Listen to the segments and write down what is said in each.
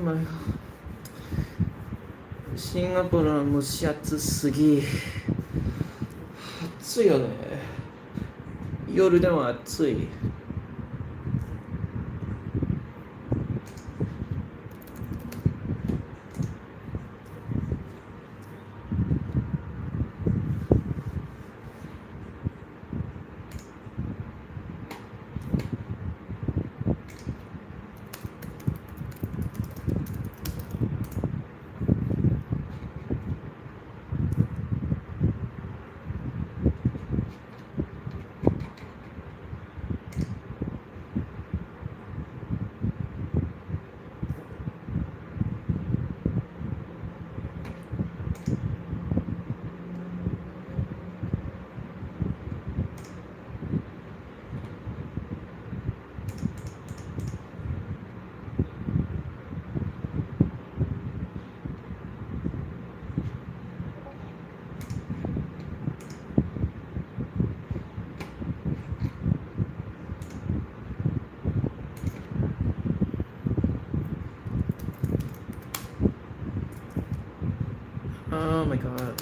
my. シンガポールは蒸し暑すぎ。暑いよね。夜でも暑い。Oh my god.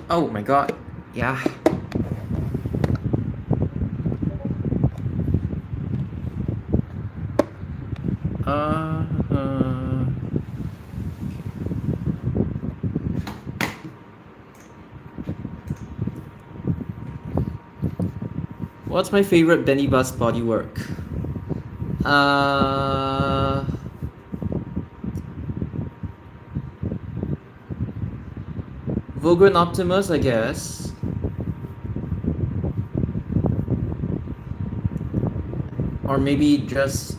Oh my god. Yeah. What's my favorite Benny Bus bodywork? Volgren Optimus, I guess. Or maybe just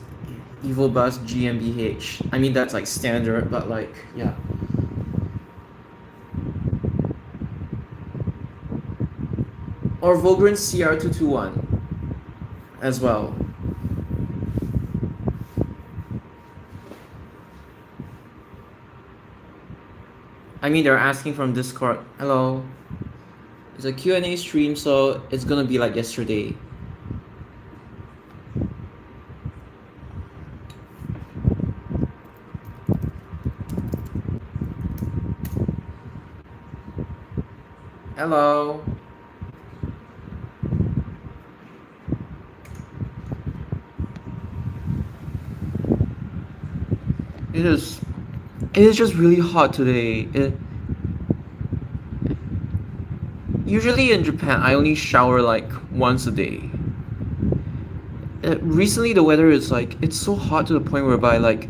Evil Bus GmbH. I mean, that's like standard, but like, yeah. Or Volgren CR221 as well. I mean, they're asking from Discord. Hello. It's a Q&A stream, so it's gonna be like yesterday. Hello. It is just really hot today. Usually in Japan, I only shower like once a day. Recently, the weather is like, it's so hot to the point whereby like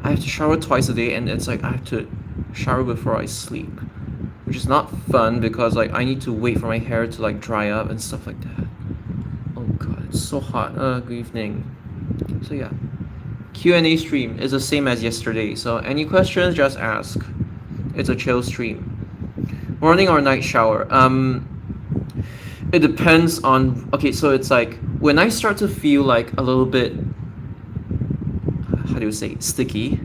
I have to shower twice a day, and it's like I have to shower before I sleep, which is not fun because like I need to wait for my hair to like dry up and stuff like that. Oh god, it's so hot. Good evening. So yeah, Q&A stream is the same as yesterday, so any questions, just ask. It's a chill stream. Morning or night shower? It depends on, okay, so it's like when I start to feel like a little bit, how do you say, sticky,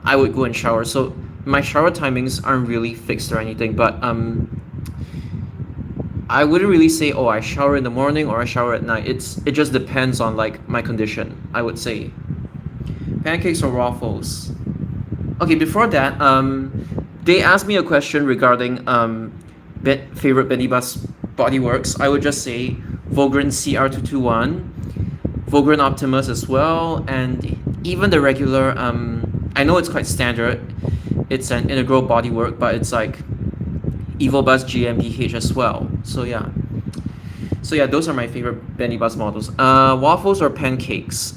I would go and shower. So my shower timings aren't really fixed or anything, but I wouldn't really say, oh, I shower in the morning or I shower at night. It just depends on like my condition, I would say. Pancakes or waffles? Okay, before that, they asked me a question regarding favorite Benny Bus bodyworks. I would just say Volgren CR221, Volgren Optimus as well, and even the regular, I know it's quite standard, it's an integral bodywork, but it's like Evil Bus GmbH as well. So yeah, those are my favorite Benny Bus models. Waffles or pancakes?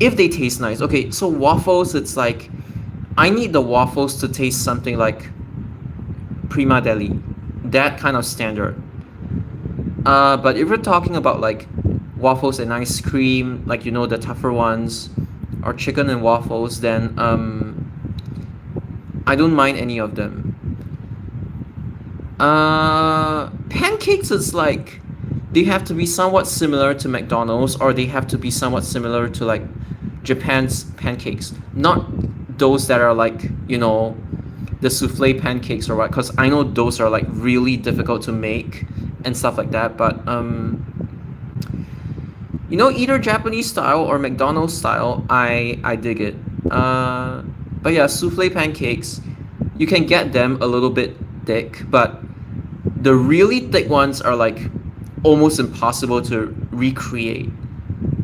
If they taste nice. Okay, so waffles, it's like I need the waffles to taste something like Prima Deli, that kind of standard. But if we're talking about like waffles and ice cream, like you know the tougher ones, or chicken and waffles, then I don't mind any of them. Pancakes is like they have to be somewhat similar to McDonald's, or they have to be somewhat similar to like Japan's pancakes. Not those that are like, the souffle pancakes or what, because I know those are like really difficult to make and stuff like that. But either Japanese style or McDonald's style, I dig it. But yeah, souffle pancakes, you can get them a little bit thick, but the really thick ones are like almost impossible to recreate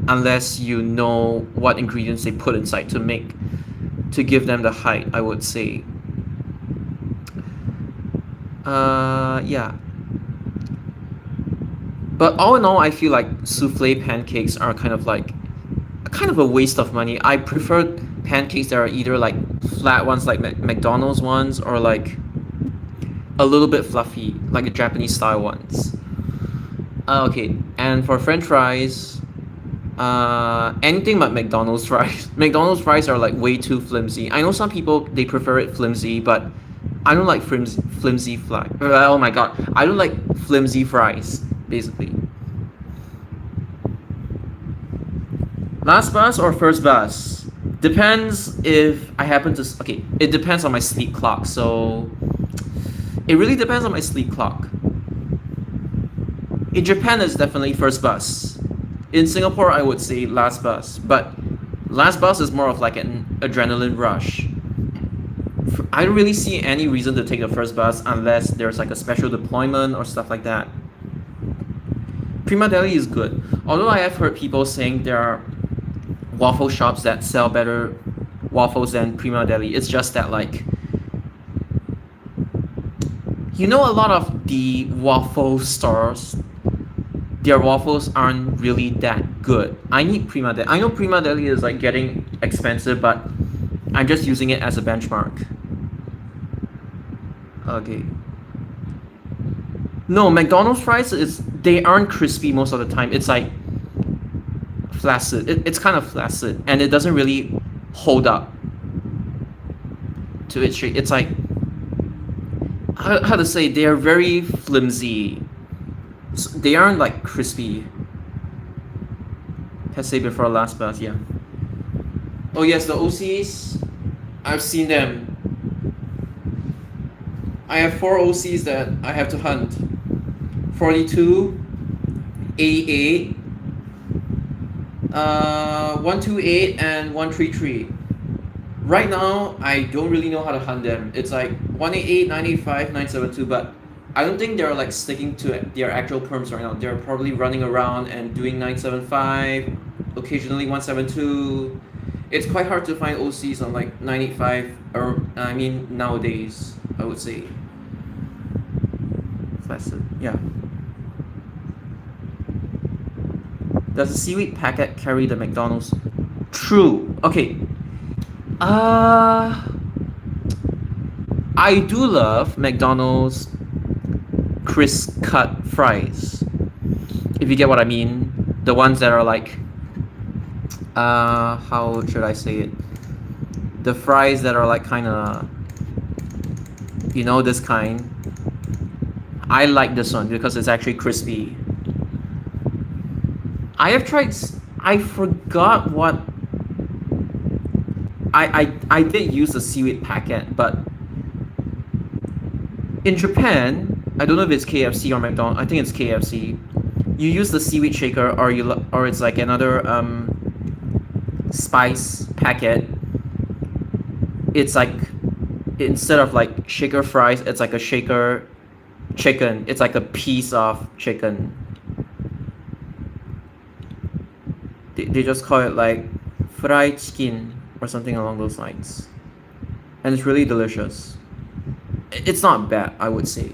unless you know what ingredients they put inside to give them the height, I would say. Yeah. But all in all, I feel like souffle pancakes are kind of a waste of money. I prefer pancakes that are either like flat ones like McDonald's ones, or like a little bit fluffy like the Japanese style ones. Okay, and for French fries, anything but McDonald's fries. McDonald's fries are like way too flimsy. I know some people they prefer it flimsy, but I don't like flimsy fly. Oh my god, I don't like flimsy fries. Basically. Last bus or first bus? Depends if I happen to. Okay, it depends on my sleep clock. So it really depends on my sleep clock. In Japan, it's definitely first bus. In Singapore, I would say last bus. But last bus is more of like an adrenaline rush. I don't really see any reason to take the first bus unless there's like a special deployment or stuff like that. Prima Deli is good. Although I have heard people saying there are waffle shops that sell better waffles than Prima Deli. It's just that like, a lot of the waffle stores, their waffles aren't really that good. I need Prima Deli. I know Prima Deli is like getting expensive, but I'm just using it as a benchmark. Okay. No, McDonald's fries they aren't crispy most of the time. It's like flaccid. It's kind of flaccid, and it doesn't really hold up to its shape. It's like how to say, they are very flimsy. So they aren't like crispy. Has say before last bus, yeah. Oh yes, the OCs. I've seen them. I have 4 OCs that I have to hunt. 42, 88, 128, and 133. Right now, I don't really know how to hunt them. It's like 188, 985, 972, but I don't think they're like sticking to their actual perms right now. They're probably running around and doing 975, occasionally 172. It's quite hard to find OCs on like 985, or I mean nowadays, I would say. Flaccid, yeah. Does the seaweed packet carry the McDonald's? True. Okay. I do love McDonald's crisp cut fries. If you get what I mean. The ones that are like, how should I say it? The fries that are like kinda, this kind. I like this one because it's actually crispy. I have tried. I forgot what. I did use the seaweed packet, but in Japan, I don't know if it's KFC or McDonald's. I think it's KFC. You use the seaweed shaker, or it's like another spice packet. It's like, instead of like shaker fries, it's like a shaker chicken. It's like a piece of chicken. They just call it like fried chicken or something along those lines, and it's really delicious. It's not bad, I would say.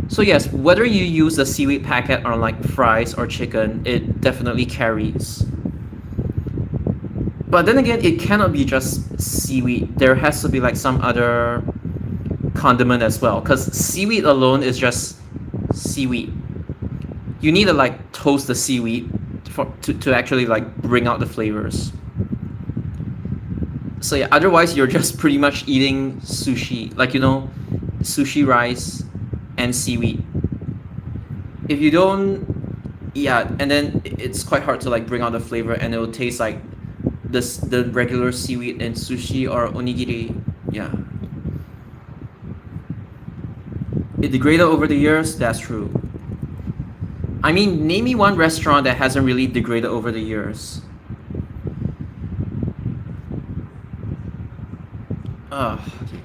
So yes, whether you use the seaweed packet on like fries or chicken, it definitely carries. But then again, it cannot be just seaweed. There has to be like some other condiment as well, because seaweed alone is just seaweed. You need to like toast the seaweed to actually like bring out the flavors. So yeah, otherwise you're just pretty much eating sushi, like sushi rice and seaweed. If you don't, yeah, and then it's quite hard to like bring out the flavor, and it will taste like the regular seaweed in sushi or onigiri. Yeah, it degraded over the years. That's true. I mean, name me one restaurant that hasn't really degraded over the years. Okay.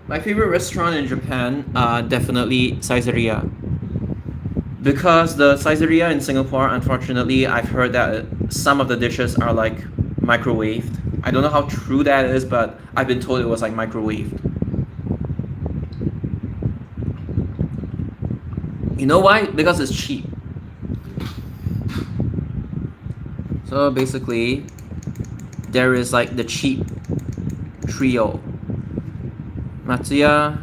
My favorite restaurant in Japan, definitely Saizeria. Because the Saizeria in Singapore, unfortunately, I've heard that some of the dishes are like microwaved. I don't know how true that is, but I've been told it was like microwaved. You know why? Because it's cheap. So basically, there is like the cheap trio. Matsuya,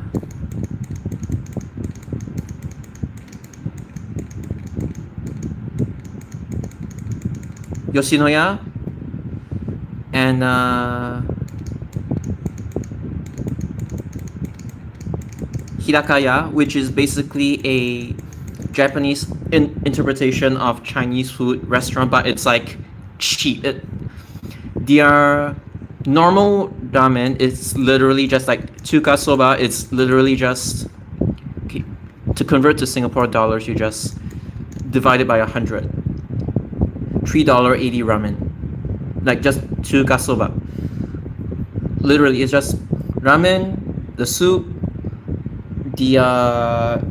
Yoshinoya, and Hirakaya, which is basically a Japanese interpretation of Chinese food restaurant, but it's like cheap. Their normal ramen is literally just like tsuka soba. It's literally just, okay, to convert to Singapore dollars, you just divide it by 100. $3.80 ramen, like just tsuka soba. Literally, it's just ramen, the soup, the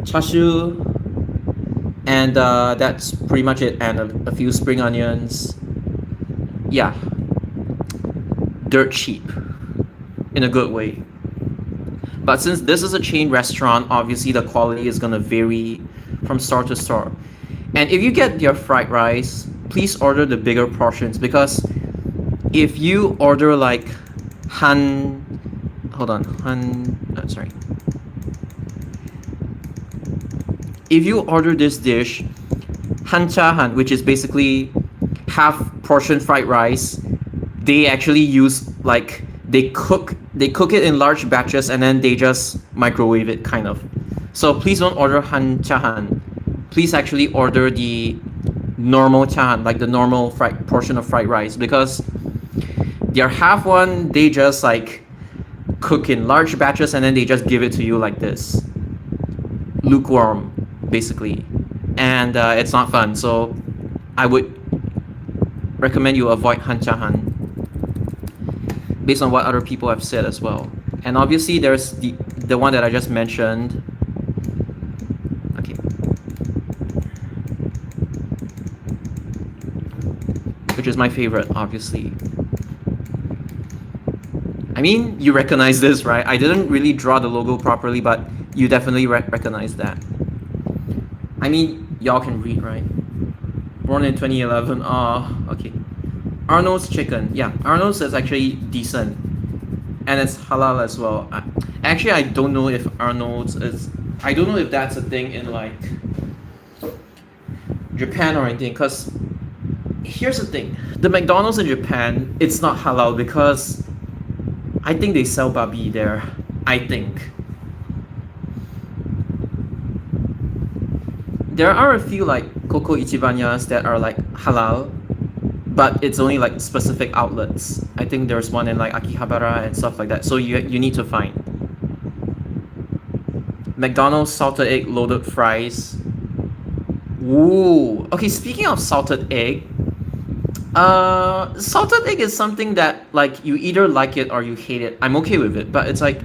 chashu, and that's pretty much it. And a few spring onions. Yeah, dirt cheap, in a good way. But since this is a chain restaurant, obviously the quality is gonna vary from store to store. And if you get their fried rice, please order the bigger portions, because if you order like sorry. If you order this dish, hanchahan, which is basically half portion fried rice, they actually use like they cook it in large batches and then they just microwave it kind of. So please don't order hanchahan. Please actually order the normal chahan, like the normal fried portion of fried rice, because their half one they just like cook in large batches and then they just give it to you like this, lukewarm basically, and it's not fun. So I would recommend you avoid hanchahan based on what other people have said as well. And obviously there's the one that I just mentioned. Okay, which is my favorite, obviously. I mean, you recognize this, right? I didn't really draw the logo properly, but you definitely recognize that. I mean, y'all can read, right? Born in 2011. Okay. Arnold's Chicken. Yeah, Arnold's is actually decent. And it's halal as well. Actually, I don't know if Arnold's is... I don't know if that's a thing in, like, Japan or anything, because... Here's the thing. The McDonald's in Japan, it's not halal because... I think they sell babi there. I think. There are a few like Koko Ichibanyas that are like halal, but it's only like specific outlets. I think there's one in like Akihabara and stuff like that. So you need to find. McDonald's salted egg loaded fries. Ooh. Okay, speaking of salted egg, salted egg is something that like you either like it or you hate it. I'm okay with it, but it's like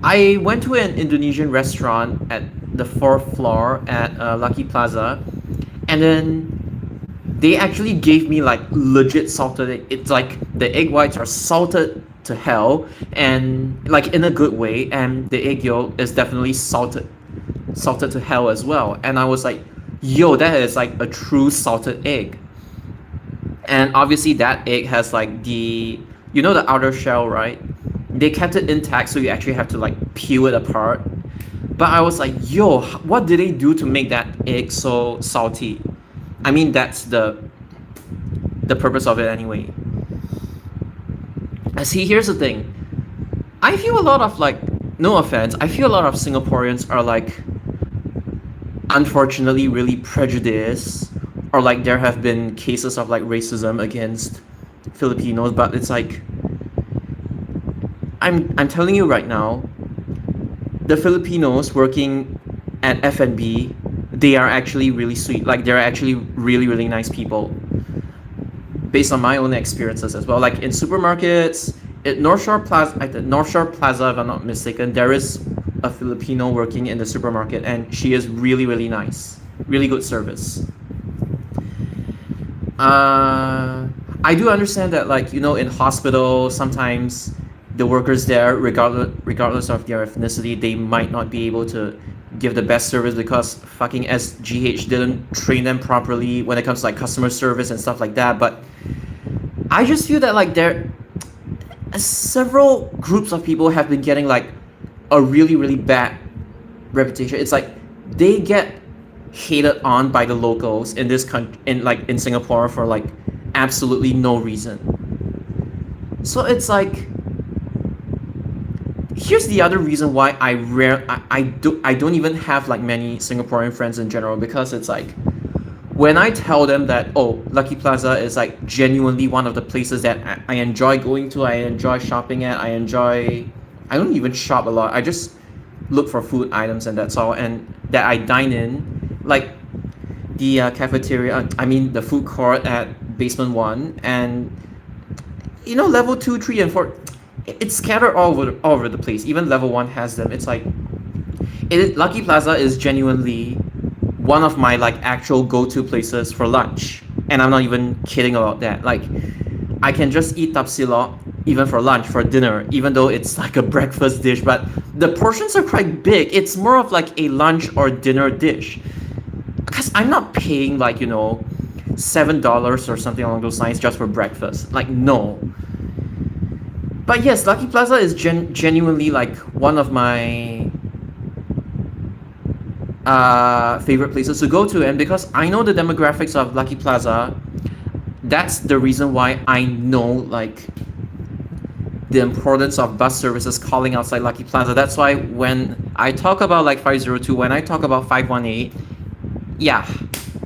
I went to an Indonesian restaurant at the 4th floor at Lucky Plaza, and then they actually gave me like legit salted egg. It's like the egg whites are salted to hell, and like in a good way, and the egg yolk is definitely salted to hell as well. And I was like, yo, that is like a true salted egg. And obviously that egg has like the, you know, the outer shell, right? They kept it intact, so you actually have to like peel it apart. But I was like, yo, what did they do to make that egg so salty? I mean, that's the purpose of it anyway. See, here's the thing. I feel a lot of like, no offense, I feel a lot of Singaporeans are like unfortunately really prejudiced, or like there have been cases of like racism against Filipinos, but it's like I'm telling you right now, the Filipinos working at F&B, they are actually really sweet. Like they're actually really really nice people. Based on my own experiences as well. Like in supermarkets, at North Shore Plaza, if I'm not mistaken, there is a Filipino working in the supermarket, and she is really really nice, really good service. I do understand that, like in hospitals, sometimes the workers there, regardless of their ethnicity, they might not be able to give the best service because fucking SGH didn't train them properly when it comes to like customer service and stuff like that. But I just feel that like there several groups of people have been getting like a really really bad reputation. It's like they get hated on by the locals in this country, in Singapore, for like absolutely no reason. So it's like, here's the other reason why I don't even have like many Singaporean friends in general, because it's like when I tell them that, oh, Lucky Plaza is like genuinely one of the places that I enjoy going to, I enjoy shopping at, I don't even shop a lot. I just look for food items and that's all, and that I dine in, like the cafeteria. I mean the food court at basement one, and level two, three, and four. It's scattered all over the place. Even level one has them. It's like Lucky Plaza is genuinely one of my like actual go-to places for lunch, and I'm not even kidding about that. Like I can just eat tapsilok even for lunch, for dinner, even though it's like a breakfast dish, but the portions are quite big. It's more of like a lunch or dinner dish, because I'm not paying like $7 or something along those lines just for breakfast. Like no. But yes, Lucky Plaza is genuinely like one of my favorite places to go to, and because I know the demographics of Lucky Plaza, that's the reason why I know like the importance of bus services calling outside Lucky Plaza. That's why when I talk about like 502, when I talk about 518, yeah,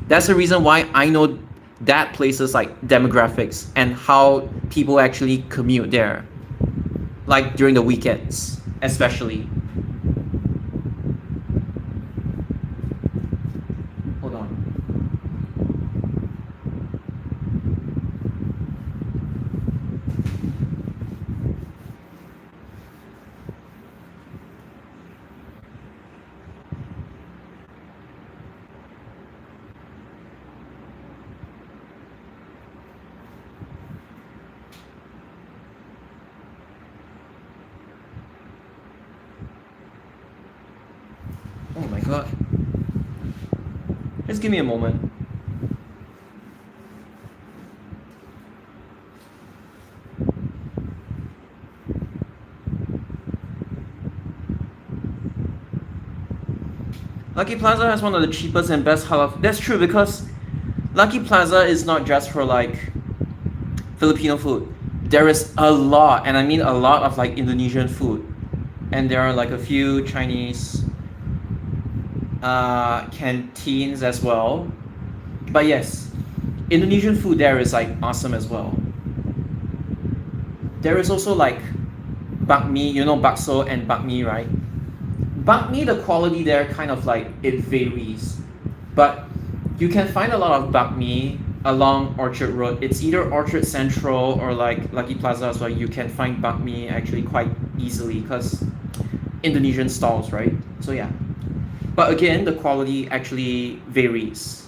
that's the reason why I know that place's like demographics and how people actually commute there, like during the weekends especially. Hold on. Oh my god. Just give me a moment. Lucky Plaza has one of the cheapest and best halal. That's true, because Lucky Plaza is not just for like Filipino food. There is a lot, and I mean a lot, of like Indonesian food, and there are like a few Chinese canteens as well. But yes, Indonesian food there is like awesome as well. There is also like bakmi, bakso and bakmi, right? Bakmi, the quality there kind of like it varies, but you can find a lot of bakmi along Orchard Road. It's either Orchard Central or like Lucky Plaza as well. You can find bakmi actually quite easily because Indonesian stalls, right? So yeah. But again, the quality actually varies.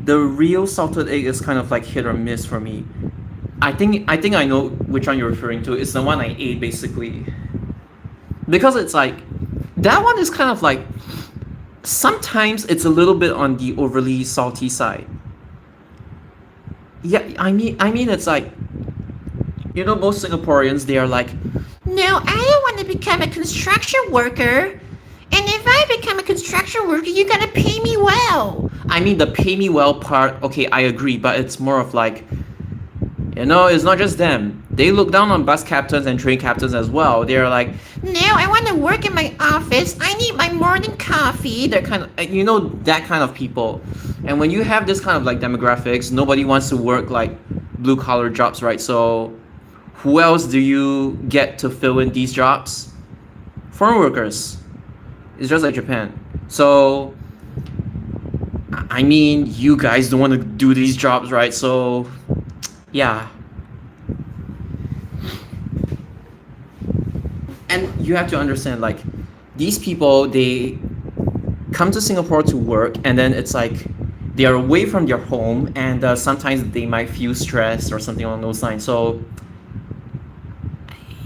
the real salted egg is kind of like hit or miss for me. I think I know which one you're referring to. It's the one I ate basically. Because it's like that one is kind of like sometimes it's a little bit on the overly salty side. Yeah, I mean it's like most Singaporeans they are like, no, I don't want to become a construction worker. And if I become a construction worker, you gotta pay me well. I mean, the pay me well part, okay, I agree, but it's more of like, it's not just them. They look down on bus captains and train captains as well. They're like, no, I want to work in my office. I need my morning coffee. They're kind of, that kind of people. And when you have this kind of like demographics, nobody wants to work like blue collar jobs, right? So who else do you get to fill in these jobs? Foreign workers. It's just like Japan. So, I mean, you guys don't want to do these jobs, right? So, yeah. And you have to understand, like, these people, they come to Singapore to work, and then it's like they are away from their home, and sometimes they might feel stressed or something along those lines. So,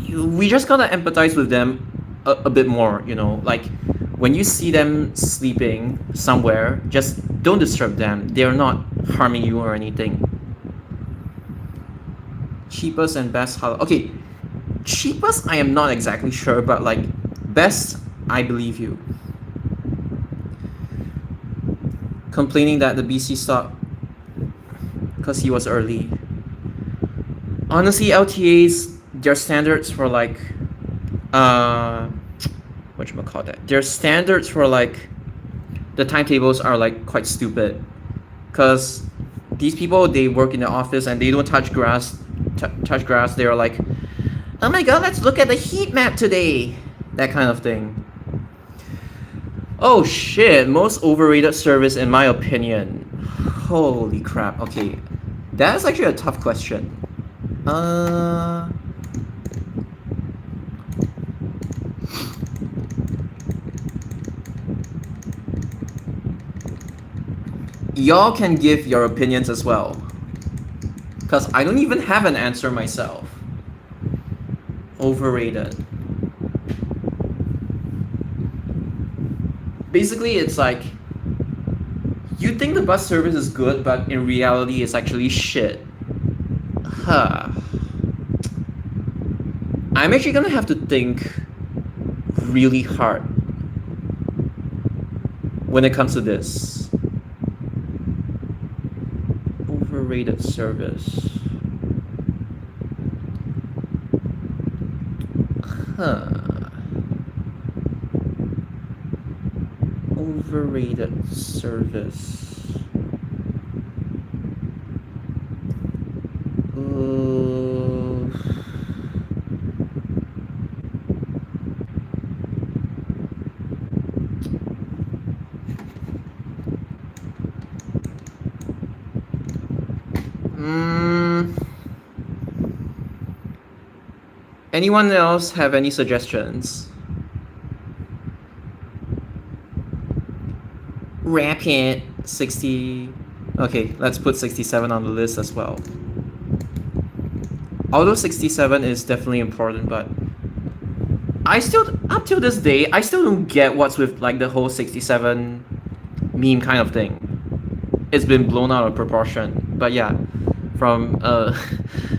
we just gotta empathize with them a bit more, like when you see them sleeping somewhere, just don't disturb them. They're not harming you or anything. Cheapest and best halal. Okay, cheapest I am not exactly sure, but like best, I believe you. Complaining that the BC stopped because he was early. Honestly, LTAs, their standards for like whatchamacallit, their standards for like the timetables are like quite stupid, because these people, they work in the office and they don't touch grass. They're like, oh my god, let's look at the heat map today, that kind of thing. Oh shit, most overrated service in my opinion. Holy crap. Okay, that's actually a tough question. Y'all can give your opinions as well, because I don't even have an answer myself. Overrated. Basically, it's like you think the bus service is good, but in reality, it's actually shit. I'm actually gonna have to think really hard when it comes to this. Overrated service. Overrated service. Anyone else have any suggestions? Rapid 60. Okay, let's put 67 on the list as well. Although 67 is definitely important, but I still, up till this day, I still don't get what's with like the whole 67 meme kind of thing. It's been blown out of proportion. But yeah, from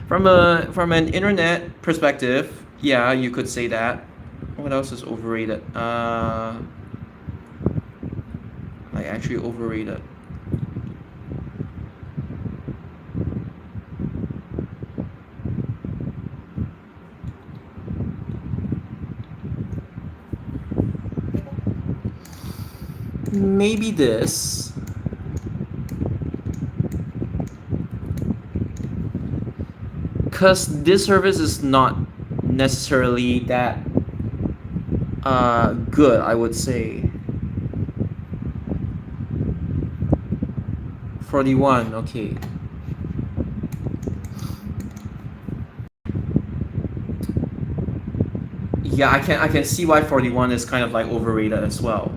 from an internet perspective, yeah, you could say that. What else is overrated? Like actually overrated. Maybe this. Because this service is not necessarily that good, I would say. 41, okay. Yeah, I can see why 41 is kind of like overrated as well.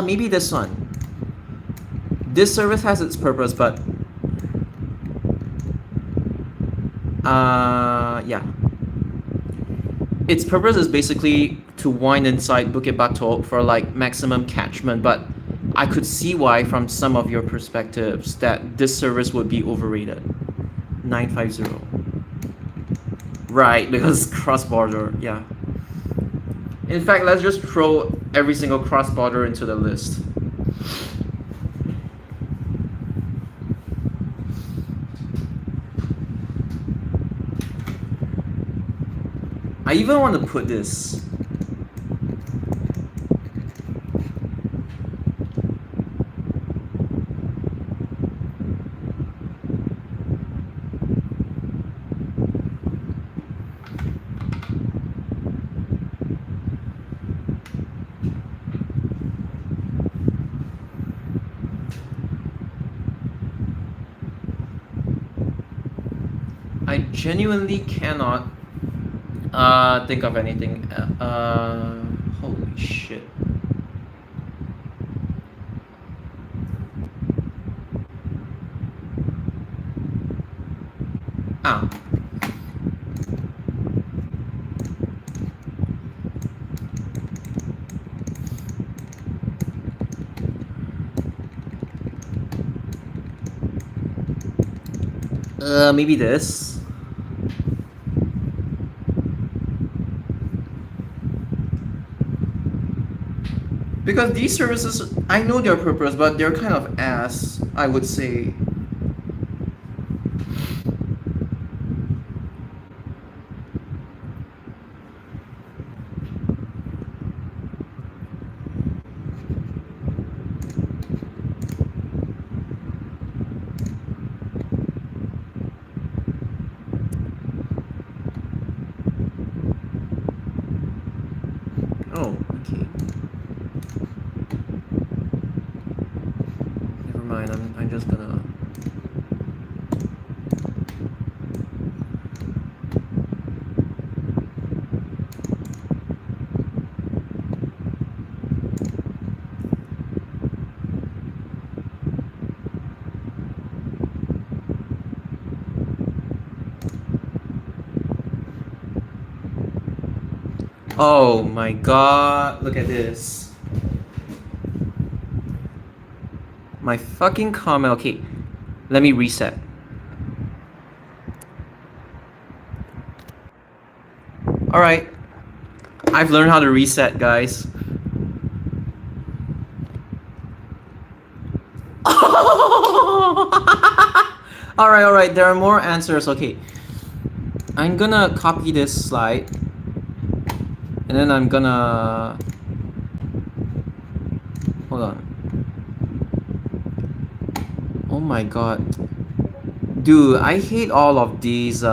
Maybe this one. This service has its purpose, but yeah. Its purpose is basically to wind inside Bukit Batok for like maximum catchment, but I could see why from some of your perspectives that this service would be overrated. 950. Right, because cross-border, yeah. In fact, let's just throw every single cross-border into the list. I even want to put this. I genuinely cannot think of anything. Holy shit. Ah. Maybe this. Because these services, I know their purpose, but they're kind of ass, I would say. Oh, okay. Never mind, I'm just gonna... Oh my god, look at this. My fucking comment. Okay, let me reset. Alright, I've learned how to reset, guys. Alright, there are more answers. Okay, I'm gonna copy this slide. And then I'm gonna... Hold on. Oh my god. Dude, I hate all of these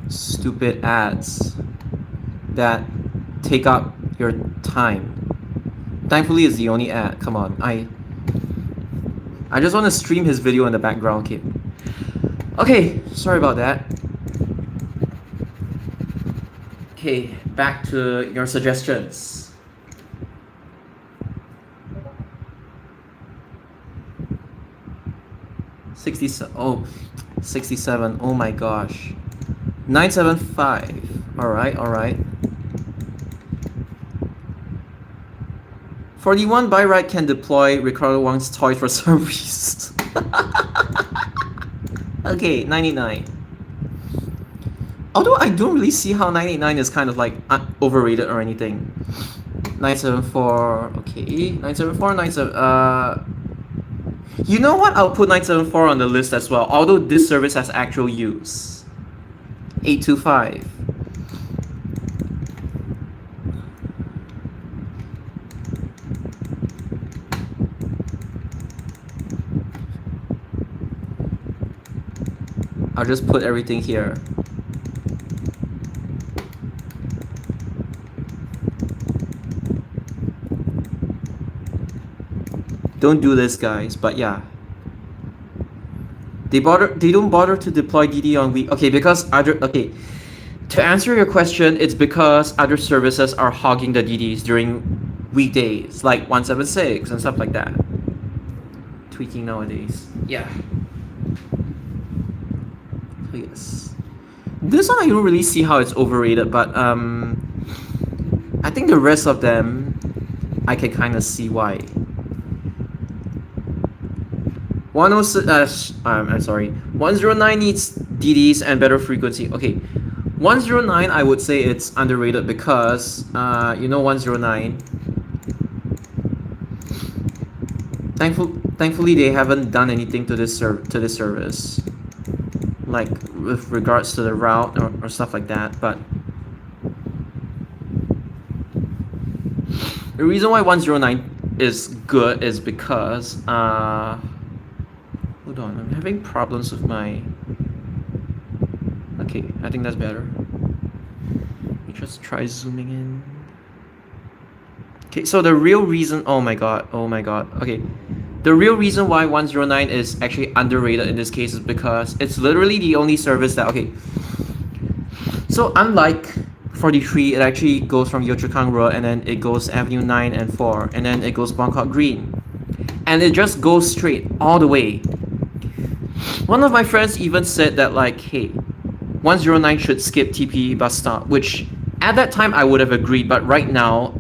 stupid ads that take up your time. Thankfully, it's the only ad. Come on, I just want to stream his video in the background, okay? Okay, sorry about that. Okay, back to your suggestions. Oh, 67. Oh my gosh. 975. Alright. 41 by right can deploy Ricardo Wang's toy for some reason. Okay, 99. Although I don't really see how 989 is kind of like overrated or anything. 974, okay. 974, 97, you know what? I'll put 974 on the list as well, although this service has actual use. 825. I'll just put everything here. Don't do this, guys, but yeah. They don't bother to deploy DD on week. Okay, because okay. To answer your question, it's because other services are hogging the DDs during weekdays, like 176 and stuff like that. Tweaking nowadays. Yeah. So yes. This one I don't really see how it's overrated, but I think the rest of them I can kind of see why. 106, I'm sorry. 109 needs DDs and better frequency. Okay, 109 I would say it's underrated because you know 109. Thankfully they haven't done anything to this service, like with regards to the route or stuff like that. But the reason why 109 is good is because hold on, I'm having problems with my. Okay, I think that's better. Let me just try zooming in. Okay, so the real reason, oh my god, okay. The real reason why 109 is actually underrated in this case is because it's literally the only service that, okay. So unlike 43, it actually goes from Yio Chu Kang Road and then it goes Avenue 9 and 4 and then it goes Buangkok Green. And it just goes straight all the way. One of my friends even said that like, hey, 109 should skip TP bus stop, which at that time I would have agreed, but right now,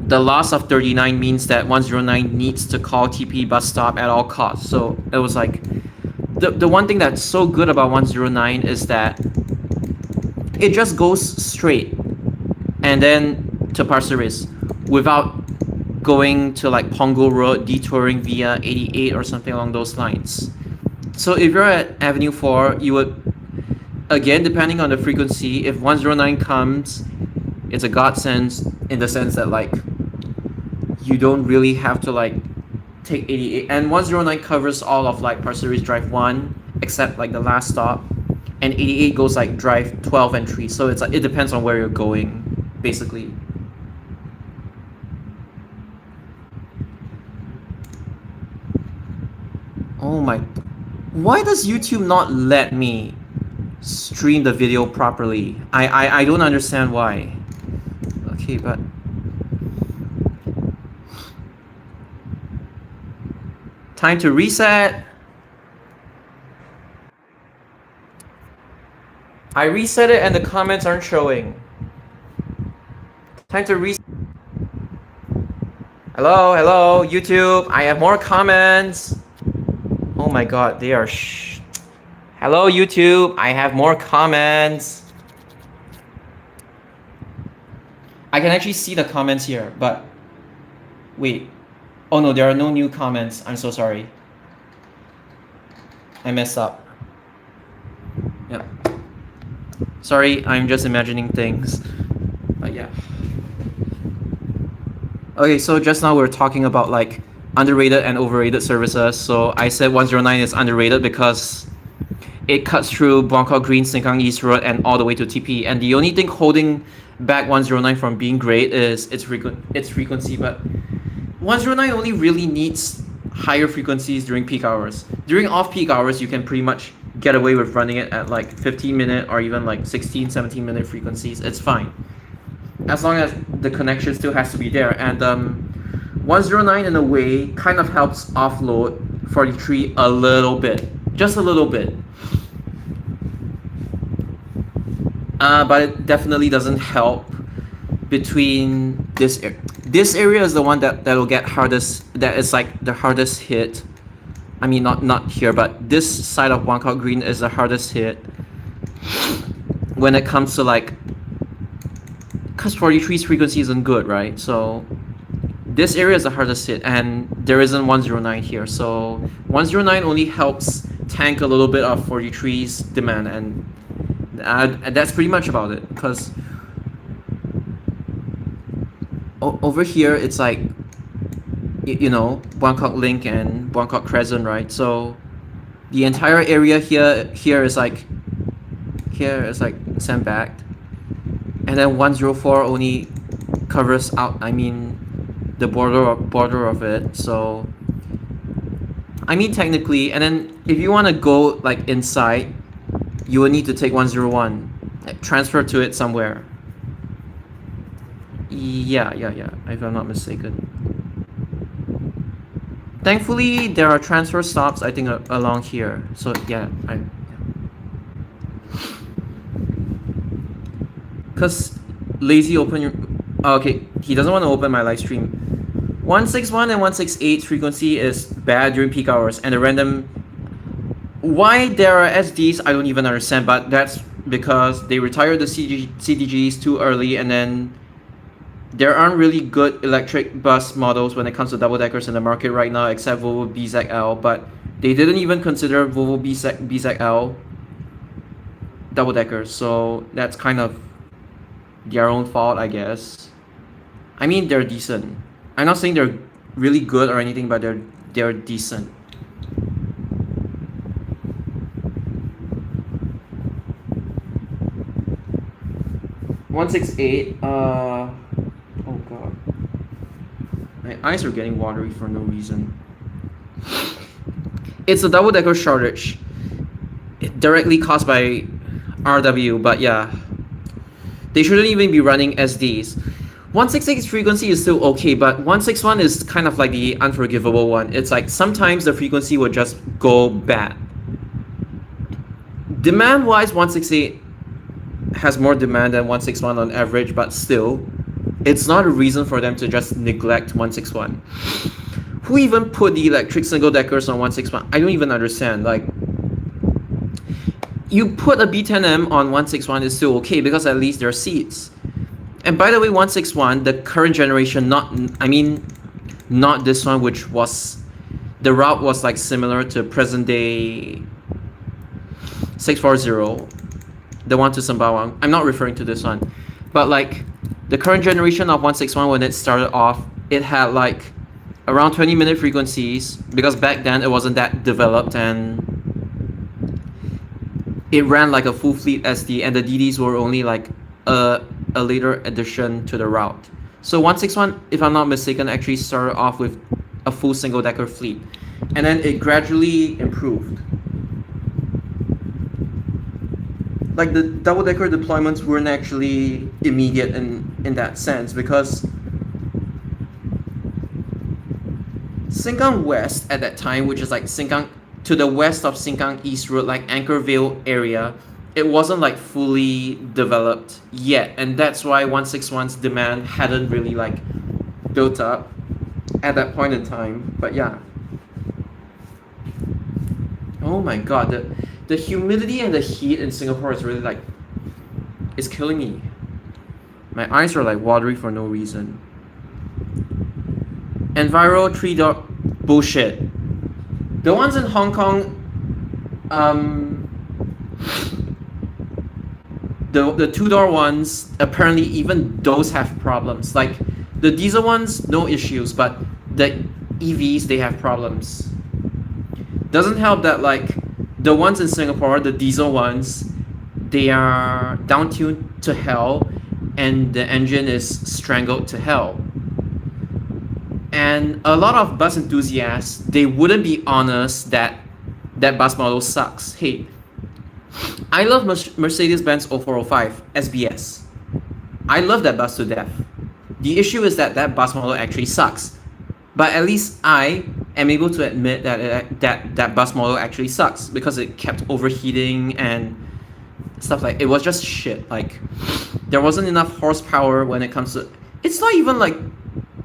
the loss of 39 means that 109 needs to call TP bus stop at all costs. So it was like, the one thing that's so good about 109 is that it just goes straight and then to Pasir Ris without going to like Punggol Road, detouring via 88 or something along those lines. So if you're at Avenue 4, you would, again, depending on the frequency, if 109 comes, it's a godsend in the sense that like you don't really have to like take 88, and 109 covers all of like Pasir Ris Drive 1 except like the last stop, and 88 goes like Drive 12 and 3, so it's like, it depends on where you're going basically. Oh my, why does YouTube not let me stream the video properly? I don't understand why. Okay, but time to reset. I reset it and the comments aren't showing. Time to reset. Hello, YouTube. I have more comments. Oh my god, they are Hello, YouTube. I have more comments. I can actually see the comments here, but wait. Oh no, there are no new comments. I'm so sorry. I messed up. Yeah. Sorry, I'm just imagining things. But yeah. Okay, so just now we were talking about like underrated and overrated services. So I said 109 is underrated because it cuts through Buangkok Green, Sengkang East Road, and all the way to TP. And the only thing holding back 109 from being great is its frequency. But 109 only really needs higher frequencies during peak hours. During off-peak hours, you can pretty much get away with running it at like 15-minute or even like 16, 17-minute frequencies. It's fine, as long as the connection still has to be there. And 109 in a way kind of helps offload 43 a little bit, just a little bit. But it definitely doesn't help between this area. This area is the one that'll get hardest, that is like the hardest hit. I mean, not here, but this side of Buangkok Green is the hardest hit when it comes to like, because 43's frequency isn't good, right? So this area is the hardest hit, and there isn't 109 here. So 109 only helps tank a little bit of 43's demand, and that's pretty much about it. Because over here, it's like, you know, Buangkok Link and Buangkok Crescent, right? So the entire area here is like sandbagged, and then 104 only covers out, I mean, the border of it. So I mean, technically, and then if you want to go like inside, you will need to take 101, transfer to it somewhere. Yeah, if I'm not mistaken. Thankfully, there are transfer stops, I think, along here. So, yeah, Because lazy open your... Oh, okay, he doesn't want to open my live stream. 161 and 168 frequency is bad during peak hours, and the random... Why there are SDs, I don't even understand, but that's because they retired the CDGs too early, and then there aren't really good electric bus models when it comes to double-deckers in the market right now, except Volvo BZL, but they didn't even consider Volvo BZL double-deckers, so that's kind of their own fault, I guess. I mean, they're decent. I'm not saying they're really good or anything, but they're decent. One 168. Oh god, my eyes are getting watery for no reason. It's a double-decker shortage, directly caused by RW, but yeah, they shouldn't even be running SDs. 168's frequency is still okay, but 161 is kind of like the unforgivable one. It's like sometimes the frequency would just go bad. Demand-wise, 168 has more demand than 161 on average, but still, it's not a reason for them to just neglect 161. Who even put the electric single deckers on 161? I don't even understand. Like, you put a B10M on 161 is still okay because at least there are seats. And by the way, 161, the current generation, not this one, which was, the route was like similar to present day 640, the one to Sembawang. I'm not referring to this one, but like the current generation of 161, when it started off, it had like around 20-minute frequencies because back then it wasn't that developed, and it ran like a full fleet SD, and the DDs were only like a later addition to the route. So 161, if I'm not mistaken, actually started off with a full single decker fleet, and then it gradually improved. Like the double decker deployments weren't actually immediate in that sense, because Sengkang West at that time, which is like Sengkang to the west of Sengkang East Road, like Anchorvale area, it wasn't like fully developed yet, and that's why 161's demand hadn't really like built up at that point in time. But yeah. Oh my god, the humidity and the heat in Singapore is really like, it's killing me. My eyes are like watery for no reason. Enviro 3-door bullshit. The ones in Hong Kong, the 2-door ones, apparently even those have problems. Like the diesel ones, no issues, but the EVs, they have problems. Doesn't help that like the ones in Singapore, the diesel ones, they are down-tuned to hell, and the engine is strangled to hell. And a lot of bus enthusiasts, they wouldn't be honest that that bus model sucks. Hey, I love Mercedes-Benz 0405 SBS. I love that bus to death. The issue is that that bus model actually sucks. But at least I am able to admit that that bus model actually sucks, because it kept overheating and stuff. Like, it was just shit. Like, there wasn't enough horsepower when it comes to... It's not even like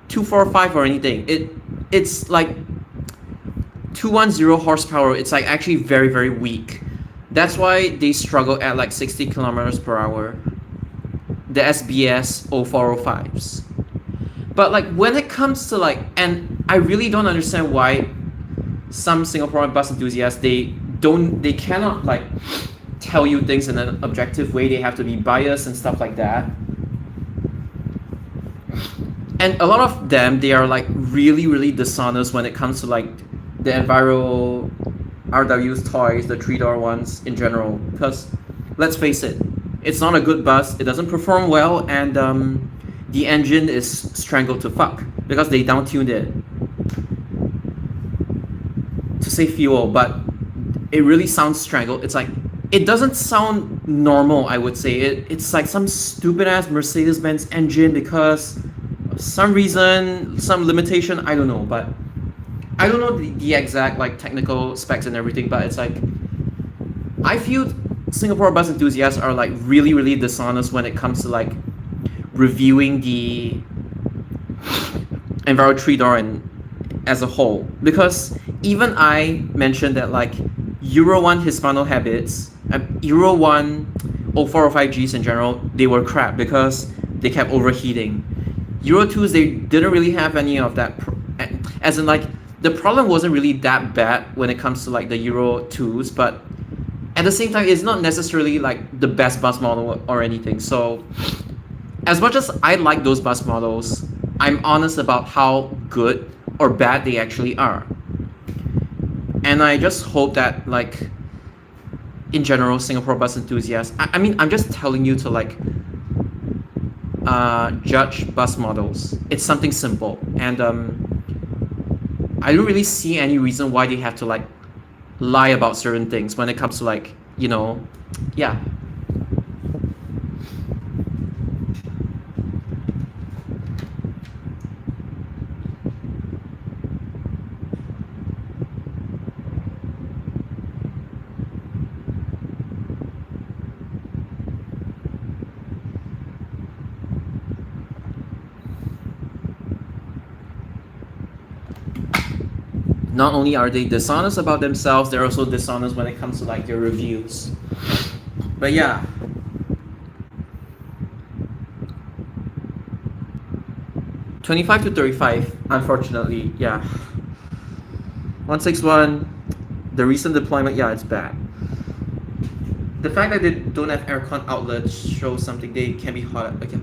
245 or anything. It's like 210 horsepower. It's like actually very, very weak. That's why they struggle at like 60 kilometers per hour. The SBS 0405s. But like when it comes to like, and I really don't understand why some Singaporean bus enthusiasts, they cannot like tell you things in an objective way. They have to be biased and stuff like that. And a lot of them, they are like really, really dishonest when it comes to like the Enviro RW's toys, the 3-door ones in general. Because let's face it, it's not a good bus, it doesn't perform well, and the engine is strangled to fuck because they down-tuned it to save fuel, but it really sounds strangled. It's like, it doesn't sound normal, I would say. It's like some stupid ass Mercedes Benz engine because some reason, some limitation, I don't know, but I don't know the exact like technical specs and everything, but it's like I feel Singapore bus enthusiasts are like really, really dishonest when it comes to like reviewing the Enviro 3-door and as a whole. Because even I mentioned that like Euro 1 Hispano habits, Euro 1 0405Gs in general, they were crap because they kept overheating. Euro 2s, they didn't really have any of that. As in like, the problem wasn't really that bad when it comes to like the Euro 2s, but at the same time, it's not necessarily like the best bus model or anything. So as much as I like those bus models, I'm honest about how good or bad they actually are. And I just hope that like in general, Singapore bus enthusiasts, I mean, I'm just telling you to like judge bus models. It's something simple, and I don't really see any reason why they have to like lie about certain things when it comes to like, you know, yeah. Not only are they dishonest about themselves, they're also dishonest when it comes to like their reviews. But yeah. $25 to $35, unfortunately, yeah. 161, the recent deployment, yeah, it's bad. The fact that they don't have aircon outlets shows something. They can be hot. Okay.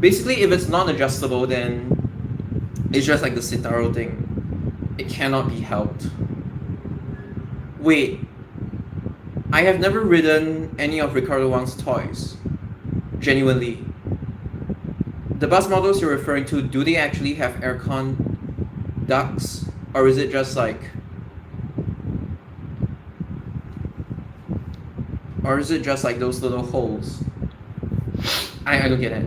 Basically, if it's non-adjustable, then it's just like the Citaro thing. It cannot be helped. Wait, I have never ridden any of Ricardo Wang's toys. Genuinely. The bus models you're referring to, do they actually have aircon ducts? Or is it just like... Or is it just like those little holes? I don't get it.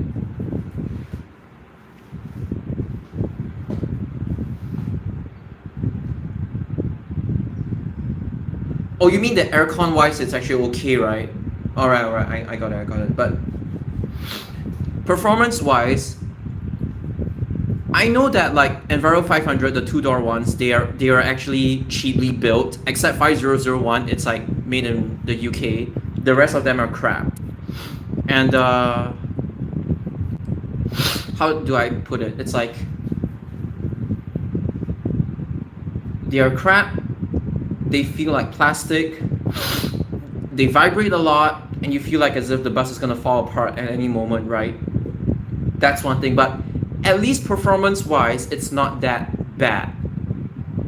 Oh, you mean the aircon wise it's actually okay, right? Alright, I got it. But performance wise, I know that like Enviro 500, the 2-door ones, they are actually cheaply built, except 5001, it's like made in the UK. The rest of them are crap. And how do I put it? It's like they are crap. They feel like plastic. They vibrate a lot, and you feel like as if the bus is gonna fall apart at any moment, right? That's one thing, but at least performance-wise, it's not that bad.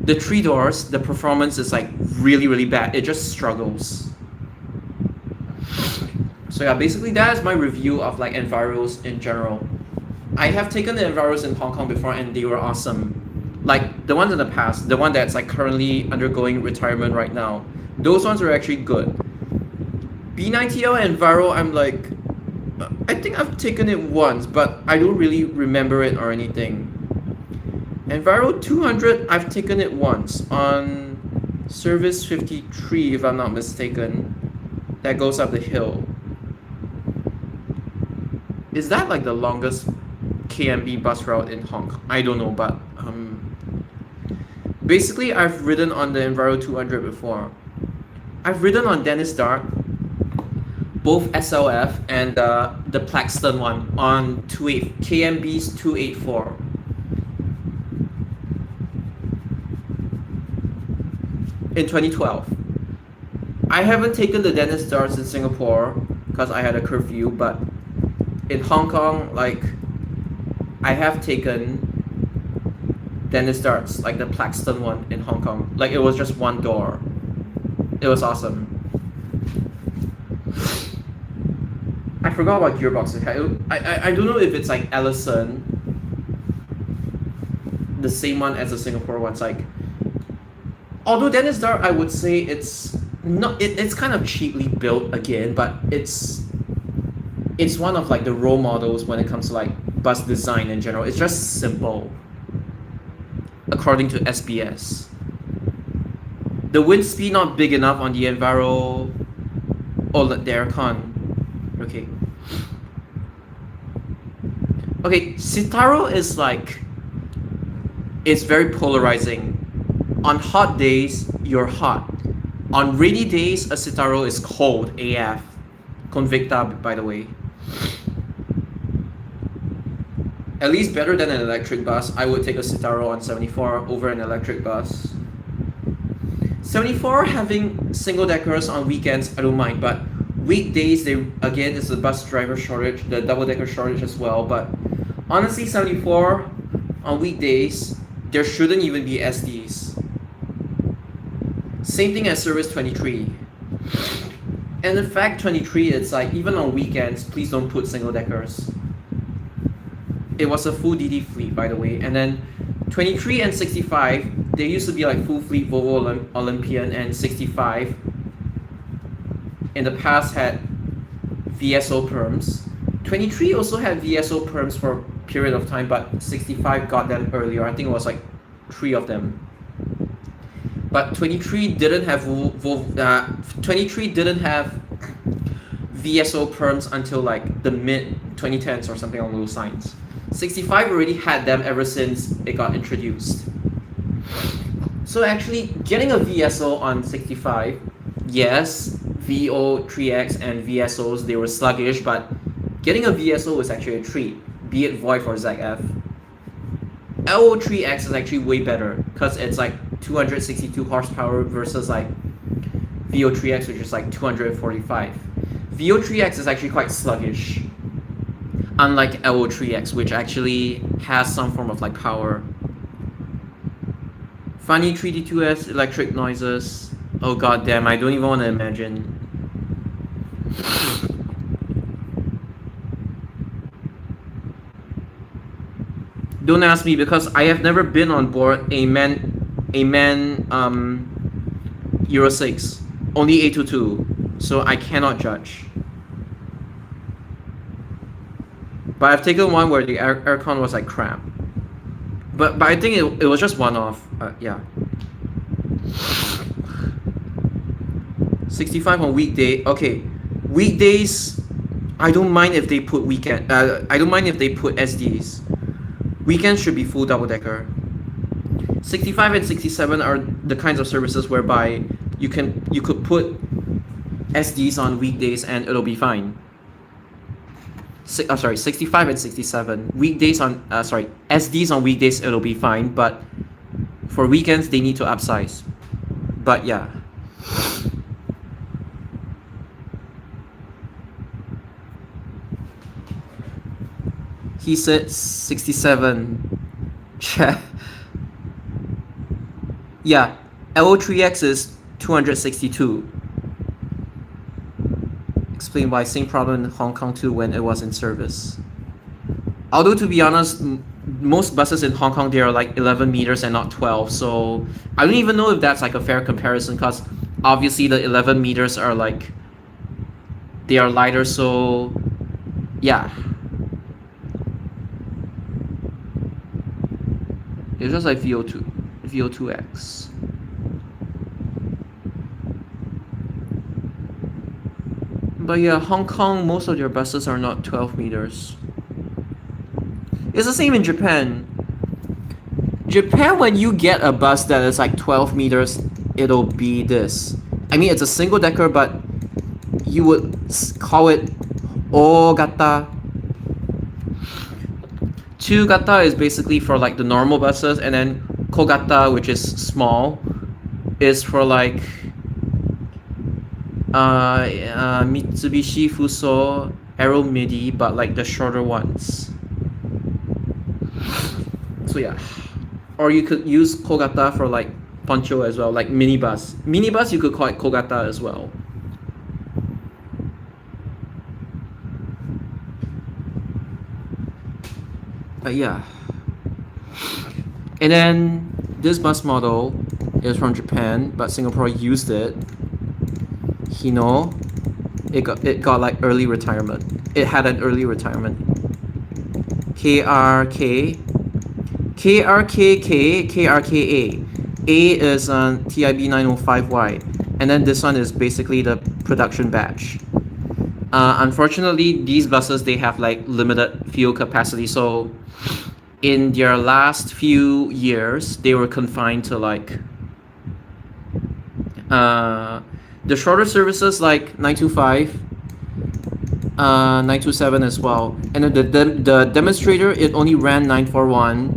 The 3 doors, the performance is like really, really bad. It just struggles. So yeah, basically that is my review of like Enviros in general. I have taken the Enviros in Hong Kong before, and they were awesome. Like the ones in the past, the one that's like currently undergoing retirement right now, those ones are actually good. B90L Enviro, I'm like, I think I've taken it once, but I don't really remember it or anything. Enviro 200, I've taken it once on Service 53, if I'm not mistaken. That goes up the hill. Is that like the longest KMB bus route in Hong Kong? I don't know, but basically I've ridden on the Enviro 200 before. I've ridden on Dennis Dart, both SLF and the Plaxton one on KMB's 284. In 2012. I haven't taken the Dennis Darts in Singapore because I had a curfew, but in Hong Kong, like, I have taken Dennis Darts, like the Plaxton one in Hong Kong. Like, it was just one door. It was awesome. I forgot what gearbox it had. I don't know if it's like Ellison, the same one as the Singapore one. It's like, although Dennis Dart, I would say it's No, it's kind of cheaply built again, but it's one of like the role models when it comes to like bus design in general. It's just simple, according to SBS. The wind speed not big enough on the Enviro. Oh, the aircon. Okay. Okay, Citaro is like, it's very polarizing. On hot days, you're hot. On rainy days, a Citaro is cold AF. Convicta, by the way. At least better than an electric bus. I would take a Citaro on 74 over an electric bus. 74 having single deckers on weekends, I don't mind, but weekdays, they again, it's the bus driver shortage, the double decker shortage as well. But honestly, 74 on weekdays, there shouldn't even be SDs. Same thing as Service 23. And in fact, 23, it's like, even on weekends, please don't put single deckers. It was a full DD fleet, by the way. And then 23 and 65, they used to be like full fleet Volvo Olympian, and 65 in the past had VSO perms. 23 also had VSO perms for a period of time, but 65 got them earlier. I think it was like 3 of them. But 23 didn't have 23 didn't have VSO perms until like the mid 2010s or something along those lines. 65 already had them ever since it got introduced. So actually, getting a VSO on 65, yes, VO3X and VSOs, they were sluggish, but getting a VSO was actually a treat, be it Void or ZF. LO3X is actually way better, because it's like 262 horsepower versus like VO3X, which is like 245. VO3X is actually quite sluggish, unlike LO3X, which actually has some form of like power. Funny 3D2S electric noises. Oh god damn, I don't even want to imagine. Don't ask me, because I have never been on board a man Euro 6, only A22, so I cannot judge. But I've taken one where the aircon was like crap. But I think it was just one off. Yeah. 65 on weekday. Okay, weekdays, I don't mind if they put weekend. I don't mind if they put SDs. Weekends should be full double decker. 65 and 67 are the kinds of services whereby you could put SDs on weekdays and it'll be fine. 65 and 67 weekdays on SDs on weekdays, it'll be fine, but for weekends they need to upsize. But yeah. He said 67. Yeah, LO3X is 262. Explain why, same problem in Hong Kong too when it was in service. Although to be honest, most buses in Hong Kong, they are like 11 meters and not 12, so I don't even know if that's like a fair comparison, because obviously the 11 meters are like, they are lighter, so yeah. It's just like VO2X. But yeah, Hong Kong, most of their buses are not 12 meters. It's the same in Japan. Japan, when you get a bus that is like 12 meters, it'll be this. I mean, it's a single decker, but you would call it Ogata. 2-gata is basically for like the normal buses, and then Kogata, which is small, is for like Mitsubishi Fuso Aero Midi, but like the shorter ones. So yeah, or you could use Kogata for like Poncho as well, like minibus. Minibus, you could call it Kogata as well. Yeah. And then this bus model is from Japan, but Singapore used it. Hino, it got like early retirement. It had an early retirement. KRK, KRKK, KRKA. A is on TIB 905Y, and then this one is basically the production batch. Unfortunately, these buses, they have like limited fuel capacity, so in their last few years they were confined to like the shorter services like 925, 927 as well, and then the demonstrator, it only ran 941,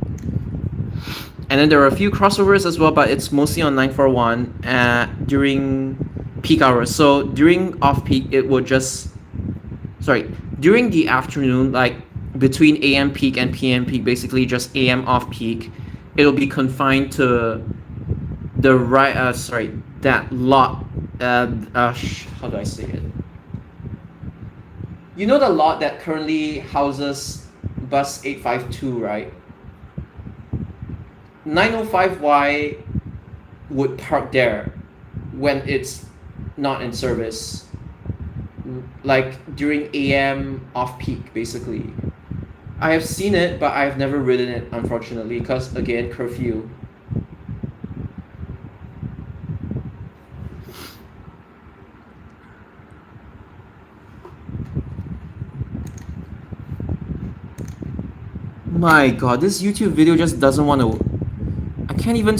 and then there are a few crossovers as well, but it's mostly on 941 during peak hours. So during off peak, it would just during the afternoon, like between AM peak and PM peak, basically just AM off peak, it'll be confined to the that lot. How do I say it? You know the lot that currently houses bus 852, right? 905Y would park there when it's not in service, like during AM off peak, basically. I have seen it, but I have never ridden it, unfortunately, because again, curfew. My god, this YouTube video just doesn't want to. I can't even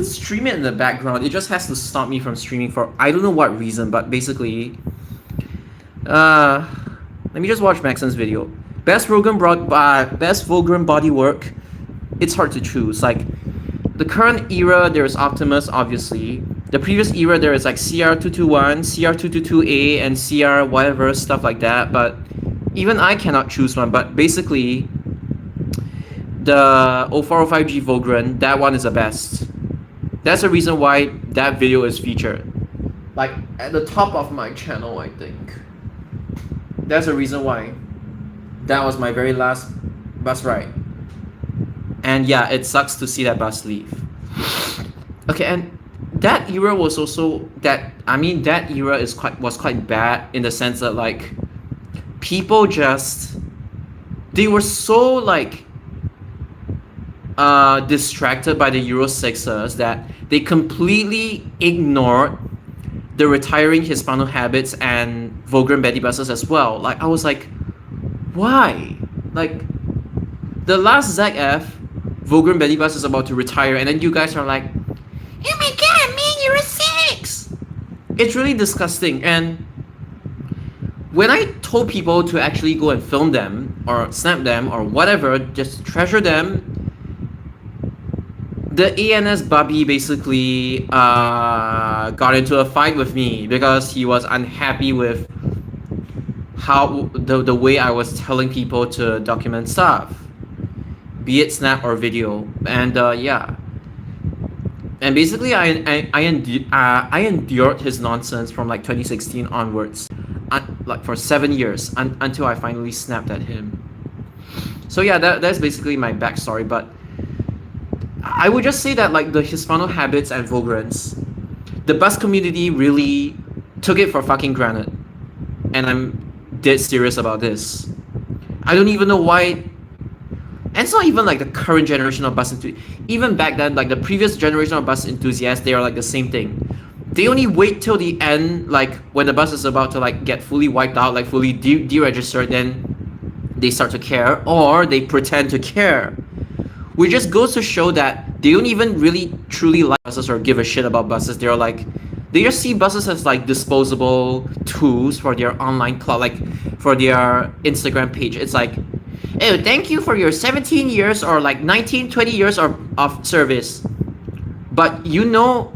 stream it in the background. It just has to stop me from streaming for I don't know what reason, but basically, let me just watch Maxon's video. Best Volgren bodywork. It's hard to choose. Like the current era, there's Optimus, obviously. The previous era, there is like CR221, CR222A, and CR whatever, stuff like that. But even I cannot choose one. But basically, the 0405G Volgren, that one is the best. That's the reason why that video is featured. Like at the top of my channel, I think. That's the reason why. That was my very last bus ride. And yeah, it sucks to see that bus leave. Okay, and that era was also that era was quite bad in the sense that like people just they were so like distracted by the Euro 6s that they completely ignored the retiring Hispano habits and Volgren Betty buses as well. Like I was like, why? Like the last ZF Volgren Betty bus is about to retire, and then you guys are like, oh my god, man, Euro 6! It's really disgusting. And when I told people to actually go and film them or snap them or whatever, just treasure them, the ANS Bubby basically got into a fight with me because he was unhappy with how the way I was telling people to document stuff, be it snap or video. And yeah, and basically I endured his nonsense from like 2016 onwards, like for 7 years until I finally snapped at him. So yeah, that's basically my backstory. But I would just say that like the Hispano habits and Volgrens, the bus community really took it for fucking granted. And I'm dead serious about this. I don't even know why. And it's not even like the current generation of bus enthusiasts. Even back then, like the previous generation of bus enthusiasts, they are like the same thing. They only wait till the end, like when the bus is about to like get fully wiped out, like fully deregistered, then they start to care, or they pretend to care. Which just goes to show that they don't even really truly like buses or give a shit about buses. They're like, they just see buses as like disposable tools for their online cloud, like for their Instagram page. It's like, oh, thank you for your 17 years or like 19, 20 years of service. But you know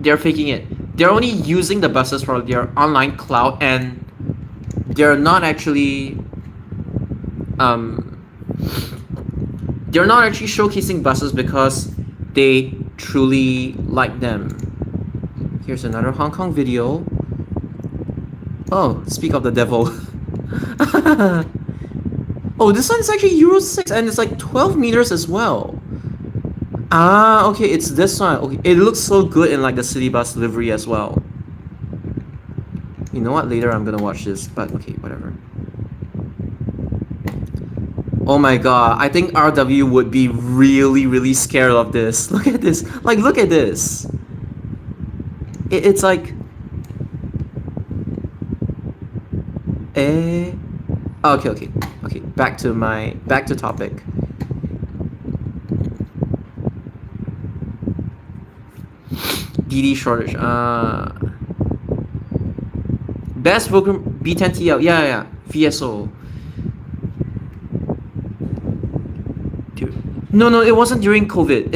they're faking it. They're only using the buses for their online cloud, and they're not actually showcasing buses because they truly like them. Here's another Hong Kong video. Oh, speak of the devil. Oh, this one is actually Euro 6 and it's like 12 meters as well. Ah, okay, it's this one. Okay, it looks so good in like the city bus livery as well. You know what? Later I'm gonna watch this, but okay, whatever. Oh my god, I think RW would be really, really scared of this. Look at this. Like, look at this. It's like... Eh... Okay, okay. Okay, back to topic. DD shortage. Best Volgren B10TL. Yeah. VSO. No, it wasn't during COVID.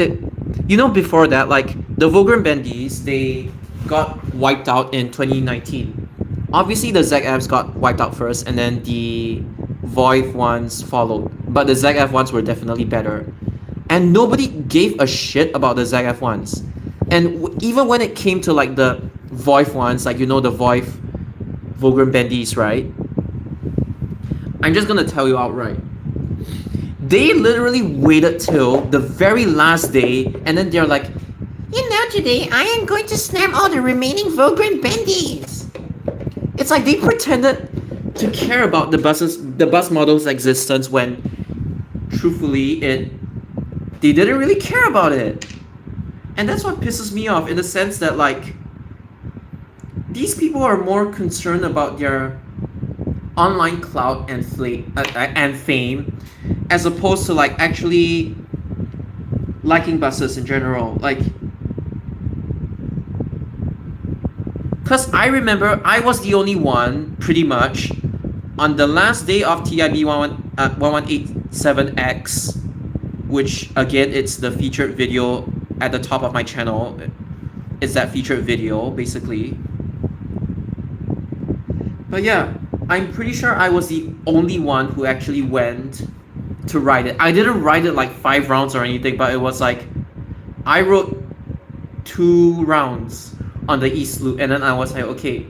Before that, like the Volgren Bendies, they got wiped out in 2019. Obviously, the ZFs got wiped out first, and then the Voiv ones followed. But the ZF ones were definitely better, and nobody gave a shit about the ZF ones. And even when it came to like the Voiv ones, like the Voiv Volgren Bendies, right? I'm just gonna tell you outright. They literally waited till the very last day, and then they're like, today I am going to snap all the remaining Volgren Bendies. It's like they pretended to care about the bus model's existence when, truthfully, they didn't really care about it. And that's what pisses me off, in the sense that like these people are more concerned about their online clout and fame, as opposed to like actually liking buses in general. Like, because I remember I was the only one, pretty much, on the last day of TIB 1187X, which again, it's the featured video at the top of my channel. It's that featured video, basically. But yeah, I'm pretty sure I was the only one who actually went to ride it. I didn't ride it like 5 rounds or anything, but it was like I rode 2 rounds on the East Loop, and then I was like, okay,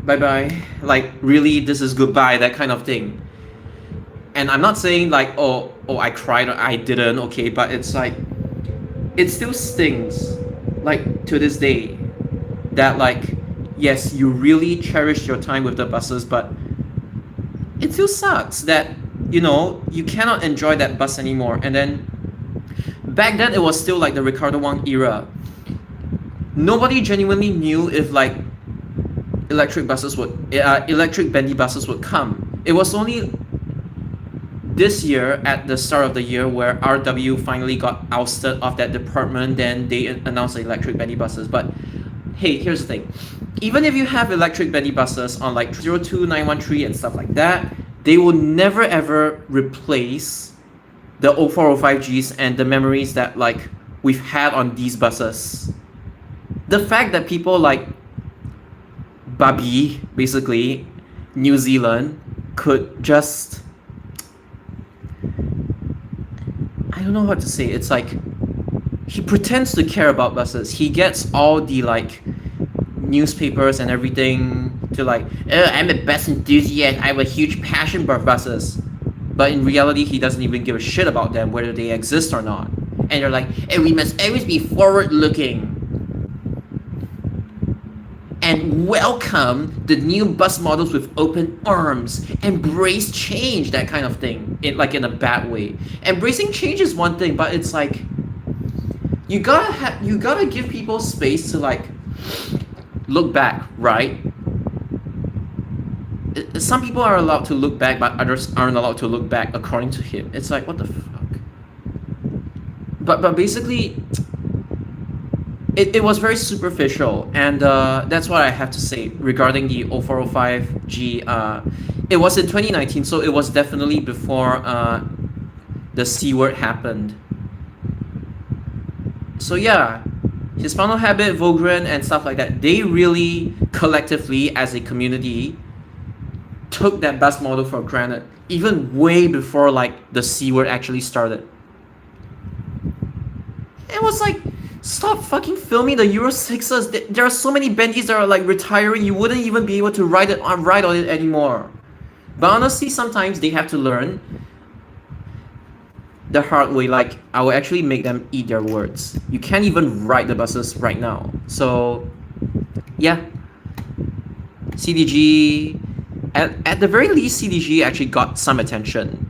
bye-bye. Like, really, this is goodbye, that kind of thing. And I'm not saying like, oh, I cried or I didn't, okay, but it's like, it still stings, like, to this day, that like, yes, you really cherished your time with the buses, but it still sucks that, you cannot enjoy that bus anymore. And then, back then, it was still like the Ricardo Wang era. Nobody genuinely knew if like electric bendy buses would come. It was only this year, at the start of the year, where RW finally got ousted of that department. Then they announced the electric bendy buses. But hey, here's the thing. Even if you have electric bendy buses on like 02913 and stuff like that, they will never ever replace the 0405Gs and the memories that like we've had on these buses. The fact that people like Babi, basically, New Zealand, could just... I don't know what to say. It's like, he pretends to care about buses. He gets all the like newspapers and everything to like, oh, I'm a bus enthusiast, I have a huge passion for buses. But in reality, he doesn't even give a shit about them, whether they exist or not. And they're like, hey, we must always be forward-looking and welcome the new bus models with open arms, embrace change, that kind of thing, in a bad way. Embracing change is one thing, but it's like, you gotta give people space to like look back, right? Some people are allowed to look back, but others aren't allowed to look back, according to him. It's like, what the fuck? But basically, it was very superficial, and that's what I have to say regarding the 0405G. It was in 2019, so it was definitely before the C word happened. So yeah, Hispano Habit, Volgren, and stuff like that, they really collectively, as a community, took that bus model for granted, even way before like the C word actually started. It was like, stop fucking filming the Euro 6s. There are so many bendies that are like retiring, you wouldn't even be able to ride on it anymore. But honestly, sometimes they have to learn. the hard way. Like, I will actually make them eat their words. You can't even ride the buses right now. So, yeah, CDG. At the very least, CDG actually got some attention.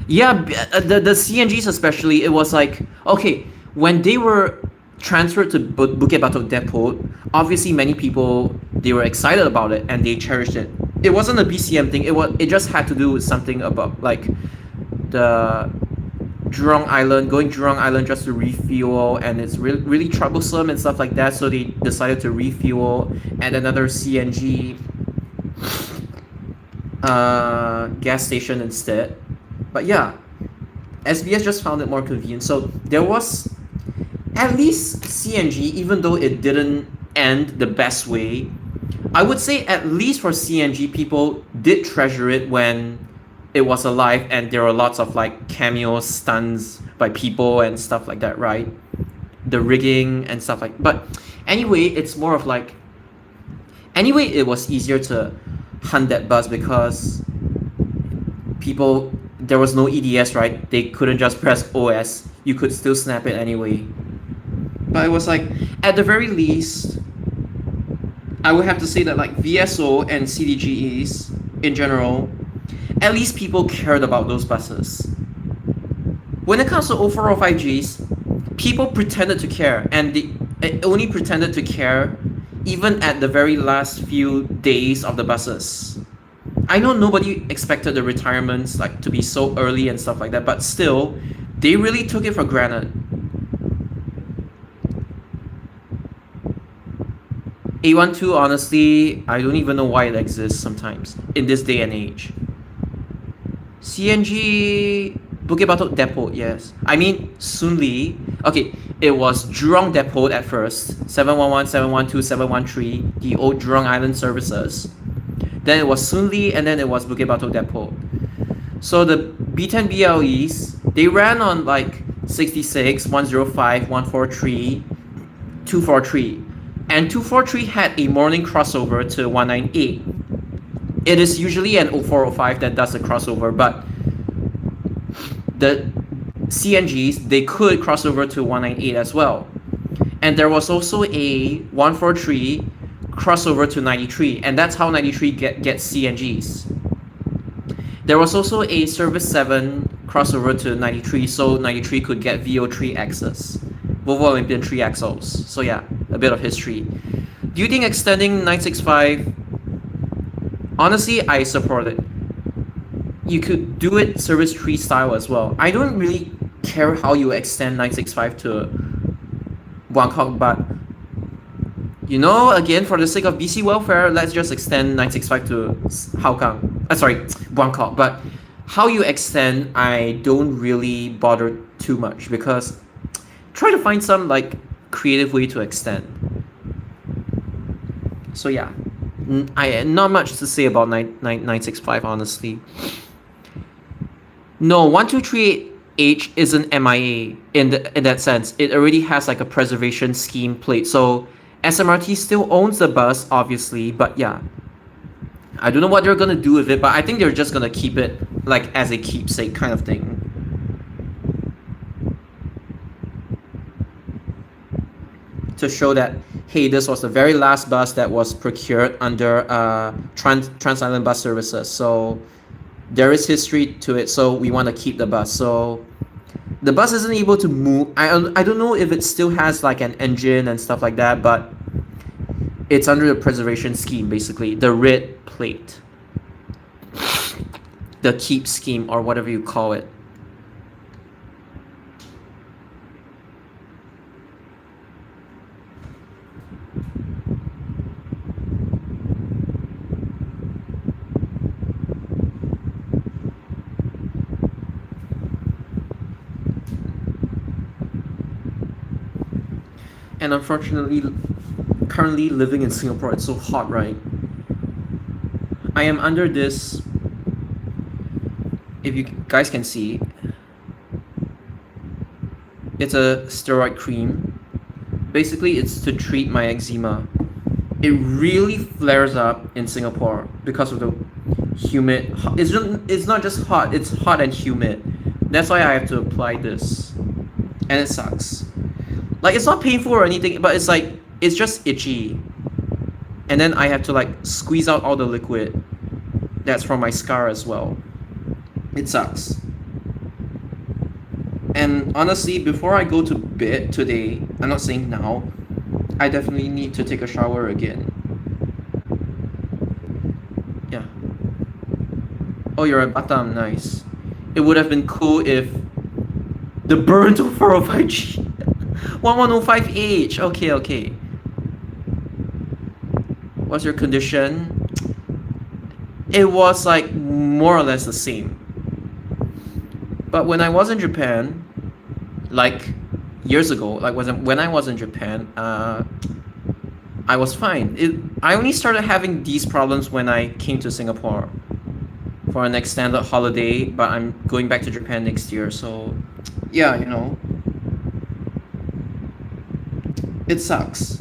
Yeah, the CNGs especially, it was like, okay, when they were transferred to Bukit Batok Depot, obviously many people, they were excited about it and they cherished it. It wasn't a BCM thing. It just had to do with something about like the going Jurong Island just to refuel, and it's really troublesome and stuff like that. So they decided to refuel at another CNG gas station instead. But yeah, SBS just found it more convenient. So there was at least CNG, even though it didn't end the best way. I would say at least for CNG, people did treasure it when it was alive, and there were lots of like cameo stunts by people and stuff like that, right? The rigging and stuff like. But anyway, it's more of like. Anyway, it was easier to hunt that bus because people, there was no EDS, right? They couldn't just press OS. You could still snap it anyway. But it was like, at the very least, I would have to say that like VSO and CDGEs in general, at least people cared about those buses. When it comes to 0405Gs, people pretended to care, and they only pretended to care even at the very last few days of the buses. I know nobody expected the retirements like to be so early and stuff like that, but still, they really took it for granted. A12, honestly, I don't even know why it exists sometimes in this day and age. CNG Bukit Batok Depot, yes. I mean, Sunli. Okay, it was Jurong Depot at first. 711, 712, 713, the old Jurong Island services. Then it was Sunli, and then it was Bukit Batok Depot. So the B10 BLEs, they ran on like 66, 105, 143, 243. And 243 had a morning crossover to 198. It is usually an 0405 that does the crossover, but the CNGs, they could cross over to 198 as well. And there was also a 143 crossover to 93, and that's how 93 gets CNGs. There was also a Service 7 crossover to 93, so 93 could get VO3 access. Volvo Olympian 3 axles. So yeah, a bit of history. Do you think extending 965? Honestly, I support it. You could do it Service 3 style as well. I don't really care how you extend 965 to Buangkok, but you know, again, for the sake of BC welfare, let's just extend 965 to Buangkok. But how you extend, I don't really bother too much because try to find some like creative way to extend. So yeah, not much to say about 965 honestly. No, 1238H isn't MIA in that sense. It already has like a preservation scheme plate. So SMRT still owns the bus, obviously, but yeah. I don't know what they're gonna do with it, but I think they're just gonna keep it like as a keepsake kind of thing. To show that, hey, this was the very last bus that was procured under Trans Island Bus Services. So there is history to it, so we want to keep the bus. So the bus isn't able to move. I don't know if it still has like an engine and stuff like that, but it's under the preservation scheme, basically the red plate, the keep scheme, or whatever you call it. And unfortunately, currently living in Singapore, it's so hot, right? I am under this, if you guys can see, it's a steroid cream. Basically, it's to treat my eczema. It really flares up in Singapore because of the humid. It's not just hot, it's hot and humid. That's why I have to apply this, and it sucks. Like, it's not painful or anything, but it's like, it's just itchy. And then I have to like squeeze out all the liquid that's from my scar as well. It sucks. And honestly, before I go to bed today, I'm not saying now, I definitely need to take a shower again. Yeah. Oh, you're at Batam, nice. It would have been cool if the burnt 405G 1105H. Okay, okay. What's your condition? It was like more or less the same. But when I was in Japan, like years ago, like when I was in Japan, I was fine. I only started having these problems when I came to Singapore for an extended holiday, but I'm going back to Japan next year, so yeah, you know. It sucks.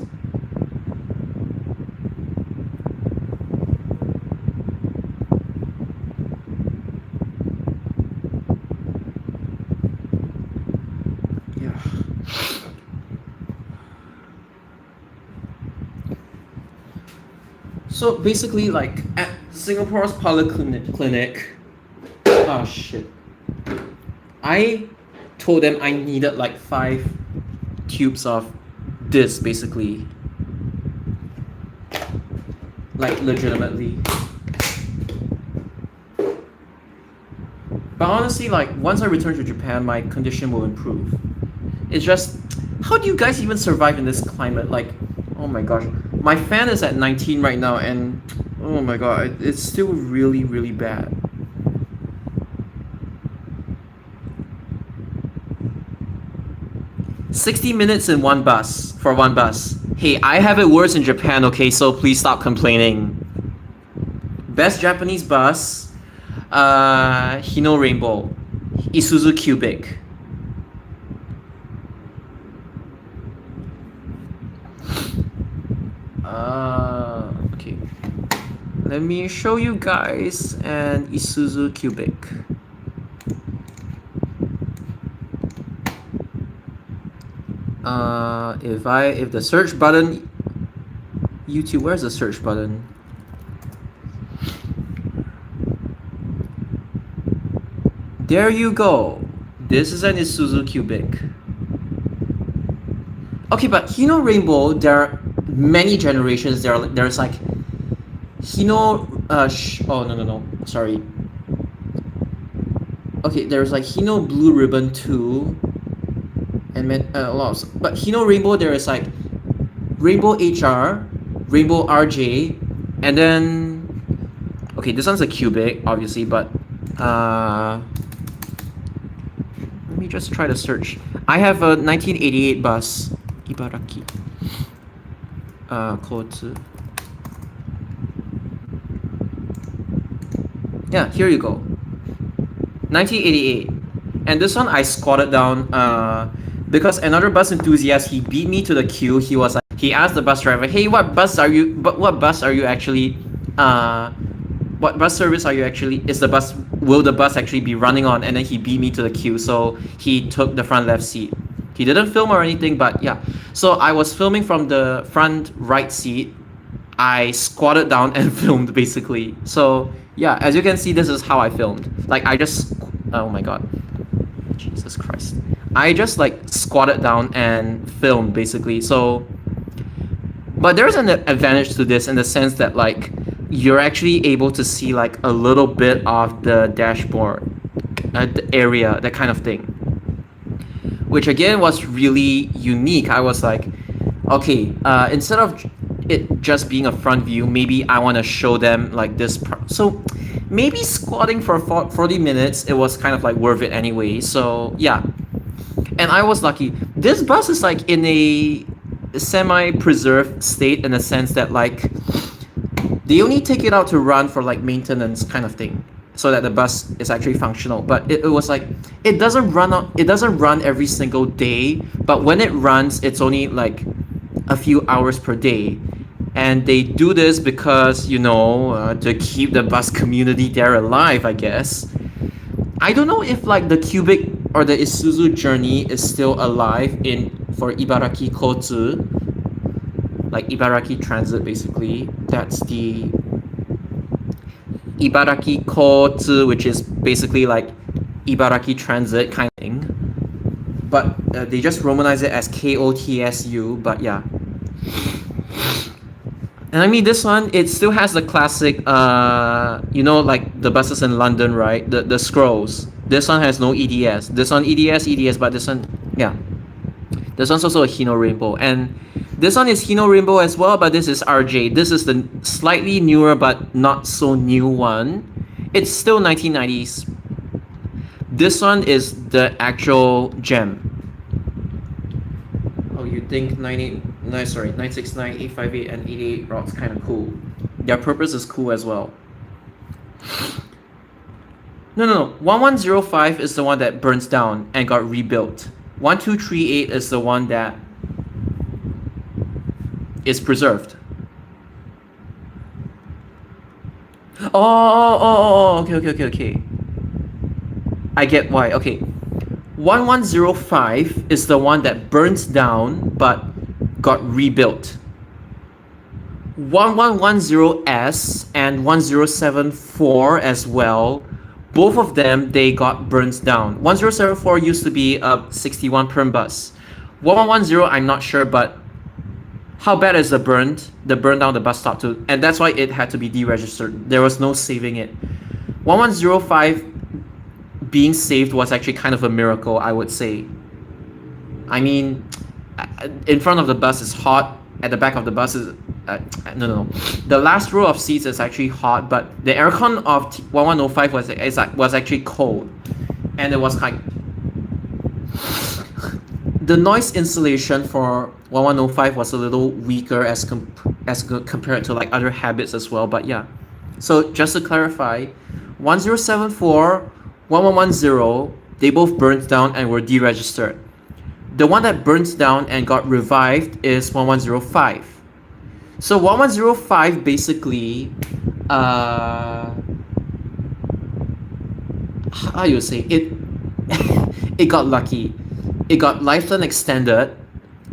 Yeah. So basically, like at Singapore's polyclinic, oh shit. I told them I needed like 5 tubes of this, basically. Like legitimately. But honestly, like once I return to Japan, my condition will improve. It's just, how do you guys even survive in this climate? Like, oh my gosh, my fan is at 19 right now, and oh my god, it's still really, really bad. $60 in one bus, for one bus. Hey, I have it worse in Japan, okay, so please stop complaining. Best Japanese bus, Hino Rainbow, Isuzu Cubic. Okay. Let me show you guys an Isuzu Cubic. If the search button, YouTube, where's the search button? There you go. This is an Isuzu Cubic. Okay, but Hino Rainbow, there are many generations. There's like Hino. Oh no, sorry. Okay, there's like Hino Blue Ribbon 2. And a lot of, but Hino Rainbow, there is like Rainbow HR, Rainbow RJ, and then okay, this one's a cubic obviously, but let me just try to search. I have a 1988 bus, Ibaraki, Kotsu. Yeah, here you go, 1988, and this one I squatted down because another bus enthusiast, he beat me to the queue. He was like, he asked the bus driver, "Hey, what bus are you actually? What bus service are you actually? Will the bus actually be running on?" And then he beat me to the queue, so he took the front left seat. He didn't film or anything, but yeah. So I was filming from the front right seat. I squatted down and filmed basically. So yeah, as you can see, this is how I filmed. Like I just, oh my god, Jesus Christ. I just like squatted down and filmed basically. So, but there's an advantage to this in the sense that like you're actually able to see like a little bit of the dashboard, the area, that kind of thing, which again was really unique. I was like, okay, instead of it just being a front view, maybe I want to show them like this. So maybe squatting for 40 minutes, it was kind of like worth it anyway. So yeah. And I was lucky. This bus is like in a semi-preserved state in the sense that like they only take it out to run for like maintenance kind of thing, so that the bus is actually functional. But it was like it doesn't run every single day. But when it runs, it's only like a few hours per day. And they do this because, you know, to keep the bus community there alive, I guess. I don't know if like the Cubic or the Isuzu Journey is still alive in for Ibaraki Kotsu, like Ibaraki Transit basically. That's the Ibaraki Kotsu, which is basically like Ibaraki Transit kind of thing. But they just romanize it as KOTSU, but yeah. And I mean, this one, it still has the classic, like the buses in London, right? The scrolls. This one has no EDS. This one EDS, but this one, yeah. This one's also a Hino Rainbow. And this one is Hino Rainbow as well, but this is RJ. This is the slightly newer but not so new one. It's still 1990s. This one is the actual gem. Oh, you think 969, 858, and 88 routes kind of cool. Their purpose is cool as well. No. 1105 is the one that burns down and got rebuilt. 1238 is the one that is preserved. Oh, okay. I get why. Okay. 1105 is the one that burns down but got rebuilt. 1110S and 1074 as well. Both of them, they got burnt down. 1074 used to be a 61 perm bus. 1110, I'm not sure, but how bad is the burn down the bus stop too? And that's why it had to be deregistered. There was no saving it. 1105 being saved was actually kind of a miracle, I would say. I mean, in front of the bus is hot, at the back of the bus is no. The last row of seats is actually hot, but the aircon of 1105 was actually cold, and it was like the noise insulation for 1105 was a little weaker as compared to like other habits as well. But yeah, so just to clarify, 1074, 1110, they both burnt down and were deregistered. The one that burnt down and got revived is 1105. So 1105 basically, how you say it? It got lucky. It got lifetime extended,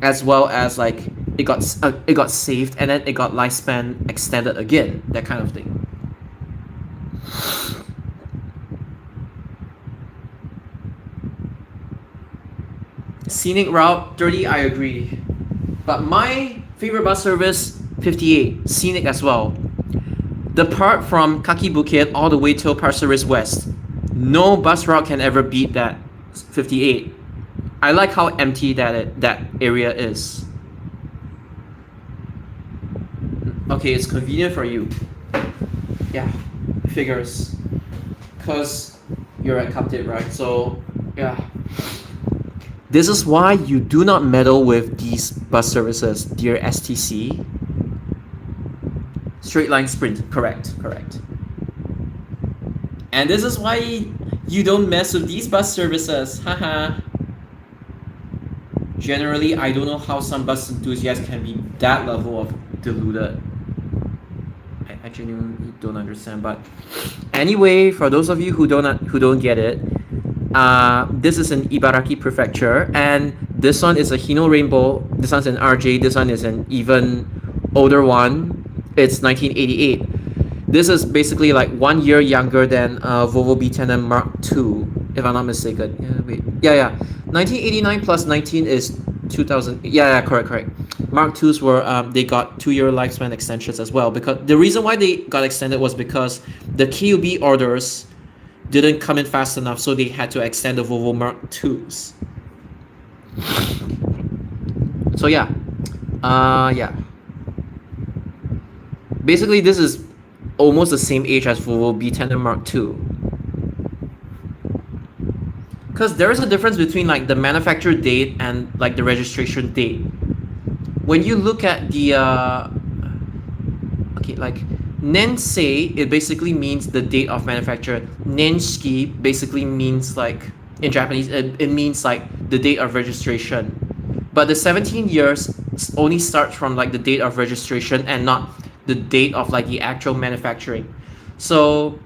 as well as like it got saved, and then it got lifespan extended again. That kind of thing. Scenic route 30, I agree. But my favorite bus service 58, scenic as well. The part from Kaki Bukit all the way till Pasir Ris West. No bus route can ever beat that 58. I like how empty that area is. Okay, it's convenient for you. Yeah, figures. Cause you're at Kaptit, right? So yeah. This is why you do not meddle with these bus services, dear STC. Straight line sprint, correct. And this is why you don't mess with these bus services, haha. Generally, I don't know how some bus enthusiasts can be that level of deluded. I genuinely don't understand, but anyway, for those of you who don't get it, this is in Ibaraki Prefecture, and this one is a Hino Rainbow. This one's an RJ. This one is an even older one. It's 1988. This is basically like 1 year younger than Volvo B10M Mark II, if I'm not mistaken. 1989 plus 19 is 2000. Yeah, correct. Mark IIs were they got 2-year lifespan extensions as well, because the reason why they got extended was because the KUB orders didn't come in fast enough, so they had to extend the Volvo Mark IIs. So yeah. Basically, this is almost the same age as Volvo B10 and Mark II. Because there is a difference between like the manufacture date and like the registration date. When you look at the Nensei, it basically means the date of manufacture. Nenshiki basically means like, in Japanese, it means like the date of registration. But the 17 years only starts from like the date of registration and not the date of like the actual manufacturing. So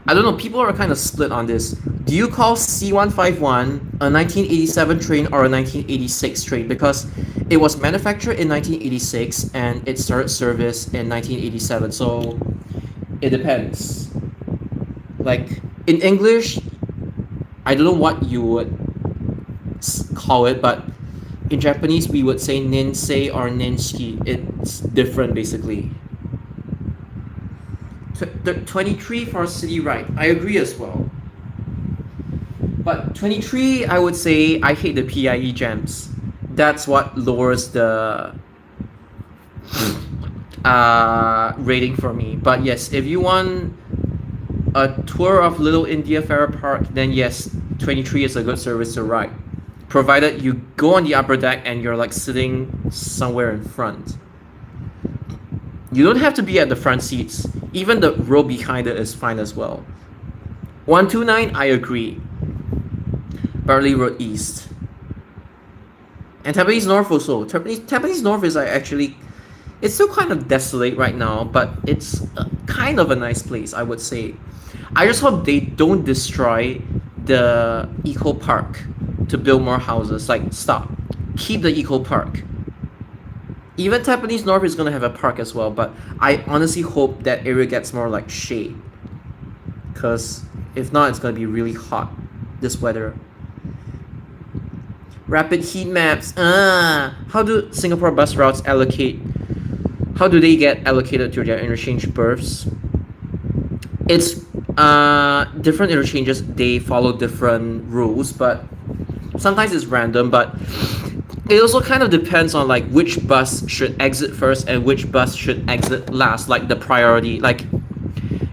I don't know, people are kind of split on this. Do you call C151 a 1987 train or a 1986 train? Because it was manufactured in 1986 and it started service in 1987. So it depends. Like in English, I don't know what you would call it, but in Japanese we would say nensei or nenshiki. It's different basically. 23 for city right. I agree as well. But 23, I would say I hate the PIE gems. That's what lowers the rating for me. But yes, if you want a tour of Little India Fair Park, then yes, 23 is a good service to ride. Provided you go on the upper deck and you're like sitting somewhere in front. You don't have to be at the front seats. Even the row behind it is fine as well. 129, I agree. Barley Road East. And Tampines North also. Tampines North is actually... It's still kind of desolate right now, but it's kind of a nice place, I would say. I just hope they don't destroy the Eco Park to build more houses. Like, stop. Keep the Eco Park. Even Tampines North is going to have a park as well, but I honestly hope that area gets more like shade. Because if not, it's going to be really hot this weather. Rapid heat maps. How do Singapore bus routes allocate? How do they get allocated to their interchange berths? It's different interchanges, they follow different rules, but sometimes it's random, but it also kind of depends on like which bus should exit first and which bus should exit last, like the priority. Like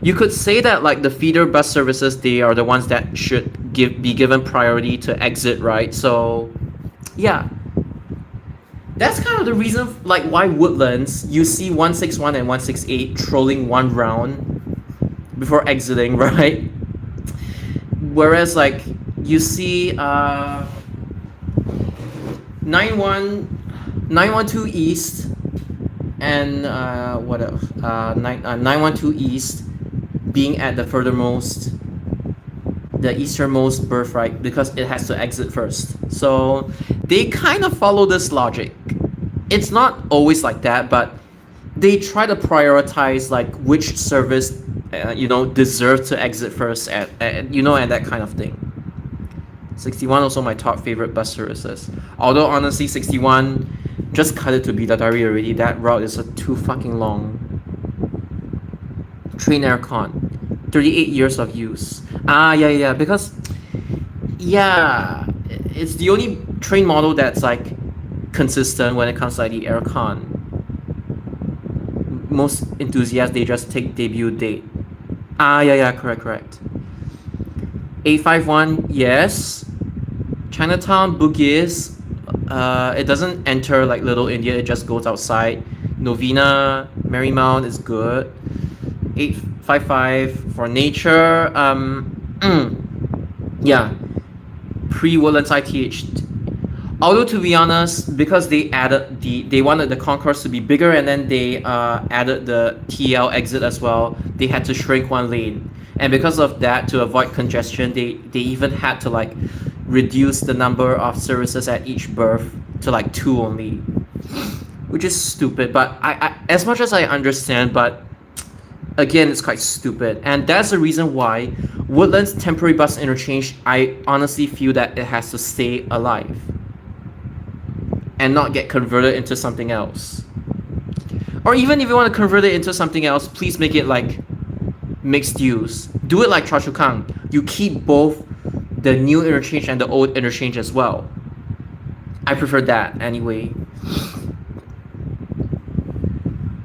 you could say that like the feeder bus services, they are the ones that should be given priority to exit, right? So yeah, that's kind of the reason like why Woodlands, you see 161 and 168 trolling one round before exiting, right? Whereas like you see 912 East and what else? 912 East being at the furthermost, the easternmost berth, right? Because it has to exit first. So they kind of follow this logic. It's not always like that, but they try to prioritize like which service deserve to exit first and that kind of thing. 61 also my top favorite bus services. Although honestly 61, just cut it to Bidadari already. That route is too fucking long. Train aircon. 38 years of use. Yeah, because it's the only train model that's like consistent when it comes to like the aircon. Most enthusiasts, they just take debut date. Correct. 851, yes. Chinatown, Bugis, it doesn't enter like Little India, it just goes outside. Novena, Marymount is good. 855 for nature. Yeah. Pre-Woodlands ITH. Although to be honest, because they wanted the concourse to be bigger and then they added the TL exit as well, they had to shrink one lane. And because of that, to avoid congestion, they even had to like reduce the number of services at each berth to like 2 only, which is stupid. But I as much as I understand, but again, it's quite stupid. And that's the reason why Woodlands temporary bus interchange, I honestly feel that it has to stay alive and not get converted into something else. Or even if you want to convert it into something else, please make it like mixed use. Do it like Chua Chu Kang. You keep both the new interchange and the old interchange as well. I prefer that anyway.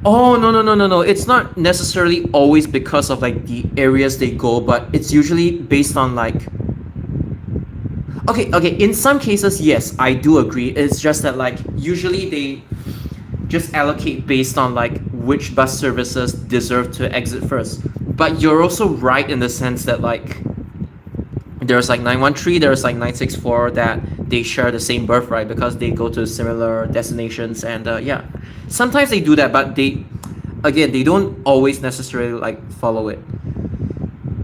Oh, no. It's not necessarily always because of like the areas they go, but it's usually based on like... Okay, in some cases, yes, I do agree. It's just that like usually they just allocate based on like which bus services deserve to exit first. But you're also right in the sense that like there's like 913, there's like 964 that they share the same berth, right? Because they go to similar destinations and yeah. Sometimes they do that, but they don't always necessarily like follow it.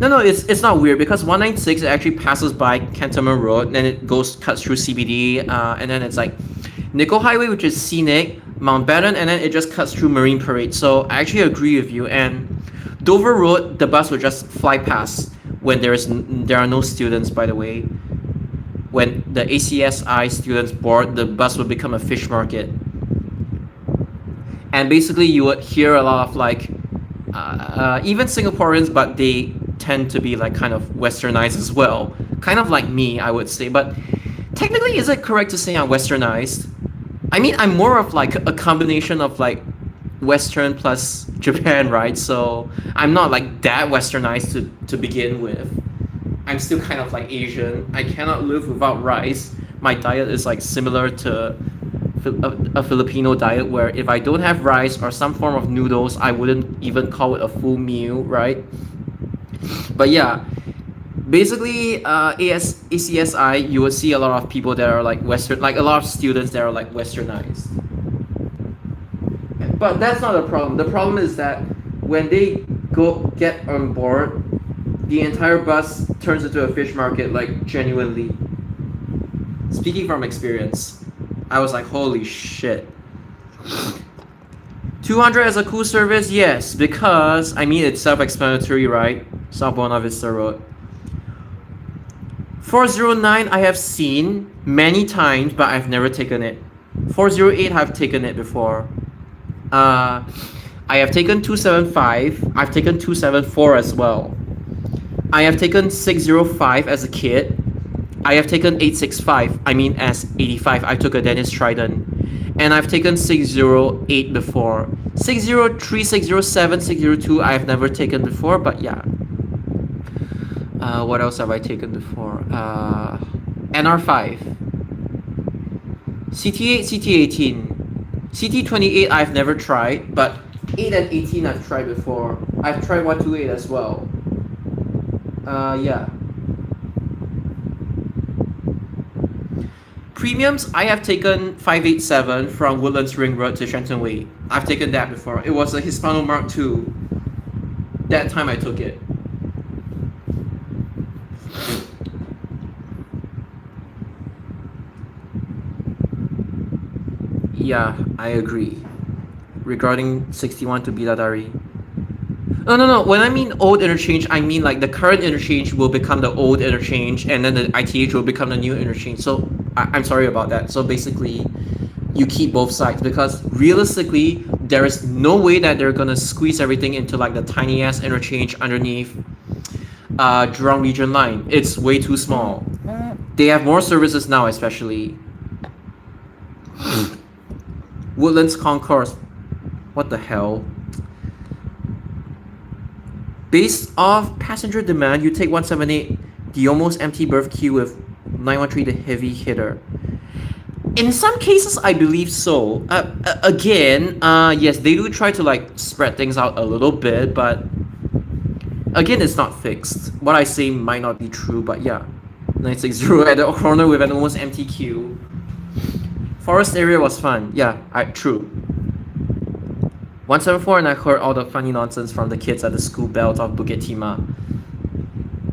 No, it's not weird because 196 it actually passes by Cantonment Road, and then it goes cuts through CBD, and then it's like Nickel Highway, which is scenic, Mountbatten, and then it just cuts through Marine Parade. So I actually agree with you. And Dover Road, the bus will just fly past when there are no students. By the way, when the ACSI students board, the bus will become a fish market. And basically, you would hear a lot of like even Singaporeans, but they tend to be like kind of westernized as well, kind of like me, I would say. But technically, is it correct to say I'm westernized? I mean, I'm more of like a combination of like Western plus Japan, right? So I'm not like that westernized to begin with. I'm still kind of like Asian. I cannot live without rice. My diet is like similar to a Filipino diet, where if I don't have rice or some form of noodles, I wouldn't even call it a full meal, right? But yeah, basically, ACSI, you would see a lot of people that are like Western, like a lot of students that are like westernized. But that's not the problem. The problem is that when they get on board, the entire bus turns into a fish market, like genuinely. Speaking from experience, I was like, holy shit. 200 as a cool service, yes, because I mean it's self-explanatory, right? South Buona Vista Road. 409 I have seen many times, but I've never taken it. 408 I've taken it before. I have taken 275. I've taken 274 as well. I have taken 605 as a kid. I have taken 865. I mean, as 85, I took a Dennis Trident. And I've taken 608 before. 603, 607, 602, I have never taken before, but yeah. What else have I taken before? NR5. CT8, CT18. CT28 I've never tried, but 8 and 18 I've tried before. I've tried 128 as well. Yeah. Premiums, I have taken 587 from Woodlands Ring Road to Shenton Way. I've taken that before. It was a Hispano Mark II. That time I took it. Yeah, I agree. Regarding 61 to Bidadari. No. When I mean old interchange, I mean like the current interchange will become the old interchange, and then the ITH will become the new interchange. So I'm sorry about that. So basically, you keep both sides, because realistically, there is no way that they're gonna squeeze everything into like the tiny ass interchange underneath Jurong Region Line. It's way too small. They have more services now, especially. Woodlands Concourse. What the hell? Based off passenger demand, you take 178, the almost empty berth queue, with 913, the heavy hitter. In some cases, I believe so. Again, yes, they do try to like spread things out a little bit, but again, it's not fixed. What I say might not be true, but yeah. 960 at the corner with an almost empty queue. Forest area was fun. Yeah, true. 174, and I heard all the funny nonsense from the kids at the school belt of Bukit Timah.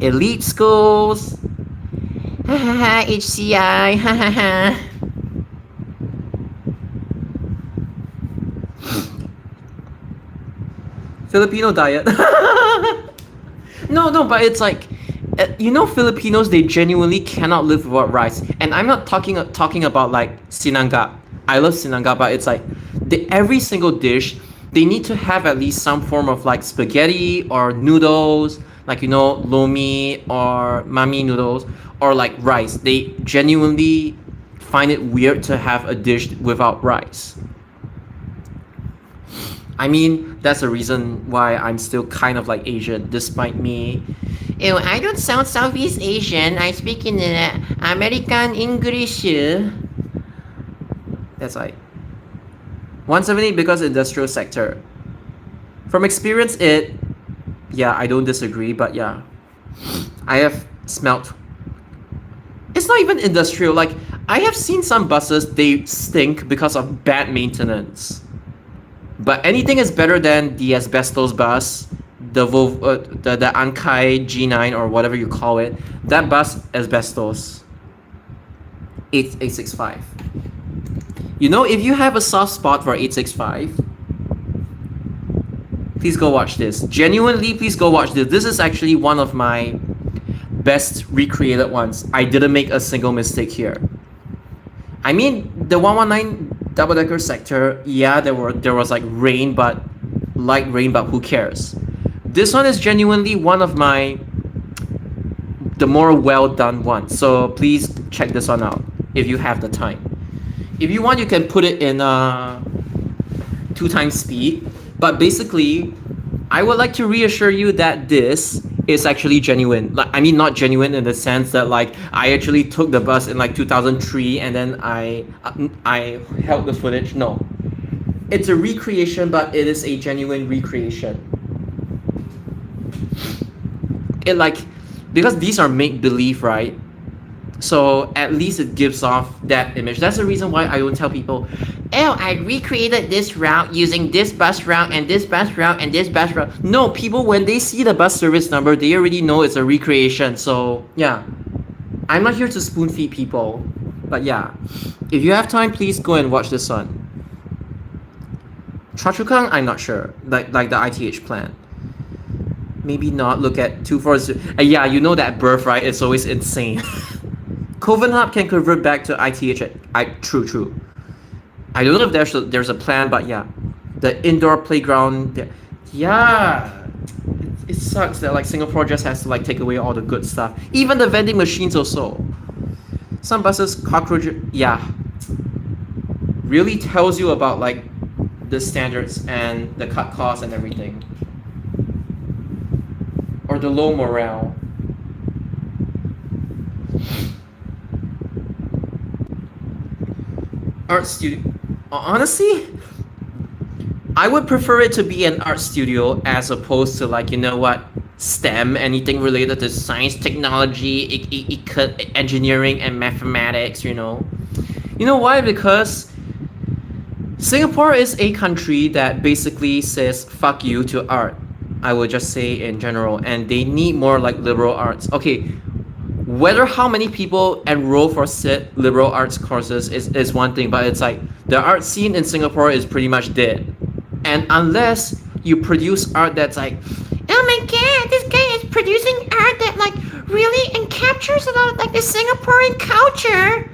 Elite schools. Ha ha ha, HCI. Ha ha ha. Filipino diet. No, but it's like, you know, Filipinos, they genuinely cannot live without rice. And I'm not talking about like sinangga. I love sinangga, but it's like every single dish, they need to have at least some form of like spaghetti or noodles, like, you know, lomi or mami noodles, or like rice. They genuinely find it weird to have a dish without rice. I mean, that's the reason why I'm still kind of like Asian, despite me. Ew, I don't sound Southeast Asian. I speak in American English. That's right. 178 because industrial sector. From experience, yeah, I don't disagree, but yeah. I have smelt. It's not even industrial. Like, I have seen some buses, they stink because of bad maintenance. But anything is better than the asbestos bus, the Ankai G9 or whatever you call it, that bus asbestos 8865. You know, if you have a soft spot for 865, please go watch this. Genuinely, please go watch this. This is actually one of my best recreated ones. I didn't make a single mistake here. I mean, the 119 double-decker sector, yeah, there was like rain, but light rain, but who cares? This one is genuinely one of the more well done ones. So please check this one out if you have the time. If you want, you can put it in 2x speed. But basically, I would like to reassure you that this is actually genuine. Like, I mean, not genuine in the sense that like I actually took the bus in like 2003 and then I held the footage. No, it's a recreation, but it is a genuine recreation. It like, because these are make believe, right? So at least it gives off that image. That's the reason why I don't tell people, oh, I recreated this route using this bus route and this bus route and this bus route. No, people, when they see the bus service number, they already know it's a recreation. So yeah, I'm not here to spoon feed people. But yeah, if you have time, please go and watch this one. Choa Chu Kang, I'm not sure. Like the ITH plan. Maybe not. Look at 240. Yeah, you know that birth, right? It's always insane. Kovan Hub can convert back to ITH. True. I don't know if there's a plan, but yeah, the indoor playground. Yeah, it sucks that like Singapore just has to like take away all the good stuff. Even the vending machines also. Some buses cockroach. Yeah, really tells you about like the standards and the cut costs and everything, or the low morale. Art studio. Honestly, I would prefer it to be an art studio as opposed to like, you know what, STEM, anything related to science, technology, engineering, and mathematics, you know. You know why? Because Singapore is a country that basically says fuck you to art. I would just say in general, and they need more like liberal arts. Okay, whether how many people enroll for said liberal arts courses is one thing, but it's like the art scene in Singapore is pretty much dead. And unless you produce art that's like, oh my god, this guy is producing art that like really encaptures a lot of like the Singaporean culture.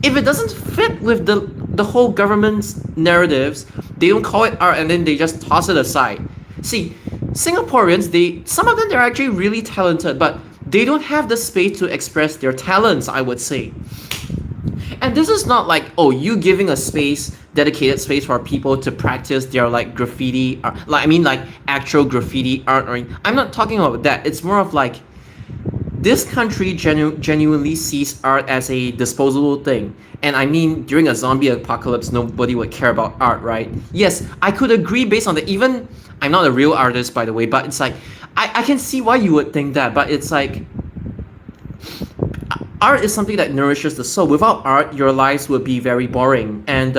If it doesn't fit with the whole government's narratives, they don't call it art and then they just toss it aside. See, Singaporeans, some of them they're actually really talented, but they don't have the space to express their talents, I would say. And this is not like, oh, you giving a space, dedicated space for people to practice their like graffiti art. Like, I mean like actual graffiti art. Or, I'm not talking about that. It's more of like, this country genuinely sees art as a disposable thing. And I mean, during a zombie apocalypse, nobody would care about art, right? Yes, I could agree based on the, even, I'm not a real artist, by the way, but it's like, I can see why you would think that, but it's like, art is something that nourishes the soul. Without art, your lives would be very boring. And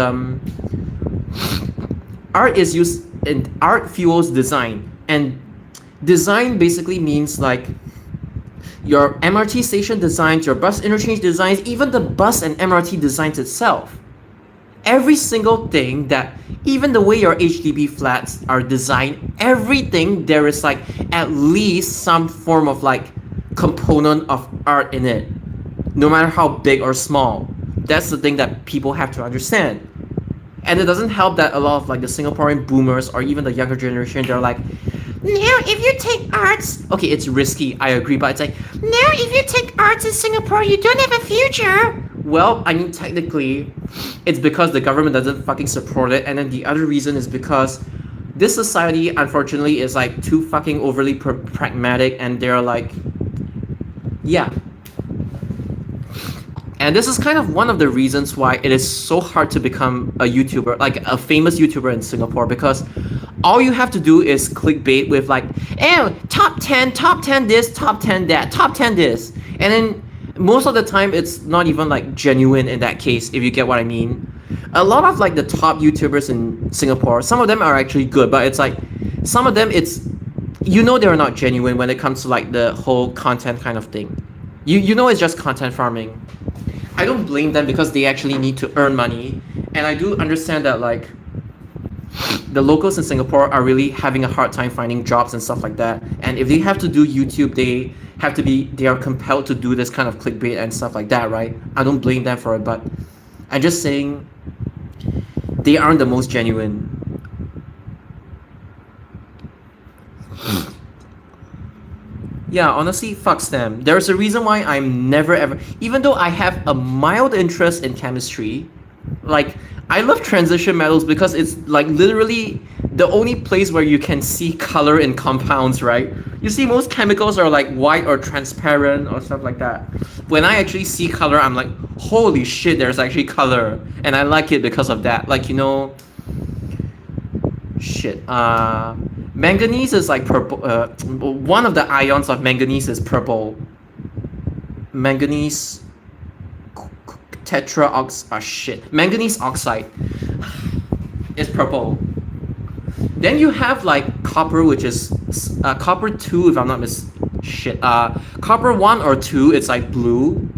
art is used, and art fuels design. And design basically means like your MRT station designs, your bus interchange designs, even the bus and MRT designs itself. Every single thing that, even the way your HDB flats are designed, everything, there is like at least some form of like component of art in it, no matter how big or small. That's the thing that people have to understand. And it doesn't help that a lot of like the Singaporean boomers or even the younger generation, they're like, now if you take arts, okay, it's risky, I agree, but it's like, now if you take arts in Singapore, you don't have a future. Well, I mean, technically, it's because the government doesn't fucking support it, and then the other reason is because this society, unfortunately, is like too fucking overly pragmatic, and they're like, yeah. And this is kind of one of the reasons why it is so hard to become a YouTuber, like a famous YouTuber in Singapore, because all you have to do is clickbait with like, oh, top 10 this, top 10 that, top 10 this. And then most of the time it's not even like genuine in that case, if you get what I mean. A lot of like the top YouTubers in Singapore, some of them are actually good, but it's like, some of them it's you know they're not genuine when it comes to like the whole content kind of thing. You know it's just content farming. I don't blame them because they actually need to earn money, and I do understand that like the locals in Singapore are really having a hard time finding jobs and stuff like that. And if they have to do YouTube, they are compelled to do this kind of clickbait and stuff like that, right? I don't blame them for it, but I'm just saying they aren't the most genuine. Yeah, honestly, fucks them. There's a reason why I'm never ever, even though I have a mild interest in chemistry, like I love transition metals because it's like literally the only place where you can see color in compounds, right? You see, most chemicals are like white or transparent or stuff like that. When I actually see color, I'm like, holy shit, there's actually color, and I like it because of that. Like, you know, shit. Manganese is like purple. One of the ions of manganese is purple. Manganese manganese oxide is purple. Then you have like copper, which is copper 2, if I'm not copper 1 or 2, it's like blue.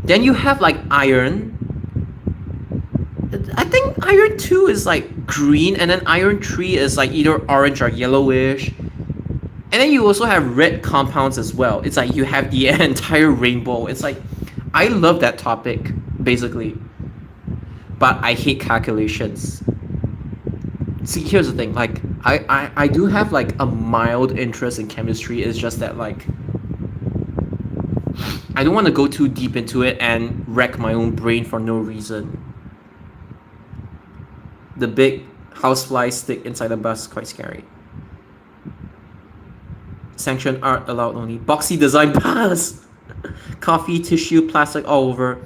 Then you have like iron. I think iron 2 is like green, and then iron 3 is like either orange or yellowish. And then you also have red compounds as well. It's like you have the entire rainbow. It's like, I love that topic, basically. But I hate calculations. See, here's the thing, like, I do have like a mild interest in chemistry. It's just that like I don't want to go too deep into it and wreck my own brain for no reason. The big housefly stick inside the bus, quite scary. Sanctioned art allowed only. Boxy design pass. Coffee, tissue, plastic all over.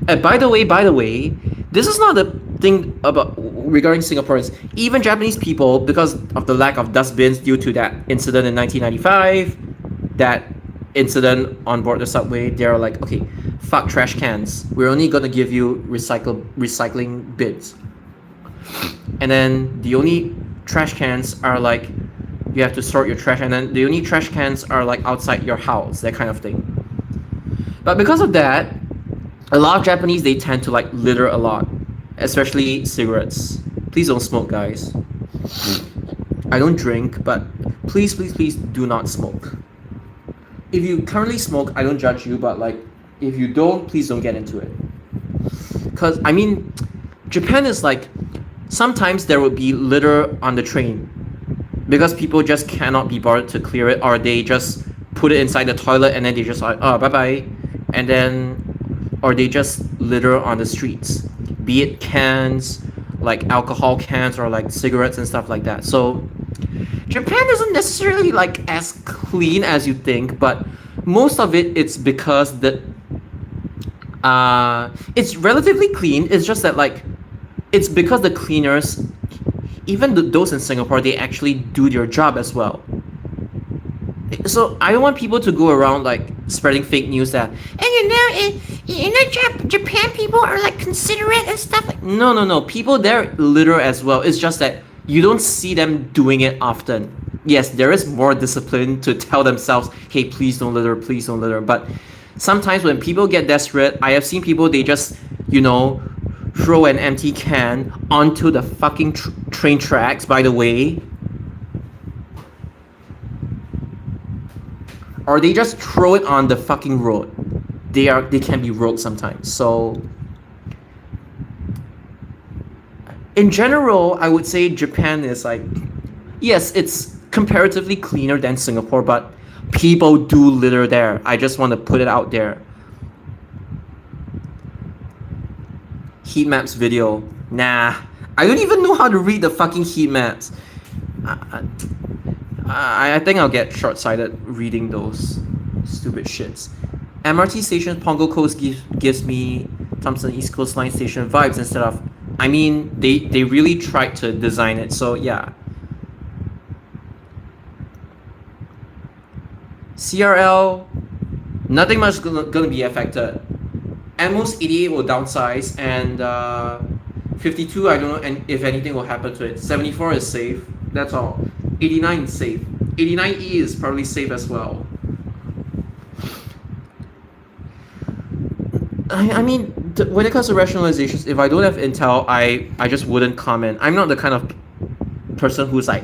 By the way, this is not the thing about regarding Singaporeans. Even Japanese people, because of the lack of dustbins due to that incident in 1995, that incident on board the subway, they're like, okay, fuck trash cans. We're only gonna give you recycling bins. And then the only trash cans are like, you have to sort your trash, and then the only trash cans are like outside your house, that kind of thing. But because of that, a lot of Japanese, they tend to like litter a lot, especially cigarettes. Please don't smoke, guys. I don't drink, but please do not smoke. If you currently smoke, I don't judge you, but like if you don't, please don't get into it. Because I mean, Japan is like, sometimes there will be litter on the train because people just cannot be bothered to clear it, or they just put it inside the toilet and then they just like, oh, bye-bye. And then, or they just litter on the streets, be it cans, like alcohol cans or like cigarettes and stuff like that. So Japan isn't necessarily like as clean as you think, but most of it's because it's relatively clean. It's just that like, it's because the cleaners, even those in Singapore, they actually do their job as well. So I don't want people to go around like spreading fake news that, and Japan people are like considerate and stuff. Like, no, people there litter as well. It's just that you don't see them doing it often. Yes, there is more discipline to tell themselves, hey, please don't litter, please don't litter. But sometimes when people get desperate, I have seen people, they just, you know, throw an empty can onto the fucking train tracks, by the way. Or they just throw it on the fucking road. They can be rogue sometimes. So in general, I would say Japan is like, yes, it's comparatively cleaner than Singapore, but people do litter there. I just want to put it out there. Heat maps video. Nah. I don't even know how to read the fucking heat maps. I think I'll get short-sighted reading those stupid shits. MRT station Pongo Coast gives me Thompson East Coast Line station vibes instead of... I mean, they really tried to design it, so yeah. CRL, nothing much gonna be affected. At most 88 will downsize, and 52, I don't know if anything will happen to it. 74 is safe, that's all. 89 is safe. 89E is probably safe as well. I mean, when it comes to rationalizations, if I don't have intel, I just wouldn't comment. I'm not the kind of person who's like,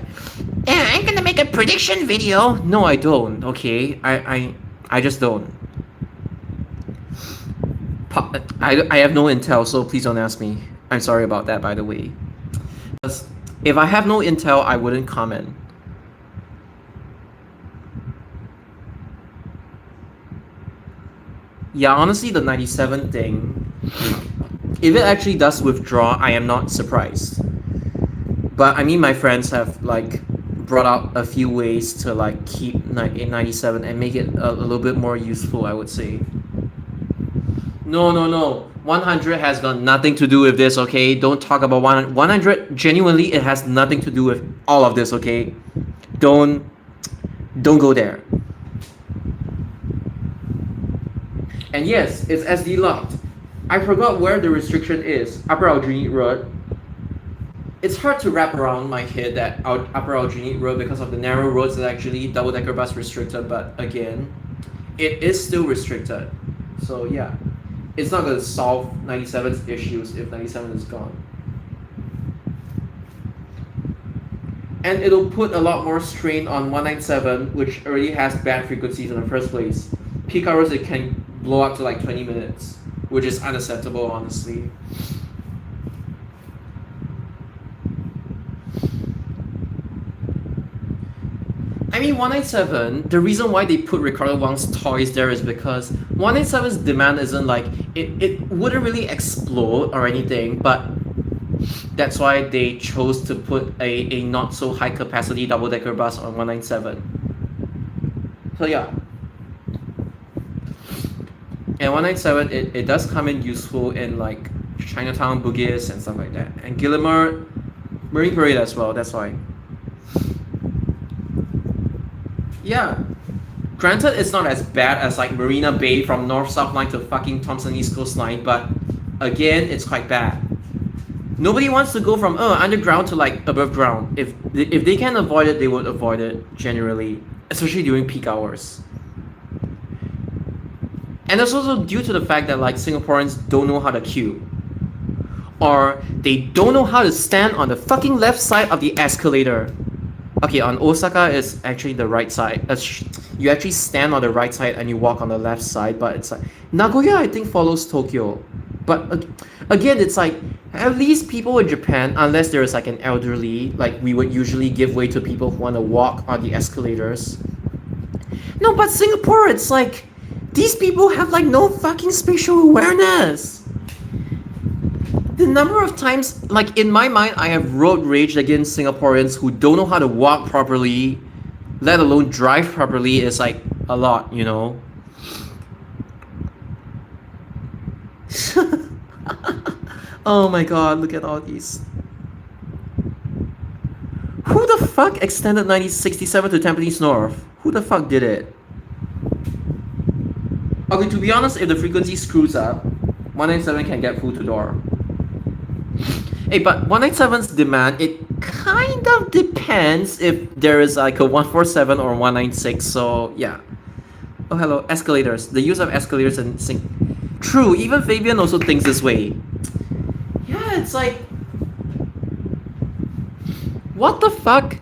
yeah, I'm gonna make a prediction video. No, I don't. Okay, I just don't. I have no intel, so please don't ask me. I'm sorry about that, by the way. If I have no intel, I wouldn't comment. Yeah, honestly, the 97 thing, if it actually does withdraw, I am not surprised. But I mean, my friends have like brought out a few ways to like keep 97 and make it a little bit more useful, I would say. No, 100 has got nothing to do with this, okay? Don't talk about 100. Genuinely, it has nothing to do with all of this, okay? Don't go there. And yes, it's SD locked. I forgot where the restriction is. Upper Aljunied Road. It's hard to wrap around my head that Upper Aljunied Road, because of the narrow roads, is actually double-decker bus restricted, but again, it is still restricted. So yeah, it's not going to solve 97's issues if 97 is gone. And it'll put a lot more strain on 197, which already has bad frequencies in the first place. Peak hours, it can blow up to like 20 minutes, which is unacceptable, honestly. I mean, 197, the reason why they put Ricardo Wang's toys there is because 197's demand isn't like, it wouldn't really explode or anything, but that's why they chose to put a not so high capacity double-decker bus on 197. So yeah. And 197, it does come in useful in like Chinatown, Bugis, and stuff like that. And Guillemard, Marine Parade as well, that's why. Yeah. Granted, it's not as bad as like Marina Bay from North-South line to fucking Thompson East Coast line, but again, it's quite bad. Nobody wants to go from underground to like above ground. If they can avoid it, they would avoid it generally, especially during peak hours. And it's also due to the fact that like Singaporeans don't know how to queue. Or they don't know how to stand on the fucking left side of the escalator. Okay, on Osaka it's actually the right side. You actually stand on the right side and you walk on the left side, but it's like Nagoya I think follows Tokyo. But again, it's like at least people in Japan, unless there's like an elderly, like we would usually give way to people who want to walk on the escalators. No, but Singapore, it's like these people have like no fucking spatial awareness. The number of times, like in my mind, I have road raged against Singaporeans who don't know how to walk properly, let alone drive properly, is like a lot, you know. Oh my god, look at all these. Who the fuck extended 1967 to Tampines North? Who the fuck did it? Okay, to be honest, if the frequency screws up, 197 can get full to door. Hey, but 197's demand, it kind of depends if there is like a 147 or 196, so yeah. Oh, hello, escalators. The use of escalators and True, even Fabian also thinks this way. Yeah, it's like, what the fuck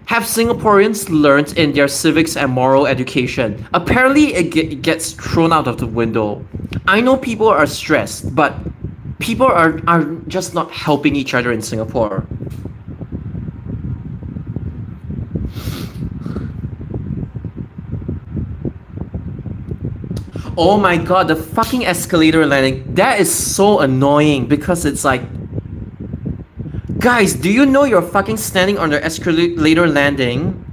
have Singaporeans learned in their civics and moral education? Apparently, it gets thrown out of the window. I know people are stressed, but people are just not helping each other in Singapore. Oh my god, the fucking escalator landing. That is so annoying because it's like, guys, do you know you're fucking standing on the escalator landing?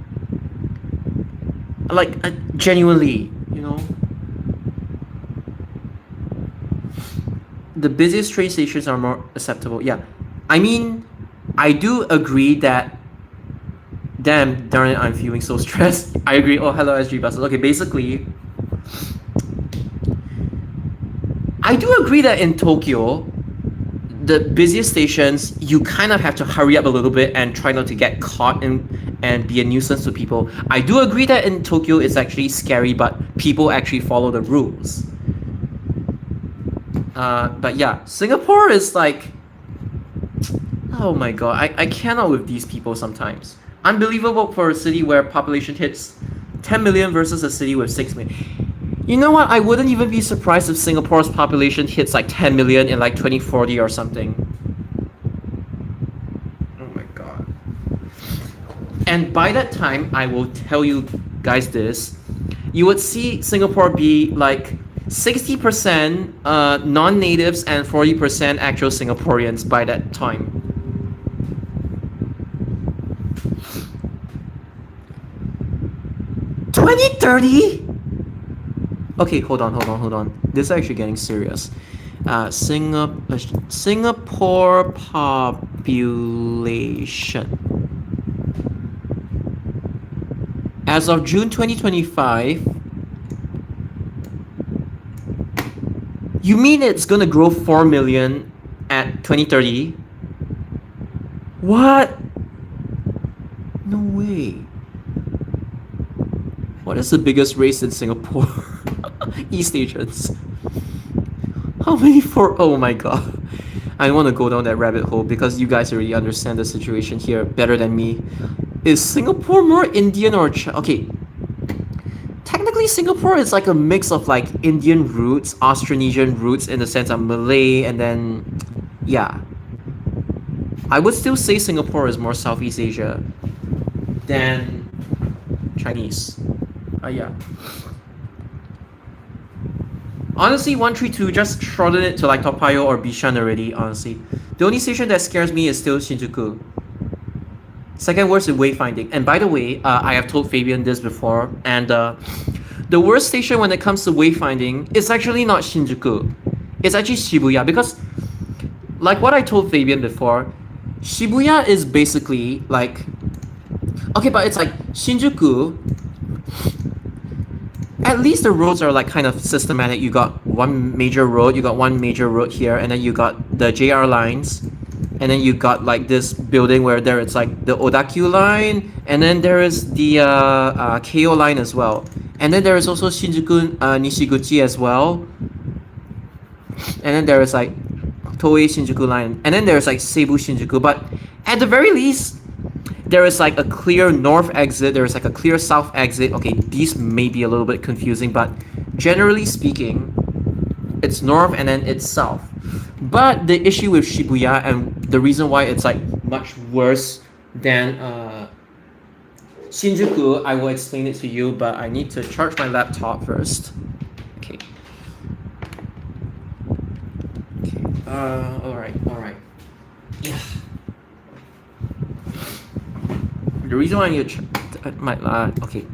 Like, genuinely, you know? The busiest train stations are more acceptable. Yeah. I mean, I do agree that... Damn, darn it, I'm feeling so stressed. I agree. Oh, hello, SG buses. Okay, basically... I do agree that in Tokyo, the busiest stations, you kind of have to hurry up a little bit and try not to get caught and be a nuisance to people. I do agree that in Tokyo it's actually scary, but people actually follow the rules. But yeah, Singapore is like, oh my god, I cannot with these people sometimes. Unbelievable for a city where population hits 10 million versus a city with 6 million. You know what? I wouldn't even be surprised if Singapore's population hits like 10 million in like 2040 or something. Oh my god. And by that time, I will tell you guys this. You would see Singapore be like 60% non-natives and 40% actual Singaporeans by that time. $20.30? Okay, hold on. This is actually getting serious. Singapore population. As of June 2025, you mean it's gonna grow 4 million at 2030? What? No way. What is the biggest race in Singapore? East Asians. How many for? Oh my god. I want to go down that rabbit hole because you guys already understand the situation here better than me. Is Singapore more Indian or okay? Technically, Singapore is like a mix of like Indian roots, Austronesian roots in the sense of Malay, and then yeah. I would still say Singapore is more Southeast Asia than Chinese. Yeah. Honestly, 132 just shorten it to like Toa Payoh or Bishan already, honestly. The only station that scares me is still Shinjuku. Second worst is wayfinding. And by the way, I have told Fabian this before, and the worst station when it comes to wayfinding is actually not Shinjuku. It's actually Shibuya, because like what I told Fabian before, Shibuya is basically like, okay, but it's like Shinjuku, at least the roads are like kind of systematic. You got one major road here, and then you got the JR lines, and then you got like this building where there it's like the Odakyu line, and then there is the Keio line as well, and then there is also Shinjuku Nishiguchi as well, and then there is like Toei Shinjuku line, and then there's like Seibu Shinjuku. But at the very least, there is like a clear north exit, there is like a clear south exit. Okay, these may be a little bit confusing, but generally speaking, it's north and then it's south. But the issue with Shibuya, and the reason why it's like much worse than Shinjuku, I will explain it to you, but I need to charge my laptop first. Okay. Alright. Yeah. The reason why I need to okay.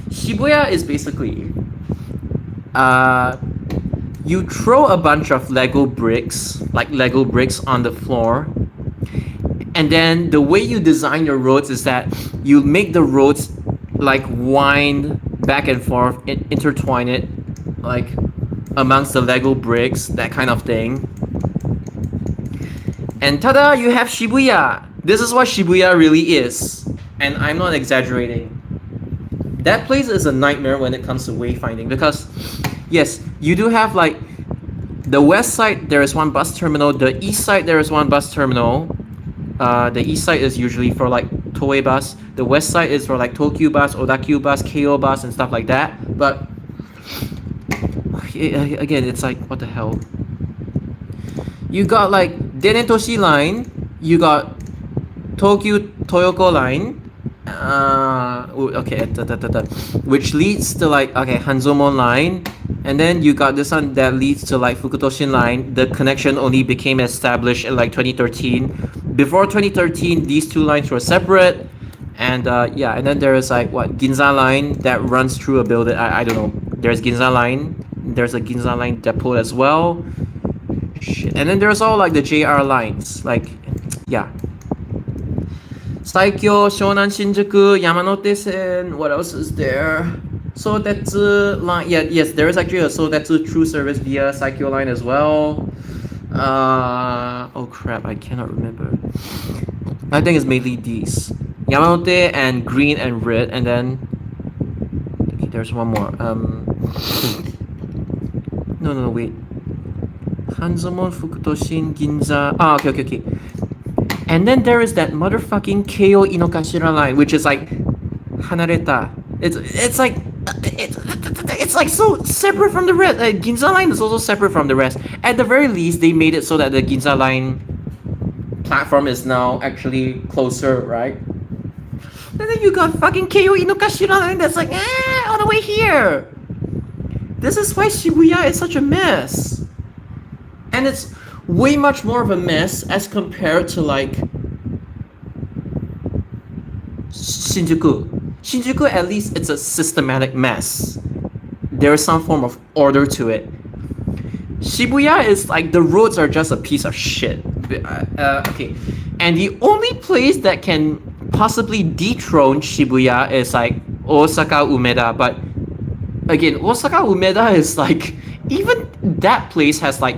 Shibuya is basically you throw a bunch of Lego bricks on the floor, and then the way you design your roads is that you make the roads like wind back and forth, intertwine it like amongst the Lego bricks, that kind of thing. And tada, you have Shibuya. This is what Shibuya really is. And I'm not exaggerating. That place is a nightmare when it comes to wayfinding, because yes, you do have like the west side, there is one bus terminal. The east side, there is one bus terminal. The east side is usually for like Toei bus. The west side is for like Tokyu bus, Odakyu bus, Keio bus, and stuff like that. But again, it's like, what the hell? You got like Denetoshi line, you got Tokyu Toyoko line, okay, which leads to like, okay, Hanzomon line, and then you got this one that leads to like Fukutoshin line. The connection only became established in like 2013. Before 2013, these two lines were separate, and yeah, and then there is like what, Ginza line that runs through a building. I don't know. There's Ginza line. There's a Ginza line depot as well. Shit. And then there's all like the JR lines, like, yeah. Saikyo, Shonan Shinjuku, Yamanote Sen, what else is there? Sotetsu line. Yeah, yes, there is actually a Sotetsu true service via Saikyo line as well. Oh crap, I cannot remember. I think it's mainly these. Yamanote and green and red, and then okay, there's one more. No, wait. Hanzomon, Fukutoshin, Ginza. Ah, okay. And then there is that motherfucking Keio Inokashira line, which is like Hanareta. It's like it's like so separate from the rest. Ginza line is also separate from the rest. At the very least, they made it so that the Ginza line platform is now actually closer, right? And then you got fucking Keio Inokashira line that's like all the way here. This is why Shibuya is such a mess. And it's way much more of a mess as compared to like Shinjuku. Shinjuku, at least it's a systematic mess. There is some form of order to it. Shibuya is like the roads are just a piece of shit. Okay, and the only place that can possibly dethrone Shibuya is like Osaka Umeda, but again, Osaka Umeda is like, even that place has like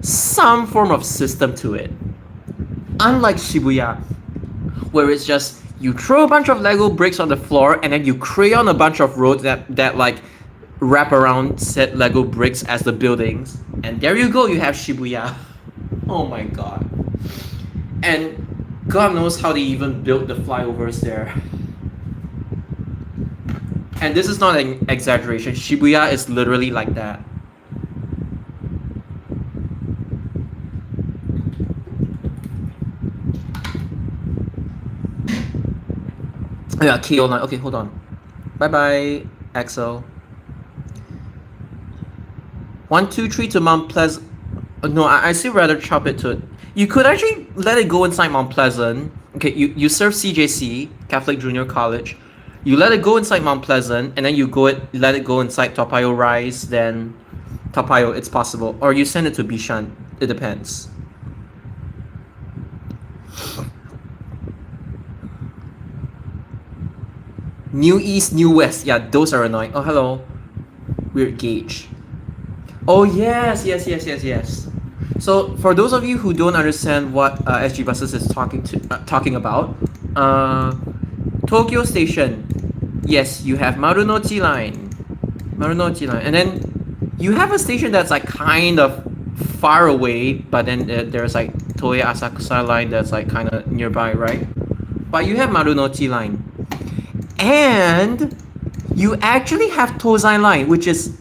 some form of system to it. Unlike Shibuya, where it's just you throw a bunch of Lego bricks on the floor and then you crayon a bunch of roads that like wrap around said Lego bricks as the buildings, and there you go, you have Shibuya. Oh my god. And God knows how they even built the flyovers there. And this is not an exaggeration. Shibuya is literally like that. Yeah, KO line. Okay, hold on. Bye bye, Axel. 1, 2, 3 to Mount Pleasant. No, I still rather chop it to it. You could actually let it go inside Mount Pleasant. Okay, you serve CJC, Catholic Junior College. You let it go inside Mount Pleasant, and then you let it go inside Toa Payoh Rise, then Toa Payoh, it's possible. Or you send it to Bishan. It depends. New East, New West. Yeah, those are annoying. Oh, hello. Weird gauge. Oh, yes. So, for those of you who don't understand what SG Buses is talking about, Tokyo Station. Yes, you have Marunouchi line. And then you have a station that's like kind of far away, but then there's like Toei Asakusa line that's like kind of nearby, right? But you have Marunouchi line. And you actually have Tozai line, which is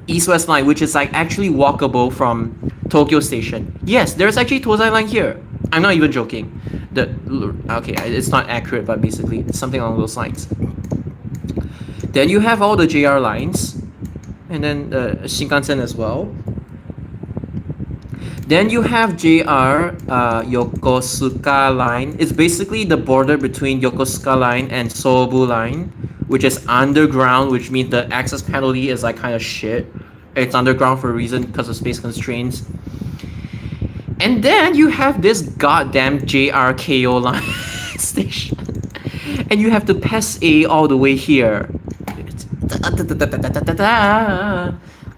East-West line, which is like actually walkable from Tokyo Station. Yes, there's actually Tozai line here. I'm not even joking. Okay, it's not accurate, but basically it's something along those lines. Then you have all the JR lines, and then Shinkansen as well. Then you have JR Yokosuka line. It's basically the border between Yokosuka line and Sobu line, which is underground, which means the access penalty is like kind of shit. It's underground for a reason because of space constraints. And then you have this goddamn JRKO line station. And you have to pass A all the way here.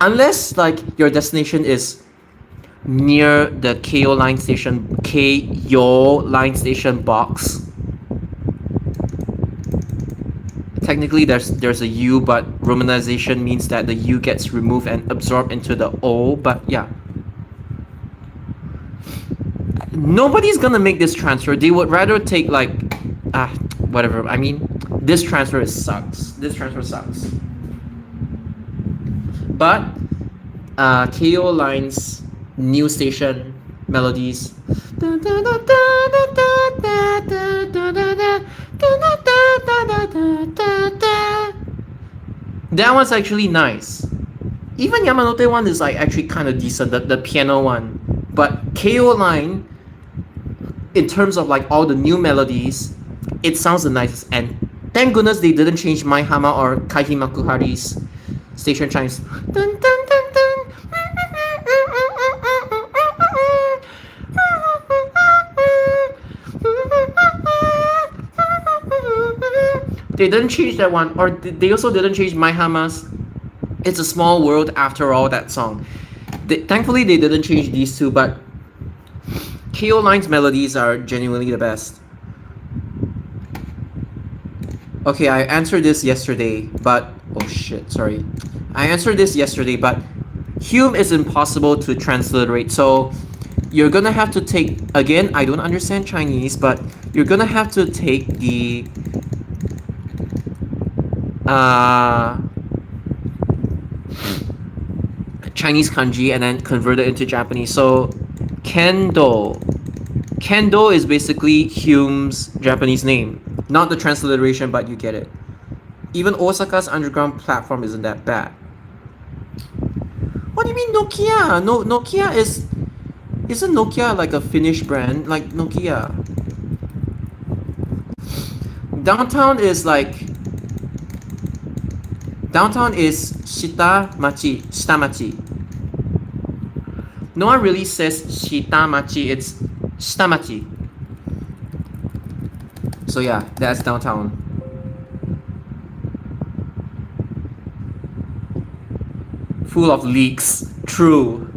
Unless like your destination is near the KO line station box. Technically there's a U, but romanization means that the U gets removed and absorbed into the O, but yeah. Nobody's gonna make this transfer. They would rather take like whatever. I mean, this transfer sucks. But KO lines new station melodies. That one's actually nice. Even Yamanote one is like actually kind of decent, the piano one. But KO line, in terms of like all the new melodies, it sounds the nicest. And thank goodness they didn't change Maihama or Kaiji Makuhari's station chimes. Dun, dun, dun, dun. They didn't change that one, or they also didn't change My Hamas. It's a small world after all. That song. Thankfully, they didn't change these two, but KO Line's melodies are genuinely the best. Okay, I answered this yesterday, but oh shit, sorry. I answered this yesterday, but Hume is impossible to transliterate. So you're gonna have to take, again, I don't understand Chinese, but you're gonna have to take the Chinese kanji and then convert it into Japanese. So Kendo. Kendo is basically Hume's Japanese name. Not the transliteration, but you get it. Even Osaka's underground platform isn't that bad. What do you mean Nokia? No, Nokia is... Isn't Nokia like a Finnish brand? Like Nokia. Downtown is like... Downtown is Shitamachi. Shitamachi. No one really says Shitamachi, it's Shitamachi. So yeah, that's downtown. Full of leaks. True.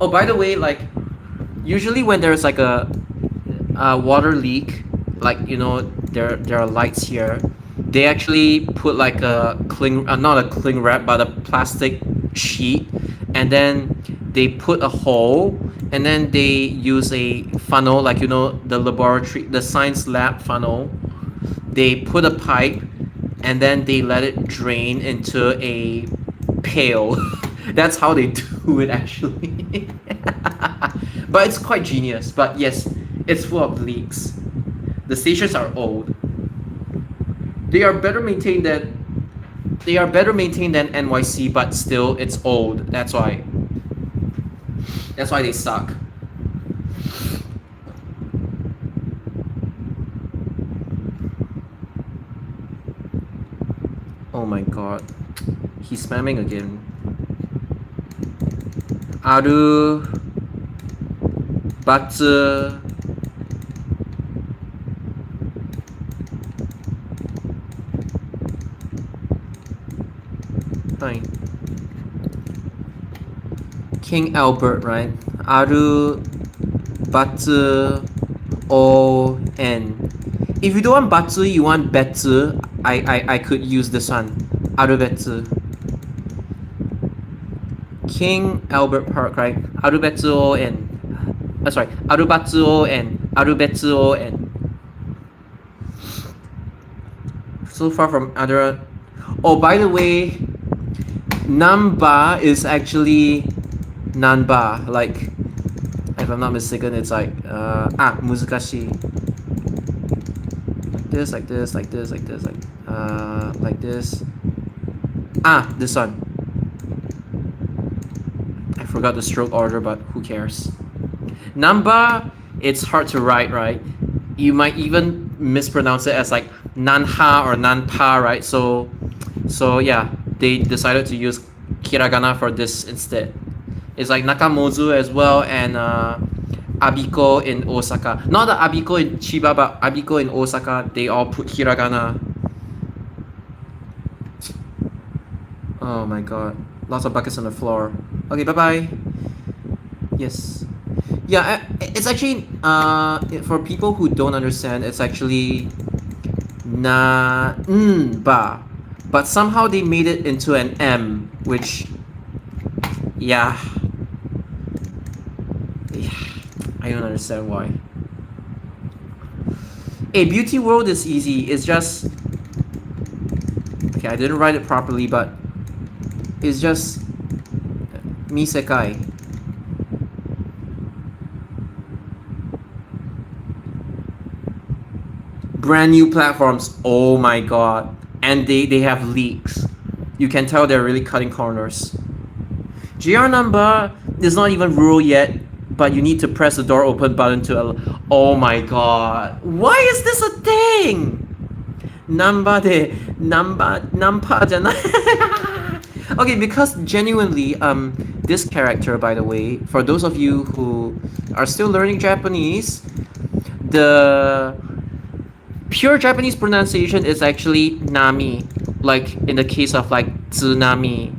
Oh, by the way, like, usually when there's like a water leak, like, you know, there are lights here, they actually put like a not a cling wrap, but a plastic sheet, and then they put a hole, and then they use a funnel, like, you know, the laboratory, the science lab funnel. They put a pipe, and then they let it drain into a pail. That's how they do it, actually. But it's quite genius. But yes, it's full of leaks. The stations are old. They are better maintained than NYC, but still it's old. That's why they suck. Oh my god. He's spamming again. Aru Batsu Fine. King Albert, right? Aru Batsu O-N. If you don't want Batsu, you want Betsu, I could use this one. Arubetsu. King Albert Park, right? Arubetsu O-N. Sorry, Arubatsu O-N. Arubetsu O-N. So far from other... Oh, by the way, Namba is actually Nanba. Like, if I'm not mistaken, it's like... Muzukashi. Like this, like this, like this, like this, like this. This one. I forgot the stroke order, but who cares? Namba, it's hard to write, right? You might even mispronounce it as like Nanha or Nanpa, right? So yeah, they decided to use Hiragana for this instead. It's like Nakamozu as well, and Abiko in Osaka. Not the Abiko in Chiba, but Abiko in Osaka, they all put Hiragana. Oh my god. Lots of buckets on the floor. Okay, bye-bye. Yes. Yeah, it's actually, for people who don't understand, it's actually ba. But somehow they made it into an M, which, yeah. I don't understand why. A Beauty World is easy. It's just... Okay, I didn't write it properly, but... It's just... Misekai. Brand new platforms. Oh my god. And they have leaks. You can tell they're really cutting corners. GR number is not even rural yet, but you need to press the door open button to... Oh my god. Why is this a thing? Nampa. Okay, because genuinely, this character, by the way, for those of you who are still learning Japanese, the Pure Japanese pronunciation is actually nami, like in the case of like tsunami.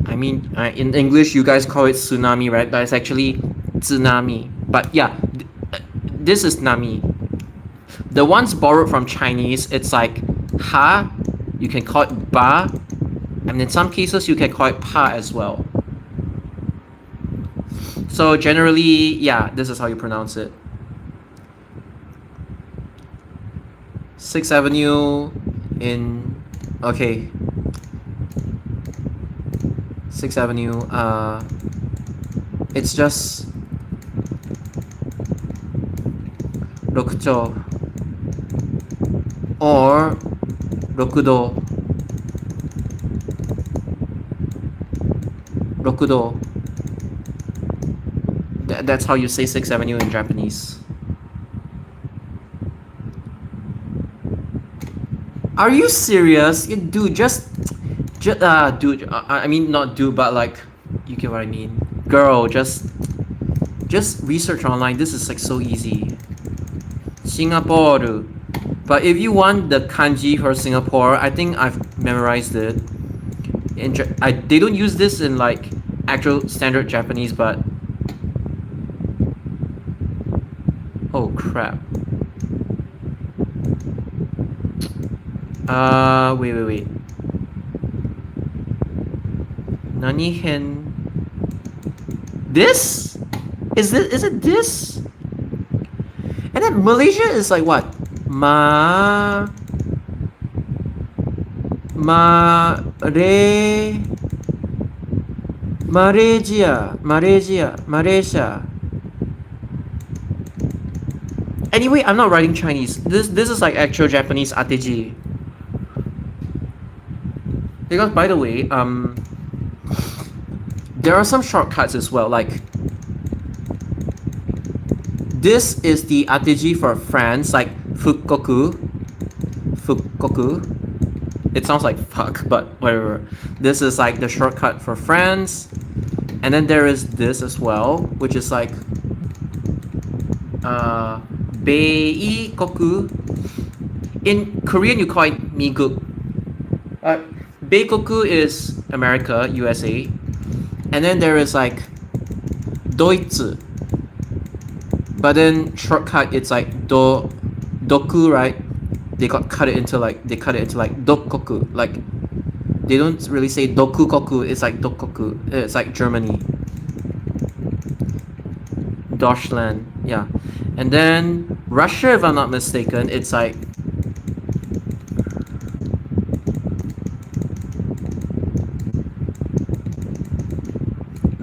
I mean, in English you guys call it tsunami, right? But it's actually tsunami. But yeah, this is nami. The ones borrowed from Chinese, it's like ha, you can call it ba, and in some cases you can call it pa as well. So generally, yeah, this is how you pronounce it. 6th Avenue in, okay, 6th Avenue, it's just 6조 or 6도. 6도. That's how you say 6th Avenue in Japanese. Are you serious? Dude, dude, I mean not dude, but like, you get what I mean. Girl, just research online. This is like so easy. Singapore. But if you want the kanji for Singapore, I think I've memorized it. They don't use this in like actual standard Japanese, but oh crap. Wait. Nani hen? This? Is it this? And then Malaysia is like what? Malaysia. Anyway, I'm not writing Chinese. This is like actual Japanese ateji. Because by the way, there are some shortcuts as well. Like this is the ateji for France, like Fukoku. It sounds like fuck, but whatever. This is like the shortcut for France. And then there is this as well, which is like Beikoku. In Korean you call it Miguk. Beikoku is America, USA. And then there is like Deutsche. But then shortcut it's like Doku, right? They cut it into like Dokkoku. Like they don't really say Dokukoku, it's like Dokkoku. It's like Germany. Deutschland, yeah. And then Russia, if I'm not mistaken, it's like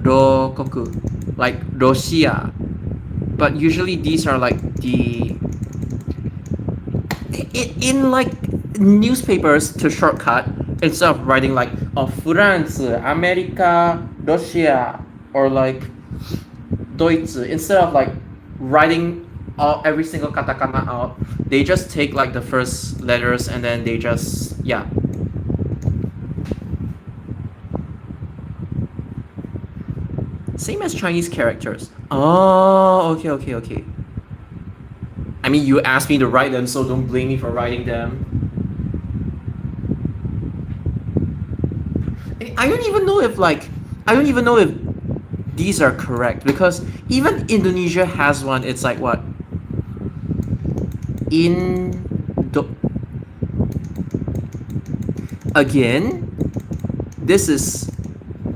Rokoku, like Russia. But usually these are like the in like newspapers to shortcut, instead of writing like France, America, Russia, or like Deutsche, instead of like writing every single katakana out, they just take like the first letters and then they just, yeah. Same as Chinese characters. Oh, okay. I mean, you asked me to write them, so don't blame me for writing them. I don't even know if these are correct, because even Indonesia has one. It's like what? Again, this is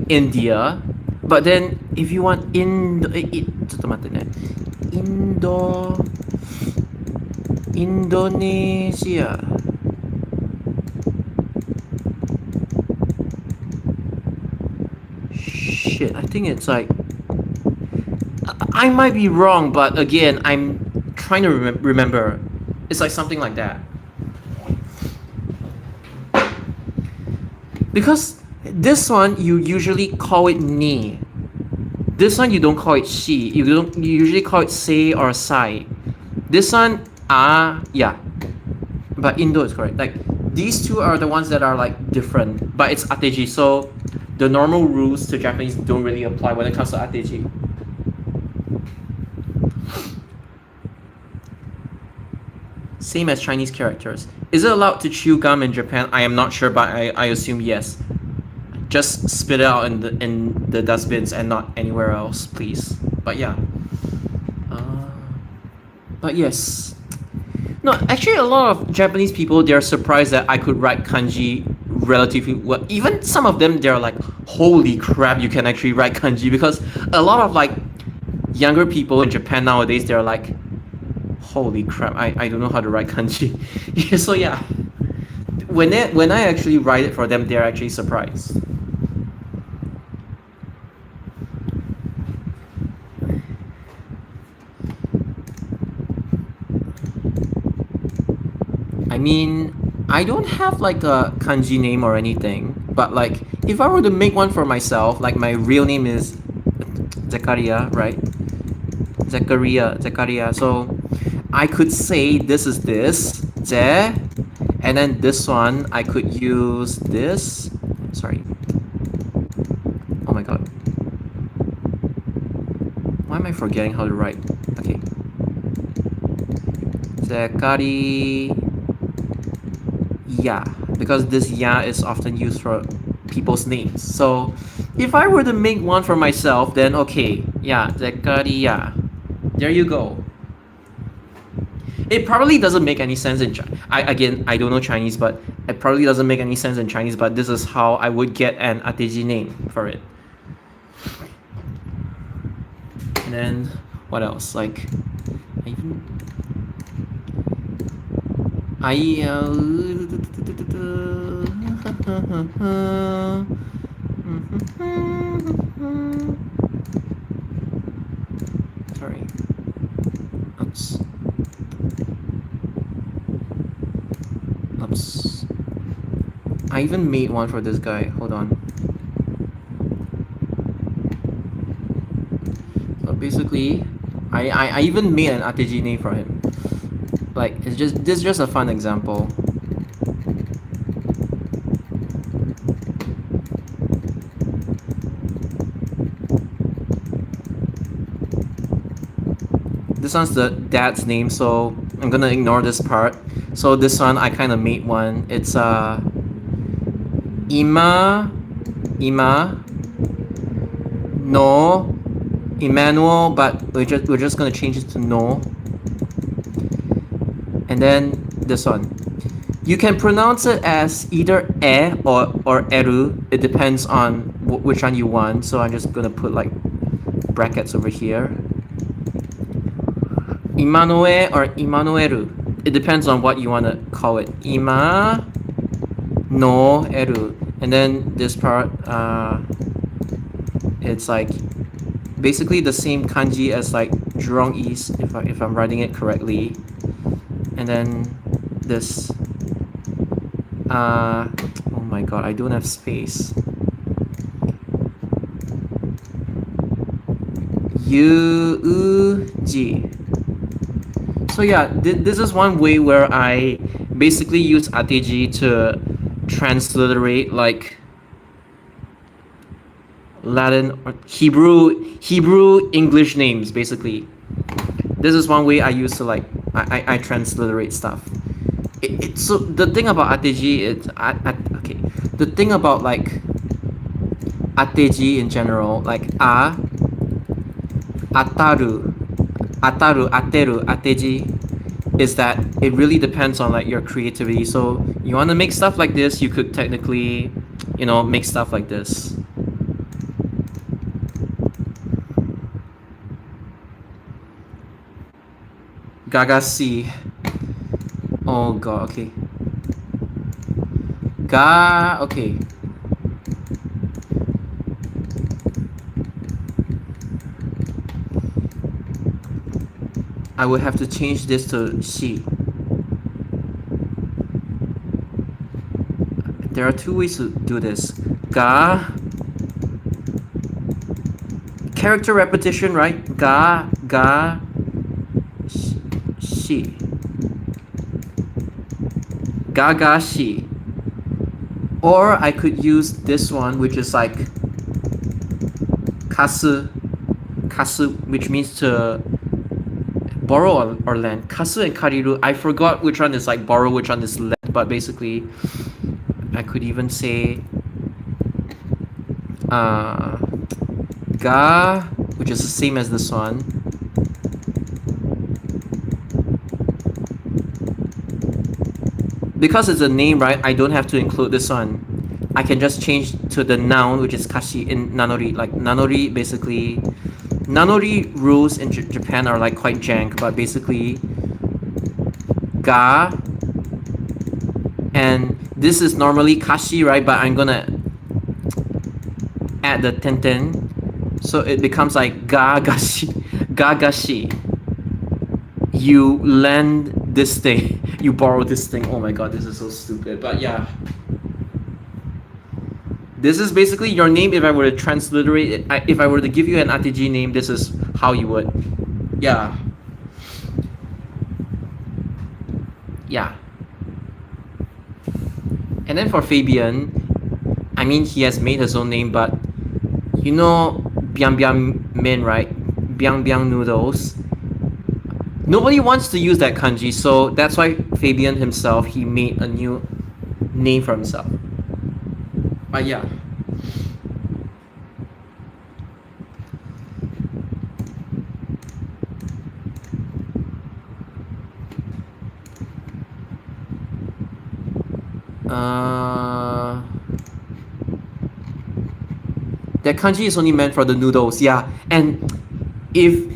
India, but then if you want Indonesia. Shit, I think it's like, I might be wrong, but again, I'm trying to remember. It's like something like that. Because this one you usually call it ni. This one you don't call it shi. You usually call it say or sai. This one yeah. But Indo is correct. Like these two are the ones that are like different, but it's ateji. So the normal rules to Japanese don't really apply when it comes to ateji. Same as Chinese characters. Is it allowed to chew gum in Japan? I am not sure, but I assume yes. Just spit it out in the dustbins and not anywhere else, please. But yeah. But yes. No, actually, a lot of Japanese people, they're surprised that I could write kanji relatively well. Even some of them, they're like, holy crap, you can actually write kanji. Because a lot of like younger people in Japan nowadays, they're like, holy crap, I don't know how to write kanji. So yeah, when I actually write it for them, they're actually surprised. I mean, I don't have like a kanji name or anything, but like if I were to make one for myself, like my real name is Zakaria, right? Zakaria. So I could say this is this, Ze, and then this one I could use this. Sorry. Oh my god. Why am I forgetting how to write? Okay. Zakari. Yeah, because this ya is often used for people's names. So if I were to make one for myself, then okay, yeah, Zakaria. There you go. It probably doesn't make any sense in I don't know Chinese, but it probably doesn't make any sense in Chinese, but this is how I would get an ateji name for it. And then what else? Like sorry. Oops. I even made one for this guy. Hold on. So basically, I even made an ateji name for him. Like this is just a fun example. This one's the dad's name, so I'm gonna ignore this part. So this one I kind of made one. It's Ima no Emmanuel, but we're just gonna change it to no. And then this one. You can pronounce it as either e or eru. It depends on which one you want. So I'm just gonna put like brackets over here. Imanoe or Imanoeru. It depends on what you want to call it. Ima no eru. And then this part, it's like basically the same kanji as like Jurong East, if I'm writing it correctly. And then this. Oh my god, I don't have space. Uji. So yeah, this is one way where I basically use ateji to transliterate like Latin or Hebrew English names basically. This is one way I use to like I transliterate stuff. So the thing about ateji is okay. The thing about like ateji in general, like ataru, ateru, ateji, is that it really depends on like your creativity. So you want to make stuff like this, you could technically, you know, make stuff like this. Gagasi. Oh god, okay. Okay. I would have to change this to she. There are two ways to do this. Character repetition, right? She. Gagashi. Or I could use this one, which is like kasu, which means to borrow or lend. Kasu and kariru. I forgot which one is like borrow, which one is lend. But basically, I could even say ga, which is the same as this one. Because it's a name, right? I don't have to include this one. I can just change to the noun, which is kashi in nanori. Like nanori, basically, nanori rules in Japan are like quite jank, but basically, ga, and this is normally kashi, right? But I'm gonna add the tenten, so it becomes like ga gashi, ga gashi. You lend this thing, you borrow this thing. Oh my god, this is so stupid. But yeah. This is basically your name. If I were to transliterate it, if I were to give you an RTG name, this is how you would. Yeah. Yeah. And then for Fabian, I mean, he has made his own name, but you know Biang Biang Men, right? Biang Biang Noodles. Nobody wants to use that kanji, so that's why Fabian himself, he made a new name for himself. But yeah. That kanji is only meant for the noodles, yeah. And if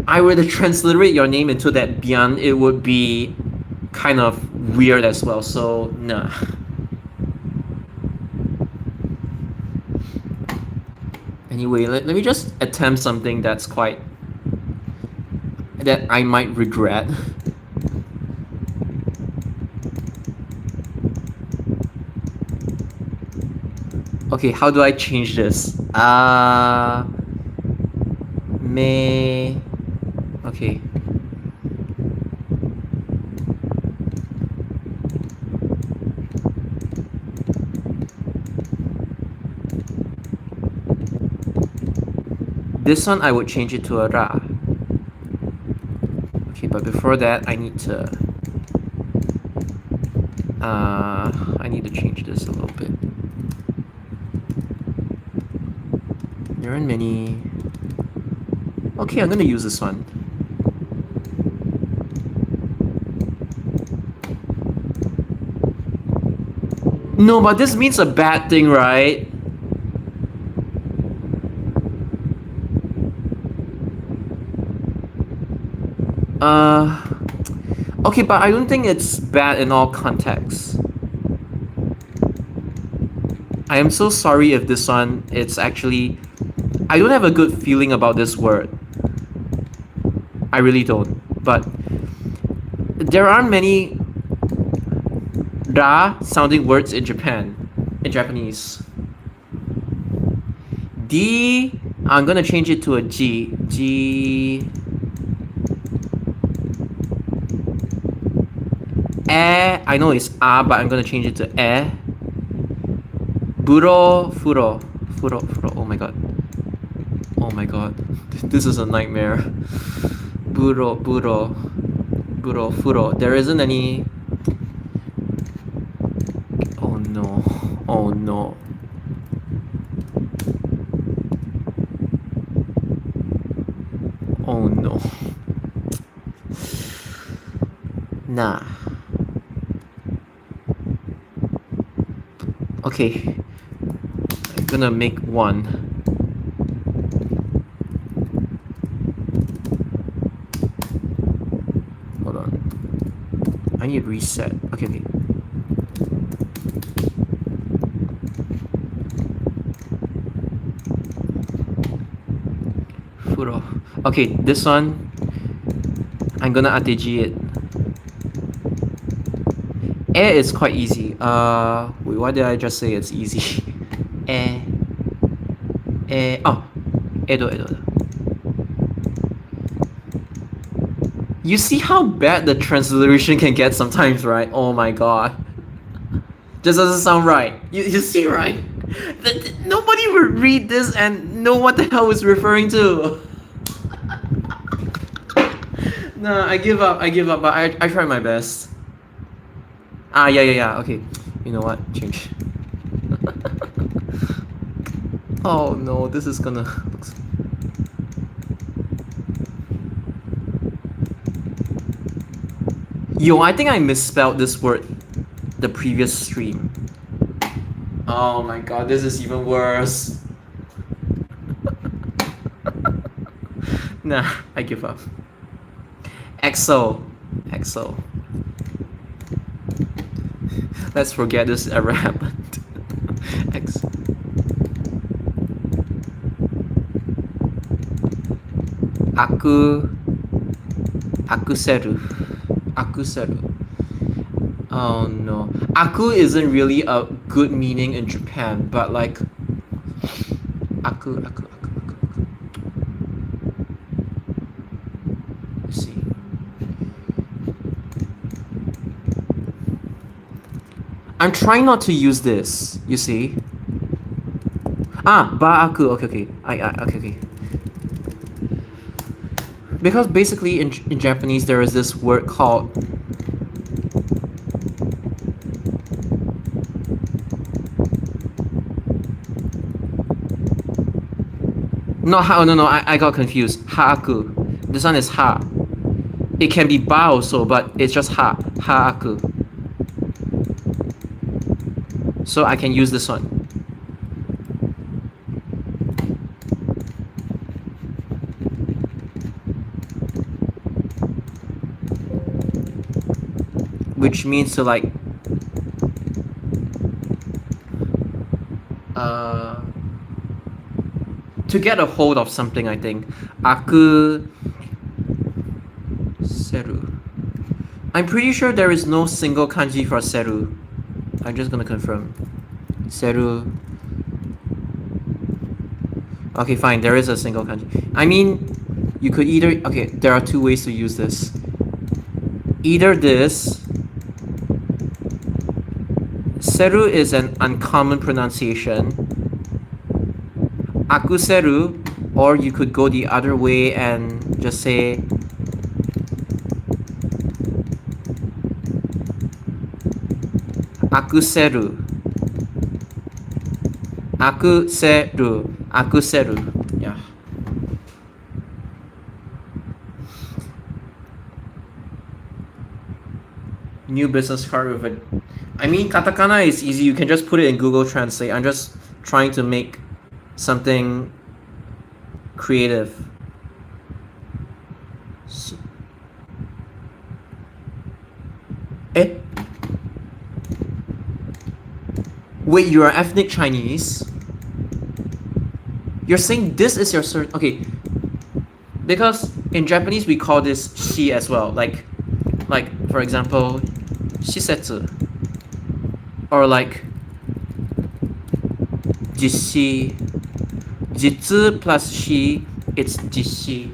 I were to transliterate your name into that bian, it would be kind of weird as well, so nah. Anyway, let me just attempt something that's quite... that I might regret. Okay, how do I change this? May... Okay. This one I would change it to a ra. Okay, but before that I need to change this a little bit. There aren't many. Okay, I'm gonna use this one. No, but this means a bad thing, right? Okay, but I don't think it's bad in all contexts. I am so sorry if this one, it's actually... I don't have a good feeling about this word. I really don't. But there aren't many ra sounding words in Japan, in Japanese. D, I'm gonna change it to a G. G. I know it's A, but I'm gonna change it to E. Buro, furo. Furo, furo. Oh my god. Oh my god. This is a nightmare. Buro, buro. Buro, furo. There isn't any... Oh no. Oh no. Oh no. Nah. Okay. I'm gonna make one. Hold on. I need reset. Okay, okay. Furo. Okay, this one I'm gonna ATG it. Air is quite easy. Wait, why did I just say it's easy? Oh, Edo. You see how bad the transliteration can get sometimes, right? Oh my god. This doesn't sound right. You see, right? Nobody would read this and know what the hell it's referring to. Nah, I give up. I give up. But I try my best. Ah, yeah. Okay. You know what? Change. Oh no, this is gonna look. Yo, I think I misspelled this word the previous stream. Oh my god, this is even worse. Nah, I give up. EXO. EXO. Let's forget this ever happened. EXO. Akuseru. Akuseru. Oh no. Aku isn't really a good meaning in Japan, but like aku. Let's see. I'm trying not to use this, you see? Ah, ba-aku. Okay. Okay. Because basically in Japanese there is this word called no, I got confused. Haaku. This one is ha. It can be ba also, but it's just ha. Haaku. So I can use this one. Which means to like to get a hold of something, I think. Aku seru. I'm pretty sure there is no single kanji for seru. I'm just gonna confirm. Seru. Okay, fine, there is a single kanji. I mean, you could either... Okay, there are two ways to use this. Either this... Seru is an uncommon pronunciation. Akuseru, or you could go the other way and just say Akuseru. Akuseru. Yeah. New business card with a... I mean, katakana is easy. You can just put it in Google Translate. I'm just trying to make something creative. Eh? Wait, you are ethnic Chinese? You're saying this is your cert... Okay. Because in Japanese we call this shi as well. Like for example, shisetsu. Or like jishi. Jitsu plus shi, it's jishi.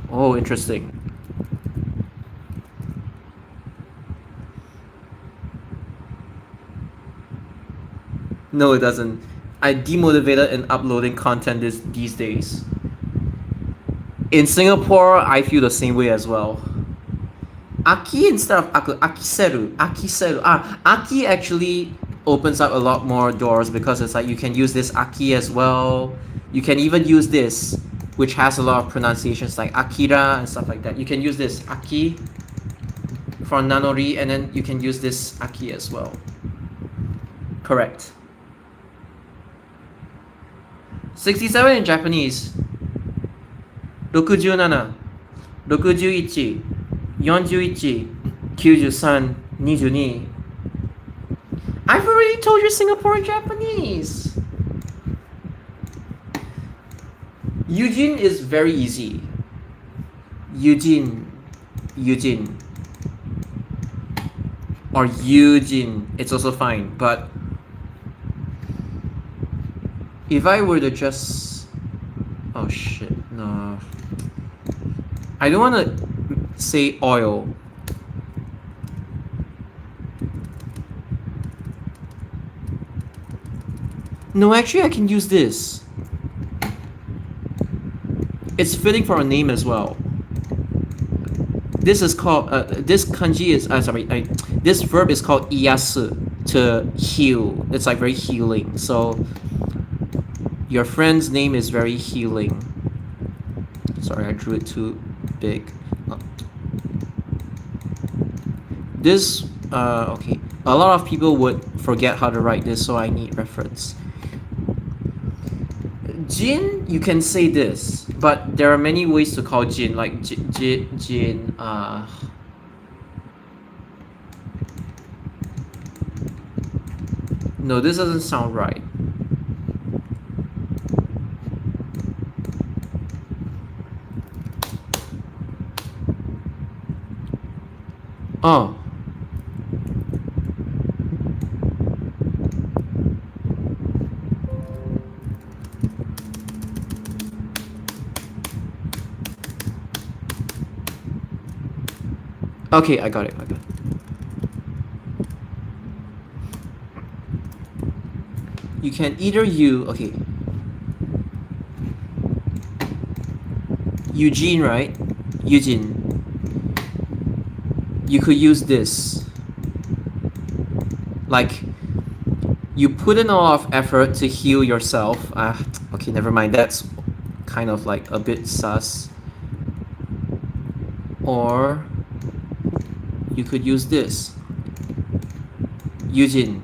Oh, interesting. No, it doesn't. I demotivated in uploading content these days. In Singapore, I feel the same way as well. Aki instead of aku, akiseru. Aki actually opens up a lot more doors because it's like you can use this aki as well. You can even use this, which has a lot of pronunciations like akira and stuff like that. You can use this aki for nanori, and then you can use this aki as well. Correct. 67 in Japanese. 67, 61, 41, 93, 22. I've already told you Singapore in Japanese. Eugene is very easy. Eugene. Or Eugene, it's also fine. But if I were to just... Oh shit, no. I don't want to say oil. No, actually I can use this. It's fitting for a name as well. This is called this kanji is this verb is called iyasu, to heal. It's like very healing. So your friend's name is very healing. Sorry, I drew it too big. This okay. A lot of people would forget how to write this, so I need reference. Jin, you can say this, but there are many ways to call Jin, like Jin. No, this doesn't sound right. Oh. Okay, I got it. You can either okay. Eugene, right? Eugene. You could use this. Like, you put in a lot of effort to heal yourself. Okay, never mind. That's kind of like a bit sus. Or you could use this. Eugene.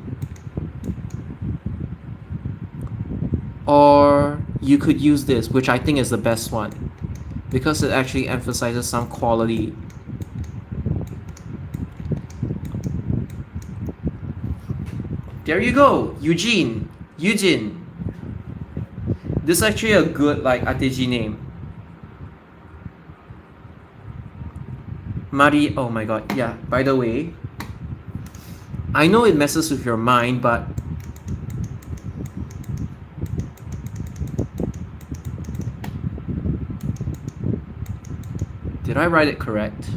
Or you could use this, which I think is the best one, because it actually emphasizes some quality. There you go, Eugene. This is actually a good like Ateji name. Mari, oh my god, yeah, by the way, I know it messes with your mind, but did I write it correct?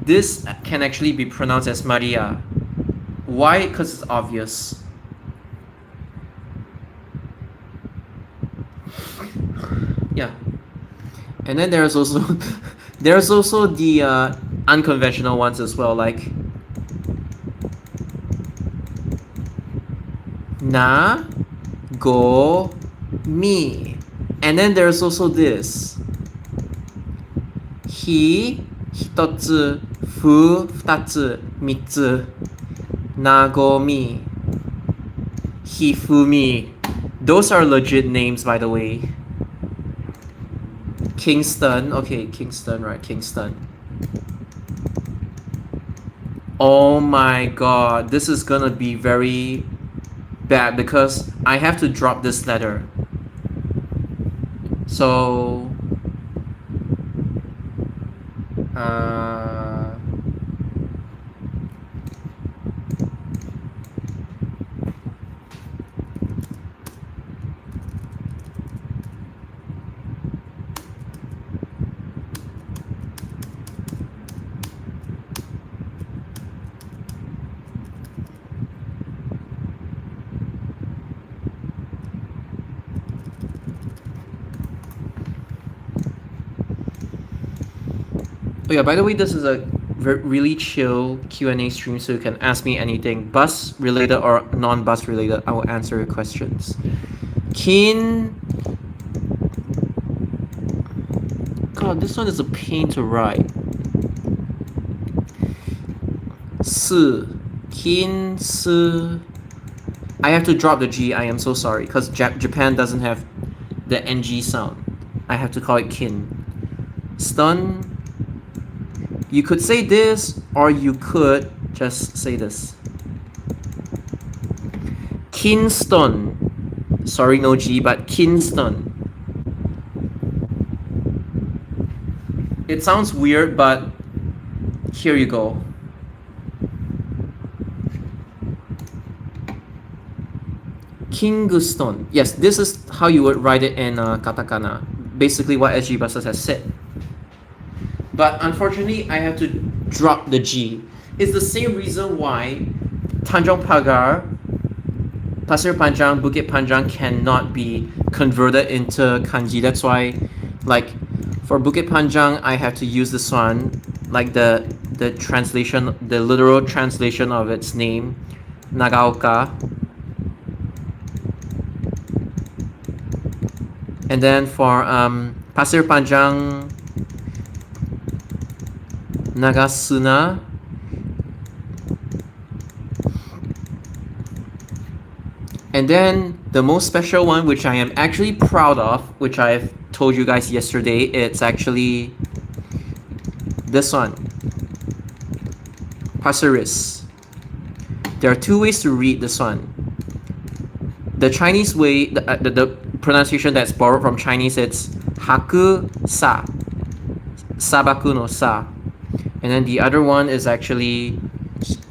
This can actually be pronounced as Maria. Why? Because it's obvious. Yeah. And then there's also the unconventional ones as well, like na go mi. And then there's also this hi hitotsu fu futatsu mitsu nagomi hifumi. Those are legit names, by the way. Kingston, okay, Kingston, right? Kingston. Oh my god, this is gonna be very bad because I have to drop this letter. So oh yeah, by the way, this is a really chill Q&A stream, so you can ask me anything, bus related or non-bus related. I will answer your questions. Kin. God, this one is a pain to write. Si. Kin. Si. I have to drop the G. I am so sorry, because Japan doesn't have the NG sound. I have to call it kin. Stun. You could say this, or you could just say this. Kingston. Sorry, no G, but Kingston. It sounds weird, but here you go. Kingston. Yes, this is how you would write it in katakana. Basically what SG Buses has said. But unfortunately, I have to drop the G. It's the same reason why Tanjong Pagar Pasir Panjang, Bukit Panjang cannot be converted into kanji. That's why, like, for Bukit Panjang, I have to use this one, like the translation, the literal translation of its name, Nagaoka. And then for Pasir Panjang, Nagasuna. And then the most special one, which I am actually proud of, which I've told you guys yesterday, it's actually this one, Pasiris. There are two ways to read this one. The Chinese way, the pronunciation that's borrowed from Chinese, it's Haku Sa, Sabaku no Sa. And then the other one is actually,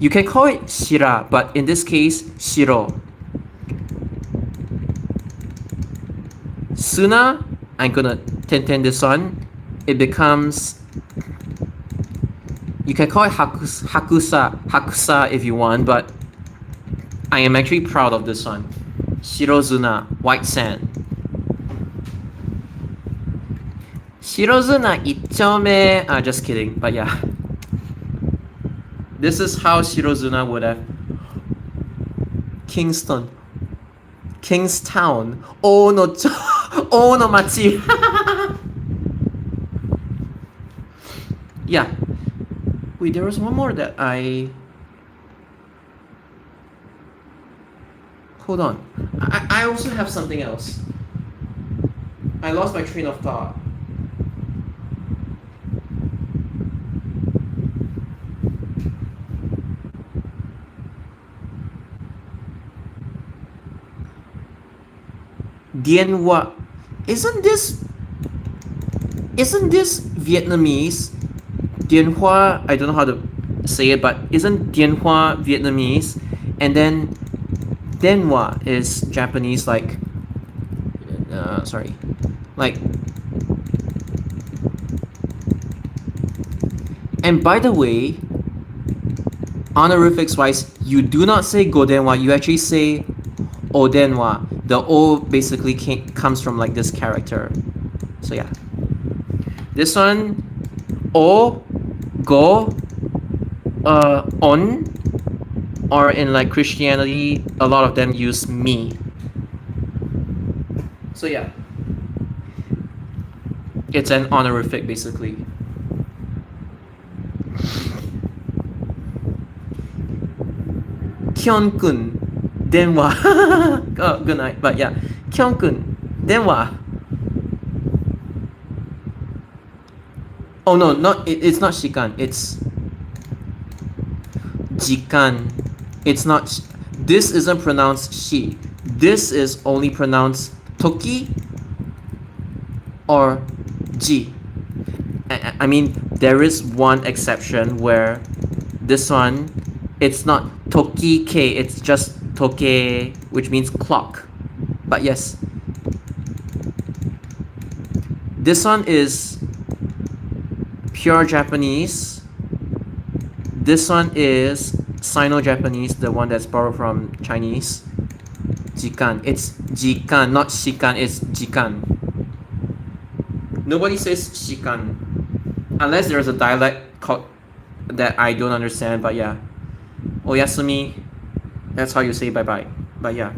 you can call it Shira, but in this case, Shiro. Suna, I'm gonna tenten this one. It becomes, you can call it Hakusa if you want, but I am actually proud of this one. Shirozuna, white sand. Shirozuna ichome. Just kidding, but yeah. This is how Shirozuna would have. Kingstown. Oh no, oh no machi. Yeah. Wait, there was one more that I. Hold on. I also have something else. I lost my train of thought. Dien Hoa. Isn't this Vietnamese? Dien Hoa, I don't know how to say it, but isn't Dien Hoa Vietnamese? And then Dien Hoa is Japanese, like like. And by the way, honorifics wise, you do not say Go Dien Hoa, you actually say O Dien Hoa. The O basically comes from like this character. So yeah. This one, O, Go, On, or in like Christianity, a lot of them use me. So yeah. It's an honorific basically. Kyun-kun, Dien Hoa. Oh, good night. But yeah, Kyun-kun, Dien Hoa. Oh no, it's not Shikan. It's Jikan. It's not. This isn't pronounced Shi. This is only pronounced Toki or Ji. I mean, there is one exception where this one, it's not Toki K, it's just Toke, which means clock. But yes, this one is pure Japanese. This one is Sino-Japanese, the one that's borrowed from Chinese. Jikan. It's Jikan, not Shikan, it's Jikan. Nobody says Shikan. Unless there's a dialect called that I don't understand, but yeah. Oyasumi, that's how you say bye-bye. But yeah.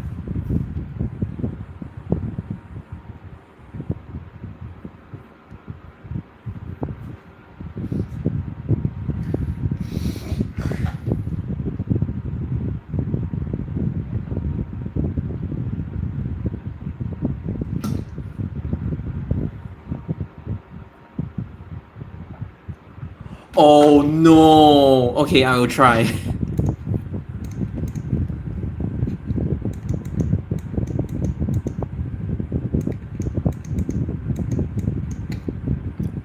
Oh no! Okay, I will try.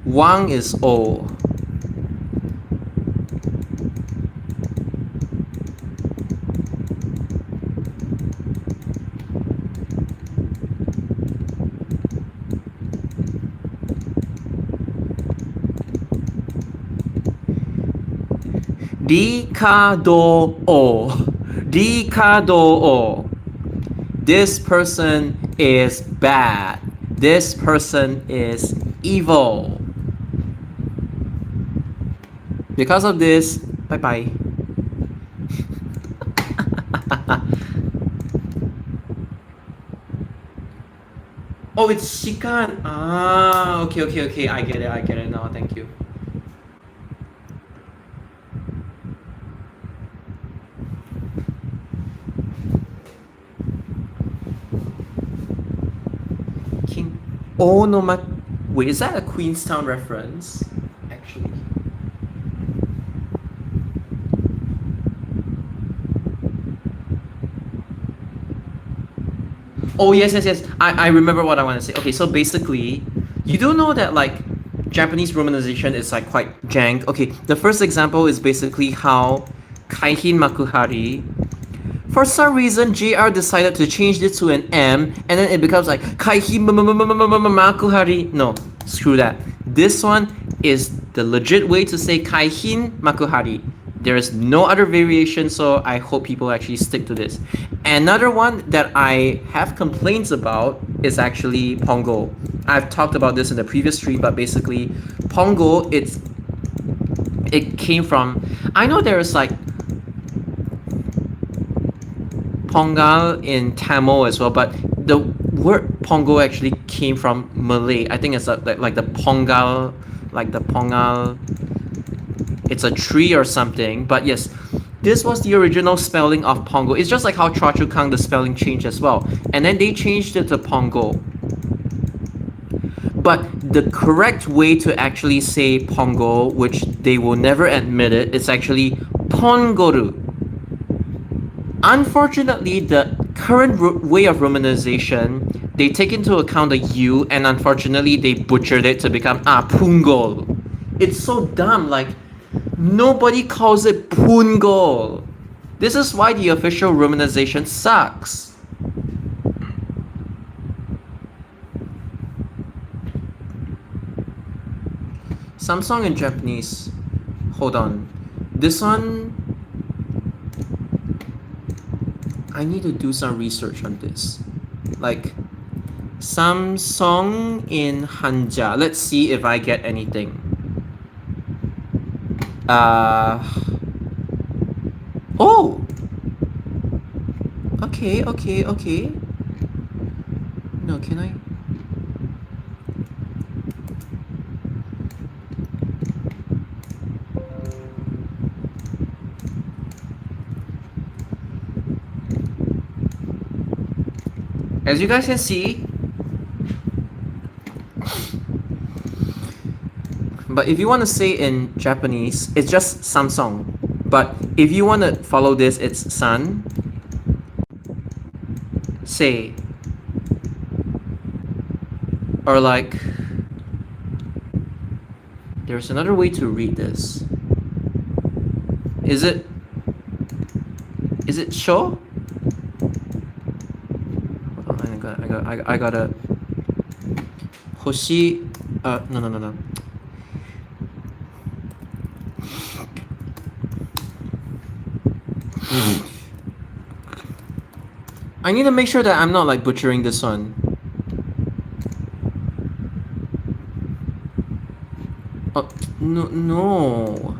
Wang is O. Di ka do o. Di ka do o. This person is bad. This person is evil. Because of this, bye bye. Oh, it's Shikan. Ah, okay. I get it now. Thank you. King. Oh no, wait, is that a Queenstown reference? Actually. Oh yes. I remember what I want to say. Okay, so basically, you do know that like Japanese romanization is like quite jank. Okay, the first example is basically how Kaihin Makuhari. For some reason, JR decided to change it to an M, and then it becomes like Kaihin Makuhari. No, screw that. This one is the legit way to say Kaihin Makuhari. There is no other variation, so I hope people actually stick to this. Another one that I have complaints about is actually Pongo. I've talked about this in the previous stream, but basically, Pongo, it came from. I know there is like Pongal in Tamil as well, but the word Pongo actually came from Malay. I think it's like the Pongal, like the Pongal. It's a tree or something, but yes, this was the original spelling of Pongo. It's just like how Chua Chu Kang, the spelling changed as well, and then they changed it to Pongo. But the correct way to actually say Pongo, which they will never admit it, it's actually Pongoru. Unfortunately, the current way of romanization, they take into account the U, and unfortunately, they butchered it to become Pungol. It's so dumb, like, nobody calls it Pungol. This is why the official romanization sucks. Samsung in Japanese. Hold on. This one, I need to do some research on this. Like, Samsung in Hanja. Let's see if I get anything. Oh! Okay. No, can I? As you guys can see, but if you want to say in Japanese, it's just Samsung. But if you want to follow this, it's San. Say. Or like, there's another way to read this. Is it sho? I gotta Hoshi. No. I need to make sure that I'm not like butchering this one. Oh no.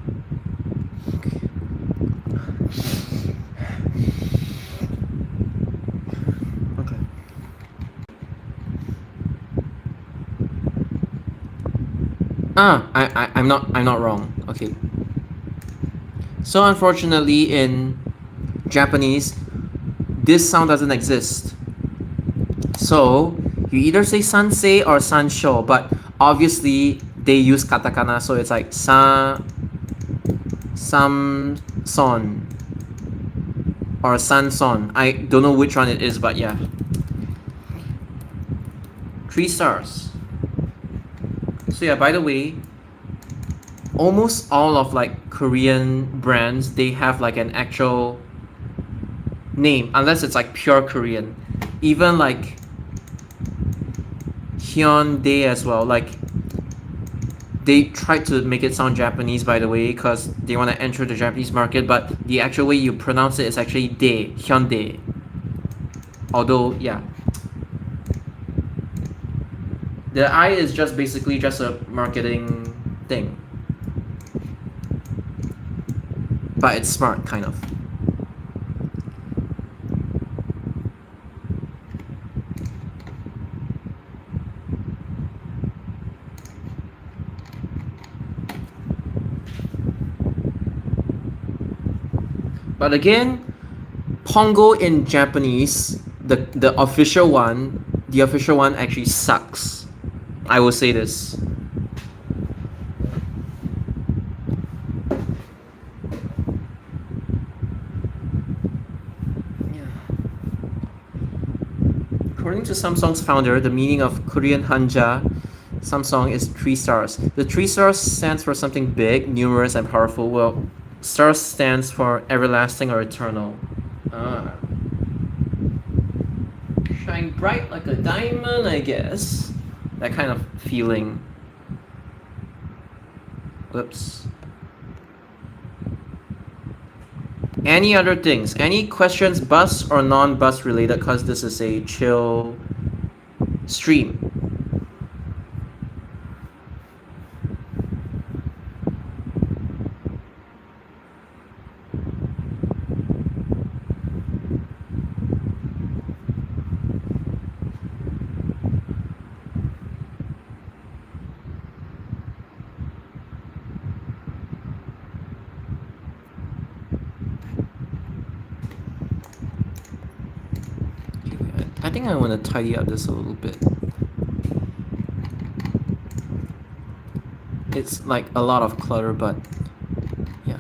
Okay. I'm not wrong. Okay. So unfortunately in Japanese, this sound doesn't exist. So you either say sansei or sansho, but obviously they use katakana, so it's like samson or sanson. I don't know which one it is, but yeah. 3 stars. So yeah, by the way, almost all of like Korean brands, they have like an actual name, unless it's like pure Korean. Even like Hyundai as well, like they tried to make it sound Japanese, by the way, because they want to enter the Japanese market, but the actual way you pronounce it is actually Hyundai. Although, yeah. The I is just basically just a marketing thing. But it's smart, kind of. But again, Pongo in Japanese, the official one actually sucks. I will say this. According to Samsung's founder, the meaning of Korean Hanja Samsung is 3 stars. The 3 stars stands for something big, numerous, and powerful. Well, stars stands for everlasting or eternal. Shine bright like a diamond, I guess. That kind of feeling. Whoops. Any other things? Any questions, bus or non-bus related? Because this is a chill stream. I think I want to tidy up this a little bit. It's like a lot of clutter, but yeah.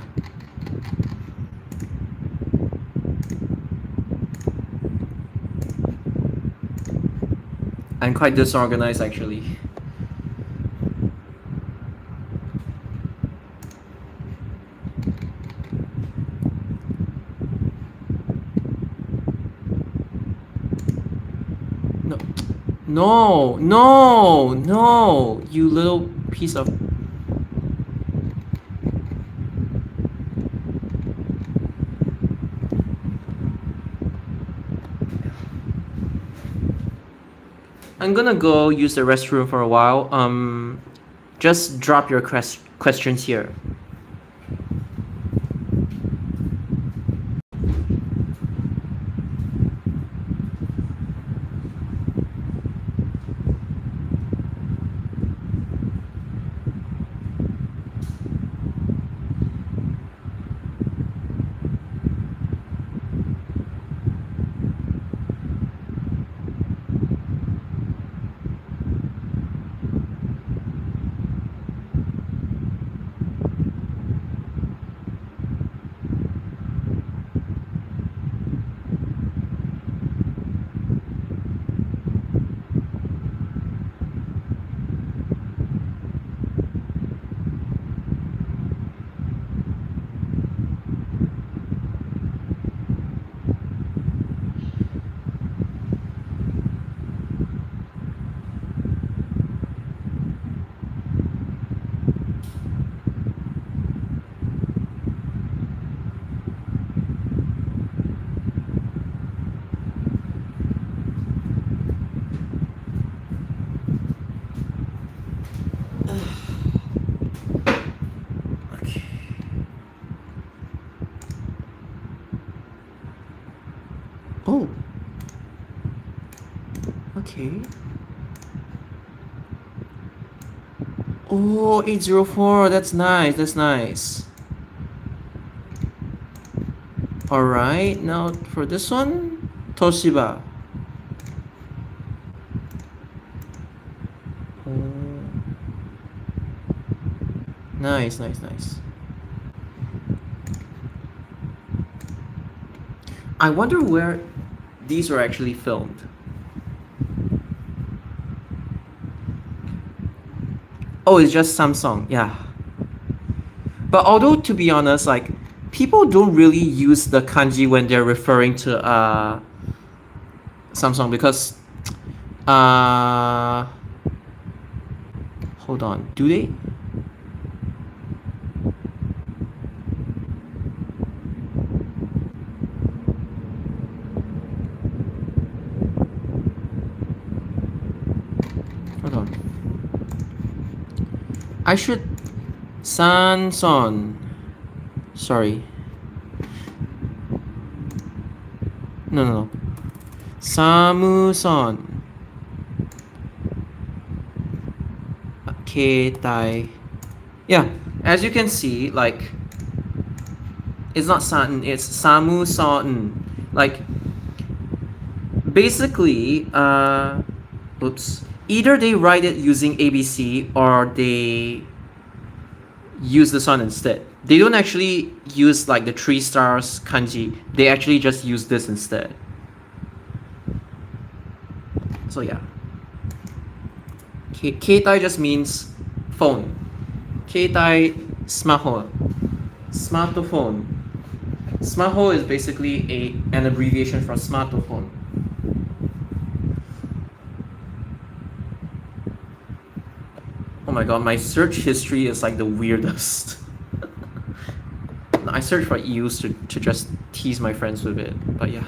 I'm quite disorganized actually. No, no, no, you little piece of... I'm gonna go use the restroom for a while. Just drop your questions here. Oh. Okay. Oh, 804. That's nice. That's nice. Alright, now for this one, Toshiba. Oh. Nice, nice, nice. I wonder where these were actually filmed. Oh, it's just Samsung, yeah. But although, to be honest, like, people don't really use the kanji when they're referring to Samsung because hold on, do they? I should Sanson. Sorry. No. Samuson. Ketai. Yeah, as you can see, like, it's not San, it's Samuson. Like, basically, oops. Either they write it using ABC or they use this one instead. They don't actually use like the 3 stars kanji. They actually just use this instead. So yeah. Keitai just means phone. Keitai smaho. Smartphone. Smaho is basically an abbreviation for smartphone. Oh my god, my search history is like the weirdest. I searched for EUs to just tease my friends with it, but yeah.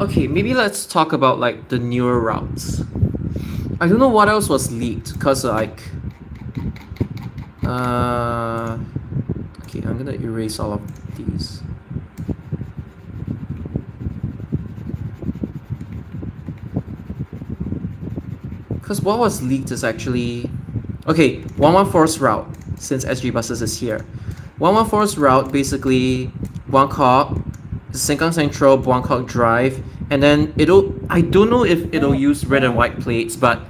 Okay, maybe let's talk about like the newer routes. I don't know what else was leaked, cause like, okay, I'm gonna erase all of these. Cause what was leaked is actually, okay, 114's route, since SG Buses is here. 114's route basically Buangkok, Sengkang Central, Buangkok Drive, and then I don't know if it'll use red and white plates, but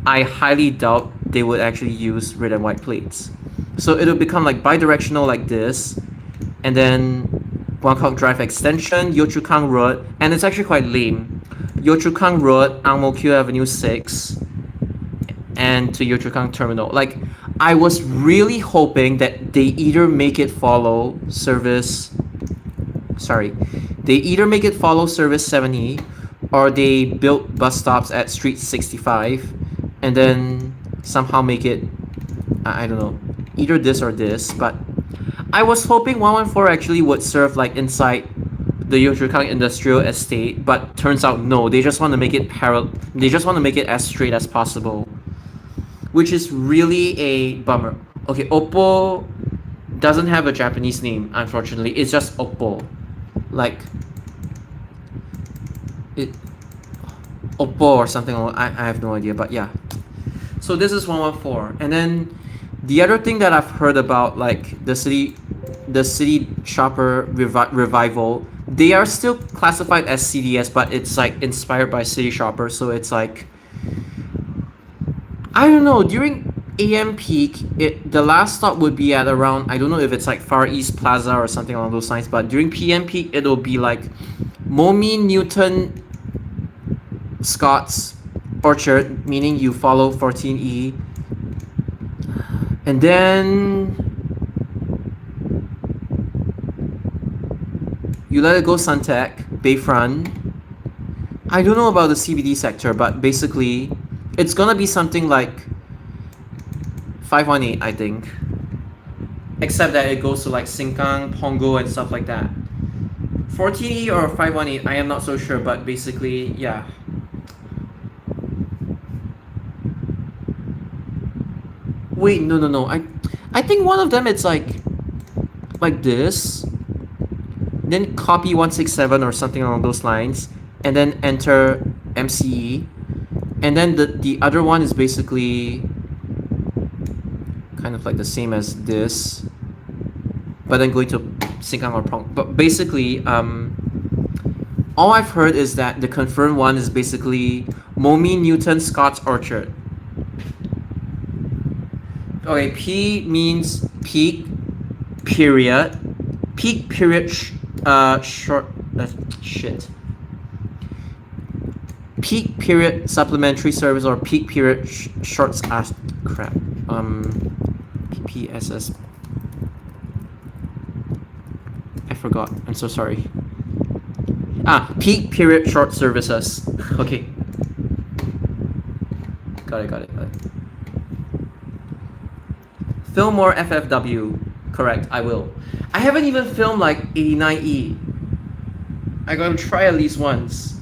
I highly doubt they would actually use red and white plates. So it'll become like bi-directional like this, and then Buangkok Drive extension, Yio Chu Kang Road, and it's actually quite lame. Yio Chu Kang Road, Ang Mo Kio Avenue 6, and to Yio Chu Kang Terminal. Like, I was really hoping that they either make it follow service, they either make it follow service 70, or they build bus stops at Street 65, and then somehow make it, I don't know, either this or this. But I was hoping 114 actually would serve like inside the Yio Chu Kang Industrial Estate, but turns out no, they just want to make it they just want to make it as straight as possible, which is really a bummer. Okay, Oppo doesn't have a Japanese name, unfortunately. It's just Oppo. Like, Oppo or something. I have no idea, but yeah. So this is 114, and then the other thing that I've heard about, like the city shopper revival, they are still classified as CDS, but it's like inspired by City Shopper. So it's like, I don't know, during AM peak, the last stop would be at around, I don't know if it's like Far East Plaza or something along those lines, but during PM peak, it'll be like Momi, Newton, Scott's, Orchard, meaning you follow 14E, and then you let it go Suntec, Bayfront. I don't know about the CBD sector, but basically, it's gonna be something like 518, I think. Except that it goes to like Sengkang, Pongo, and stuff like that. 14E or 518, I am not so sure, but basically, yeah. Wait, no. I think one of them it's like this. Then copy 167 or something along those lines, and then enter MCE. And then the other one is basically kind of like the same as this, but then going to Sengkang or Prong. But basically, all I've heard is that the confirmed one is basically Momi, Newton, Scott's, Orchard. Okay, P means peak period. Peak period short shit. Peak period supplementary service or peak period shorts crap. PPSS. I forgot. I'm so sorry. Peak period short services. Okay. Got it. Film more FFW. Correct, I will. I haven't even filmed like 89E. I gotta try at least once.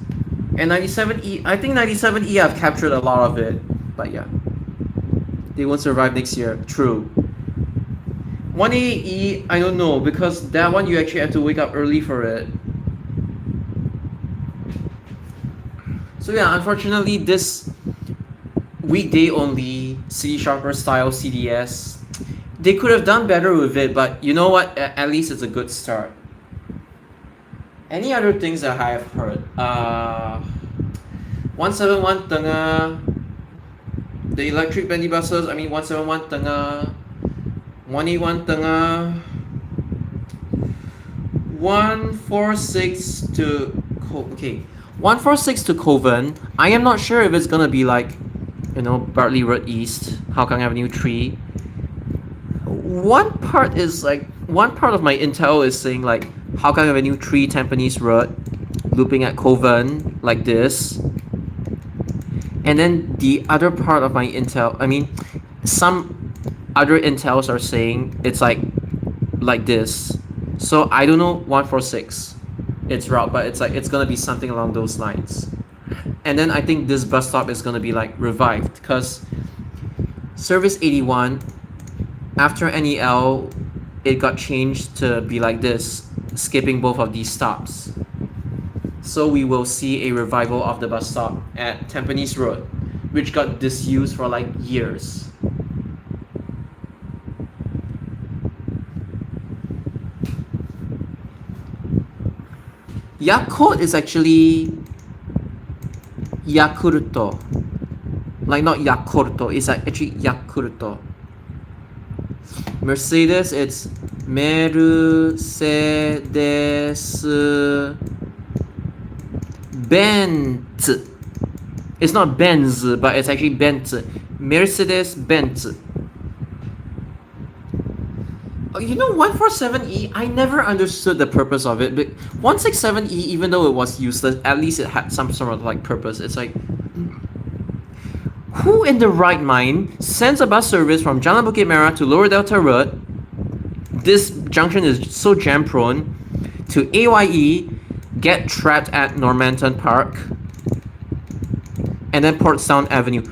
And 97E, I think 97E I've captured a lot of it. But yeah. They won't survive next year. True. 188E, I don't know, because that one you actually have to wake up early for it. So yeah, unfortunately this weekday only City Shopper style CDS, they could have done better with it, but you know what? At least it's a good start. Any other things that I have heard? 171 Tengah, the electric bendy buses, 171 Tengah, 181 Tengah, 146 to 146 to Kovan. I am not sure if it's gonna be like, Bartley Road East, Hougang Avenue 3. One part of my intel is saying like Hougang Avenue 3, Tampines Road, looping at Kovan, like this. And then the other part of my intel, some other intels are saying it's like this. So I don't know 146 its route, but it's gonna be something along those lines. And then I think this bus stop is gonna be like revived, because Service 81, after NEL, it got changed to be like this, skipping both of these stops. So we will see a revival of the bus stop at Tampines Road, which got disused for like years. Yakult is actually Yakurto. Like not Yakurto, it's like actually Yakurto. Mercedes, it's Mercedes Benz. It's not Benz, but it's actually Benz. Mercedes Benz. You know, 147E, I never understood the purpose of it, but 167E, even though it was useless, at least it had some sort of like purpose. It's like, who in the right mind sends a bus service from Jalan Bukit Merah to Lower Delta Road? This junction is so jam prone, to AYE, get trapped at Normanton Park, and then Portsound Avenue.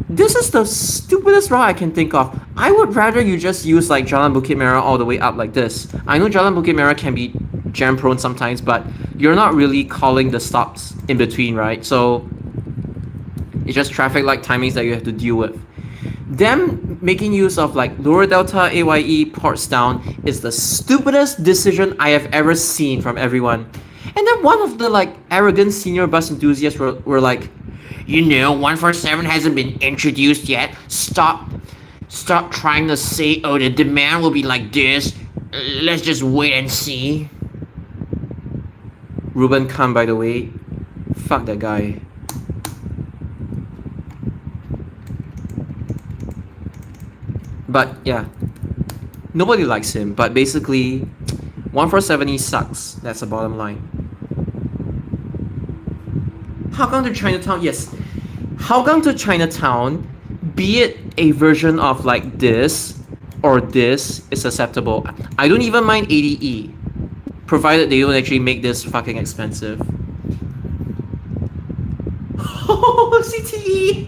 This is the stupidest route I can think of. I would rather you just use like Jalan Bukit Merah all the way up like this. I know Jalan Bukit Merah can be jam prone sometimes, but you're not really calling the stops in between, right? So it's just traffic light timings that you have to deal with. Them making use of like Lower Delta, AYE, Portsound is the stupidest decision I have ever seen from everyone. And then one of the like arrogant senior bus enthusiasts were like, 147 hasn't been introduced yet. Stop trying to say, oh, the demand will be like this. Let's just wait and see. Ruben Khan, by the way. Fuck that guy. But yeah, nobody likes him. But basically, 147E sucks. That's the bottom line. Hougang to Chinatown, yes. Hougang to Chinatown, be it a version of like this or this, is acceptable. I don't even mind 80E, provided they don't actually make this fucking expensive. Oh, CTE!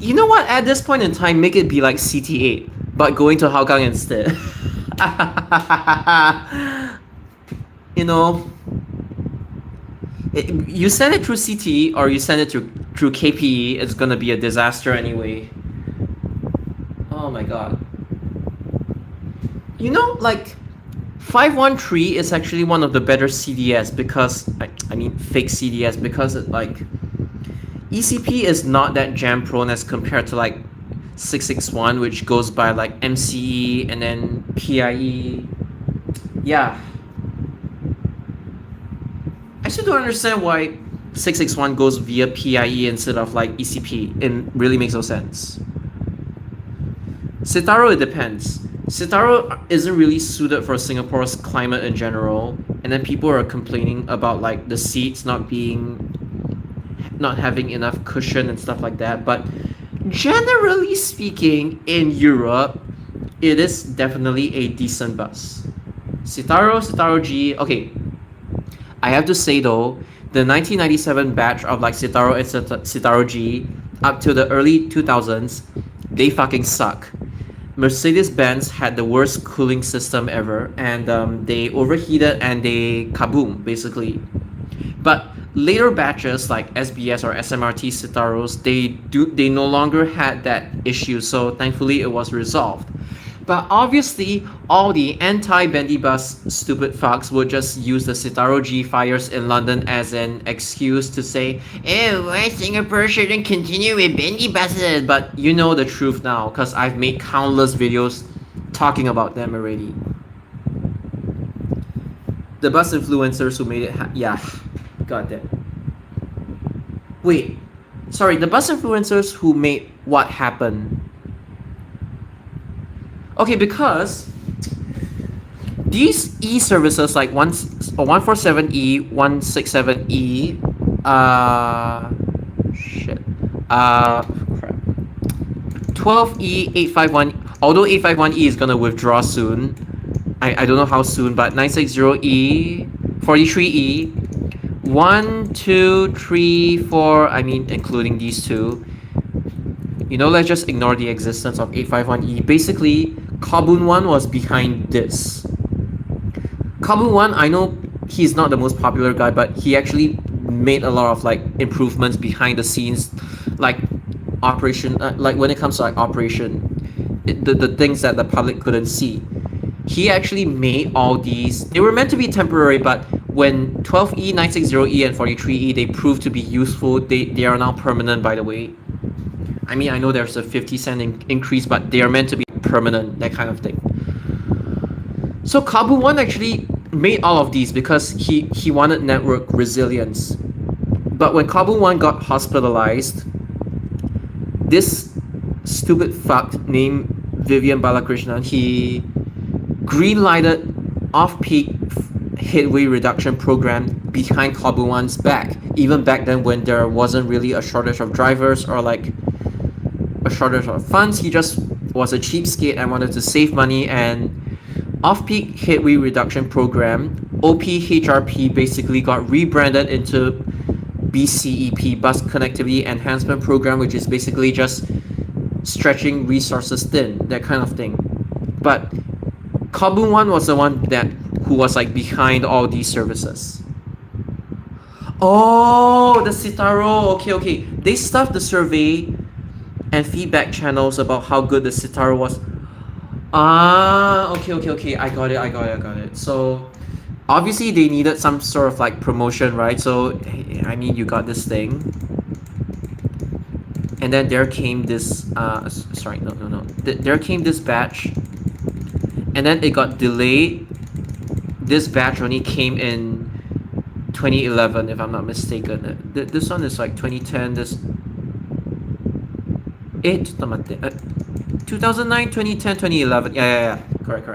You know what? At this point in time, make it be like CT8, but going to Hougang instead. You send it through CT or you send it through KPE, it's gonna be a disaster anyway. Oh my god. Like 513 is actually one of the better CDS because fake CDS, because it like ECP is not that jam prone as compared to like 661, which goes by like MCE and then PIE. Yeah. I still don't understand why 661 goes via PIE instead of like ECP. It really makes no sense. Citaro, it depends. Citaro isn't really suited for Singapore's climate in general, and then people are complaining about like the seats not having enough cushion and stuff like that. But generally speaking, in Europe, it is definitely a decent bus. Citaro G. Okay, I have to say though, the 1997 batch of like Citaro and Citaro G up to the early 2000s, they fucking suck. Mercedes-Benz had the worst cooling system ever, and they overheated and they kaboom basically. But later batches like SBS or SMRT Citaros, they no longer had that issue, so thankfully it was resolved. But obviously, all the anti-bendy bus stupid fucks would just use the Citaro G fires in London as an excuse to say, "Eh, why Singapore shouldn't continue with bendy buses?" But you know the truth now, because I've made countless videos talking about them already. The bus influencers who made it, yeah, got that. Wait, sorry, the bus influencers who made what happen. Okay, because these e-services like 147E, 167E, shit, crap, 12E, 851. Although 851E is gonna withdraw soon, I don't know how soon, but 960E, 43E, 1, 2, 3, 4. I mean, including these two. You know, let's just ignore the existence of 851E. Basically, Karbon 1 was behind this. Karbon 1, I know he's not the most popular guy, but he actually made a lot of like improvements behind the scenes, like operation, like when it comes to like operation, the things that the public couldn't see. He actually made all these. They were meant to be temporary, but when 12E, 960E, and 43E, they proved to be useful. They are now permanent, by the way. I mean, I know there's a 50-cent increase, but they are meant to be permanent, that kind of thing. So Karbon 1 actually made all of these because he wanted network resilience. But when Karbon 1 got hospitalized, this stupid fuck named Vivian Balakrishnan, he green-lighted off-peak headway reduction program behind Karbon 1's back. Even back then when there wasn't really a shortage of drivers or like a shortage of funds, he just was a cheapskate and wanted to save money, and off-peak headway reduction program, OPHRP, basically got rebranded into BCEP, Bus Connectivity Enhancement Program, which is basically just stretching resources thin, that kind of thing. But Karbon 1 was the one who was like behind all these services. Oh, the Citaro, okay. They stuffed the survey and feedback channels about how good the Citaro was. Okay. I got it. So obviously they needed some sort of like promotion, right? So I mean, you got this thing, and then there came this. Sorry, no. There came this batch, and then it got delayed. This batch only came in 2011, if I'm not mistaken. This one is like 2010. This. 2009, 2010, 2011. Yeah. Correct.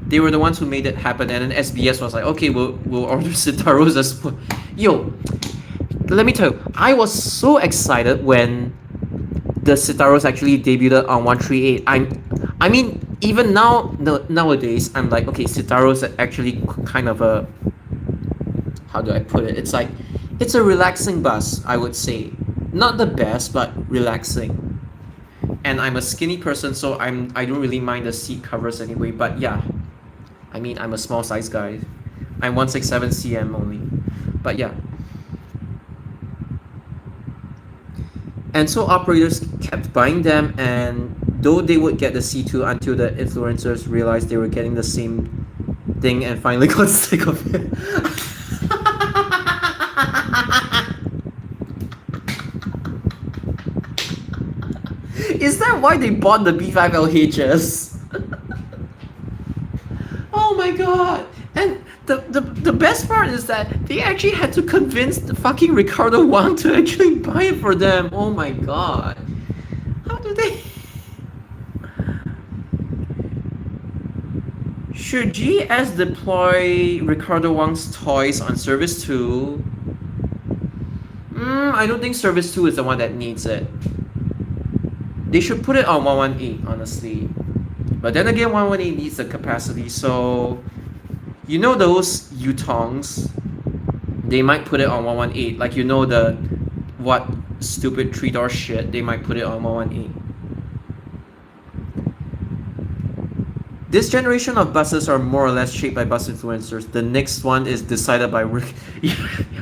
They were the ones who made it happen, and then SBS was like, okay, we'll order Citaros as well. Yo, let me tell you, I was so excited when the Citaros actually debuted on 138. I mean, even nowadays, I'm like, okay, Citaros are actually kind of a, how do I put it? It's like, it's a relaxing bus, I would say. Not the best, but relaxing. And I'm a skinny person, so I don't really mind the seat covers anyway. But yeah, I mean, I'm a small size guy. I'm 167 cm only. But yeah. And so operators kept buying them, and though they would get the C2 until the influencers realized they were getting the same thing and finally got sick of it. Is that why they bought the B5LHs? Oh my god! And the best part is that they actually had to convince the fucking Ricardo Wang to actually buy it for them. Oh my god! How do they? Should GS deploy Ricardo Wang's toys on Service 2? I don't think Service 2 is the one that needs it. They should put it on 118, honestly. But then again, 118 needs the capacity, so... You know those Yutongs? They might put it on 118. Like, you know the... What stupid 3-door shit, they might put it on 118. This generation of buses are more or less shaped by bus influencers. The next one is decided by Rick.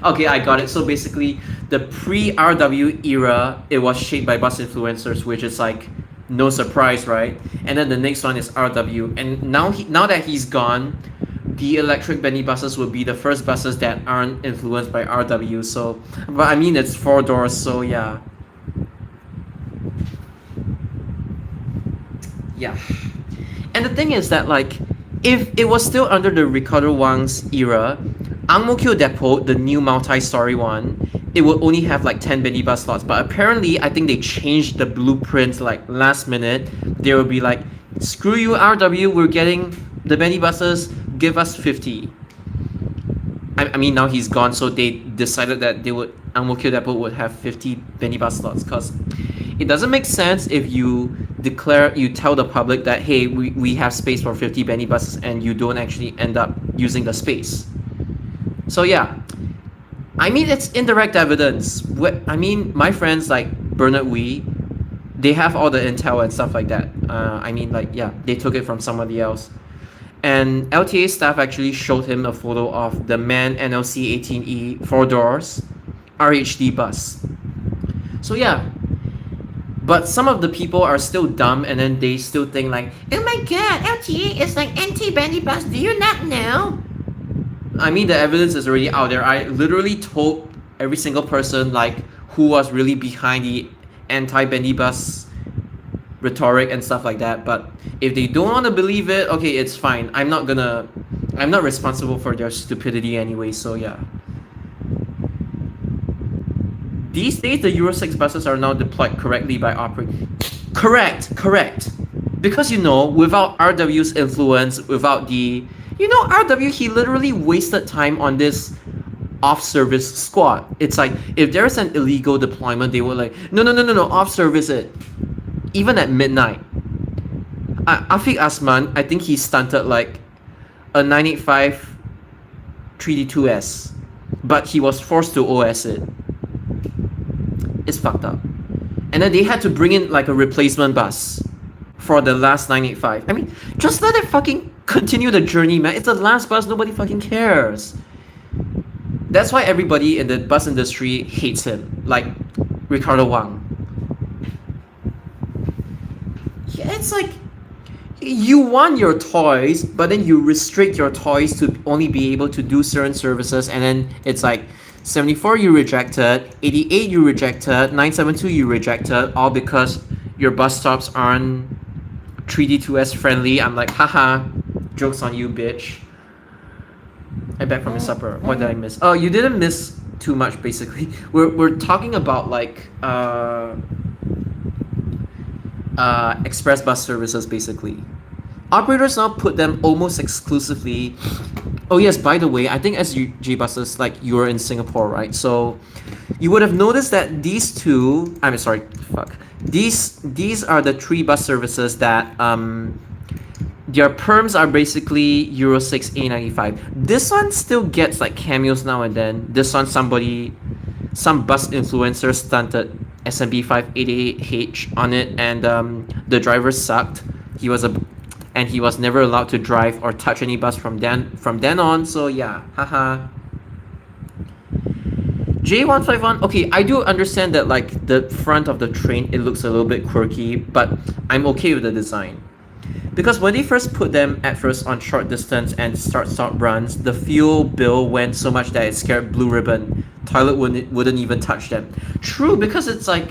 Okay, I got it. So basically, the pre-RW era, it was shaped by bus influencers, which is like no surprise, right? And then the next one is RW. And now that he's gone, the electric Benny buses will be the first buses that aren't influenced by RW. So, but I mean, it's 4 doors, so yeah. Yeah. And the thing is that, like, if it was still under the Ricardo Wang's era, Ang Mo Kio Depot, the new multi-story one, it would only have like 10 Benny bus slots. But apparently, I think they changed the blueprint like last minute. They will be like, screw you RW, we're getting the Benny buses, give us 50. I mean, now he's gone, so they decided that they would, Ang Mo Kio Depot would have 50 Benny bus slots, because it doesn't make sense if you tell the public that, hey, we have space for 50 Benny buses, and you don't actually end up using the space. So yeah, I mean, it's indirect evidence. I mean, my friends like Bernard Wee, they have all the intel and stuff like that. I mean, like, yeah, they took it from somebody else. And LTA staff actually showed him a photo of the MAN NLC 18E 4 doors RHD bus. So yeah, but some of the people are still dumb, and then they still think like, oh my god, LTA is like anti-Benny bus, do you not know? I mean, the evidence is already out there. I literally told every single person like who was really behind the anti-Benny bus rhetoric and stuff like that. But if they don't want to believe it, okay, it's fine. I'm not responsible for their stupidity anyway, so yeah. These days, the Euro 6 buses are now deployed correctly by operators. Correct. Because, you know, without RW's influence, without the... You know, RW, he literally wasted time on this off-service squad. It's like, if there's an illegal deployment, they were like, no, off-service it. Even at midnight. Afiq Asman, I think he stunted like a 985 3D2S. But he was forced to OS it. It's fucked up. And then they had to bring in like a replacement bus for the last 985. I mean, just let it fucking continue the journey, man. It's the last bus, nobody fucking cares. That's why everybody in the bus industry hates him. Like Ricardo Wang. Yeah, it's like, you want your toys, but then you restrict your toys to only be able to do certain services, and then it's like 74 you rejected, 88 you rejected, 972 you rejected, all because your bus stops aren't 3D2S friendly. I'm like, haha, joke's on you, bitch. I'm back from your supper. What did I miss? Oh, you didn't miss too much, basically. We're talking about like express bus services, basically. Operators now put them almost exclusively. Oh yes, by the way, I think SUG buses, like, you were in Singapore, right? So you would have noticed that these two, these are the 3 bus services that their perms are basically Euro 6 A95. This one still gets like cameos now and then. This one, some bus influencer stunted SMB 588H on it, and the driver sucked. He was never allowed to drive or touch any bus from then on. So yeah, haha. J151, okay, I do understand that like the front of the train, it looks a little bit quirky, but I'm okay with the design. Because when they first put them at first on short distance and start-stop runs, the fuel bill went so much that it scared Blue Ribbon. Toilet wouldn't even touch them. True, because it's like,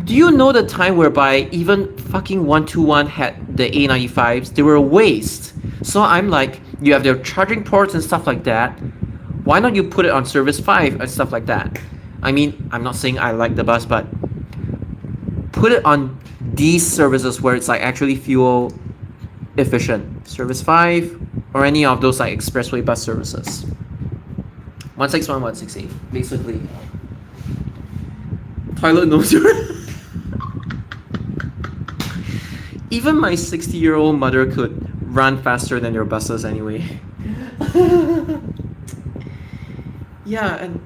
do you know the time whereby even fucking 121 had the A95s? They were a waste. So I'm like, you have their charging ports and stuff like that. Why not you put it on Service 5 and stuff like that? I mean, I'm not saying I like the bus, but put it on these services where it's like actually fuel efficient. Service 5 or any of those like expressway bus services. 161, 168, basically. Toilet knows your... Even my 60-year-old mother could run faster than your buses anyway. Yeah, and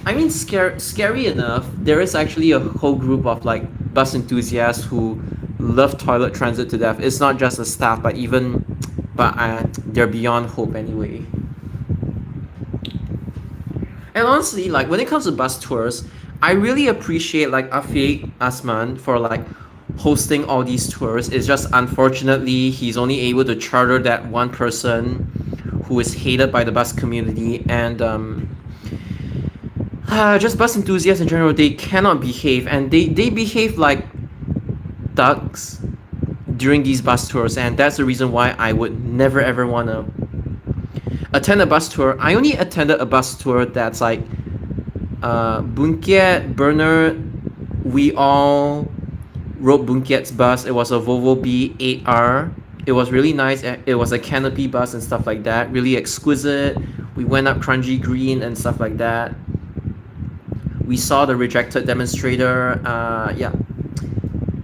I mean, scary enough, there is actually a whole group of like bus enthusiasts who love toilet transit to death. It's not just the staff, but they're beyond hope anyway. And honestly, like when it comes to bus tours, I really appreciate like Afiq Asman for like hosting all these tours. It's just unfortunately he's only able to charter that one person who is hated by the bus community, and just bus enthusiasts in general, they cannot behave, and they behave like thugs during these bus tours, and that's the reason why I would never ever want to attend a bus tour. I only attended a bus tour that's like Bunkiet, Bernard, we all rode Bunkiet's bus. It was a Volvo B8R. It was really nice. It was a canopy bus and stuff like that. Really exquisite. We went up Crunchy Green and stuff like that. We saw the rejected demonstrator. Yeah.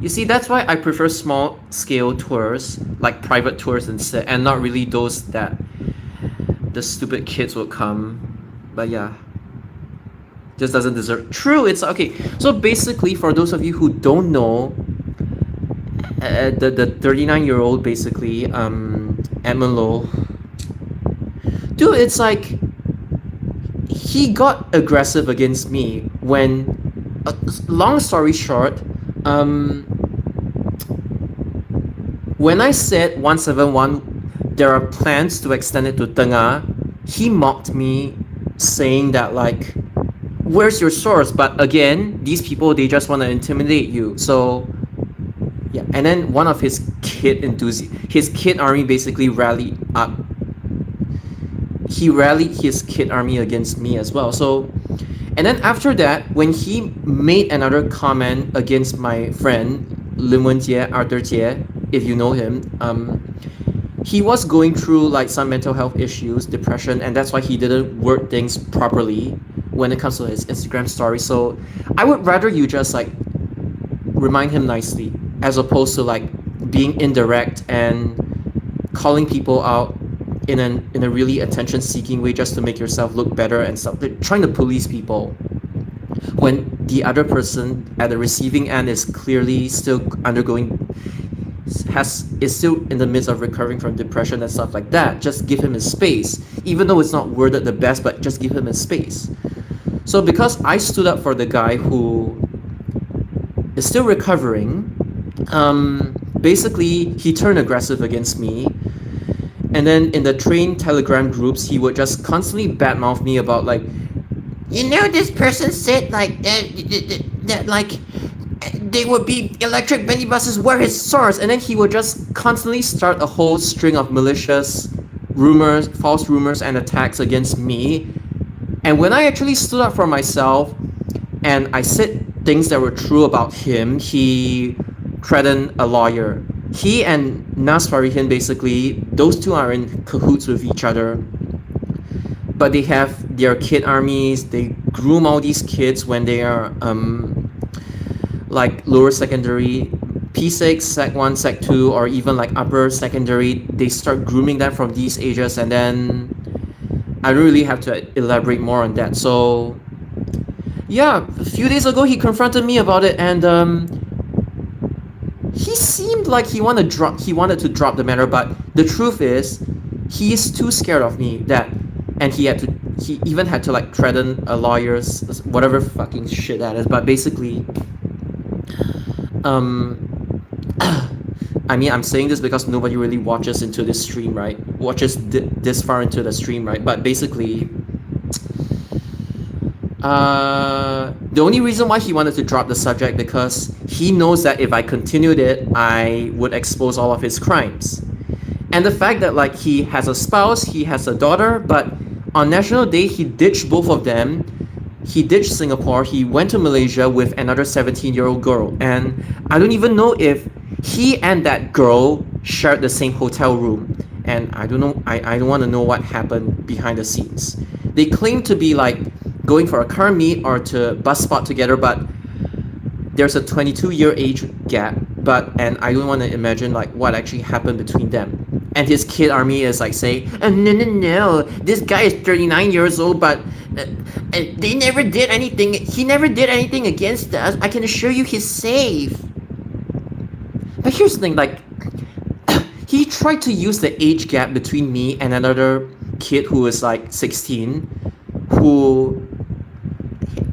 You see, that's why I prefer small scale tours, like private tours instead, and not really those that the stupid kids would come. But yeah, just doesn't deserve. True, it's okay. So basically, for those of you who don't know, the 39-year-old basically, Edmund Lowe, dude, it's like he got aggressive against me when, long story short, when I said 171, there are plans to extend it to Tengah, he mocked me saying that like, where's your source? But again, these people, they just want to intimidate you. So yeah, and then one of his kid army basically rallied up. He rallied his kid army against me as well. So, and then after that, when he made another comment against my friend Lim Wenjie, Arthur Jie, if you know him, he was going through like some mental health issues, depression, and that's why he didn't word things properly when it comes to his Instagram story. So I would rather you just like remind him nicely, as opposed to like being indirect and calling people out in a really attention-seeking way just to make yourself look better and stuff. They're trying to police people when the other person at the receiving end is clearly still is still in the midst of recovering from depression and stuff like that. Just give him his space, even though it's not worded the best, but just give him his space. So because I stood up for the guy who is still recovering, basically he turned aggressive against me. And then in the train Telegram groups, he would just constantly badmouth me about like, you know, this person said like that like they would be electric minibuses. Where his source? And then he would just constantly start a whole string of malicious rumors, false rumors, and attacks against me. And when I actually stood up for myself and I said things that were true about him, he threatened a lawyer. He and Nas Farihin, basically, those two are in cahoots with each other. But they have their kid armies. They groom all these kids when they are like lower secondary, P6, Sec 1, Sec 2, or even like upper secondary. They start grooming them from these ages, and then I don't really have to elaborate more on that. So yeah, a few days ago he confronted me about it, and he seemed like he wanted to drop the matter, but the truth is he is too scared of me and he even had to like threaten a lawyer's whatever fucking shit that is. But basically, I mean, I'm saying this because nobody really watches into this stream, right? Watches this far into the stream, right? But basically, the only reason why he wanted to drop the subject because he knows that if I continued it, I would expose all of his crimes. And the fact that like he has a spouse, he has a daughter, but on National Day he ditched both of them. He ditched Singapore, he went to Malaysia with another 17-year-old girl, and I don't even know if he and that girl shared the same hotel room, and I don't know. I don't want to know what happened behind the scenes. They claim to be like going for a car meet or to bus spot together, but there's a 22-year age gap. But and I don't want to imagine like what actually happened between them. And his kid army is like saying, no, no, no, this guy is 39 years old, but they never did anything. He never did anything against us. I can assure you he's safe. But here's the thing, like, he tried to use the age gap between me and another kid who is like 16, who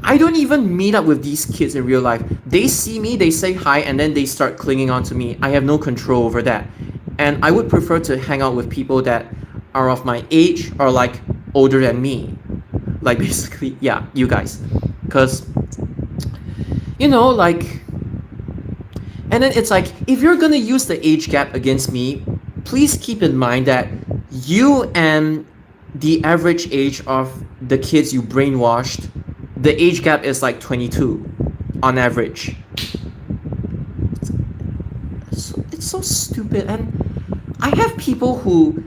I don't even meet up with these kids in real life. They see me, they say hi, and then they start clinging on to me. I have no control over that. And I would prefer to hang out with people that are of my age or like older than me. Like basically, yeah, you guys. Because, you know, like, and then it's like, if you're gonna use the age gap against me, please keep in mind that you and the average age of the kids you brainwashed, the age gap is like 22 on average. It's so stupid. And I have people who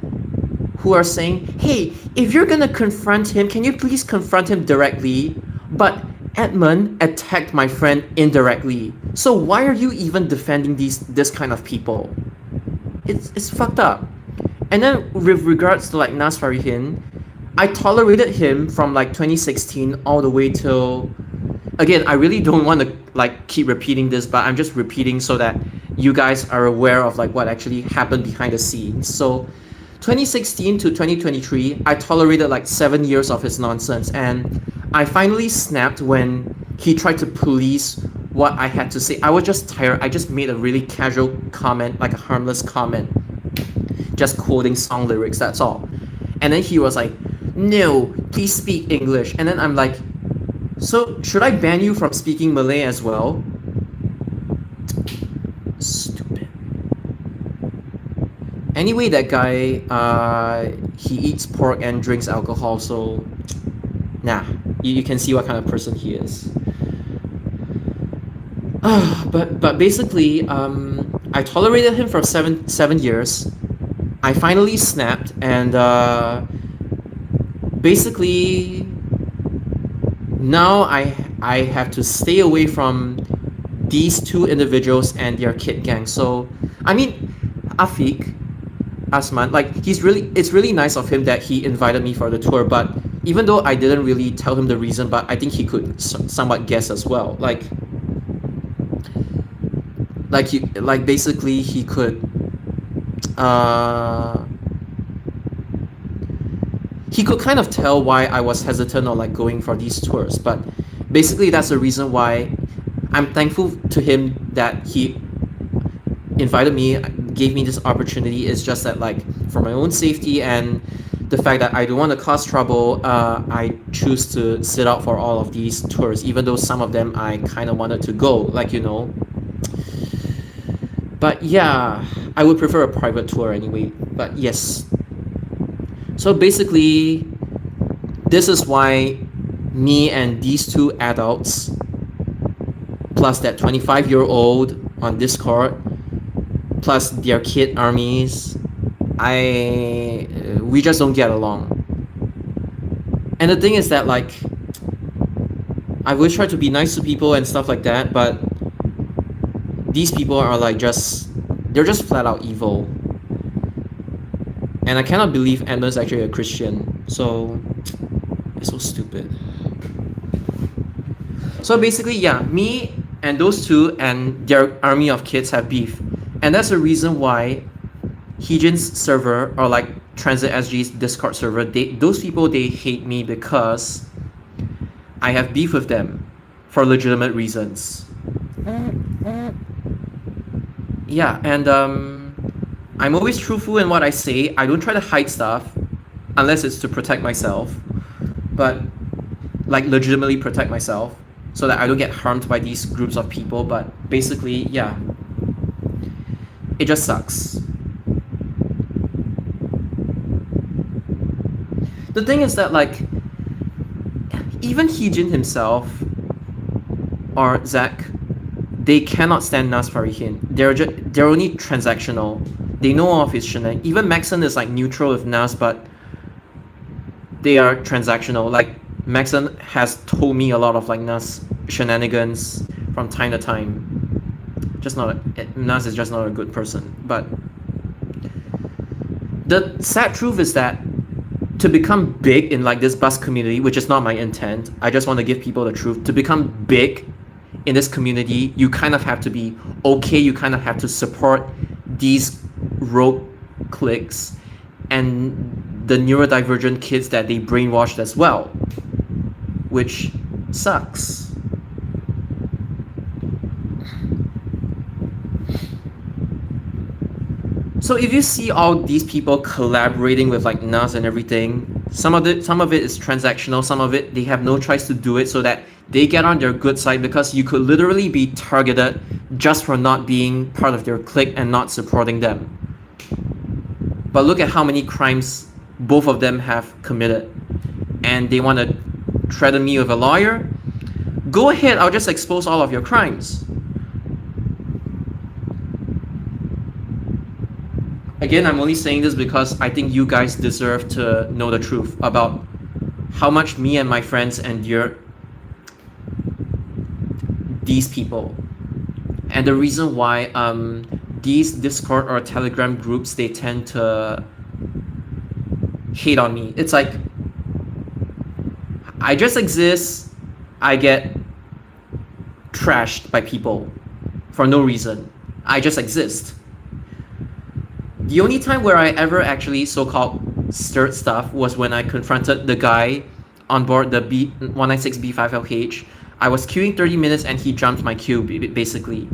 are saying, hey, if you're gonna confront him, can you please confront him directly? But Edmund attacked my friend indirectly. So why are you even defending this kind of people? It's fucked up. And then with regards to like Nas Farihin, I tolerated him from like 2016 all the way till, again, I really don't want to like keep repeating this, but I'm just repeating so that you guys are aware of like what actually happened behind the scenes. So 2016 to 2023, I tolerated like 7 years of his nonsense, and I finally snapped when he tried to police what I had to say. I was just tired. I just made a really casual comment, like a harmless comment, just quoting song lyrics, that's all. And then he was like, no, please speak English. And then I'm like, so should I ban you from speaking Malay as well? Stupid. Anyway, that guy, he eats pork and drinks alcohol, so nah, you can see what kind of person he is. But basically, I tolerated him for seven years. I finally snapped, and basically now I have to stay away from these two individuals and their kid gang. So I mean, Afiq Asman, like it's really nice of him that he invited me for the tour, but even though I didn't really tell him the reason, but I think he could somewhat guess as well. Like basically he could kind of tell why I was hesitant or like going for these tours. But basically that's the reason why I'm thankful to him that he invited me, gave me this opportunity. It's just that like for my own safety and the fact that I don't want to cause trouble, I choose to sit out for all of these tours, even though some of them I kind of wanted to go, like, you know. But yeah, I would prefer a private tour anyway. But yes. So basically, this is why me and these two adults, plus that 25-year-old on Discord, plus their kid armies, we just don't get along. And the thing is that like, I always try to be nice to people and stuff like that, but these people are like they're just flat out evil. And I cannot believe Edmund's actually a Christian. So it's so stupid. So basically, yeah, me and those two and their army of kids have beef. And that's the reason why Heejin's server, or like Transit SG's Discord server, those people, they hate me because I have beef with them for legitimate reasons. Yeah, and I'm always truthful in what I say. I don't try to hide stuff unless it's to protect myself, but like legitimately protect myself so that I don't get harmed by these groups of people. But basically, yeah, it just sucks. The thing is that like, even Heejin himself or Zach, they cannot stand Nas Farihin. They're only transactional. They know of his shenanigans. Even Maxon is like neutral with Nas, but they are transactional. Like Maxon has told me a lot of like Nas shenanigans from time to time. Nas is just not a good person. But the sad truth is that to become big in like this bus community, which is not my intent, I just want to give people the truth. To become big in this community, you kind of have to be okay. You kind of have to support these rogue cliques and the neurodivergent kids that they brainwashed as well, which sucks. So if you see all these people collaborating with like Nas and everything, some of it is transactional, some of it they have no choice to do it so that they get on their good side, because you could literally be targeted just for not being part of their clique and not supporting them. But look at how many crimes both of them have committed, and they want to threaten me with a lawyer. Go ahead, I'll just expose all of your crimes. Again, I'm only saying this because I think you guys deserve to know the truth about how much me and my friends endure these people. And the reason why these Discord or Telegram groups, they tend to hate on me. It's like, I just exist, I get trashed by people for no reason. I just exist. The only time where I ever actually so-called stirred stuff was when I confronted the guy on board the 196B5LH. I was queuing 30 minutes and he jumped my queue, basically.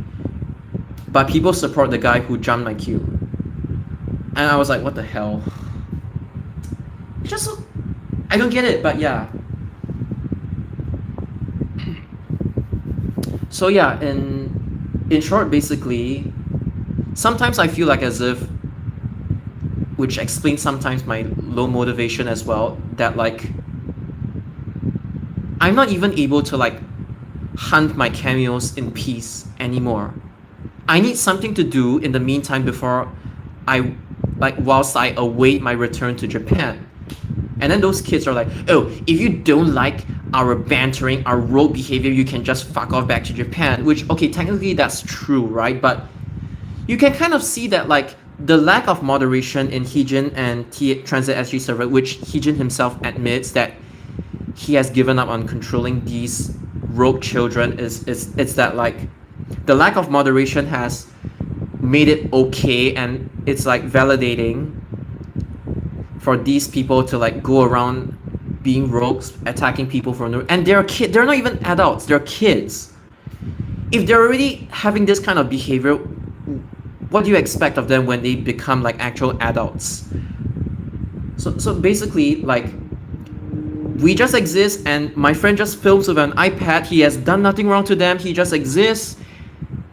But people support the guy who jumped my queue. And I was like, what the hell? It's just so... I don't get it, but yeah. So yeah, in short, basically, sometimes I feel like as if, which explains sometimes my low motivation as well, that like I'm not even able to like hunt my cameos in peace anymore. I need something to do in the meantime before whilst I await my return to Japan. And then those kids are like, oh, if you don't like our bantering, our rogue behavior, you can just fuck off back to Japan. Which, okay, technically that's true, right? But you can kind of see that like the lack of moderation in Heejin and Transit SG server, which Heejin himself admits that he has given up on controlling these rogue children, it's that like the lack of moderation has made it okay, and it's like validating for these people to like go around being rogues, attacking people for no, and they're they're not even adults, they're kids. If they're already having this kind of behavior, what do you expect of them when they become like actual adults? So basically, like, we just exist, and my friend just films with an iPad. He has done nothing wrong to them. He just exists.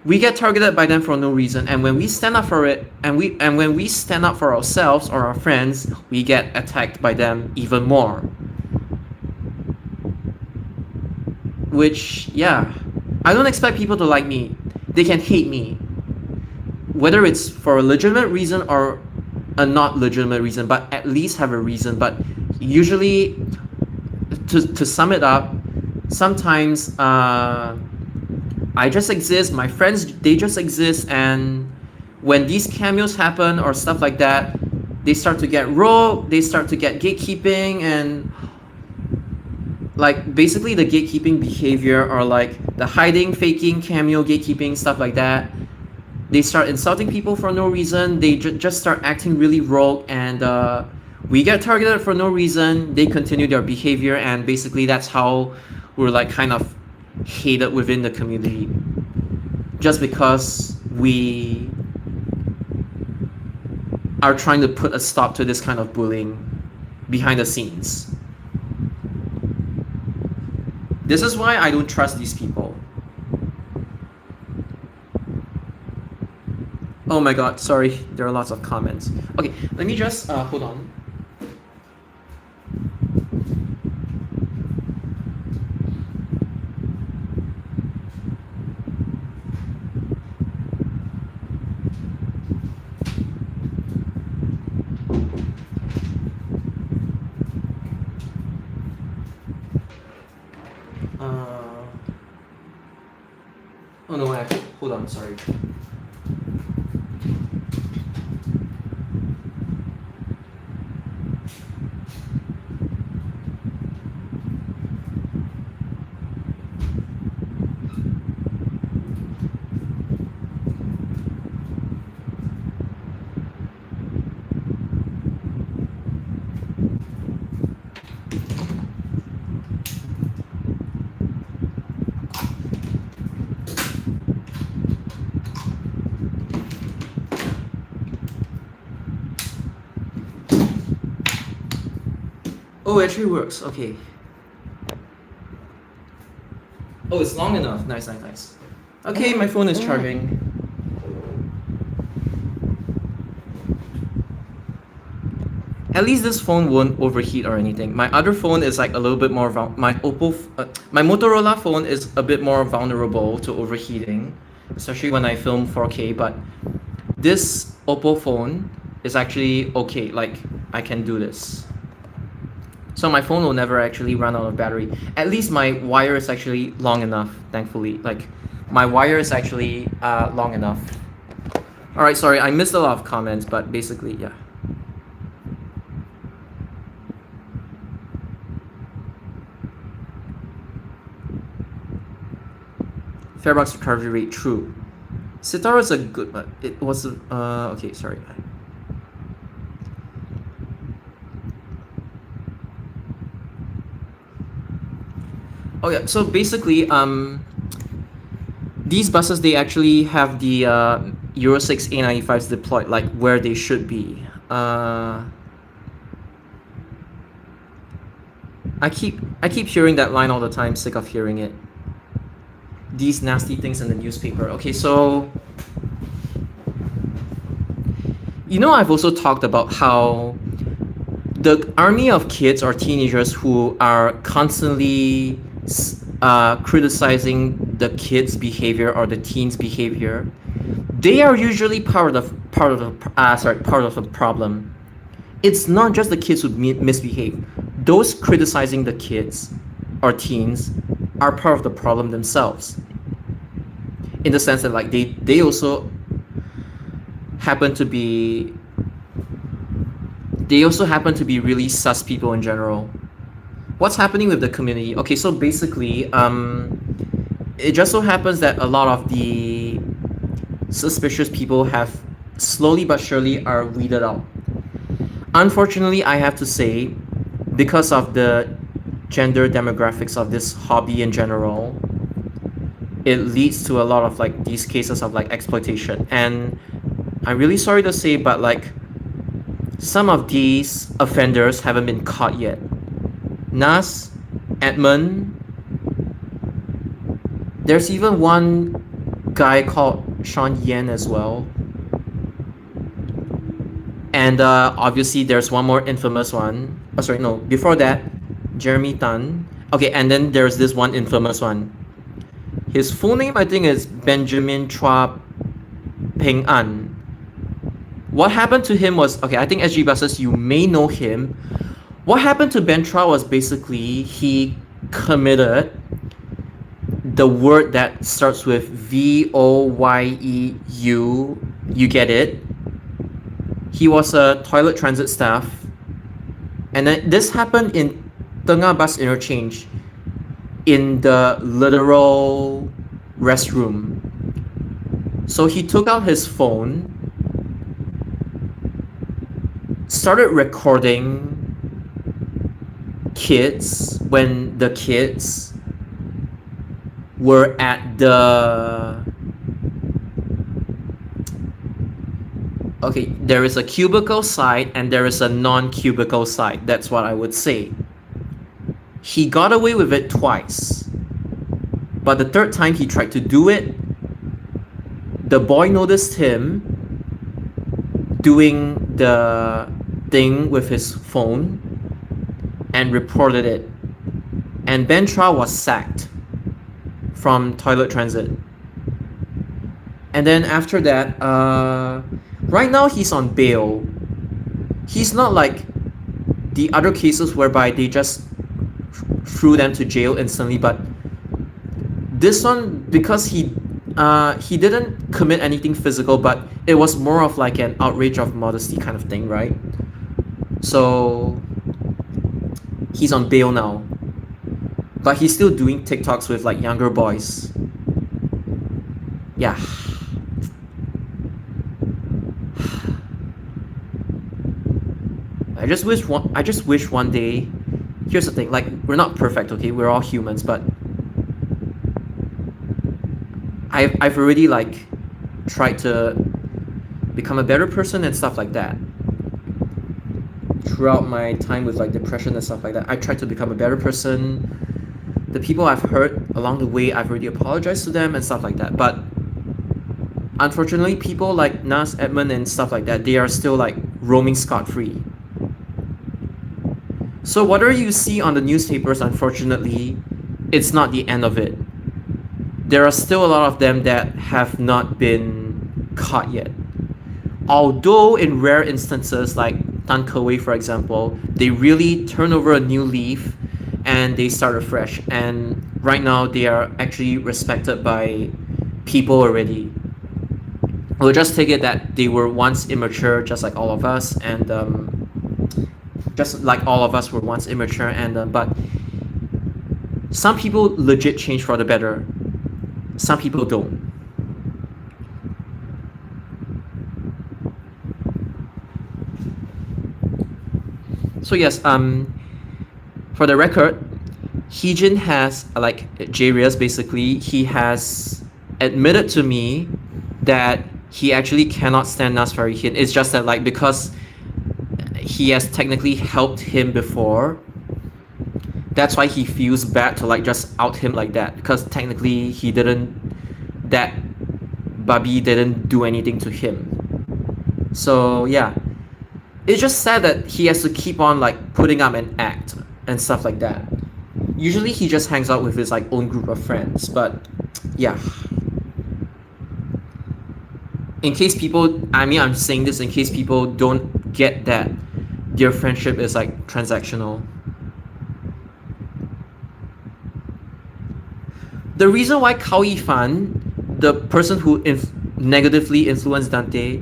We get targeted by them for no reason, and when we stand up for it, and when we stand up for ourselves or our friends, we get attacked by them even more. Which, yeah, I don't expect people to like me. They can hate me, whether it's for a legitimate reason or a not legitimate reason, but at least have a reason. But usually, to sum it up, sometimes I just exist, my friends, they just exist, and when these cameos happen or stuff like that, they start to get rogue, they start to get gatekeeping, and like basically the gatekeeping behavior, or like the hiding, faking, cameo, gatekeeping, stuff like that. They start insulting people for no reason. They just start acting really rogue, and we get targeted for no reason. They continue their behavior, and basically that's how we're like kind of hated within the community, just because we are trying to put a stop to this kind of bullying behind the scenes. This is why I don't trust these people. Oh my god, sorry, there are lots of comments. Okay, let me just hold on. on, sorry. Oh, it actually works. Okay. Oh, it's long enough. Nice, nice, nice. Okay, my phone is charging. At least this phone won't overheat or anything. My other phone is like a little bit more my Motorola phone is a bit more vulnerable to overheating, especially when I film 4K. But this Oppo phone is actually okay. Like I can do this. So my phone will never actually run out of battery. At least my wire is actually long enough, thankfully. Like my wire is actually long enough. Alright, sorry, I missed a lot of comments, but basically, yeah. Fairbox recovery rate, true. Sitar is a good, but it was okay, sorry. Oh yeah, so basically, these buses, they actually have the Euro 6 A95s deployed like where they should be. I keep hearing that line all the time, sick of hearing it. These nasty things in the newspaper. Okay, so you know, I've also talked about how the army of kids or teenagers who are constantly criticizing the kids' behavior or the teens' behavior, they are usually part of the problem. It's not just the kids who misbehave. Those criticizing the kids or teens are part of the problem themselves. In the sense that like they also happen to be really sus people in general. What's happening with the community? Okay, so basically, it just so happens that a lot of the suspicious people have slowly but surely are weeded out. Unfortunately, I have to say, because of the gender demographics of this hobby in general, it leads to a lot of like these cases of like exploitation. And I'm really sorry to say, but like some of these offenders haven't been caught yet. Nas, Edmund, there's even one guy called Sean Yen as well. And obviously there's one more infamous one. Oh, sorry, no, before that, Jeremy Tan. Okay, and then there's this one infamous one. His full name, I think, is Benjamin Chua Peng An. What happened to him was, okay, I think SG Buses, you may know him. What happened to Ben Chua was basically he committed the word that starts with VOYEU. You get it? He was a toilet transit staff. And then this happened in Tengah Bus Interchange in the literal restroom. So he took out his phone, started recording kids when the kids were at the... Okay, there is a cubicle side and there is a non-cubicle side. That's what I would say. He got away with it twice. But the third time he tried to do it, the boy noticed him doing the thing with his phone and reported it. And Ben Chua was sacked from toilet transit. And then after that, right now he's on bail. He's not like the other cases whereby they just threw them to jail instantly, but this one, because he he didn't commit anything physical, but it was more of like an outrage of modesty kind of thing, right? So he's on bail now, but he's still doing TikToks with like younger boys. Yeah. I just wish one day. Here's the thing, like, we're not perfect, okay? We're all humans, but I've already like tried to become a better person and stuff like that. Throughout my time with like depression and stuff like that, I tried to become a better person. The people I've hurt along the way, I've already apologized to them and stuff like that. But unfortunately, people like Nas, Edmund, and stuff like that, they are still like roaming scot-free. So whatever you see on the newspapers, unfortunately, it's not the end of it. There are still a lot of them that have not been caught yet. Although in rare instances, like Tan Ke-wei, for example, they really turn over a new leaf and they start afresh. And right now, they are actually respected by people already. We'll just take it that they were once immature, just like all of us, and just like all of us were once immature, and but some people legit change for the better. Some people don't. So yes, for the record, Heejin has like Jarius basically. He has admitted to me that he actually cannot stand Nas Farihin. It's just that like because he has technically helped him before, that's why he feels bad to like just out him like that, because technically he didn't, that Bobby didn't do anything to him. So yeah, it's just sad that he has to keep on like putting up an act and stuff like that. Usually he just hangs out with his like own group of friends, but yeah. In case people, I mean, I'm saying this in case people don't get that their friendship is like transactional. The reason why Cao Yifan, the person who negatively influenced Dante,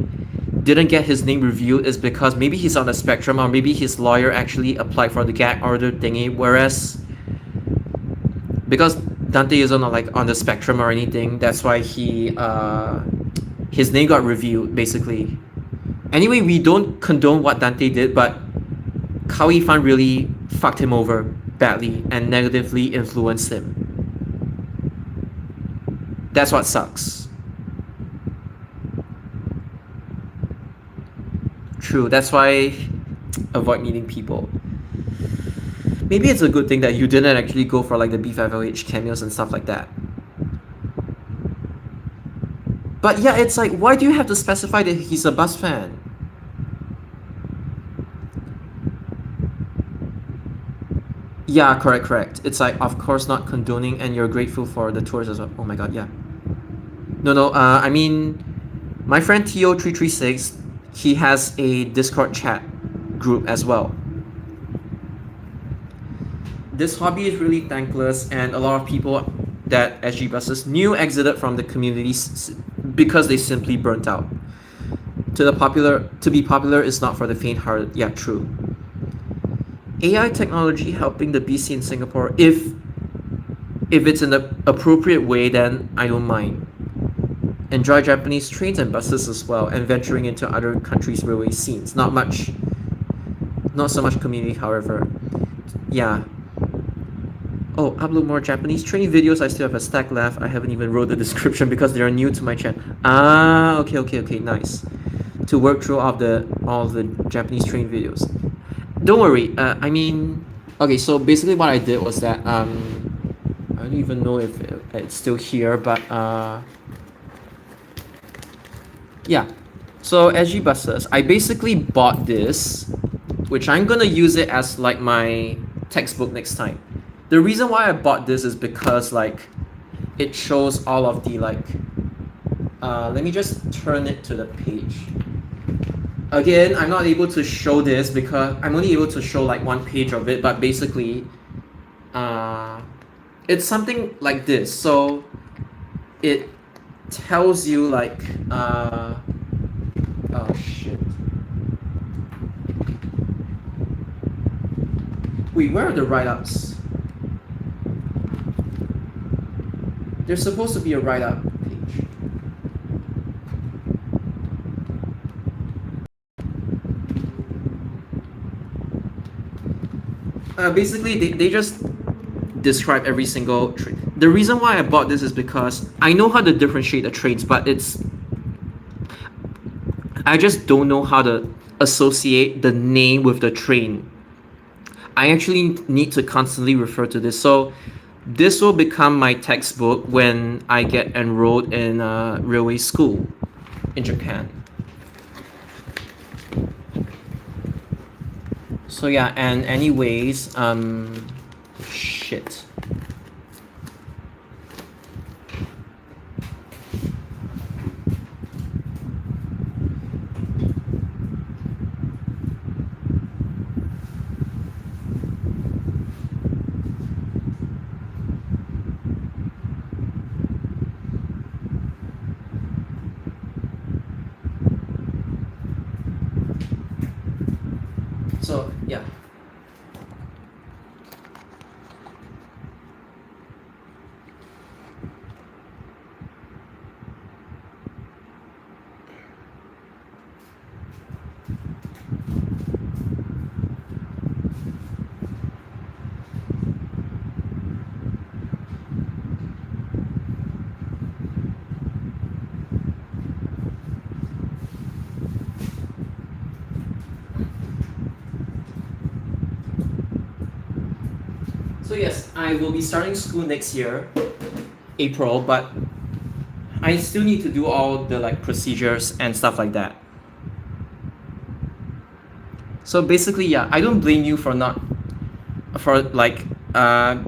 didn't get his name reviewed is because maybe he's on the spectrum, or maybe his lawyer actually applied for the gag order thingy, whereas because Dante isn't like on the spectrum or anything, that's why he his name got reviewed basically. Anyway, we don't condone what Dante did, but Cao Yifan really fucked him over badly and negatively influenced him. That's what sucks. True, that's why avoid meeting people. Maybe it's a good thing that you didn't actually go for like the B5LH cameos and stuff like that. But yeah, it's like, why do you have to specify that he's a Buzz fan? Yeah, correct. It's like, of course not condoning, and you're grateful for the tours as well. Oh my god, yeah. No, I mean, my friend Tio336, he has a Discord chat group as well. This hobby is really thankless, and a lot of people that SG Buses knew exited from the communities because they simply burnt out. To be popular is not for the faint-hearted. Yeah, true. AI technology helping the BC in Singapore, if it's in the appropriate way, then I don't mind. Enjoy Japanese trains and buses as well, and venturing into other countries' railway scenes. Not so much community, however. Yeah. Oh, upload more Japanese train videos. I still have a stack left. I haven't even wrote the description because they are new to my channel. Ah, okay, nice. To work through all the Japanese train videos. Don't worry. I mean, okay. So basically, what I did was that I don't even know if it's still here, but yeah. So SG Buses, I basically bought this, which I'm gonna use it as like my textbook next time. The reason why I bought this is because like it shows all of the like let me just turn it to the page. Again, I'm not able to show this because I'm only able to show like one page of it, but basically it's something like this. So it tells you like oh shit. Wait, where are the write-ups? There's supposed to be a write-up page. Basically, they just describe every single trade. The reason why I bought this is because I know how to differentiate the trades, but I just don't know how to associate the name with the train. I actually need to constantly refer to this. So this will become my textbook when I get enrolled in railway school in Japan. So yeah, and anyways, shit. So yeah. So yes, I will be starting school next year, April, but I still need to do all the like procedures and stuff like that. So basically, yeah, I don't blame you for not for like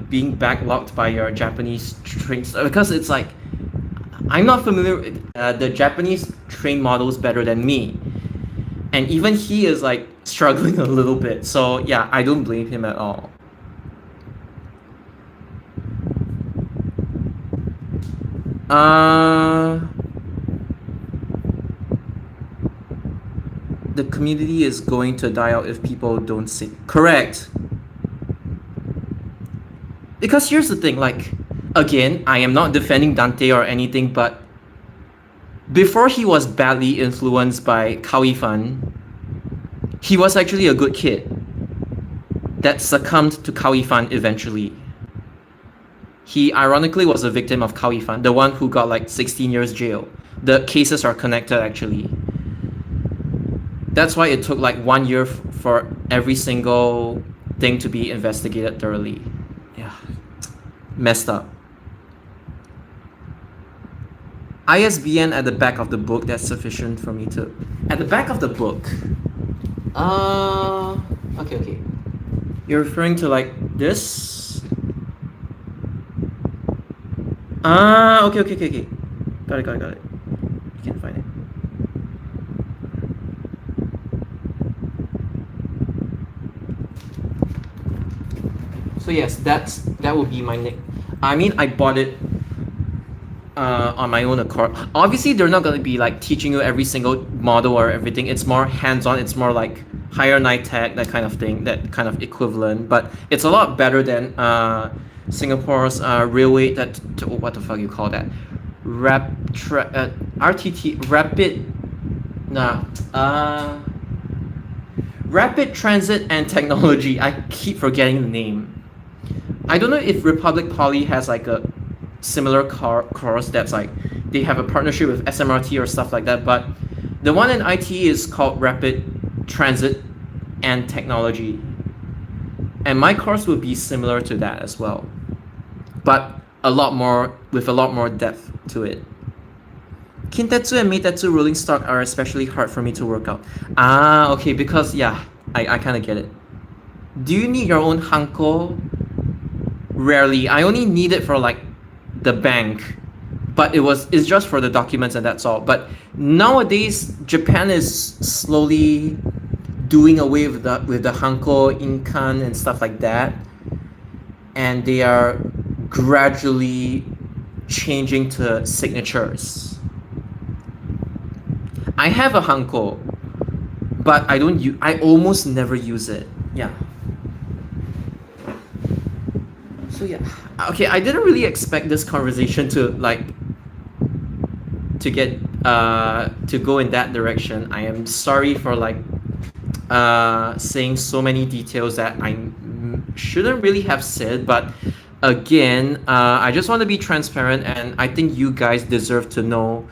being backlogged by your Japanese trains because it's like I'm not familiar with the Japanese train models better than me, and even he is like struggling a little bit. So yeah, I don't blame him at all. Uh, the community is going to die out if people don't sing. Correct. Because here's the thing, like, again, I am not defending Dante or anything, but before he was badly influenced by Kawi-fan, he was actually a good kid that succumbed to Kawi-fan eventually. He ironically was a victim of Kawi-fan, the one who got like 16 years jail. The cases are connected actually. That's why it took like 1 year for every single thing to be investigated thoroughly. Yeah, messed up. ISBN at the back of the book, that's sufficient for me to... At the back of the book? Okay. You're referring to like this? Okay. Got it. You can find it. So yes, that would be my nick. I mean, I bought it on my own accord. Obviously, they're not gonna be like teaching you every single model or everything. It's more hands-on. It's more like higher NITEC, that kind of thing, that kind of equivalent. But it's a lot better than Singapore's railway. What the fuck you call that? RTT rapid. Rapid Transit and Technology. I keep forgetting the name. I don't know if Republic Poly has like a similar course that's like they have a partnership with SMRT or stuff like that, but the one in IT is called Rapid Transit and Technology, and my course would be similar to that as well, but a lot more depth to it. Kintetsu and Meitetsu rolling stock are especially hard for me to work out. Okay, because yeah, I kind of get it. Do you need your own hanko? Rarely. I only need it for like the bank, but it's just for the documents and that's all. But nowadays, Japan is slowly doing away with the hanko, inkan, and stuff like that, and they are gradually changing to signatures. I have a hanko, but I almost never use it. Yeah. So yeah, okay. I didn't really expect this conversation to get to go in that direction. I am sorry for saying so many details that I shouldn't really have said, but again, I just want to be transparent, and I think you guys deserve to know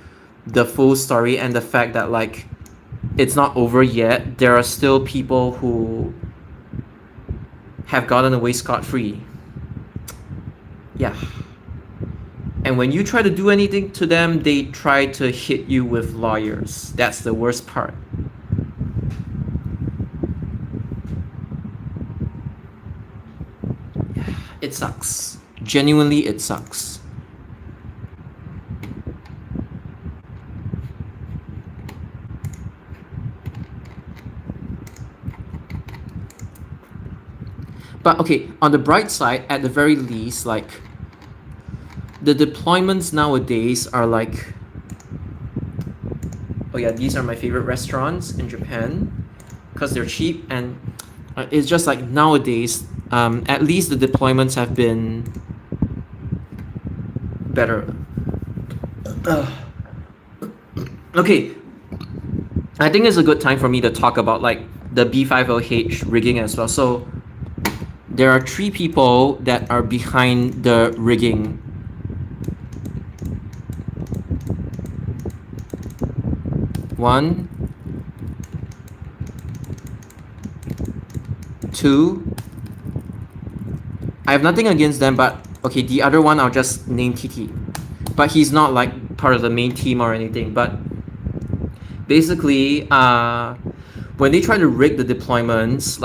the full story and the fact that it's not over yet. There are still people who have gotten away scot-free. Yeah. And when you try to do anything to them, they try to hit you with lawyers. That's the worst part. Yeah, it sucks. Genuinely, it sucks. But okay, on the bright side, at the very least, the deployments nowadays are oh yeah, these are my favorite restaurants in Japan because they're cheap, and it's just nowadays, at least the deployments have been better. Okay, I think it's a good time for me to talk about the B50H rigging as well. So there are 3 people that are behind the rigging. One, 2. I have nothing against them, but okay, the other one I'll just name TT. But he's not part of the main team or anything. But basically, when they try to rig the deployments,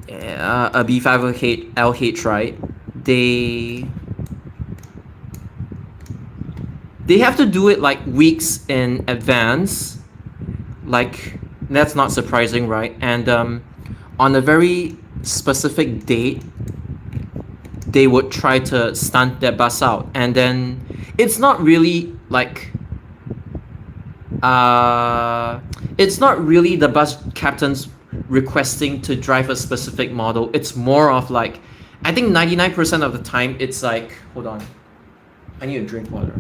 a B50H LH, right? They have to do it weeks in advance. That's not surprising, right? And on a very specific date, they would try to stunt their bus out, and then it's not really it's not really the bus captains requesting to drive a specific model. It's more of I think 99% of the time it's hold on, I need to drink water.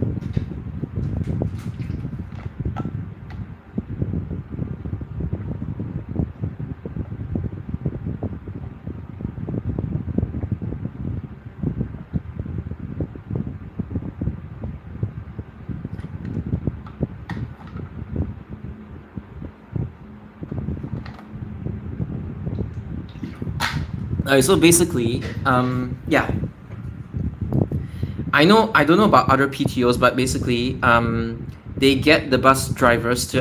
So basically, yeah. I don't know about other PTOs, but basically, they get the bus drivers to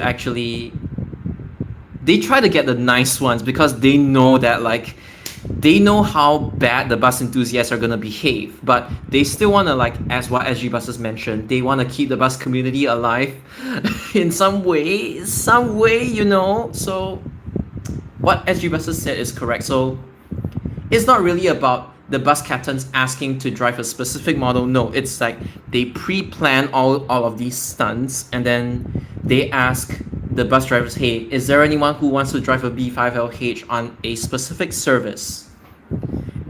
they try to get the nice ones because they know that they know how bad the bus enthusiasts are gonna behave, but they still want to as what SG Buses mentioned, they want to keep the bus community alive in some way, So what SG Buses said is correct. So it's not really about the bus captains asking to drive a specific model. No, it's they pre-plan all of these stunts, and then they ask the bus drivers, hey, is there anyone who wants to drive a B50H on a specific service?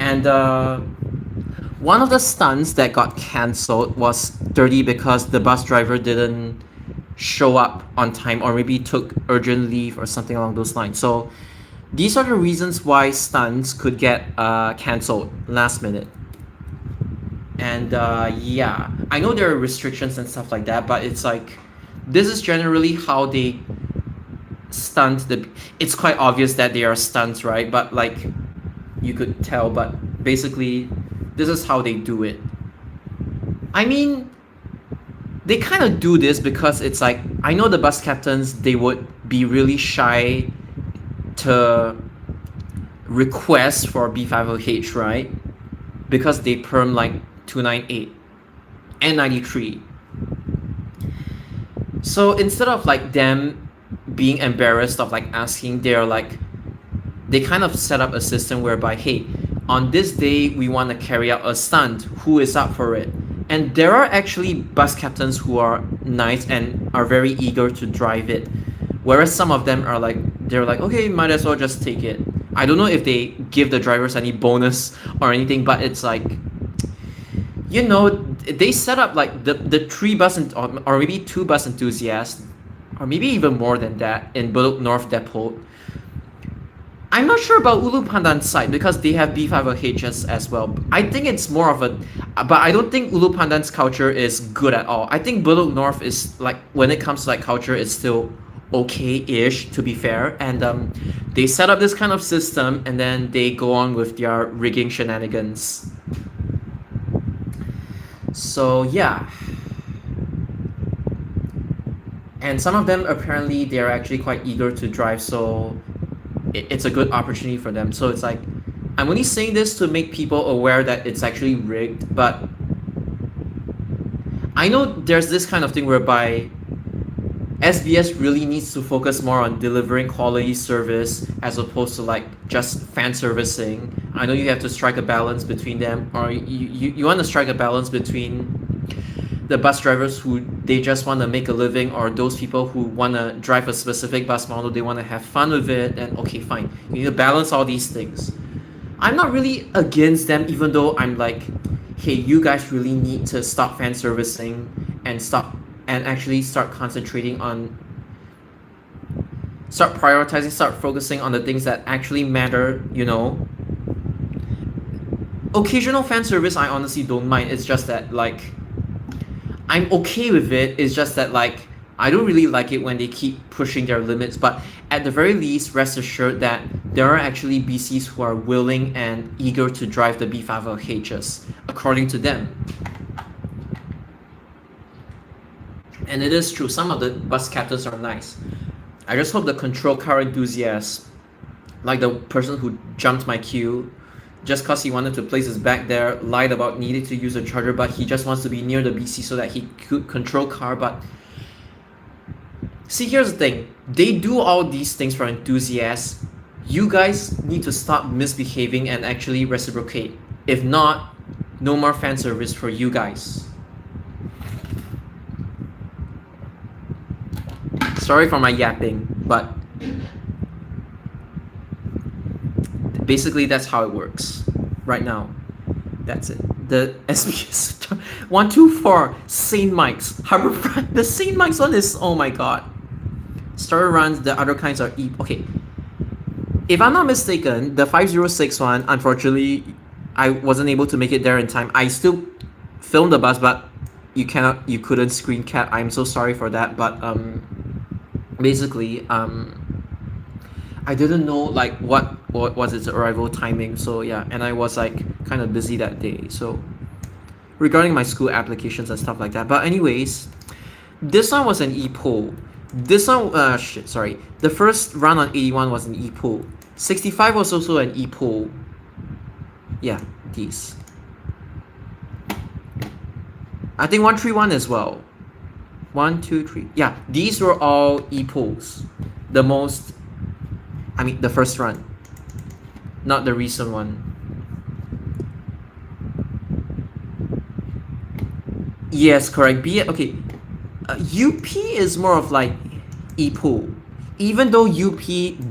And one of the stunts that got cancelled was dirty because the bus driver didn't show up on time, or maybe took urgent leave or something along those lines. So these are the reasons why stunts could get cancelled last minute. And yeah, I know there are restrictions and stuff like that, but it's this is generally how they stunt it's quite obvious that they are stunts, right? But you could tell, but basically this is how they do it. I mean, they kind of do this because it's I know the bus captains, they would be really shy to request for B50H, right? Because they perm 298 and 93. So instead of them being embarrassed of asking, they kind of set up a system whereby, hey, on this day we want to carry out a stunt, who is up for it? And there are actually bus captains who are nice and are very eager to drive it, Whereas some of them are like, they're like, okay, might as well just take it. I don't know if they give the drivers any bonus or anything, but it's like, you know, they set up like the three bus or maybe two bus enthusiasts, or maybe even more than that in Bedok North Depot. I'm not sure about Ulu Pandan's side because they have B50Hs as well. I think it's more of a, but I don't think Ulu Pandan's culture is good at all. I think Bedok North is like, when it comes to like culture, it's still okay-ish, to be fair. And they set up this kind of system and then they go on with their rigging shenanigans. So yeah. And some of them apparently they're actually quite eager to drive, so it's a good opportunity for them. So it's like, I'm only saying this to make people aware that it's actually rigged, but I know there's this kind of thing whereby SBS really needs to focus more on delivering quality service as opposed to like just fan servicing. I know you have to strike a balance between them, or you want to strike a balance between the bus drivers who they just want to make a living, or those people who want to drive a specific bus model, they want to have fun with it, and okay, fine, you need to balance all these things. I'm not really against them, even though I'm like, hey, you guys really need to stop fan servicing and actually start concentrating on, start prioritizing, start focusing on the things that actually matter, you know. Occasional fan service I honestly don't mind. It's just that like, I'm okay with it. It's just that like, I don't really like it when they keep pushing their limits, but at the very least, rest assured that there are actually BCs who are willing and eager to drive the B50Hs, according to them. And it is true, some of the bus captains are nice. I just hope the control car enthusiasts, like the person who jumped my queue, just cause he wanted to place his bag there, lied about needing to use a charger, but he just wants to be near the BC so that he could control car. But see, here's the thing, they do all these things for enthusiasts. You guys need to stop misbehaving and actually reciprocate. If not, no more fan service for you guys. Sorry for my yapping, but basically that's how it works right now. That's it. The SBS 124 Saint Mike's Harbourfront. The Saint Mike's one is, oh my god. Starter runs, the other kinds are okay. If I'm not mistaken, the 506 one, unfortunately, I wasn't able to make it there in time. I still filmed the bus, but you couldn't screen cap. I'm so sorry for that, but basically, I didn't know like what was its arrival timing, so yeah, and I was like kind of busy that day, so regarding my school applications and stuff like that. But anyways, this one was an e-poll. This one, the first run on 81 was an e-poll. 65 was also an e-poll. Yeah, these. I think 131 as well. 1, 2, 3. Yeah, these were all e-polls. The first run, not the recent one. Yes, correct. Okay. UP is more of like e-pool. Even though UP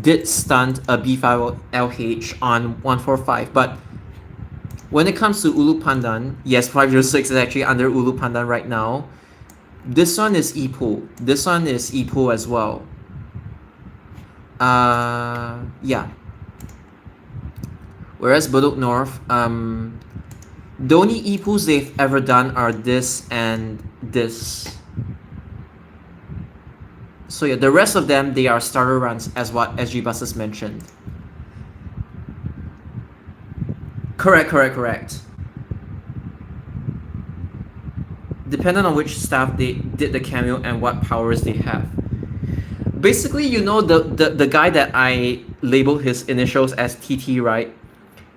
did stunt a B5LH on 145, but when it comes to Ulu Pandan, yes, 506 is actually under Ulu Pandan right now. This one is e-pool. This one is e-pool as well. Yeah. Whereas Bedok North, the only e-pools they've ever done are this and this. So yeah, the rest of them, they are starter runs, as what SG Buses mentioned. Correct. Depending on which staff they did the cameo and what powers they have. Basically, you know, the guy that I labeled his initials as TT, right?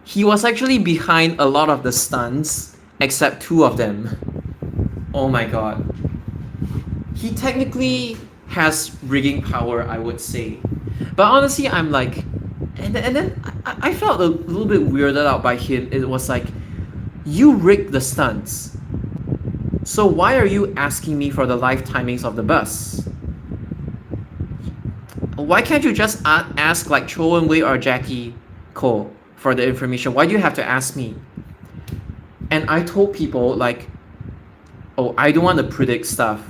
He was actually behind a lot of the stunts, except 2 of them. Oh my god. He technically has rigging power, I would say. But honestly, I'm like, and then I felt a little bit weirded out by him. It was like, you rigged the stunts, so why are you asking me for the live timings of the bus? Why can't you just ask like Cho and Wei or Jackie Ko for the information? Why do you have to ask me? And I told people like, oh, I don't want to predict stuff.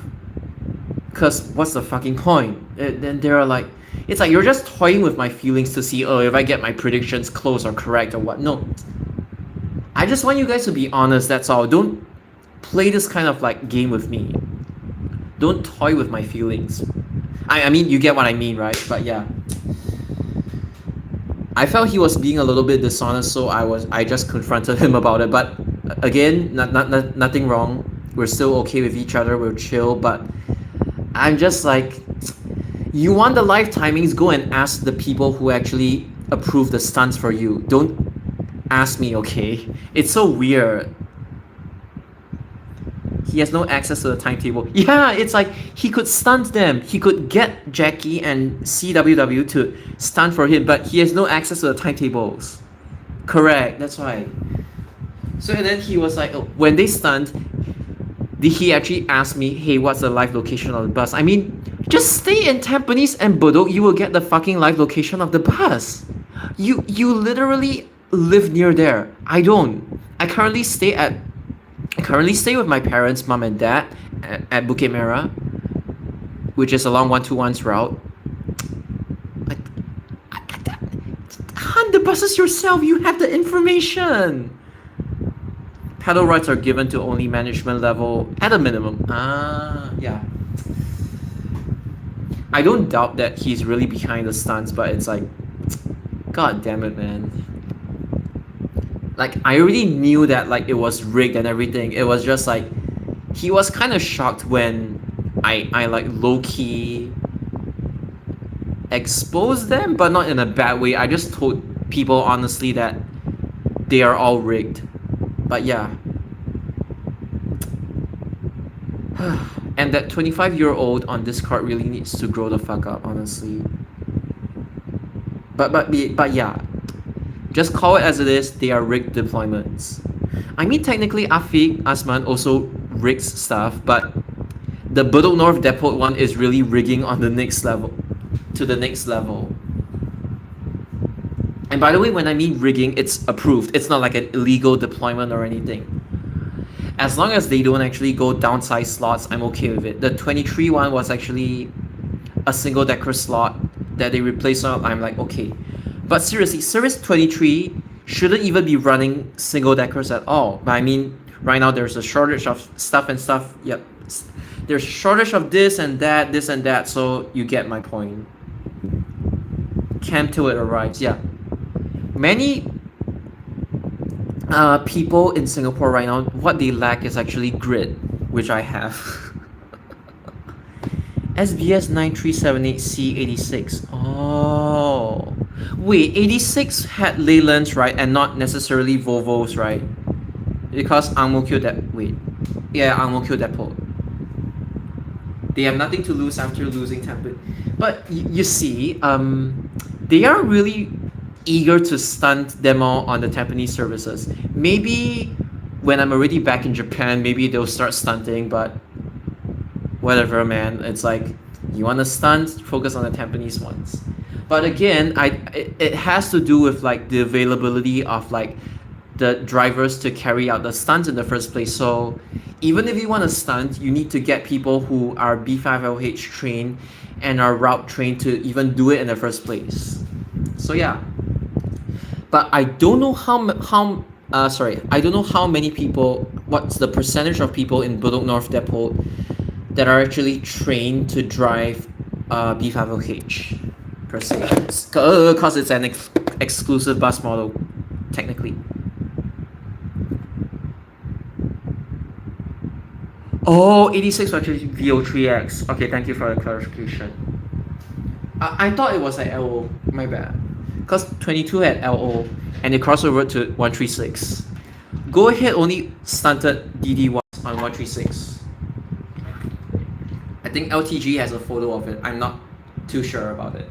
Because what's the fucking point? Then they're like, it's like you're just toying with my feelings to see, oh, if I get my predictions close or correct or what. No. I just want you guys to be honest, that's all. Don't play this kind of like game with me. Don't toy with my feelings. I mean, you get what I mean, right? But yeah. I felt he was being a little bit dishonest, so I just confronted him about it. But again, nothing wrong. We're still okay with each other. We're chill. But I'm just like, you want the live timings? Go and ask the people who actually approve the stunts for you. Don't ask me, okay? It's so weird. He has no access to the timetable. Yeah, it's like he could stunt them. He could get Jackie and CWW to stunt for him, but he has no access to the timetables. Correct, that's right. So and then he was like, oh, when they stunt, did he actually ask me, hey, what's the live location of the bus? I mean, just stay in Tampines and Bedok, you will get the fucking live location of the bus. You literally live near there. I don't. I currently stay with my parents, mom and dad, at Bukit Merah, which is along 121's route. Hunt the buses yourself. You have the information. Pedal rights are given to only management level at a minimum. Yeah. I don't doubt that he's really behind the stunts, but it's like, god damn it, man. Like, I already knew that like it was rigged and everything. It was just like, he was kind of shocked when I like low-key exposed them, but not in a bad way. I just told people honestly that they are all rigged. But yeah. And that 25-year-old on Discord really needs to grow the fuck up, honestly. But yeah. Just call it as it is, they are rigged deployments. I mean, technically, Afiq Asman also rigs stuff, but the Bedok North Depot one is really rigging on the next level. To the next level. And by the way, when I mean rigging, it's approved. It's not like an illegal deployment or anything. As long as they don't actually go downsize slots, I'm okay with it. The 23 one was actually a single decker slot that they replaced on. I'm like, okay. But seriously, Service 23 shouldn't even be running single deckers at all. But I mean, right now there's a shortage of stuff. Yep. There's a shortage of this and that, so you get my point. Camp till it arrives, yeah. Many people in Singapore right now, what they lack is actually grit, which I have. SBS 9378C86. Oh. Wait, 86 had Leylands, right? And not necessarily Volvos, right? Because Ang Mo Kio Ang Mo Kio Depot. They have nothing to lose after losing Tampines. But you see, they are really eager to stunt them all on the Tampines services. Maybe when I'm already back in Japan, maybe they'll start stunting, but whatever, man. It's like, you want to stunt, focus on the Tampines ones. But again, it has to do with like the availability of like the drivers to carry out the stunts in the first place. So even if you want to stunt, you need to get people who are B5LH trained and are route trained to even do it in the first place. So yeah. But I don't know I don't know how many people, what's the percentage of people in Bedok North Depot that are actually trained to drive B5LH per se, because it's an exclusive bus model, technically. Oh, 86 was actually VO3X. Okay, thank you for the clarification. I thought it was at LO, my bad. Because 22 had LO and they crossed over to 136. Go Ahead only stunted DD1 on 136. I think LTG has a photo of it. I'm not too sure about it.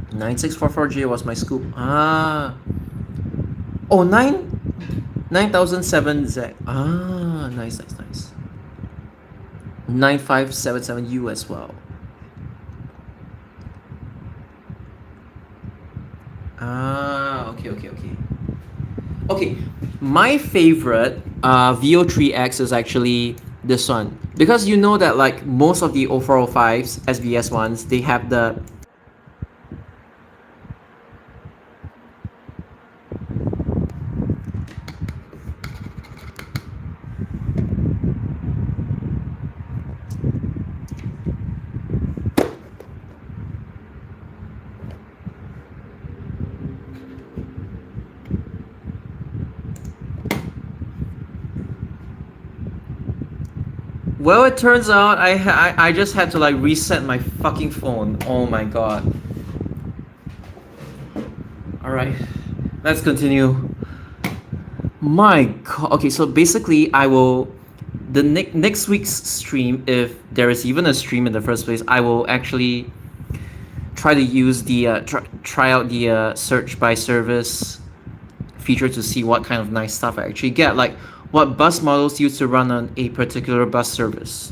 $9644J was my scoop. Oh, 9007Z. Nice. 9577U as well. Okay. Okay, my favorite VO3X is actually this one because you know that like most of the 0405s SBS ones, they have the well, it turns out I just had to like reset my fucking phone. Oh my god. Alright, let's continue. My god. Okay, so basically I will the next week's stream, if there is even a stream in the first place, I will actually try to use the try out the search by service feature to see what kind of nice stuff I actually get, like what bus models used to run on a particular bus service.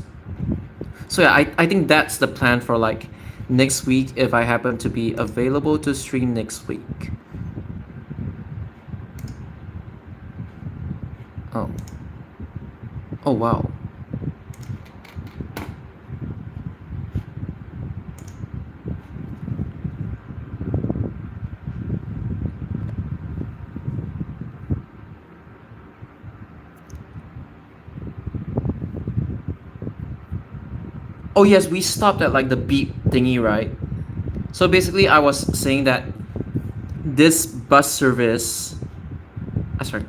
So yeah, I think that's the plan for like next week if I happen to be available to stream next week. Oh. Oh wow. Oh yes, we stopped at like the beep thingy, right? So basically I was saying that this bus service sorry,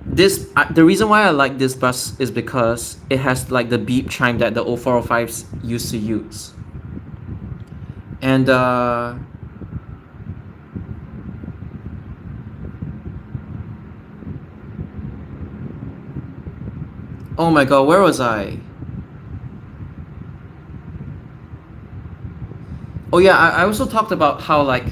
this the reason why I like this bus is because it has like the beep chime that the 0405s used to use. And oh my god, where was I? Oh yeah, I also talked about how like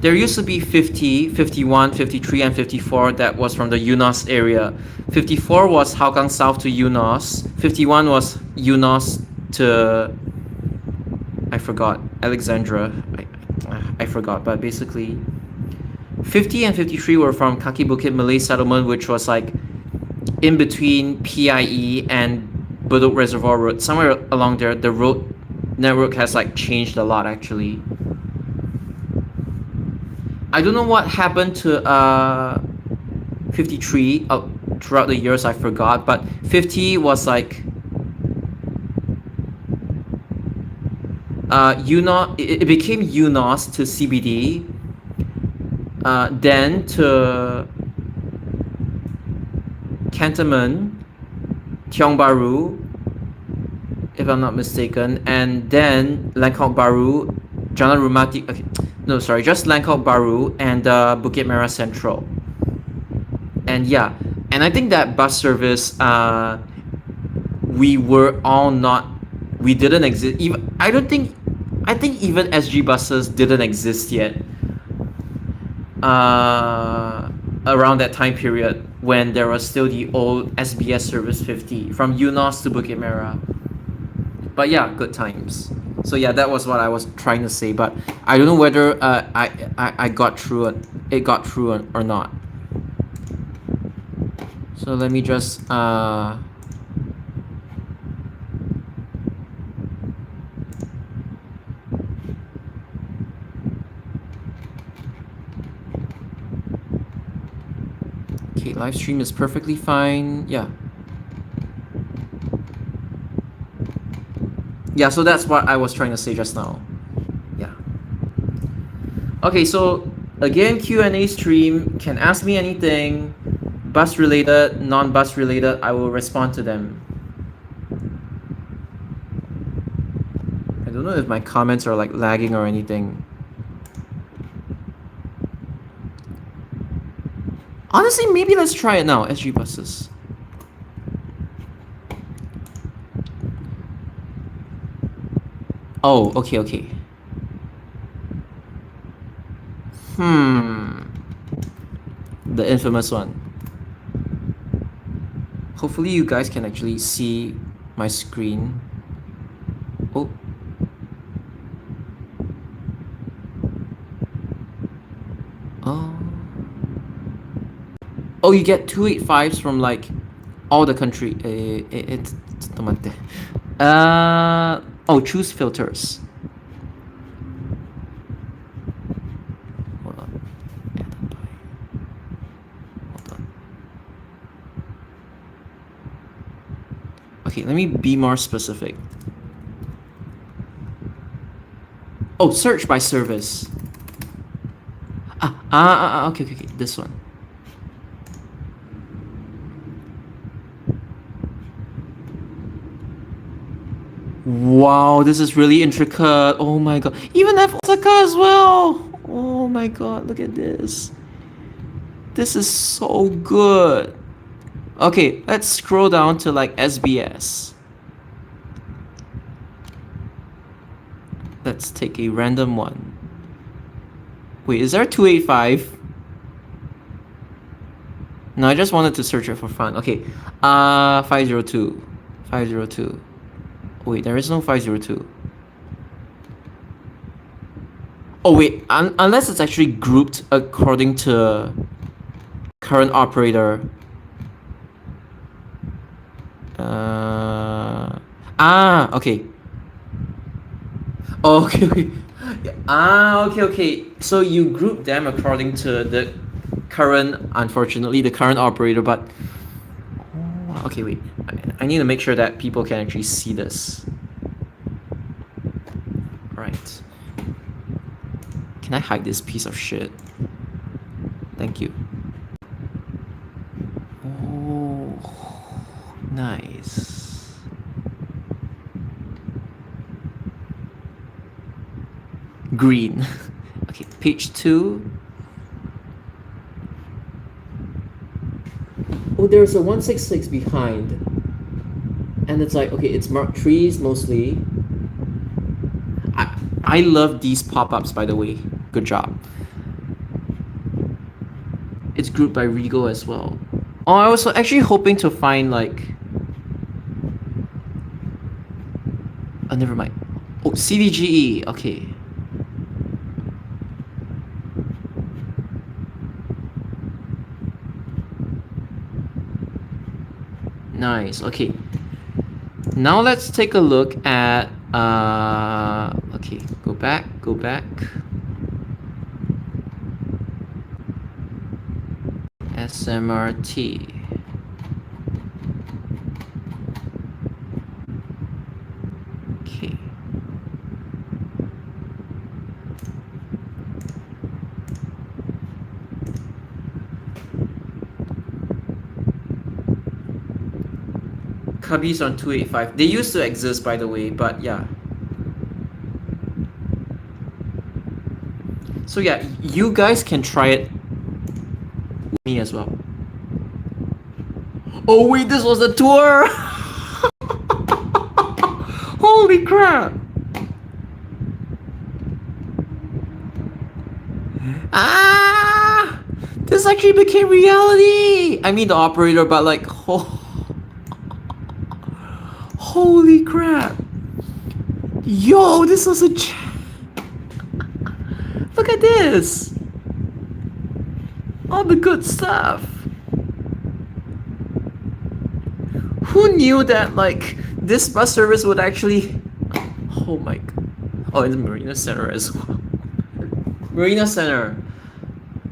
there used to be 50, 51, 53, and 54 that was from the Eunos area. 54 was Hougang South to Eunos. 51 was Eunos to I forgot, Alexandra. I forgot, but basically 50 and 53 were from Kaki Bukit Malay Settlement, which was like in between PIE and Bedok Reservoir Road. Somewhere along there, the road network has like changed a lot actually. I don't know what happened to 53 throughout the years, I forgot, but 50 was like it became Eunos to CBD, then to Cantonment, Tiong Bahru, if I'm not mistaken, and then Lengkok Bahru, Jalan Rumah Tiga, okay, no sorry, just Lengkok Bahru and Bukit Merah Central. And yeah, and I think that bus service, we didn't exist. Even I think even SG buses didn't exist yet. Around that time period when there was still the old SBS Service 50 from Eunos to Bukit Merah. But yeah, good times. So yeah, that was what I was trying to say, but I don't know whether I got through it got through or not. So let me just okay, live stream is perfectly fine. Yeah. Yeah, so that's what I was trying to say just now. Yeah. Okay, so again, Q&A stream, can ask me anything, bus related, non-bus related, I will respond to them. I don't know if my comments are like lagging or anything. Honestly, maybe let's try it now, SG buses. Oh, okay. The infamous one. Hopefully you guys can actually see my screen. Oh. Oh. Oh, you get 285s from like all the country. It's oh, choose filters. Hold on. Hold on. Okay, let me be more specific. Oh, search by service. Okay, this one. Wow, this is really intricate. Oh my god. Even have Osaka as well. Oh my god, look at this. This is so good. Okay, let's scroll down to like SBS. Let's take a random one. Wait, is there 285? No, I just wanted to search it for fun. Okay, 502. 502. Wait, there is no 502. Oh wait, unless it's actually grouped according to current operator. Okay. Okay. Okay. So you group them according to the current, unfortunately, the current operator, but... Okay, wait. I need to make sure that people can actually see this. Right. Can I hide this piece of shit? Thank you. Oh, nice. Green. Okay, page 2. Oh, there's a 166 behind. And it's like, okay, it's marked trees mostly. I love these pop-ups, by the way. Good job. It's grouped by Regal as well. Oh, I was actually hoping to find like... Oh, never mind. Oh, CDGE. Okay. Nice. Okay. Now let's take a look at... Okay, go back. SMRT. Okay. Cubbies on 285. They used to exist, by the way, but yeah. So yeah, you guys can try it with me as well. Oh wait, this was a tour! Holy crap! This actually became reality! I mean the operator, but like, holy crap! Yo, this was a... Look at this! All the good stuff! Who knew that, like, this bus service would actually... Oh my god. Oh, in the Marina Center as well. Marina Center.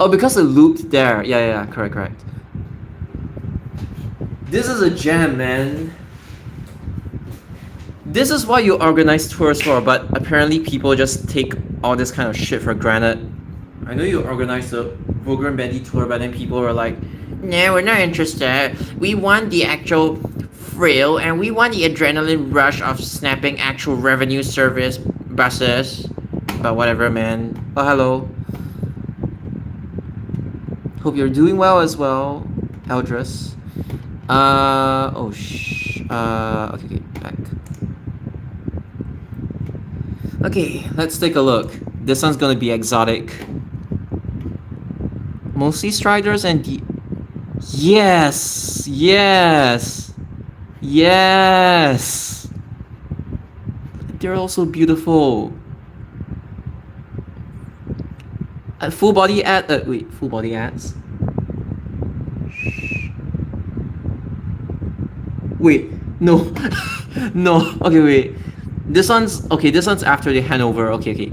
Oh, because it looped there. Yeah, correct. This is a gem, man. This is what you organize tours for, but apparently people just take all this kind of shit for granted. I know you organized the Volgren Betty tour, but then people were like, no, we're not interested. We want the actual thrill and we want the adrenaline rush of snapping actual revenue service buses. But whatever, man. Oh, hello. Hope you're doing well as well, Eldris. Okay, back. Okay, let's take a look. This one's gonna be exotic. Mostly Striders and Yes! they're also beautiful. Full body ad. Wait, full body ads. Wait, no, no. Okay, wait. This one's okay. This one's after the handover. Okay, okay.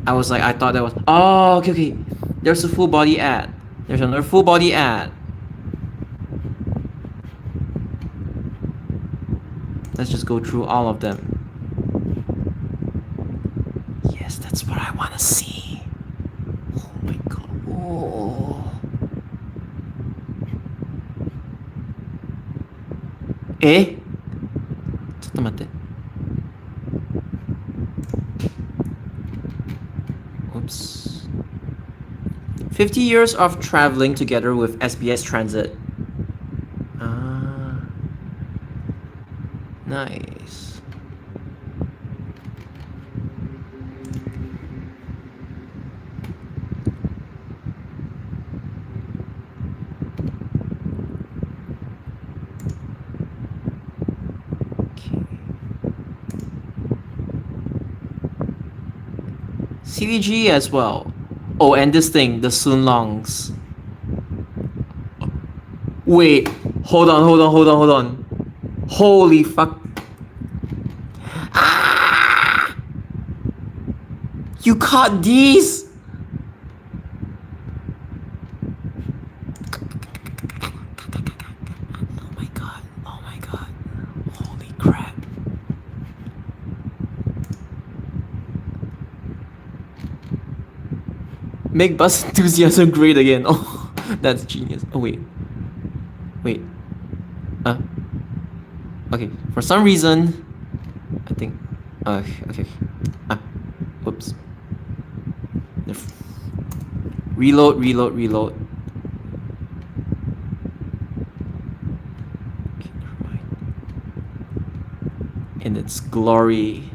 I was like, I thought that was. Oh, okay, okay. There's a full body ad. There's another full body ad. Let's just go through all of them. Yes, that's what I want to see. Oh my god. Oh. Eh? ちょっと待って。Oops. 50 years of traveling together with SBS Transit. Ah. Nice. CVG as well. Oh, and this thing, the Sunlongs. Wait, hold on. Holy fuck. Ah! You caught these? Oh my god. Holy crap. Make bus enthusiasm great again. Oh, that's genius. Oh, wait. Okay, for some reason, I think. Okay. Whoops. Reload. Okay, never mind. In its glory.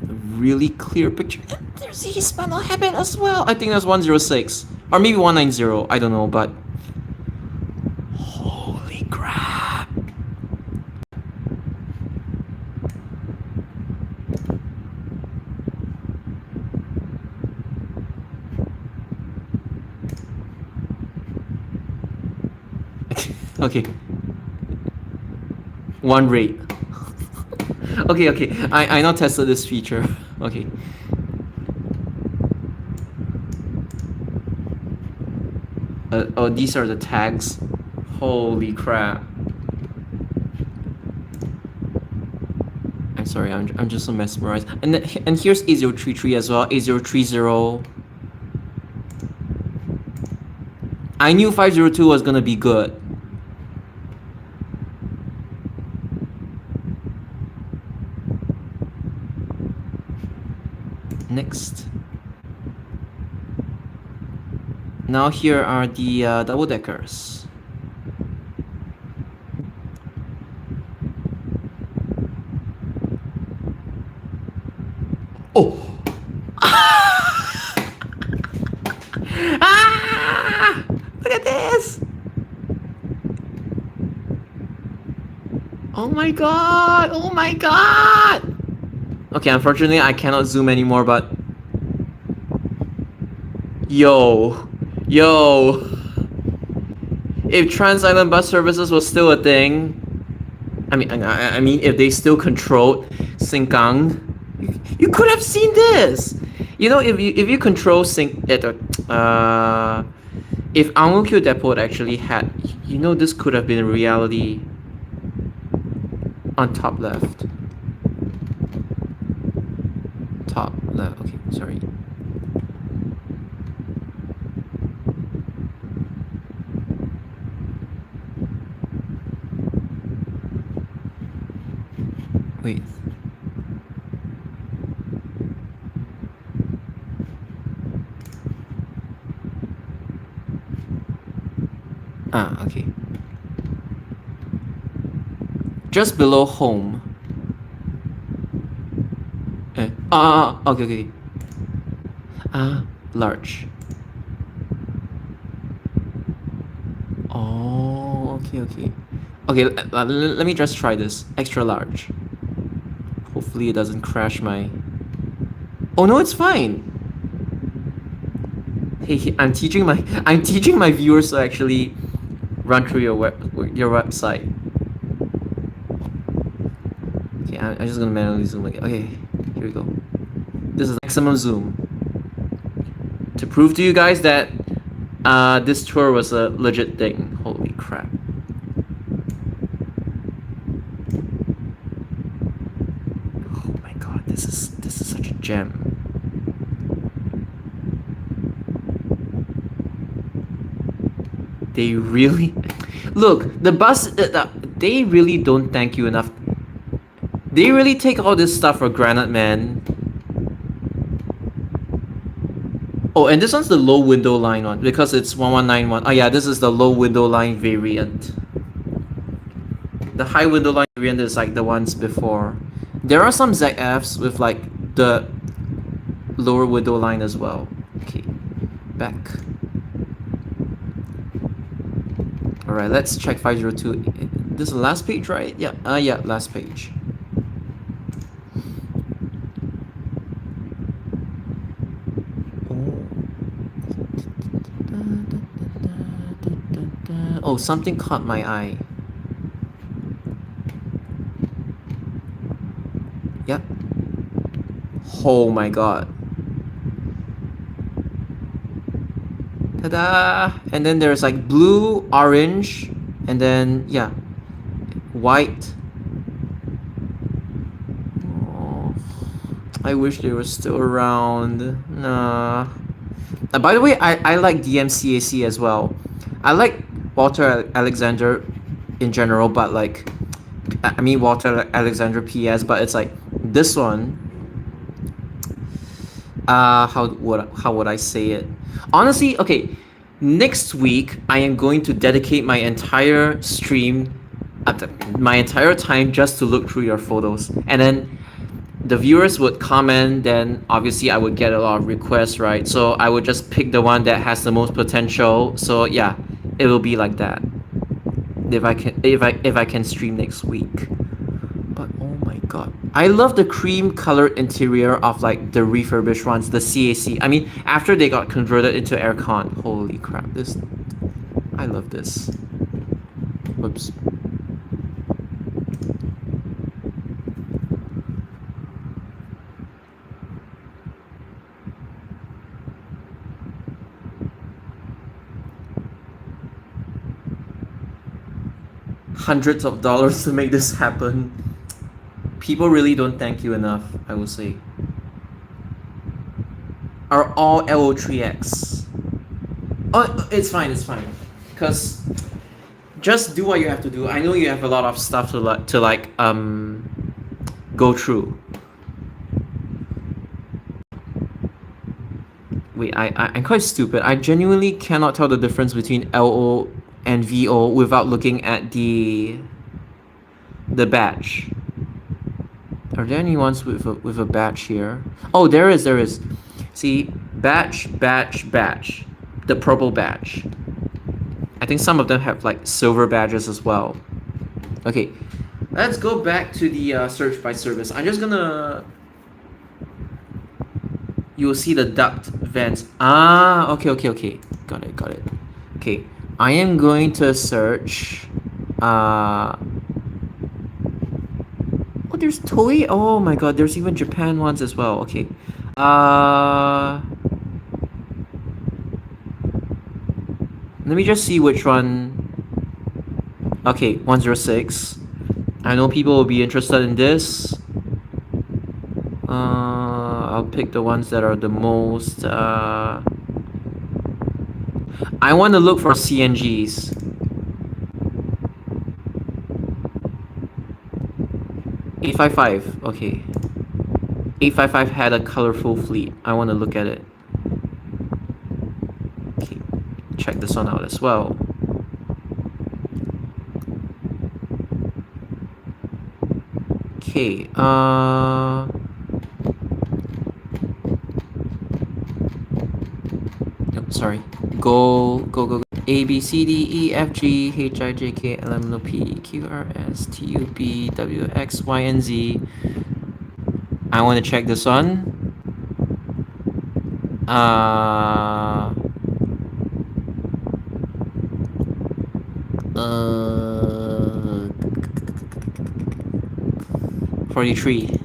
A really clear picture. And there's a Hispano habit as well. I think that's 106. Or maybe 190. I don't know, but. Holy crap. Okay. One rate. Okay. I now tested this feature. Okay. Oh, these are the tags. Holy crap. I'm sorry, I'm just so mesmerized. And here's A033 as well. A030. I knew 502 was gonna be good. Next. Now here are the double-deckers. Oh! Ah! Look at this! Oh my god! Okay, unfortunately I cannot zoom anymore, but... Yo! If Trans-Island bus services was still a thing... I mean, if they still controlled Sengkang, you could have seen this! You know, if you control if Ang Mo Kio Depot actually had... You know, this could have been a reality. On top left. Top left, okay, sorry. Wait. Okay. Just below home. Okay. Large. Okay. Okay, let me just try this. Extra large. Hopefully it doesn't crash my... Oh no, it's fine! Hey, I'm teaching my viewers to actually run through your website. Okay, I'm just gonna manually zoom again. Okay, here we go. This is maximum zoom. To prove to you guys that this tour was a legit thing. Holy crap. Oh my god, this is such a gem. They really... Look, the bus... they really don't thank you enough. They really take all this stuff for granted, man. Oh, and this one's the low window line one, because it's 1191. Oh yeah, this is the low window line variant. The high window line variant is like the ones before. There are some ZFs with like the lower window line as well. Okay, back. Alright, let's check 502. This is the last page, right? Yeah, yeah, last page. Oh, something caught my eye. Yep. Oh my god. Ta-da! And then there's like blue, orange, and then, yeah, white. Oh, I wish they were still around. Nah. By the way, I like DMCAC as well. I like Walter Alexander in general, but like, I mean Walter Alexander PS, but it's like this one. How would I say it? Honestly, okay. Next week, I am going to dedicate my entire stream, my entire time just to look through your photos, and then the viewers would comment. Then obviously I would get a lot of requests, right? So I would just pick the one that has the most potential. So yeah, it will be like that. If I can stream next week. But oh my god, I love the cream colored interior of like the refurbished ones, the CAC. I mean, after they got converted into aircon. Holy crap, this, I love this. Whoops. Hundreds of dollars to make this happen. People really don't thank you enough, I will say. Are all LO3X. Oh, it's fine, because just do what you have to do. I know you have a lot of stuff to go through. Wait, I'm quite stupid. I genuinely cannot tell the difference between LO and VO without looking at the badge. Are there any ones with a badge here? Oh, there is. See, badge. The purple badge. I think some of them have like silver badges as well. Okay, let's go back to the search by service. I'm just gonna... You'll see the duct vents. Ah, okay. Got it. Okay, I am going to search... Oh, there's Toei. Oh my god, there's even Japan ones as well. Okay. Let me just see which one. Okay, 106. I know people will be interested in this. I'll pick the ones that are the most... I want to look for CNGs. $855, okay. 855 had a colorful fleet. I want to look at it. Okay, check this one out as well. Okay, sorry. Go. A, B, C, D, E, F, G, H, I, J, K, L, M, N, O, P, Q, R, S, T, U, V, W, X, Y, and Z. I want to check this one. Uh, 43.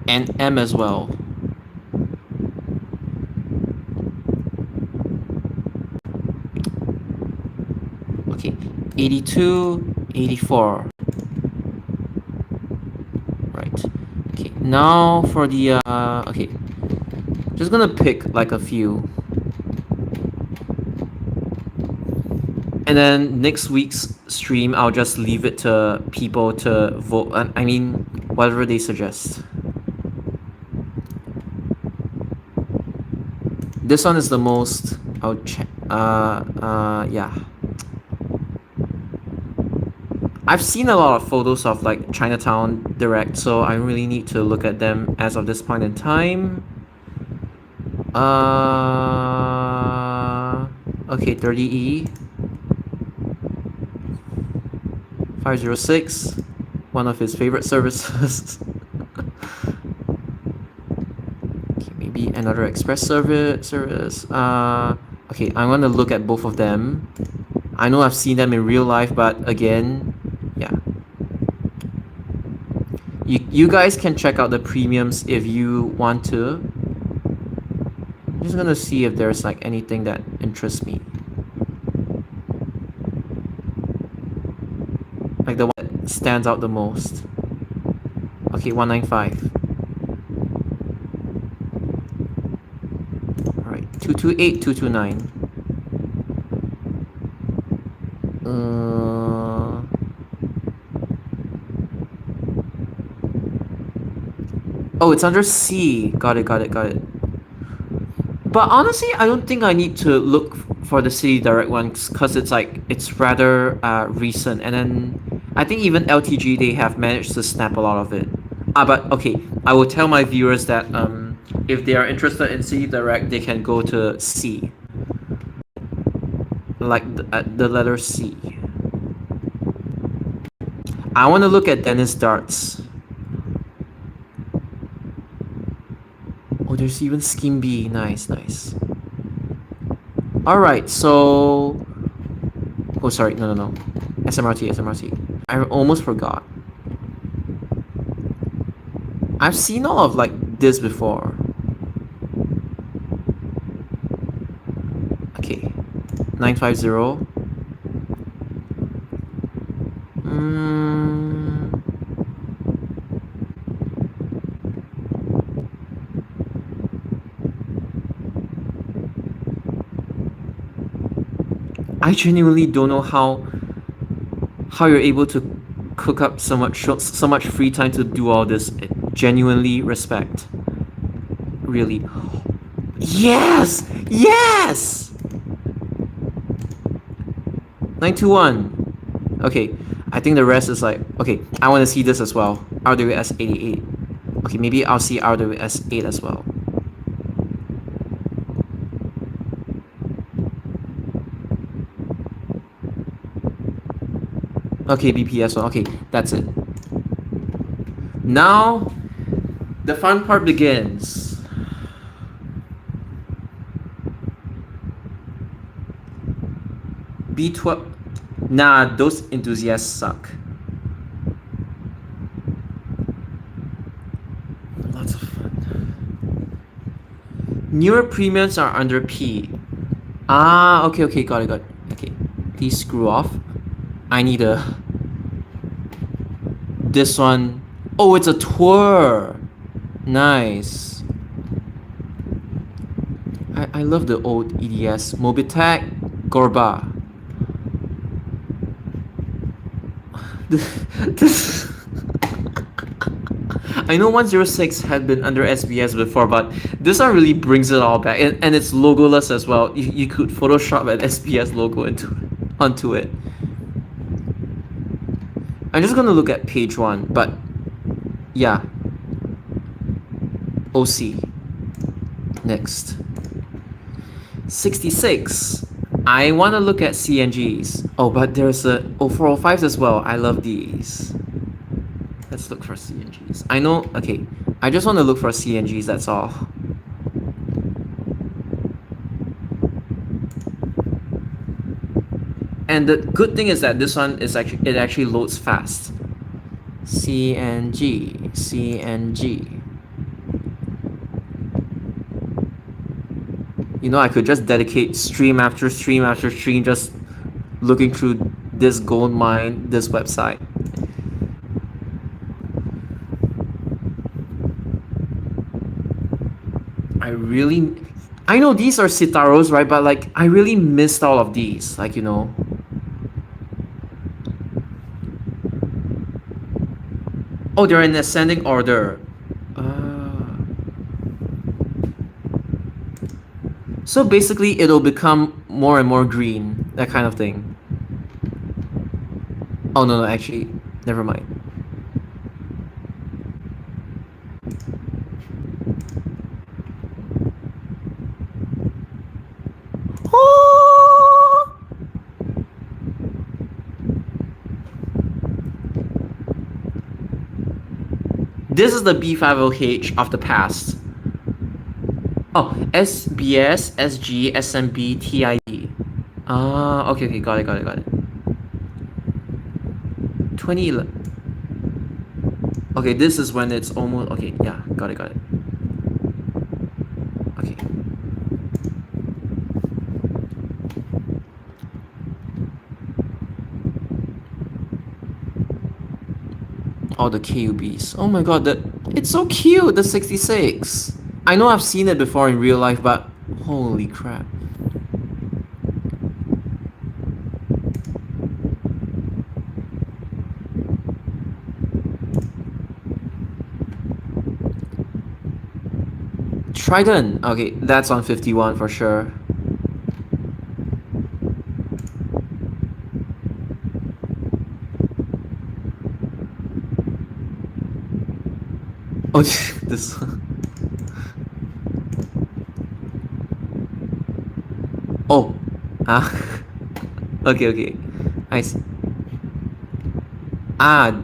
And M as well. Okay, 82, 84. Right. Okay, now for the okay. Just gonna pick like a few. And then next week's stream, I'll just leave it to people to vote. I mean, whatever they suggest. This one is the most. I'll check. Yeah. I've seen a lot of photos of like Chinatown Direct, so I really need to look at them as of this point in time. Okay, 30E. 506, one of his favorite services. Okay, maybe another express service. Okay, I want to look at both of them. I know I've seen them in real life, but again, yeah. You guys can check out the premiums if you want to. I'm just gonna see if there's like anything that interests me. Like the one that stands out the most. Okay, 195. Alright, 228, 229. Oh, it's under C. Got it. But honestly, I don't think I need to look for the City Direct ones because it's like it's rather recent, and then I think even LTG they have managed to snap a lot of it. But okay, I will tell my viewers that if they are interested in City Direct, they can go to C, like the letter C. I want to look at Dennis Darts. Oh, there's even Scheme B. Nice. Alright, so... Oh, sorry. No. SMRT. I almost forgot. I've seen all of, like, this before. Okay. 950. I genuinely don't know how you're able to cook up so much free time to do all this. Genuinely respect. Really. Yes! 921. Okay, I think the rest is like, okay, I want to see this as well. RWS 88. Okay, maybe I'll see RWS 8 as well. Okay, BPS one. Okay, that's it. Now, the fun part begins. B12. Nah, those enthusiasts suck. Lots of fun. Newer premiums are under P. Okay, got it. Okay, please screw off. I need this one. Oh, it's a tour. Nice. I love the old EDS. Mobitech, Gorba. This I know 106 had been under SBS before, but this one really brings it all back, and it's logoless as well. You could Photoshop an SBS logo onto it. I'm just gonna look at page 1, but yeah. OC. Next. 66. I want to look at CNGs. Oh, but there's a 0405s as well. I love these. Let's look for CNGs. I know, okay. I just want to look for CNGs, that's all. And the good thing is that this one is actually, it actually loads fast. CNG, CNG. You know, I could just dedicate stream after stream after stream just looking through this gold mine, this website. I know these are Citaros, right? But like, I really missed all of these. Like, you know. Oh, they're in ascending order. So basically, it'll become more and more green. That kind of thing. Oh, no, actually, never mind. This is the B50H of the past. Oh, SBS, SG, SMB, TID. Okay, got it. 2011. Okay, this is when it's almost, okay, yeah, got it. Okay. All the KUBs. Oh my god, it's so cute, the 66. I know I've seen it before in real life, but holy crap. Trident. Okay, that's on 51 for sure. Oh, this. Oh. Okay. I see.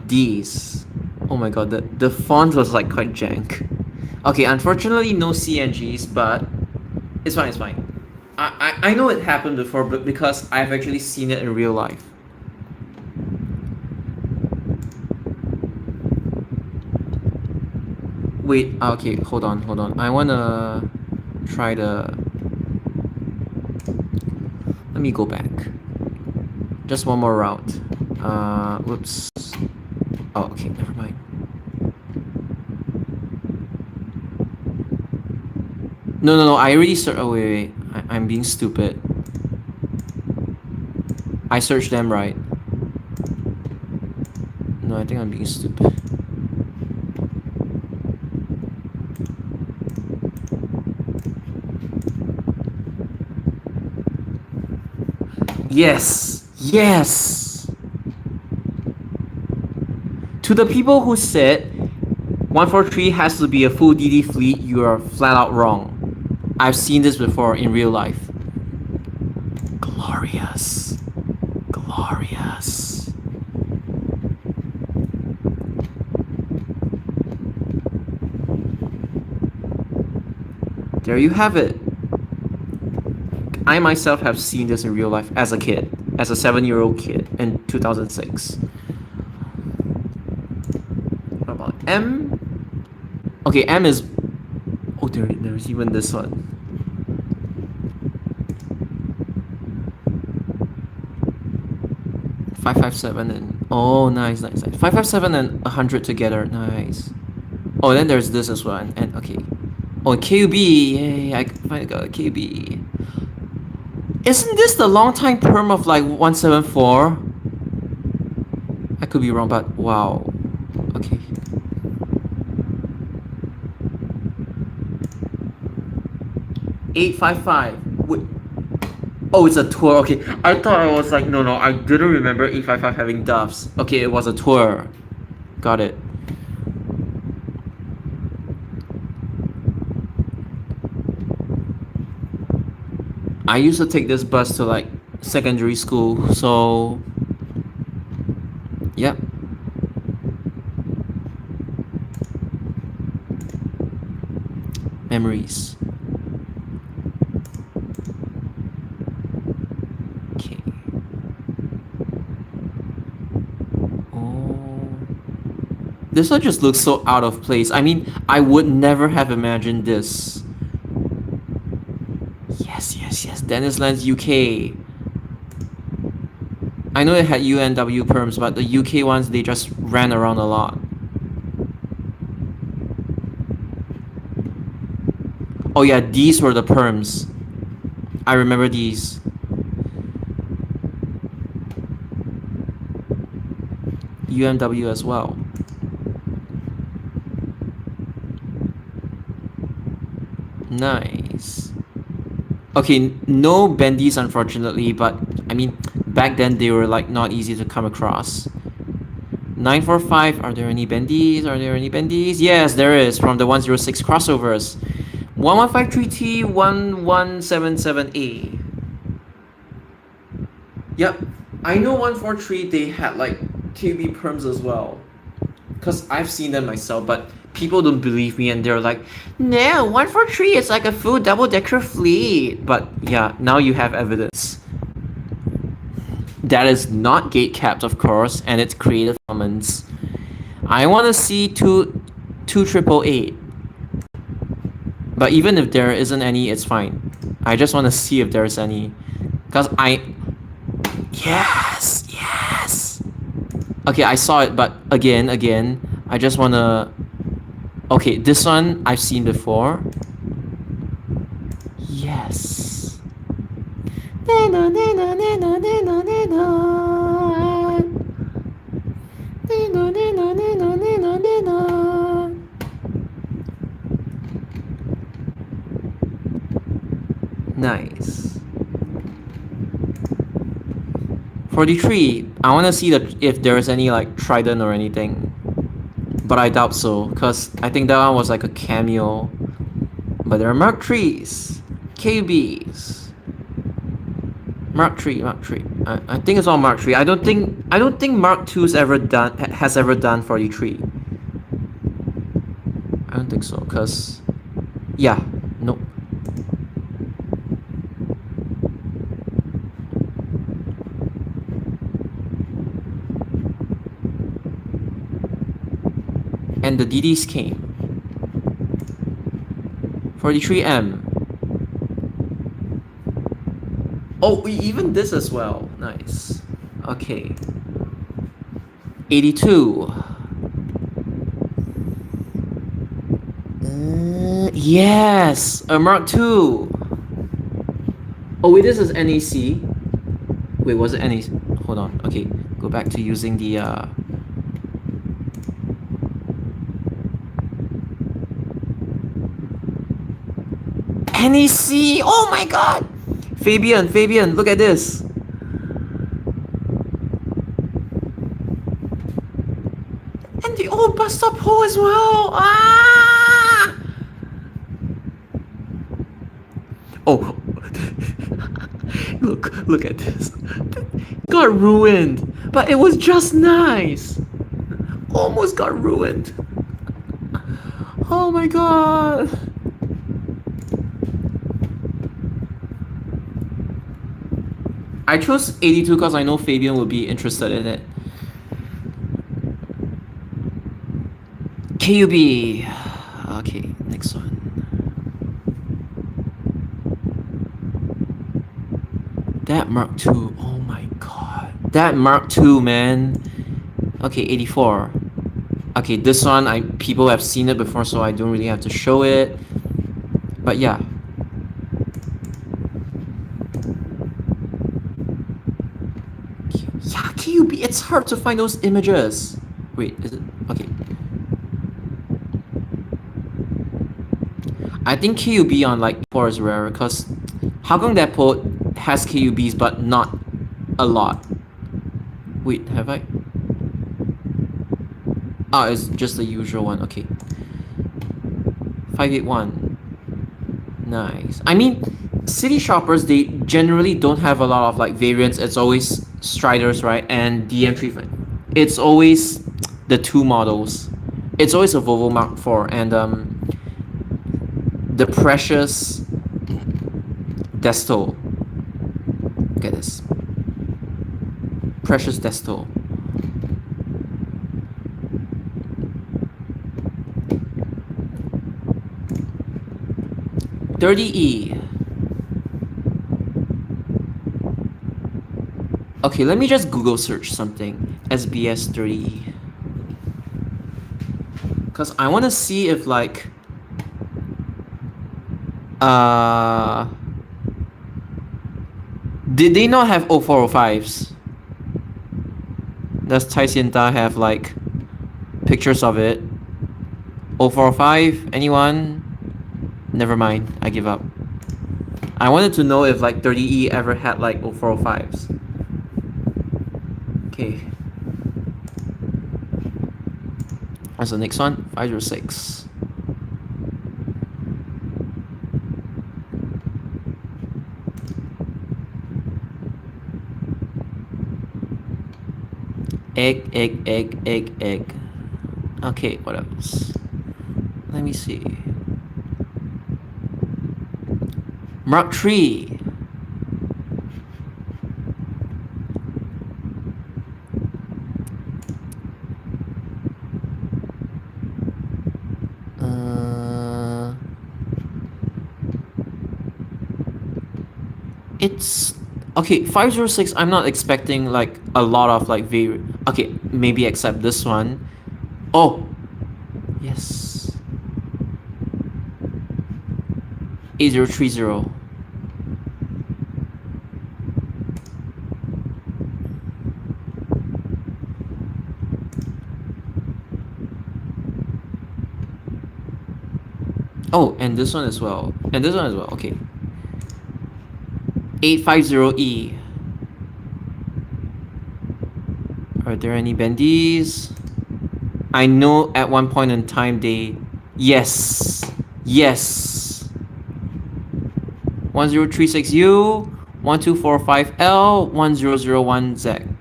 These. Oh my god, the font was like quite jank. Okay, unfortunately no CNGs, but it's fine. I know it happened before, but because I've actually seen it in real life. Wait, okay, hold on. I wanna try the... Let me go back. Just one more route. Whoops. Oh, okay, never mind. No, I already searched... Oh, wait. I'm being stupid. I searched them right. No, I think I'm being stupid. Yes! To the people who said 143 has to be a full DD fleet, you are flat out wrong. I've seen this before in real life. Glorious. There you have it. I myself have seen this in real life as a kid, as a 7-year-old kid in 2006. What about M? Okay, M is... Oh, there's even this one. .557 and... Oh, nice. 557 and 100 together, nice. Oh, then there's this as well, and okay. Oh, KUB, yay, I finally got a KUB. Isn't this the long time perm of like 174? I could be wrong, but wow. Okay. .855. Wait. Oh, it's a tour. Okay, I thought I was like, no, I didn't remember .855 having doves. Okay, it was a tour. Got it. I used to take this bus to like secondary school, so yep. Memories. Okay. Oh. This one just looks so out of place. I mean, I would never have imagined this. Yes. Dennis Land's UK. I know it had UNW perms, but the UK ones, they just ran around a lot. Oh yeah, these were the perms. I remember these. UMW as well. Nice. Okay, no bendies unfortunately, but I mean, back then they were like not easy to come across. 945, are there any bendies? Are there any bendies? Yes, there is, from the 106 crossovers. 1153T 1177A. Yep, I know 143 they had like KB perms as well. Because I've seen them myself, but people don't believe me and they're like, no, 143 is like a full double-decker fleet. But yeah, now you have evidence. That is not gate-capped, of course, and it's Creative Commons. I want to see 2888. But even if there isn't any, it's fine. I just want to see if there's any. Because Yes! Okay, I saw it, but again, I just want to... Okay, this one I've seen before. Yes. Nice. 43, I want to see if there's any like trident or anything. But I doubt so, because I think that one was like a cameo. But there are Mark 3s, KBs. Mark 3. I think it's all Mark 3. I don't think Mark 2's has ever done 43. I don't think so, because yeah, nope. And the DDs came. 43M. Oh, even this as well. Nice. Okay. 82. Yes! A Mark II! Oh wait, this is NAC. Wait, was it NAC? Hold on. Okay, go back to using the... NAC! Oh my god! Fabian, look at this. And the old bus stop hole as well. Ah! Oh, look at this. It got ruined, but it was just nice. Almost got ruined. Oh my god. I chose 82 because I know Fabian will be interested in it. KUB. Okay, next one. That Mark II. Oh my god. That Mark II, man. Okay, 84. Okay, this one, people have seen it before, so I don't really have to show it. But yeah. Yeah, KUB, it's hard to find those images. Wait, is it? Okay. I think KUB on like 4 is rare, because Hougang Depot has KUBs but not a lot. Wait, have I? Oh, it's just the usual one, okay. 581. Nice. I mean, city shoppers, they generally don't have a lot of like variants. It's always Striders, right? And DM3. It's always the two models. It's always a Volvo Mark IV, and The precious Desto. Look at this. Precious Desto. $30E. Okay, let me just Google search something. SBS 30E. Because I want to see if like... Did they not have 0405s? Does Tai Xianta have like pictures of it? 0405? Anyone? Never mind, I give up. I wanted to know if like 30E ever had like 0405s. Okay. What's the next one? 506. Egg. Okay, what else? Let me see. Mark 3. It's okay. 506. I'm not expecting like a lot of like okay, maybe except this one. Oh, yes. 8030. Oh, and this one as well. And this one as well. Okay. 850E. Are there any bendies? I know at one point in time they... Yes. 1036U, 1245L, 1001Z.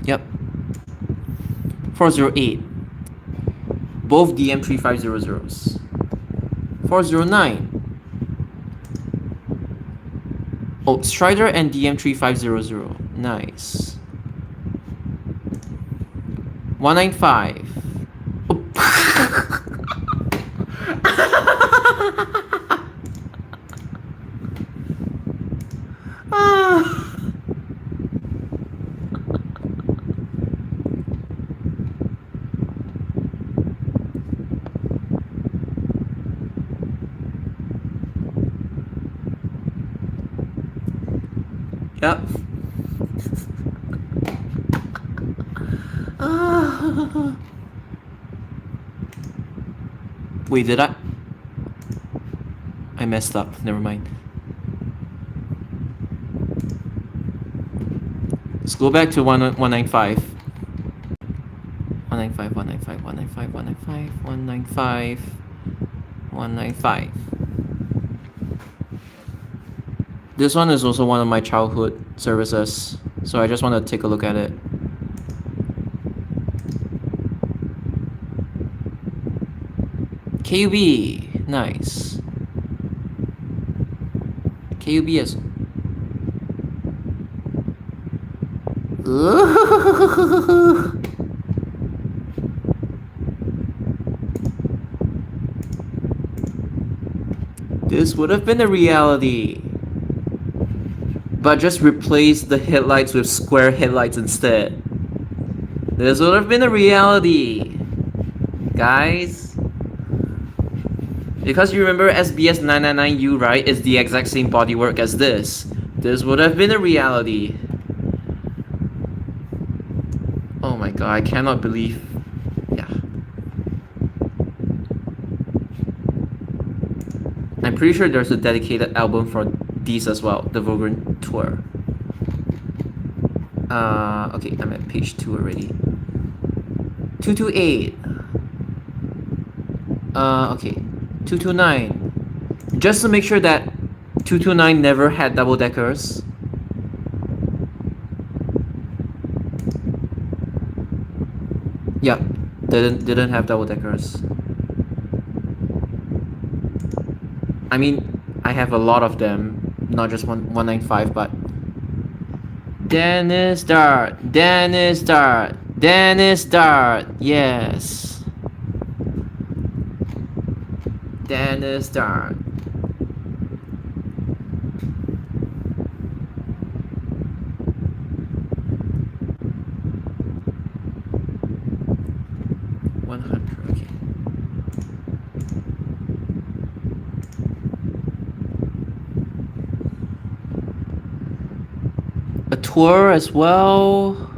Yep. 408. Both DM3500s. 409. Oh, Strider and DM3500. Nice. 195. Oh. Yep. Wait, did I messed up. Never mind. Let's go back to 195. 195, 195, 195, 195, 195, 195. This one is also one of my childhood services, so I just want to take a look at it. KUB, nice. KUB is... This would have been a reality. But just replace the headlights with square headlights instead. This would have been a reality. Guys. Because you remember SBS 999U, right? It's the exact same bodywork as this. This would have been a reality. Oh my god, I cannot believe. Yeah. I'm pretty sure there's a dedicated album for these as well, the Volgren tour. Okay, I'm at page 2 already. 228. Okay. 229. Just to make sure that 229 never had double deckers. Yeah, didn't have double deckers. I mean, I have a lot of them, not just 195, but Dennis Dart, Dennis Dart, Dennis Dart, yes. Dennis Dart. Okay. A tour as well.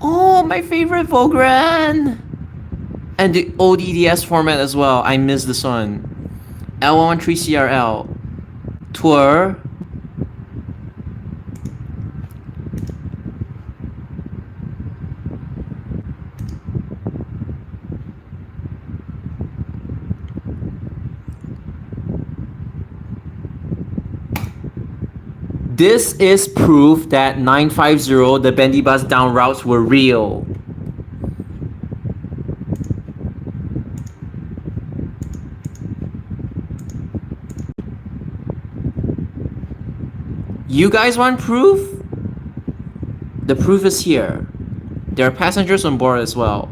Oh, my favorite Volgren! And the ODDS format as well. I miss this one. L113CRL. Tour. This is proof that 950, the bendy bus down routes were real. You guys want proof? The proof is here. There are passengers on board as well.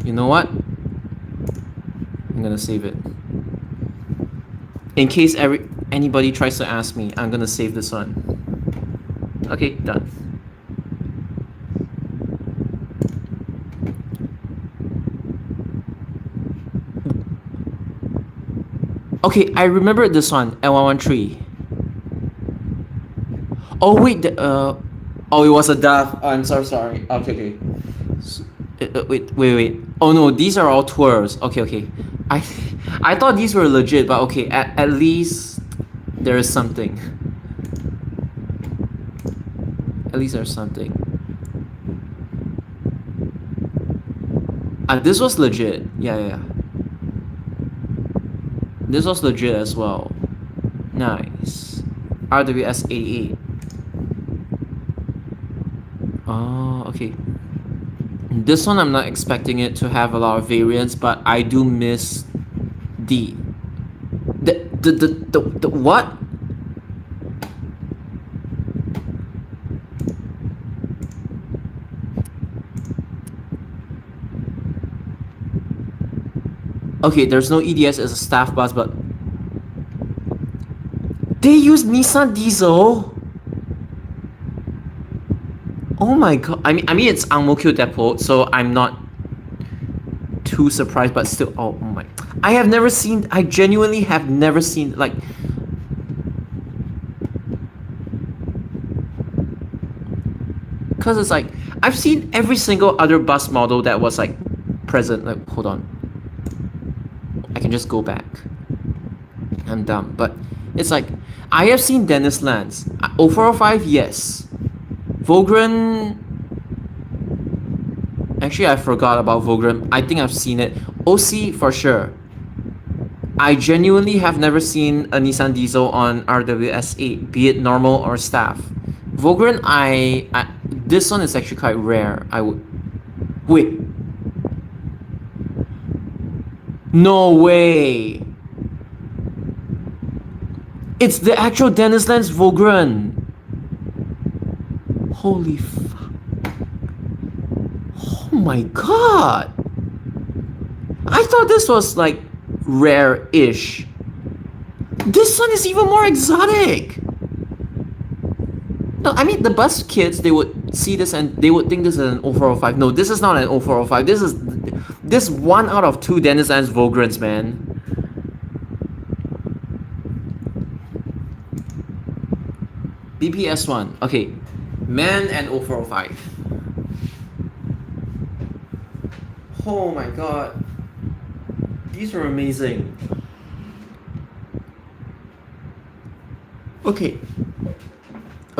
You know what? I'm gonna save it. In case anybody tries to ask me, I'm gonna save this one. Okay, done. Okay, I remember this one, L113. Oh wait, oh it was a dove. Oh, I'm so sorry. Okay. So, wait. Oh no, these are all tours. Okay. I thought these were legit, but okay, at least there is something. At least there's something. This was legit. Yeah. This was legit as well. Nice. RWS 88. Oh, okay. This one I'm not expecting it to have a lot of variants, but I do miss the what? Okay, there's no EDS as a staff bus, but they use Nissan Diesel. Oh my god! I mean it's Ang Mo Kio Depot, so I'm not too surprised, but still, oh my! I genuinely have never seen like. Cause it's like I've seen every single other bus model that was like present. Like, hold on, I can just go back. I'm dumb, but it's like I have seen Dennis Lance, 0405, yes. Volgren. Actually, I forgot about Volgren. I think I've seen it. OC for sure. I genuinely have never seen a Nissan Diesel on RWS8, be it normal or staff. Volgren, this one is actually quite rare. I would. Wait. No way. It's the actual Dennis Lance Volgren. Holy fuck. Oh my god. I thought this was like rare-ish. This one is even more exotic. No, I mean the bus kids, they would see this and they would think this is an 0405. No, this is not an 0405. This 1 out of 2 Dennis Lance Volgrens, man. BPS1. Okay. Man and 0405. Oh my god. These are amazing. Okay,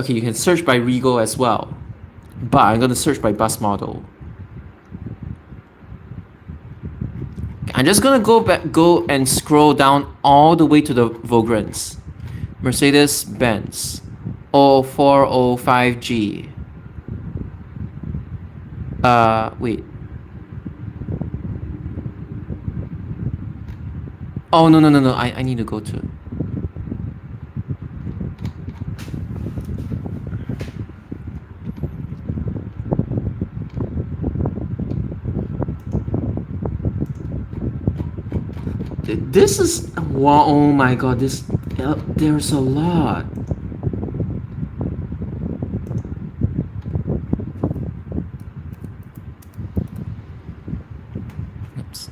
you can search by Regal as well. But I'm gonna search by bus model. I'm just gonna go and scroll down all the way to the Volgrens. Mercedes-Benz 0405G. Wait. Oh, no, no, no, no. I need to go to... This is... Wow, oh my god, this... there's a lot. Oops.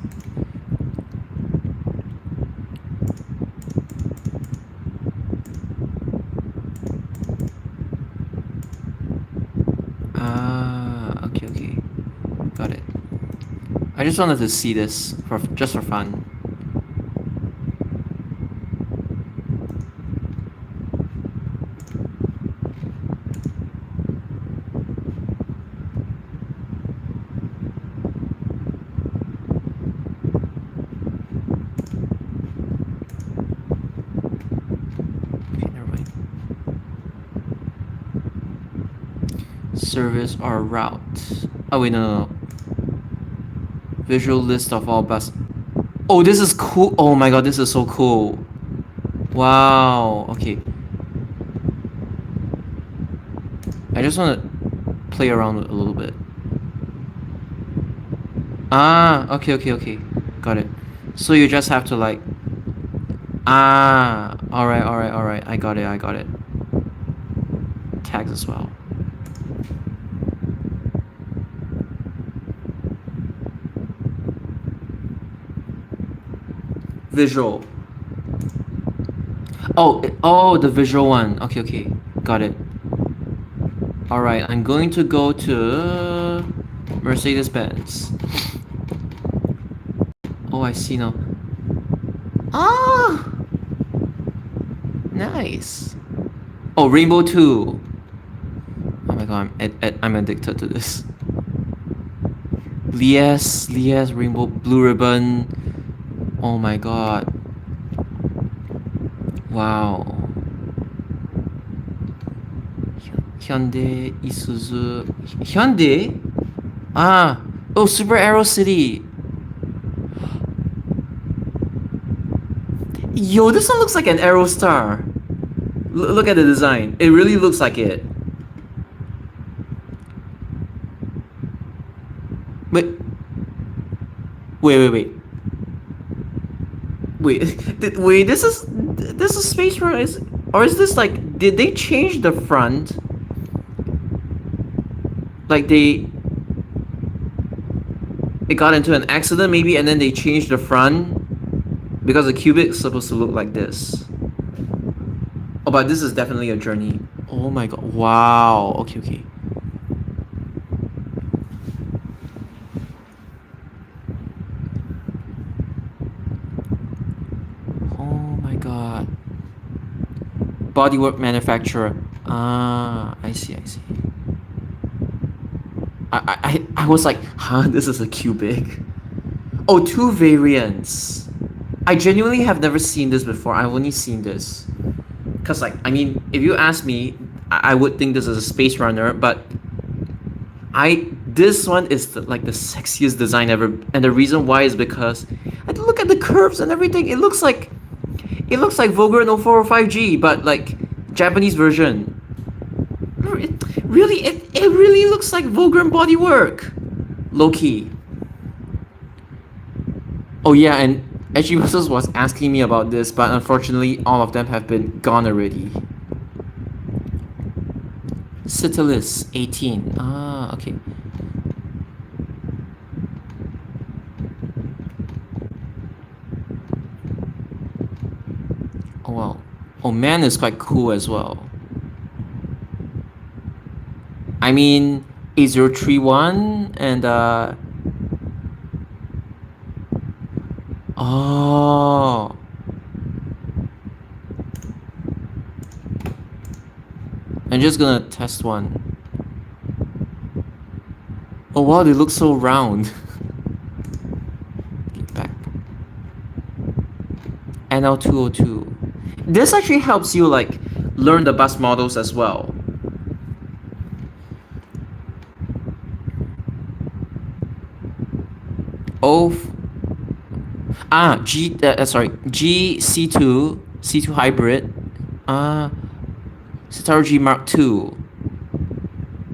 Okay, okay. Got it. I just wanted to see this just for fun. Okay, never mind. Service or route. Oh wait, no, no, no. Visual list of all bus. Oh, this is cool. Oh my god, this is so cool. Wow. Okay. I just want to play around a little bit. Ah, okay, okay, okay. Got it. So you just have to like... Ah, alright, alright, alright. I got it, I got it. Tags as well. Visual. Oh, oh, the visual one. Okay, okay. Got it. Alright, I'm going to go to Mercedes-Benz. Oh, I see now. Ah! Nice. Oh, Rainbow 2. Oh my god, I'm addicted to this. Lies, Rainbow Blue Ribbon. Oh my god. Wow. Hyundai, Isuzu. Hyundai? Ah. Oh, Super Aero City. Yo, this one looks like an Aerostar. Look at the design. It really looks like it. Wait. Wait. Wait, this is Space Runner, or is this like, did they change the front? Like it got into an accident maybe, and then they changed the front because the Cubic's supposed to look like this. Oh, but this is definitely a journey. Oh my god! Wow. Okay, okay. Oh my god. Bodywork manufacturer. Ah, I see. I was like, huh, this is a Cubic. Oh, two variants. I genuinely have never seen this before. I've only seen this. Cause like, I mean, if you ask me, I would think this is a Space Runner, but this one is like the sexiest design ever, and the reason why is because look at the curves and everything. It looks like Volgren 0405G, but like Japanese version. It really looks like Volgren bodywork. Low key. Oh yeah, and Edgy was asking me about this, but unfortunately all of them have been gone already. Citalis 18. Ah, okay. Oh wow. Oh, man is quite cool as well. I mean, 8031 and oh. I'm just gonna test one. Oh wow, they look so round. Get back. NL202. This actually helps you like learn the bus models as well. O. G C2 hybrid. Centaur G Mark II.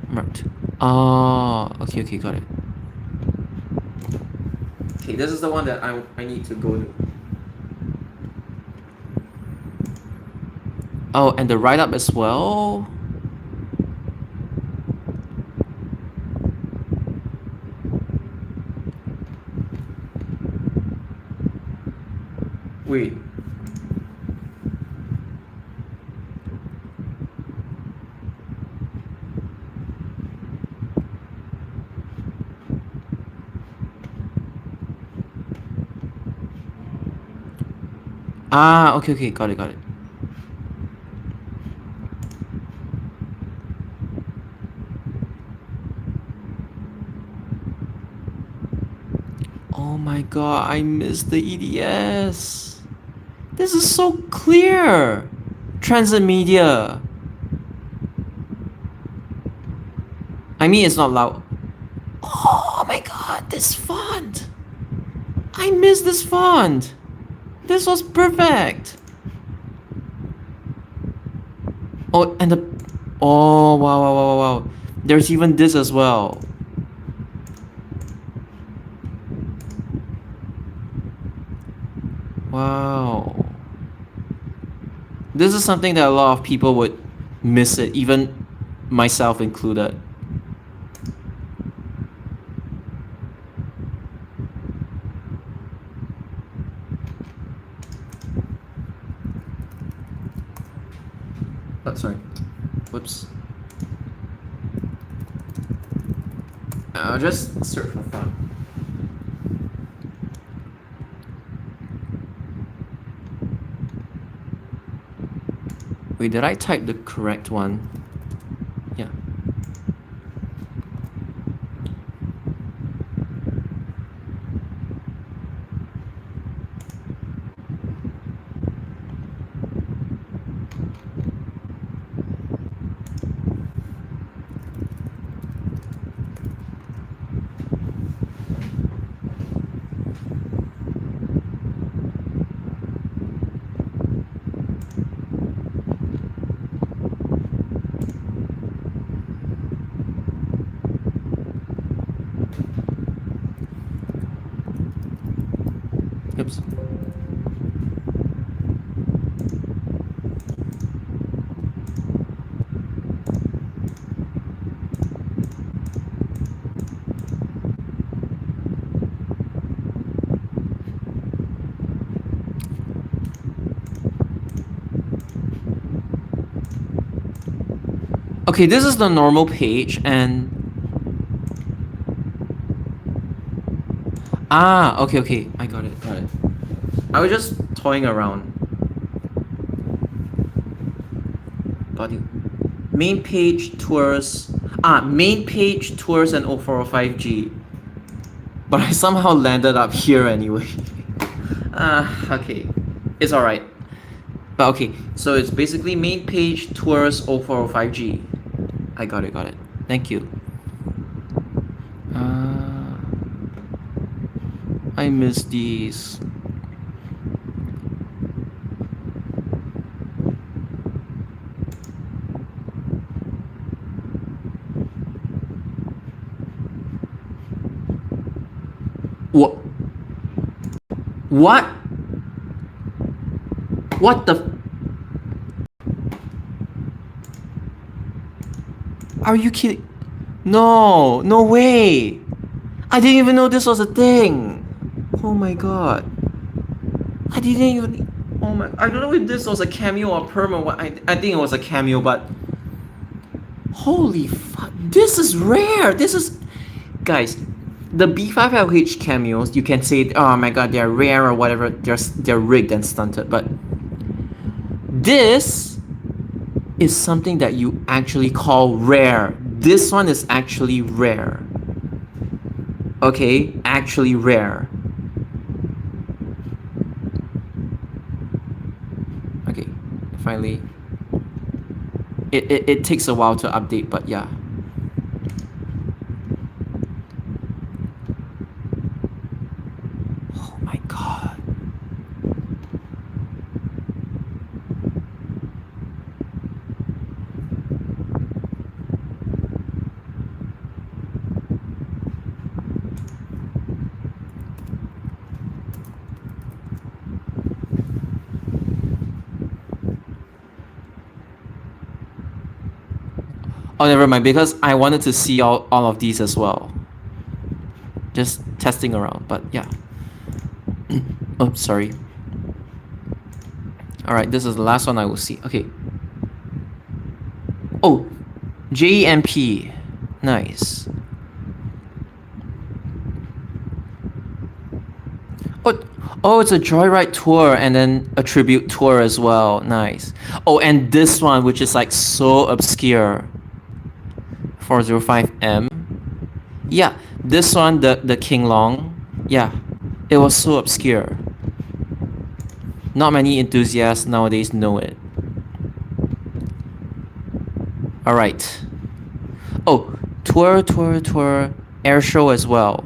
Mark II. Oh, okay, got it. Okay, this is the one that I need to go to. Oh, and the write-up as well. Wait. Okay, got it. Oh my god, I missed the EDS. This is so clear. Transit media. I mean, it's not loud. Oh my god, this font. I missed this font. This was perfect. Oh, and the... Oh, wow. There's even this as well. Wow. This is something that a lot of people would miss it, even myself included. Sorry. Whoops. I'll just search for fun. Wait, did I type the correct one? Yeah. Oops. Okay, this is the normal page and... okay, I got it. I was just toying around. Body. Main page tours... main page tours and 0405G. But I somehow landed up here anyway. Okay. It's alright. But okay, so it's basically main page tours 0405G. I got it. Thank you. I miss these. What? What the... Are you kidding? No way. I didn't even know this was a thing. Oh my god. I didn't even... Oh my... I don't know if this was a cameo or perm or what. I think it was a cameo, but... Holy fuck. This is rare. This is... Guys, the B5LH cameos, you can say, oh my god, they're rare or whatever. They're rigged and stunted, but... This is something that you actually call rare. This one is actually rare. Okay? Actually rare. Okay, finally. It takes a while to update, but yeah. Oh, never mind, because I wanted to see all of these as well. Just testing around, but yeah. Oh, sorry. Alright, this is the last one I will see. Okay. Oh, JMP. Nice. Oh, it's a Joyride tour and then a tribute tour as well. Nice. Oh, and this one, which is like so obscure. 405M. Yeah, this one, the King Long. Yeah, it was so obscure. Not many enthusiasts nowadays know it. Alright. Oh, tour, air show as well.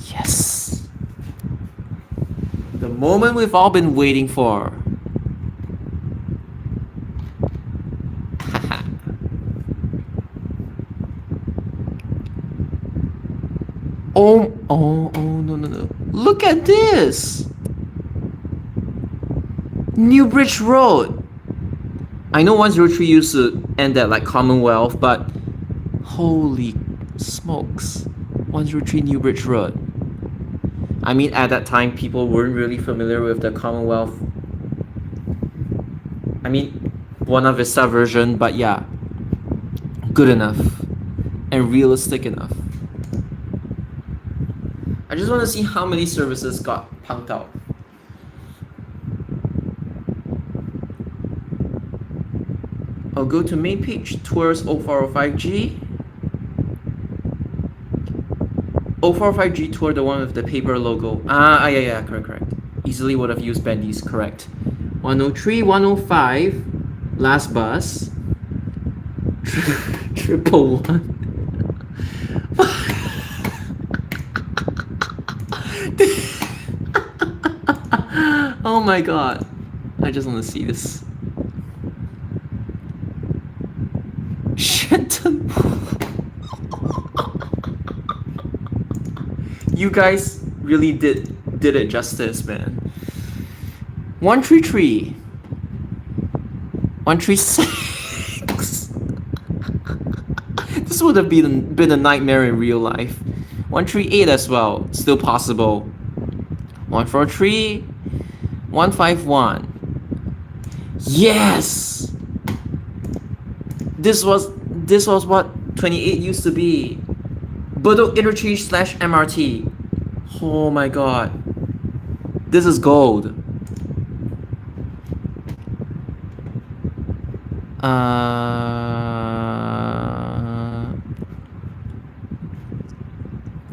Yes. The moment we've all been waiting for. Oh, no. Look at this! New Bridge Road! I know 103 used to end at like Commonwealth, but holy smokes. 103 New Bridge Road. I mean, at that time, people weren't really familiar with the Commonwealth. I mean, Buena Vista version, but yeah. Good enough. And realistic enough. I just want to see how many services got punked out. I'll go to main page, tours 0405G. 0405G tour, the one with the paper logo. Yeah, correct. Easily would have used Bendy's, correct. 103, 105, last bus. 111. Oh my god. I just want to see this. Shenton. You guys really did it justice, man. 133. 136. This would have been a nightmare in real life. 138 as well, still possible. 143. 151. Yes! This was what 28 used to be. Bedok Interchange / MRT. Oh my god. This is gold.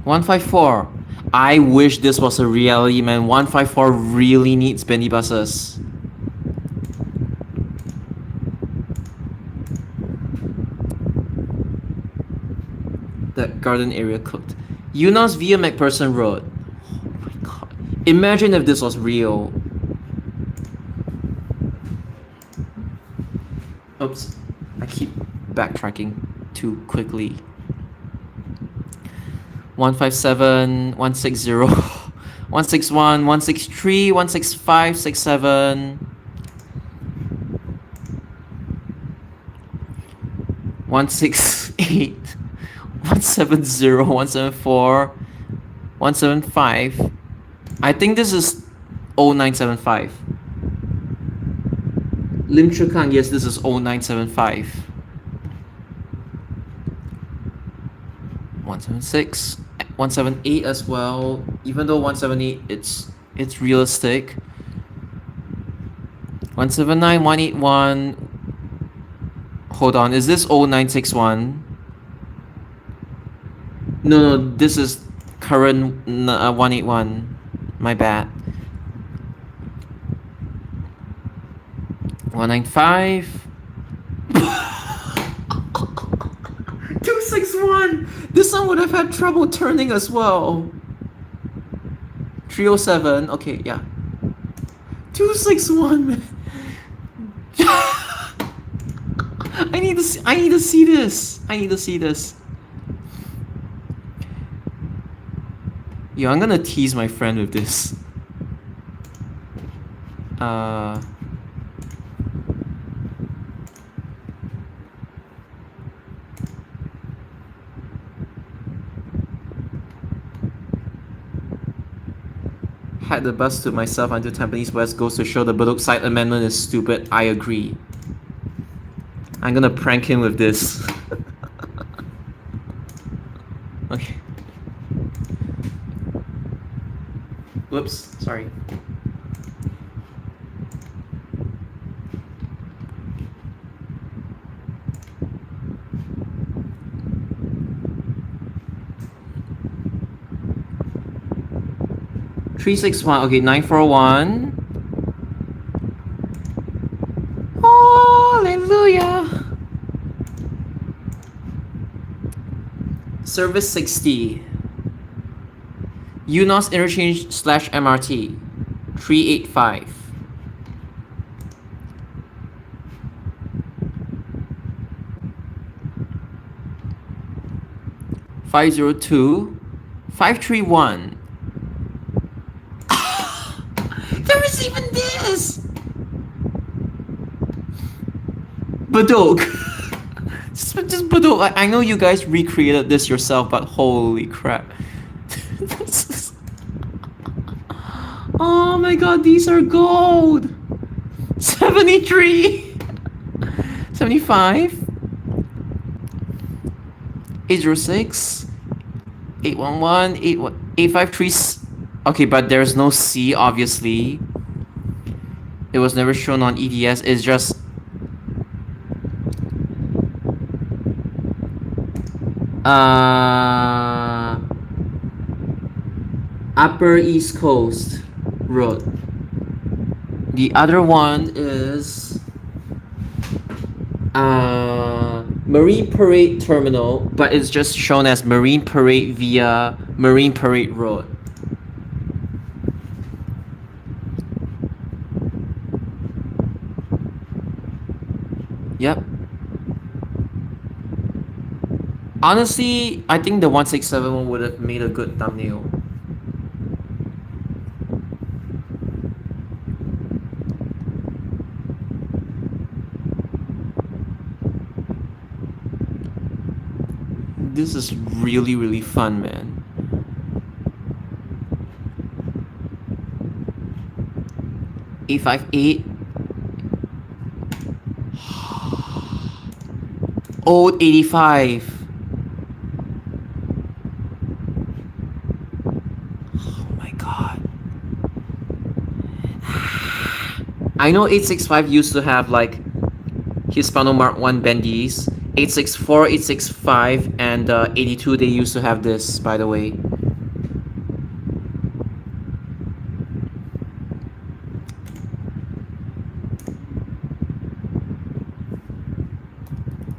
154. I wish this was a reality, man. 154 really needs bendy buses. The garden area cooked. Yunus via McPherson Road. Oh my god. Imagine if this was real. Oops. I keep backtracking too quickly. 157, 160, 161, 163, 165, 67. 168, 170, 174, 175. I think this is 0975. Lim Chu Kang, yes, this is 0975. 176, 178 as well. Even though 178 it's realistic. 179, 181. Hold on, is this 0961? No, this is current 181. My bad. 195. 261. This one would have had trouble turning as well. 307. Okay, yeah. 261, man. I need to see this. I need to see this. Yo, I'm gonna tease my friend with this. had the bus to myself until Tampines West goes to show the Bedok side amendment is stupid. I agree. I'm gonna prank him with this. Okay. Whoops, sorry. Three, 6, 1. Okay, 941. Hallelujah. Service 60. UNOS interchange / MRT. 385. (502) 531. There is even this! Bedok. Just Bedok. I know you guys recreated this yourself, but holy crap. Oh my god, these are gold! 73! 75? 806? 811? 853? Okay, but there's no C, obviously. It was never shown on EDS. It's just... Upper East Coast Road. The other one is... Marine Parade Terminal, but it's just shown as Marine Parade via Marine Parade Road. Yep. Honestly, I think the 167 one would have made a good thumbnail. This is really, really fun, man. (858) Old 85. Oh my god. I know 865 used to have like Hispano Mark 1 bendies. 864, 865, and 82, they used to have this, by the way.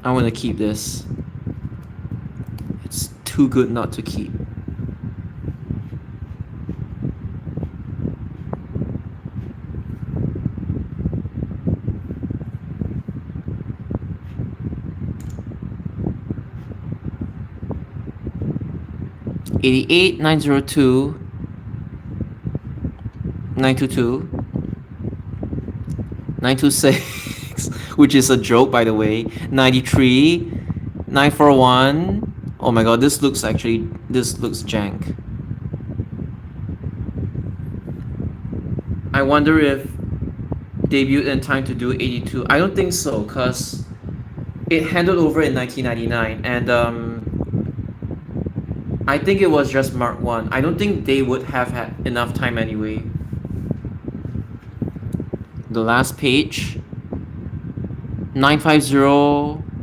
I want to keep this. It's too good not to keep. (88) 902 922 926 which is a joke, by the way. 93 941. Oh my god, this looks jank. I wonder if debuted in time to do 82. I don't think so, cause it handed over in 1999, and I think it was just Mark 1. I don't think they would have had enough time anyway. The last page. 950,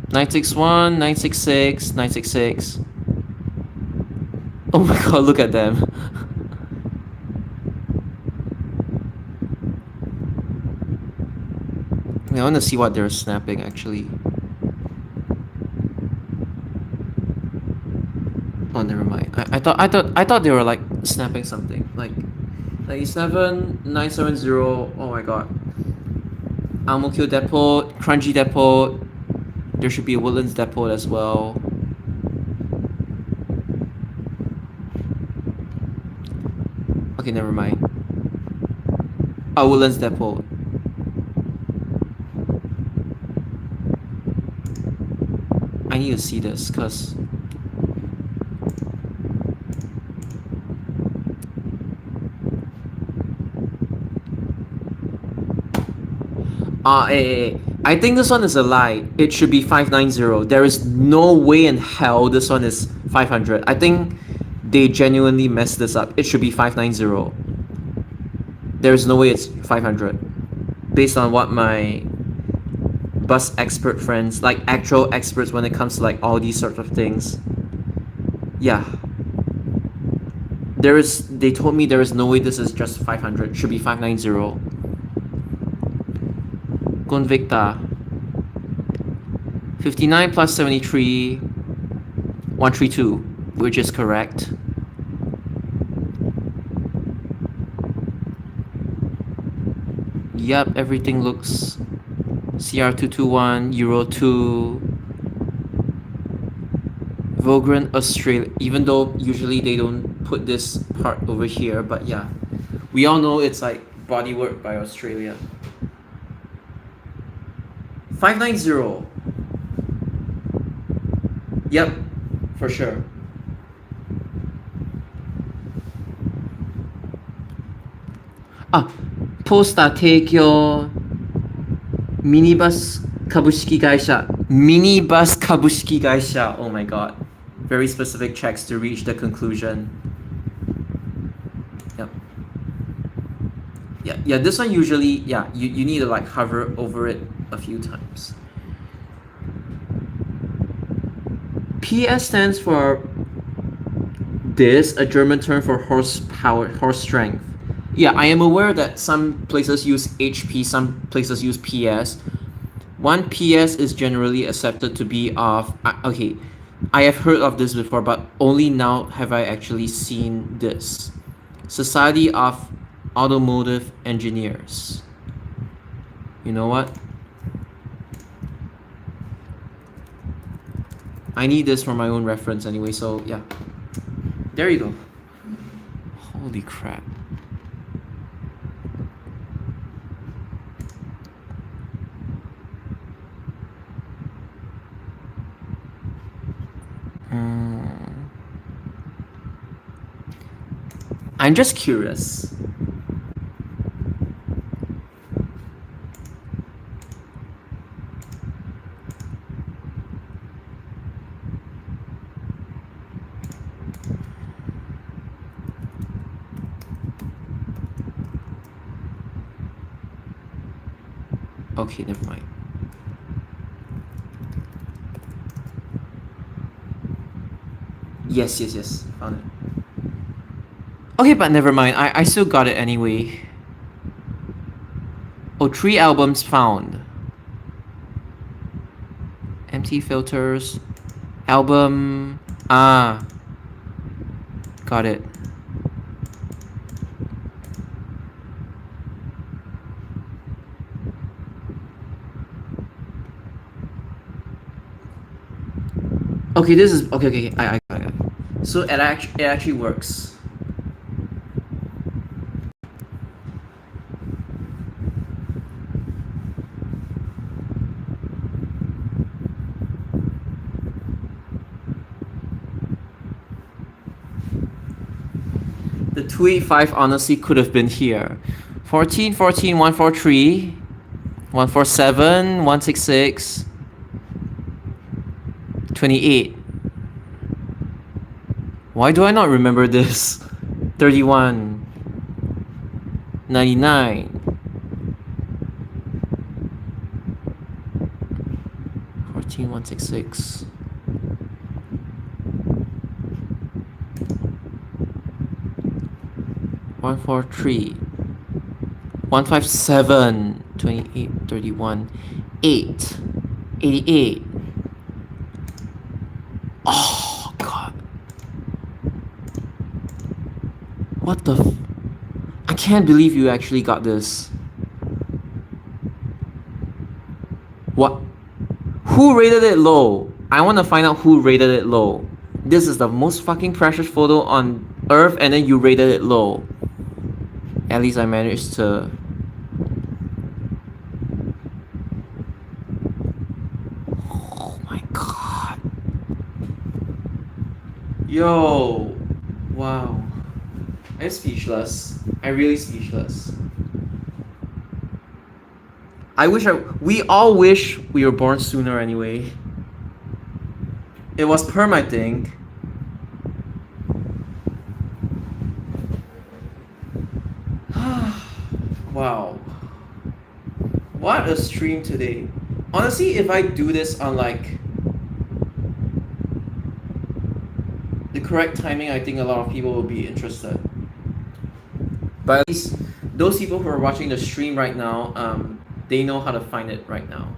961, 966, 966. Oh my god, look at them. I want to see what they're snapping actually. Oh, never mind. I thought they were like snapping something. Like 97, 970. Oh my god. Ang Mo Kio Depot, Kranji Depot. There should be a Woodlands Depot as well. Okay, never mind. Woodlands Depot. I need to see this, cause I think this one is a lie. It should be 590. There is no way in hell this one is 500. I think they genuinely messed this up. It should be 590. There is no way it's 500. Based on what my bus expert friends, like actual experts when it comes to like all these sorts of things. Yeah. They told me there is no way this is just 500. It should be 590. Convicta. 59 plus 73, 132, which is correct. Yep, everything looks CR221, Euro 2, Volgren, Australia, even though usually they don't put this part over here, but yeah. We all know it's like bodywork by Australia. 590. Yep, for sure. Posta Teikyo Minibus Kabushiki Gaisha. Minibus Kabushiki Gaisha. Oh my god. Very specific checks to reach the conclusion. Yep. Yeah, this one usually, you need to like hover over it a few times. PS stands for this, a German term for horsepower, horse strength. Yeah, I am aware that some places use HP, some places use PS. 1 PS is generally accepted to be of, okay, I have heard of this before, but only now have I actually seen this. Society of Automotive Engineers. You know what? I need this for my own reference anyway, so yeah. There you go. Holy crap. I'm just curious. Okay, never mind. Yes. Found it. Okay, but never mind. I still got it anyway. Oh, 3 albums found. Empty filters. Album. Got it. Okay, this is okay. I got it. So it actually works. The 285 honestly could have been here. 14, 143, 147, 166, 28. Why do I not remember this? 31, 99, 14, 166. One, 4, 3, 157, 28, 31, 8, 88. Oh god. What the I can't believe you actually got this. What? Who rated it low? I want to find out who rated it low. This is the most fucking precious photo on earth and then you rated it low. At least I managed to... Oh my god. Yo. Wow. I'm speechless. I'm really speechless. We all wish we were born sooner anyway. It was perm, I think. Wow. What a stream today. Honestly, if I do this on like the correct timing, I think a lot of people will be interested. But at least those people who are watching the stream right now, they know how to find it right now.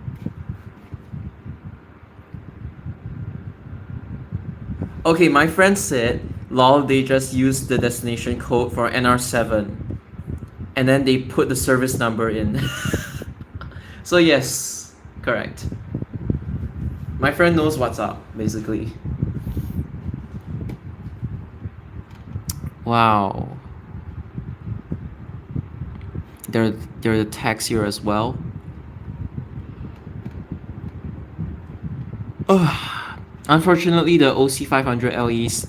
Okay, my friend said, lol, they just used the destination code for NR7 and then they put the service number in. So yes, correct. My friend knows what's up, basically. Wow. There are the tags here as well. Unfortunately, the OC500 LEs,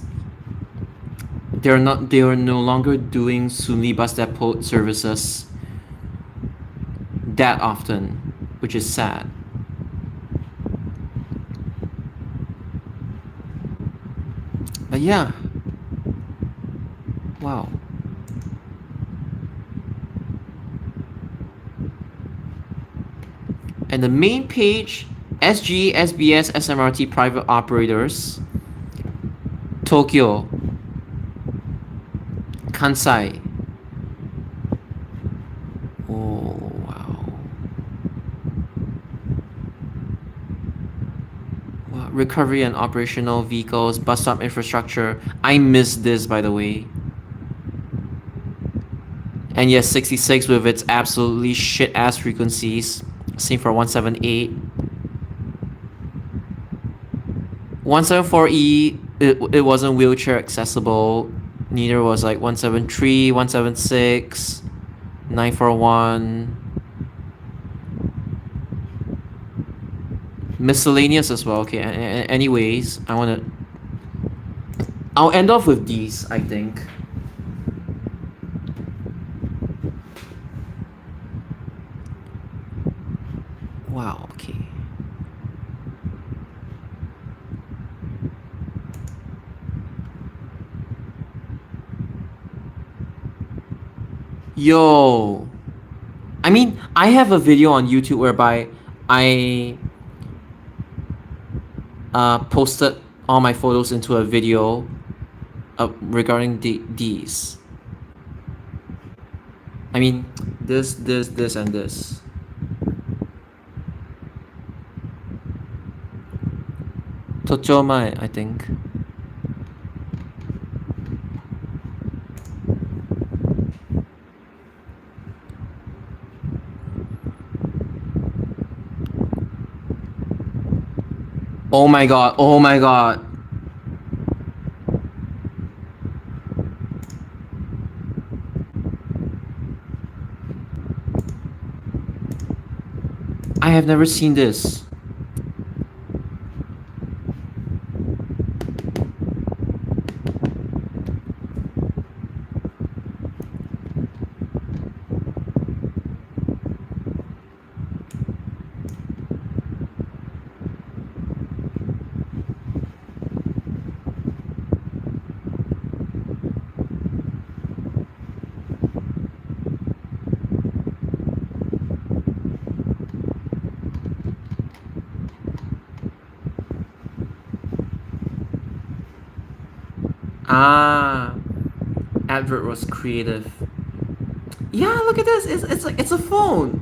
they are no longer doing Sunli bus depot services that often, which is sad. But yeah. Wow. And the main page, SG, SBS, SMRT private operators, Tokyo, Kansai. Oh, wow. Wow. Recovery and operational vehicles, bus stop infrastructure. I missed this, by the way. And yes, 66 with its absolutely shit-ass frequencies. Same for 178. 174E, it wasn't wheelchair accessible. Neither was like 173, 176, 941. Miscellaneous as well. Okay, anyways, I'll end off with these, I think. Wow, okay. Yo. I mean, I have a video on YouTube whereby I posted all my photos into a video regarding these. I mean, this, and this. Tochomai, I think. Oh my god, oh my god. I have never seen this. Ah, advert was creative. Yeah, look at this. It's like it's a phone.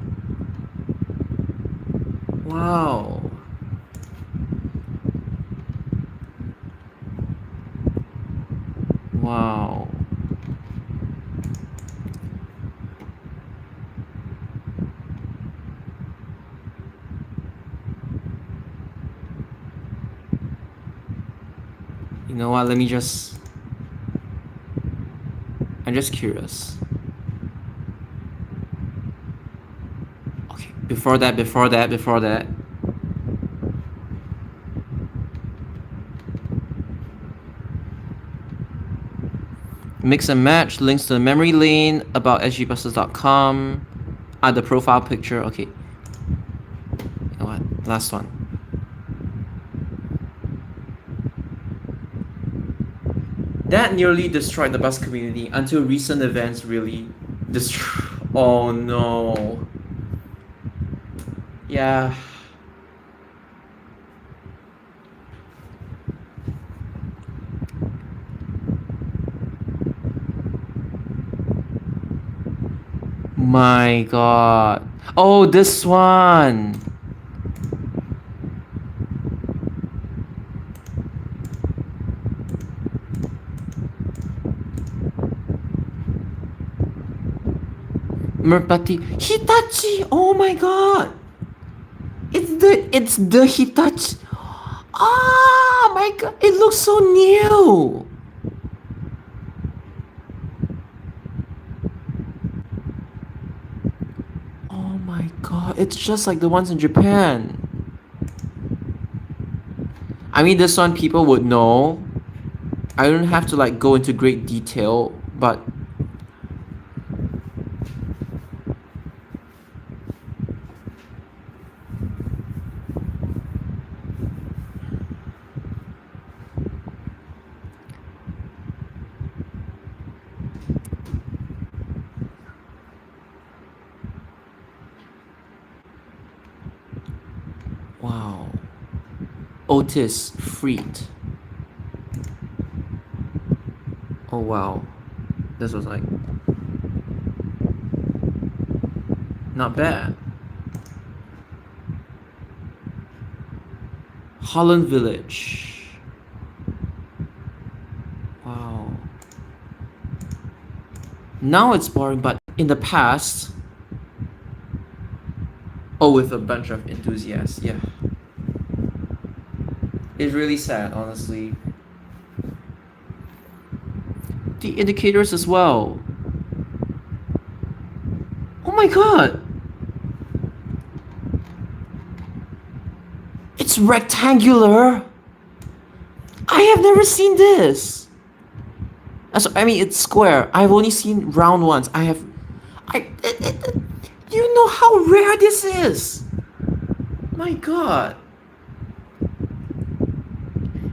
Wow. Wow. You know what? I'm just curious. Okay, before that. Mix and match, links to the memory lane, about sgbuses.com, add the profile picture, okay. Last one. That nearly destroyed the bus community until recent events really destroyed. Oh no. Yeah. My god. Oh, this one. Merpati. Hitachi! Oh my god! It's the Hitachi. Ah my god, it looks so new! Oh my god, it's just like the ones in Japan. I mean, this one people would know. I don't have to like go into great detail, but wow. Otis Freed. Oh wow. This was like not bad. Holland Village. Wow. Now it's boring, but in the past. Oh, with a bunch of enthusiasts, yeah. It's really sad, honestly. The indicators as well. Oh my god! It's rectangular! I have never seen this! I mean, it's square. I've only seen round ones. You know how rare this is! My god.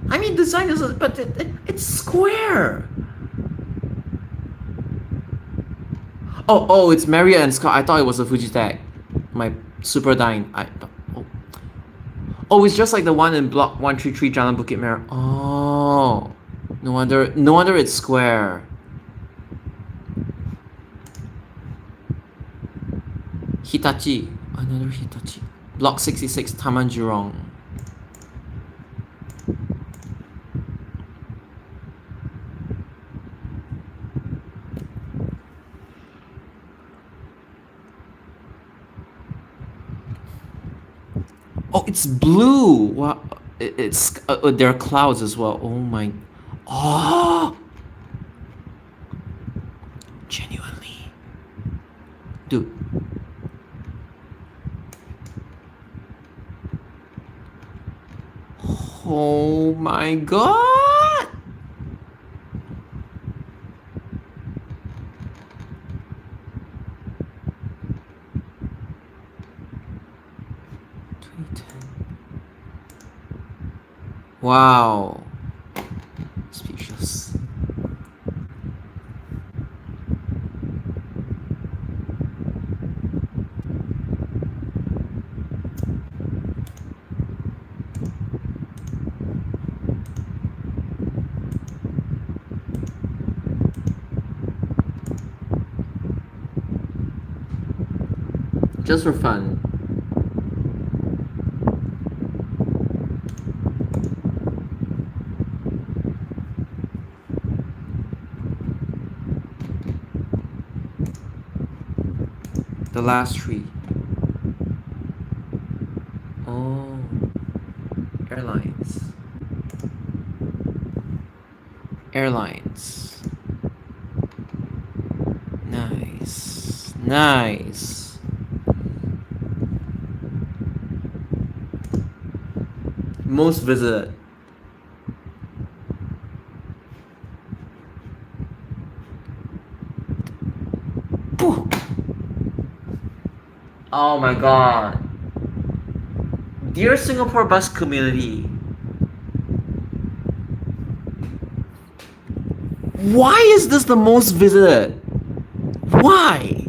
I mean, design is, but it's square. Oh, it's Marriott and Scott. I thought it was a Fujitec. My Super Dine. Oh, it's just like the one in Block 133 Jalan Bukit Merah. Oh, no wonder it's square. Hitachi, another Hitachi. Block 66 Taman Jurong. Oh, it's blue. Wow, it's there are clouds as well. Oh my, oh, genuinely, dude. Oh my god. Wow. Speechless. Just for fun. The last tree. Oh, airlines. Airlines. Nice. Nice. Most visited. Oh my god. Dear Singapore bus community, why is this the most visited? Why?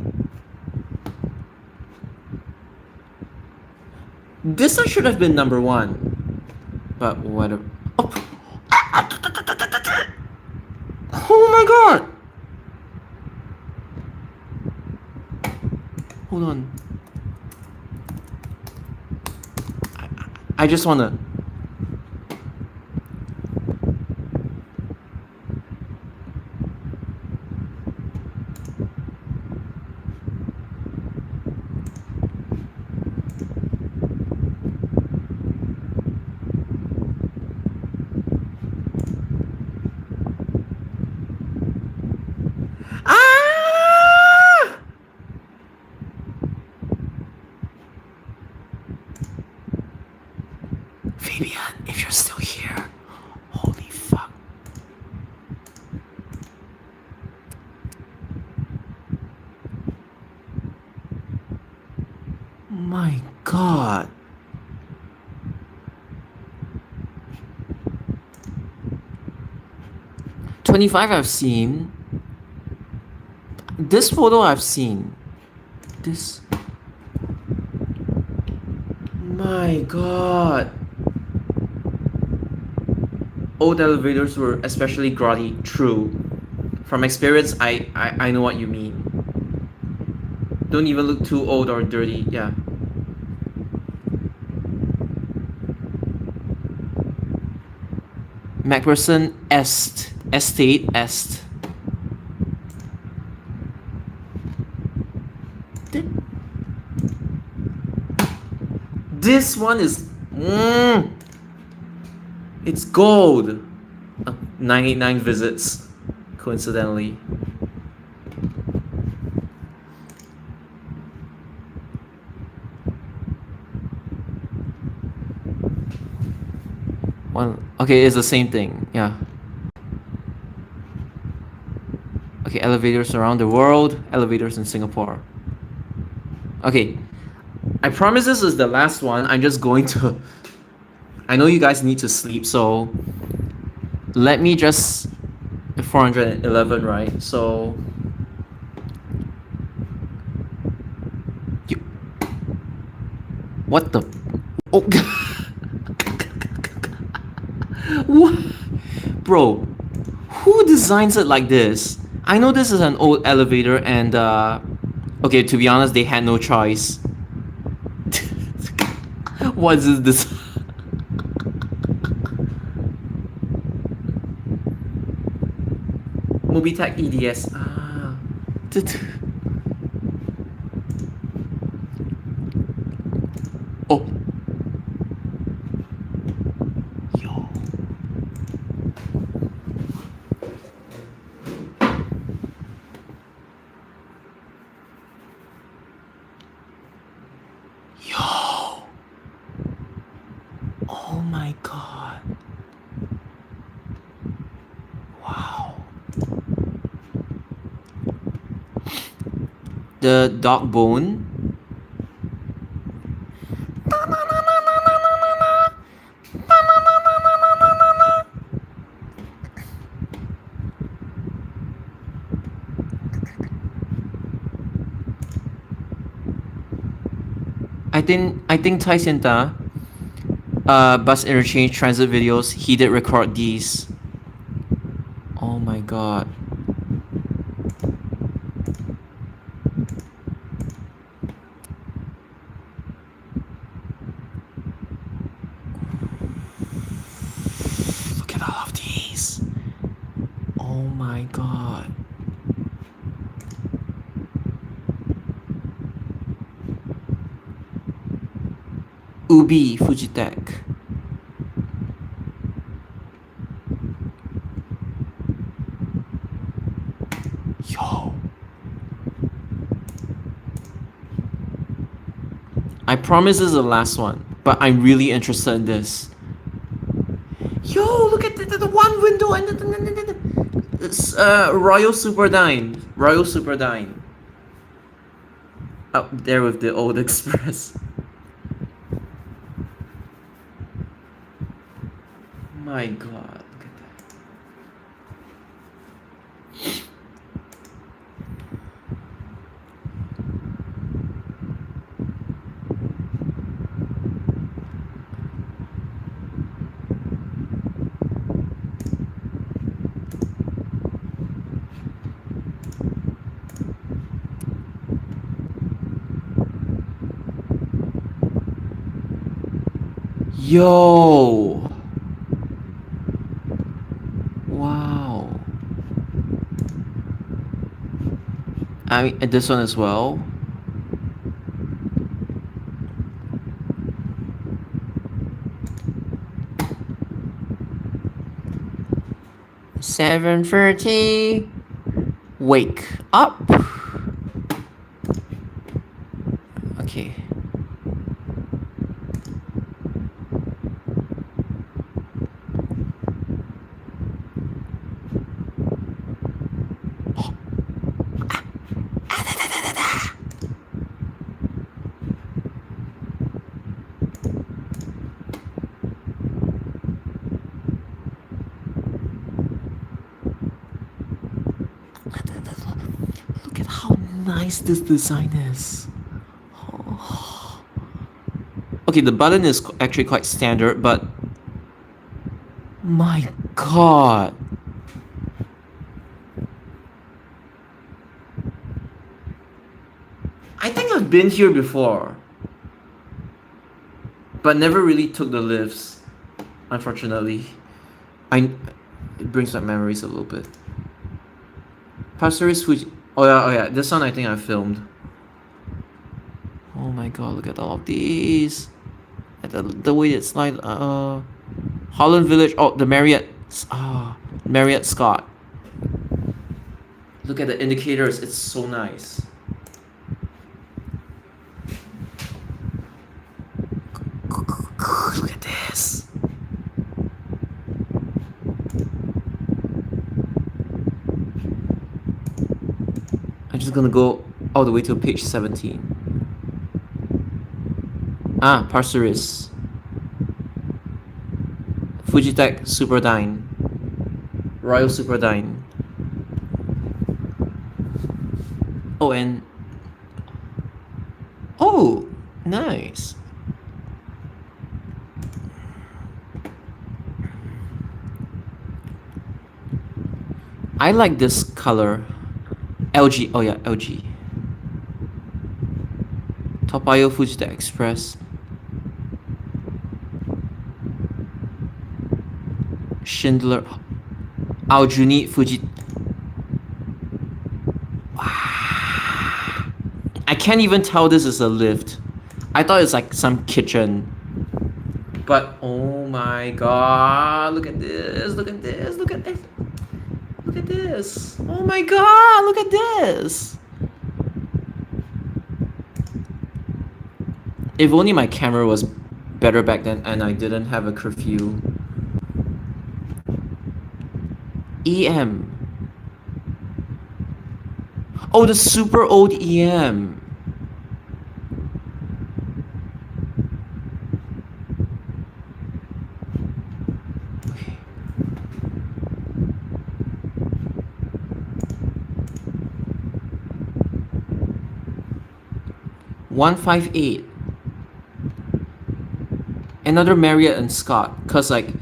This one should have been number 1. But whatever. Oh my god! Hold on. I just wanna. Ah! Fabian, if you're still here, holy fuck. My god. $25 I've seen. This photo I've seen. This. My god. Old elevators were especially grotty. True. From experience, I know what you mean. Don't even look too old or dirty. Yeah. Macpherson Estate Est. This one is it's gold. 989 visits, coincidentally. One, okay, it's the same thing. Yeah. Okay, elevators around the world, elevators in Singapore. Okay, I promise this is the last one. I'm just going to. I know you guys need to sleep, so let me just. 411, right? So. What the? Oh. What? Bro, who designs it like this? I know this is an old elevator and okay, to be honest, they had no choice. What is this? Mobitech EDS. Ah. Oh. Yo. Yo. Oh my god. Wow. The dog bone. I think Tai Sinta, bus interchange transit videos, he did record these. Oh my god. Look at all of these. Oh my god. Ubi Fujitech. Yo. I promise this is the last one, but I'm really interested in this. Yo, look at the one window and it's Royal Superdyne. Royal Superdyne. Up there with the Old Express. my god, look at that. Yo! Wow. I mean, and this one as well. $7:30. Wake up. Okay. Look at how nice this design is. Oh. Okay, the button is actually quite standard, but my god. I think I've been here before, but never really took the lifts, unfortunately. It brings back memories a little bit. Pastor is Fuji. Oh yeah, this one I think I filmed. Oh my god, look at all of these. The way it's like, Holland Village. Oh, the Marriott. Marriott Scott. Look at the indicators. It's so nice. Look at this. I'm just gonna go all the way to page 17. Parceris. Fujitech Superdyne. Royal Superdyne. Oh, and... Oh, nice. I like this color. LG. Oh yeah, LG. Topayo Fujitech Express. Schindler. Aljunied Fuji. I can't even tell this is a lift. I thought it's like some kitchen. But oh my god, look at this, look at this, look at this. Look at this. Oh my god, look at this. If only my camera was better back then and I didn't have a curfew. EM. Oh, the super old EM. Okay. $158. Another Marriott and Scott, cause like,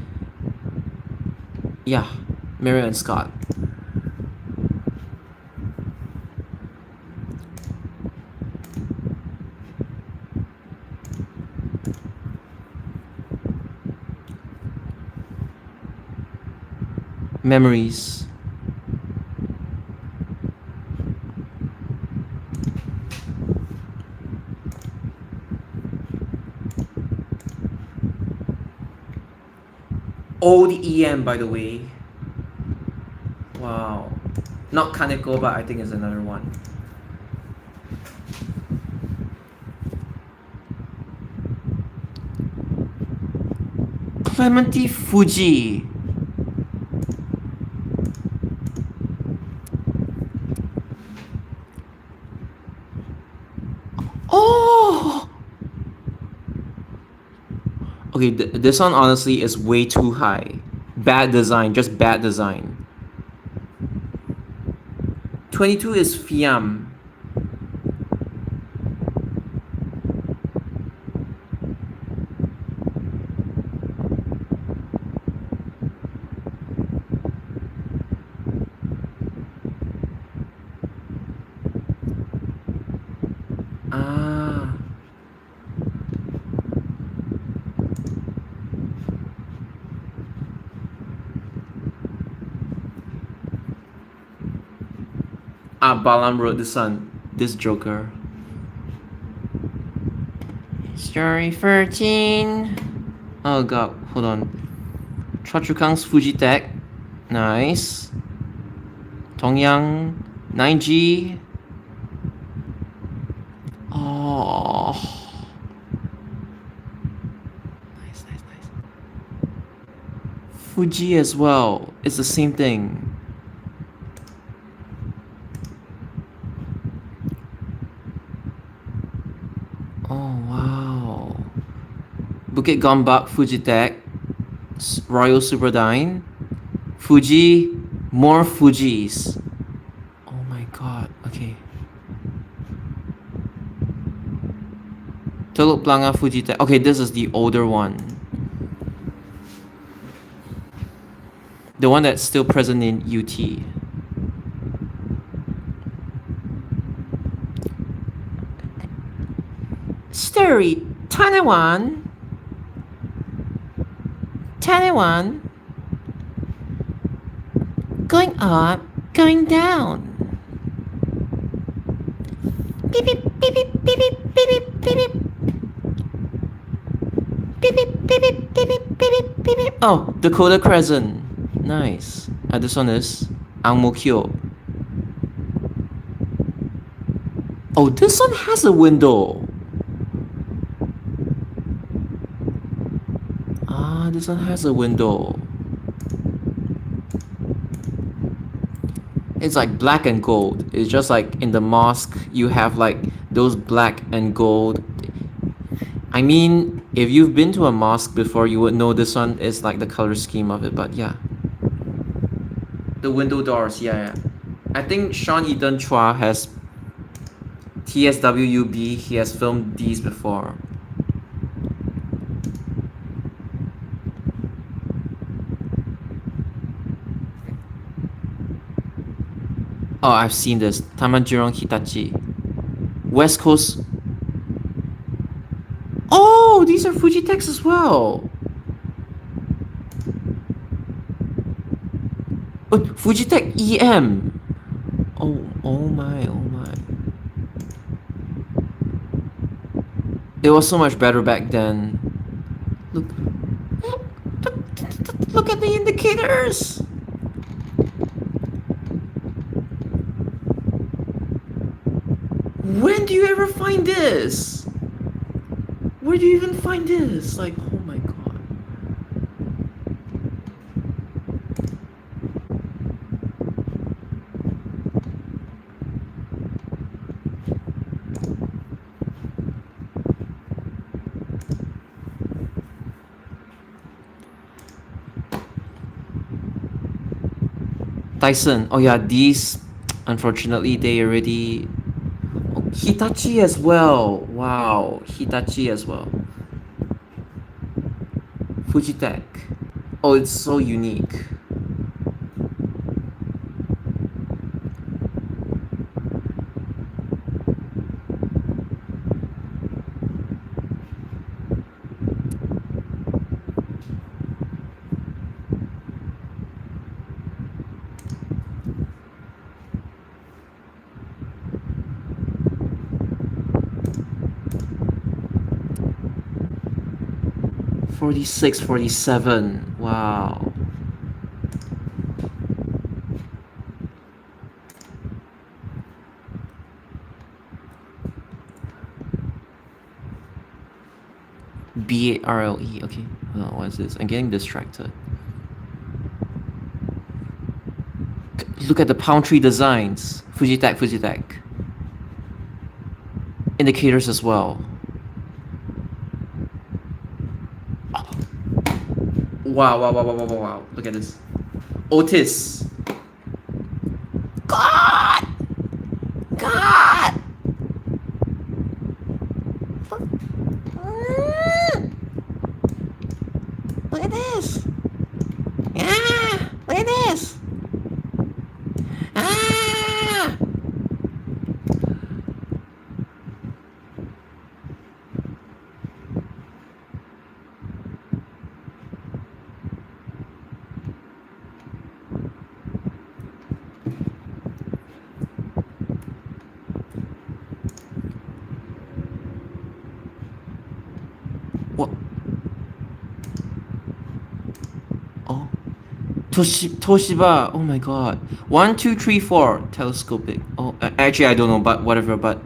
yeah, Marriott and Scott. Memories. Old EM, by the way. Wow. Not Kaneko, but I think it's another one. Clementi Fuji. Oh! Okay, this one honestly is way too high. Bad design, just bad design. 22 is Fiam. Balam wrote this Joker. Story 13. Oh god, hold on. Chua Chu Kang's Fujitech. Nice. Tongyang. 9G. Oh. Nice. Fuji as well. It's the same thing. Oh wow. Bukit Gombak Fujitech. Royal Superdyne. Fuji. More Fujis. Oh my god. Okay. Teluk Blangah Fujitech. Okay, this is the older one. The one that's still present in UT. Story 21. Going up, going down. Beep beep beep beep beep beep beep beep beep. Beep beep beep beep beep beep beep beep beep. Oh, Dakota Crescent. Nice. This one is Ang Mo Kio. Oh, this one has a window. This one has a window. It's like black and gold. It's just like in the mosque you have like those black and gold. I mean, if you've been to a mosque before, you would know this one is like the color scheme of it, but yeah. The window doors, yeah. I think Sean Eden Chua has TSWUB, he has filmed these before. Oh, I've seen this. Taman Jurong Hitachi. West Coast. Oh, these are Fujitechs as well. Oh, Fujitech EM. Oh my. It was so much better back then. Look at the indicators. When do you ever find this? Where do you even find this? Like, oh my god. Tyson. Oh yeah, these, unfortunately, they already... Hitachi as well. Wow, Hitachi as well. Fujitech. Oh, it's so unique. $46, $47. Wow. BARLE. Okay. Oh, what is this? I'm getting distracted. Look at the palm tree designs. Fujitech. Indicators as well. Wow, wow, wow, wow, wow, wow, wow. Look at this. Otis. God! God! Look at this. Ah! Look at this. Ah! What? Oh. Toshiba. Oh my god. 1, 2, 3, 4. Telescopic. Oh, actually, I don't know, but whatever. But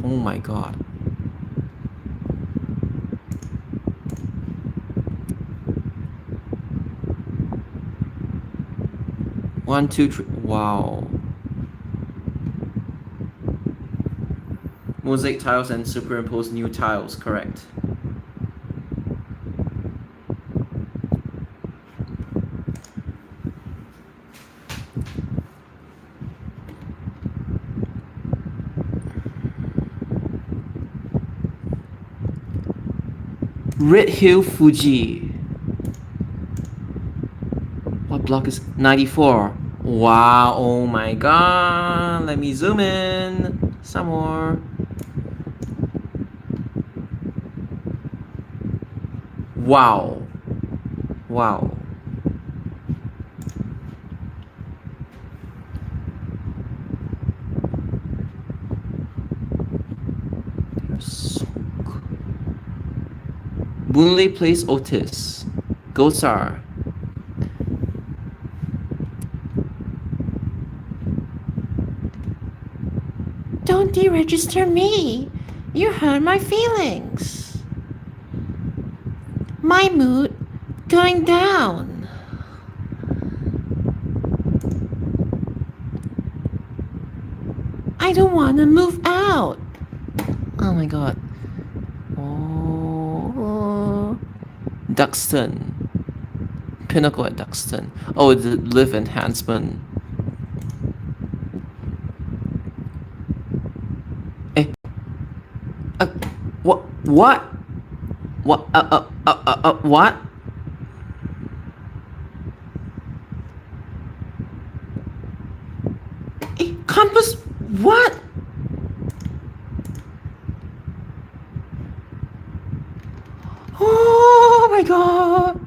oh my god. One, two, three. Wow. Mosaic tiles and superimpose new tiles. Correct. Red Hill Fuji. What block is 94? Wow, oh my god. Let me zoom in. Some more. Wow. Wow. They're so cool. Boonley Place Otis. Gosar. Don't deregister me. You hurt my feelings. My mood going down. I don't want to move out. Oh my god. Oh. Duxton. Pinnacle at Duxton. Oh, the lift enhancement. What? What? What? What? Compass? What? Oh my god!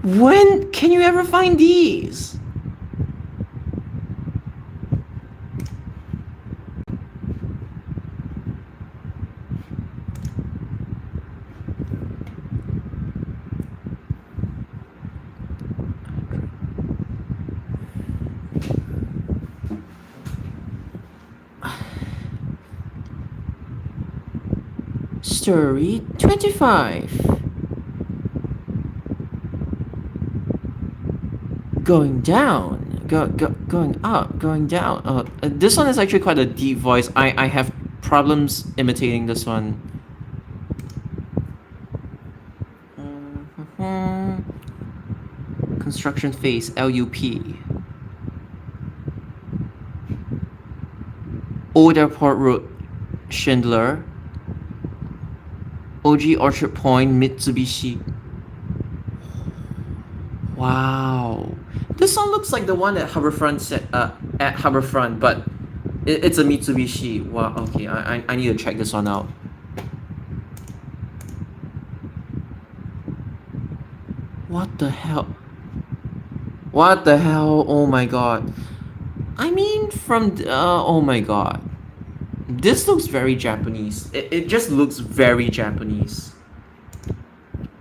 When can you ever find these? Story 25. Going down, going up, going down. This one is actually quite a deep voice. I have problems imitating this one. Construction phase, LUP. Old Airport Road, Schindler. OG Orchard Point, Mitsubishi. Wow. This one looks like the one at Harbourfront, but it's a Mitsubishi. Wow, okay, I need to check this one out. What the hell? What the hell? Oh my god. I mean, oh my god. This looks very Japanese. It just looks very Japanese.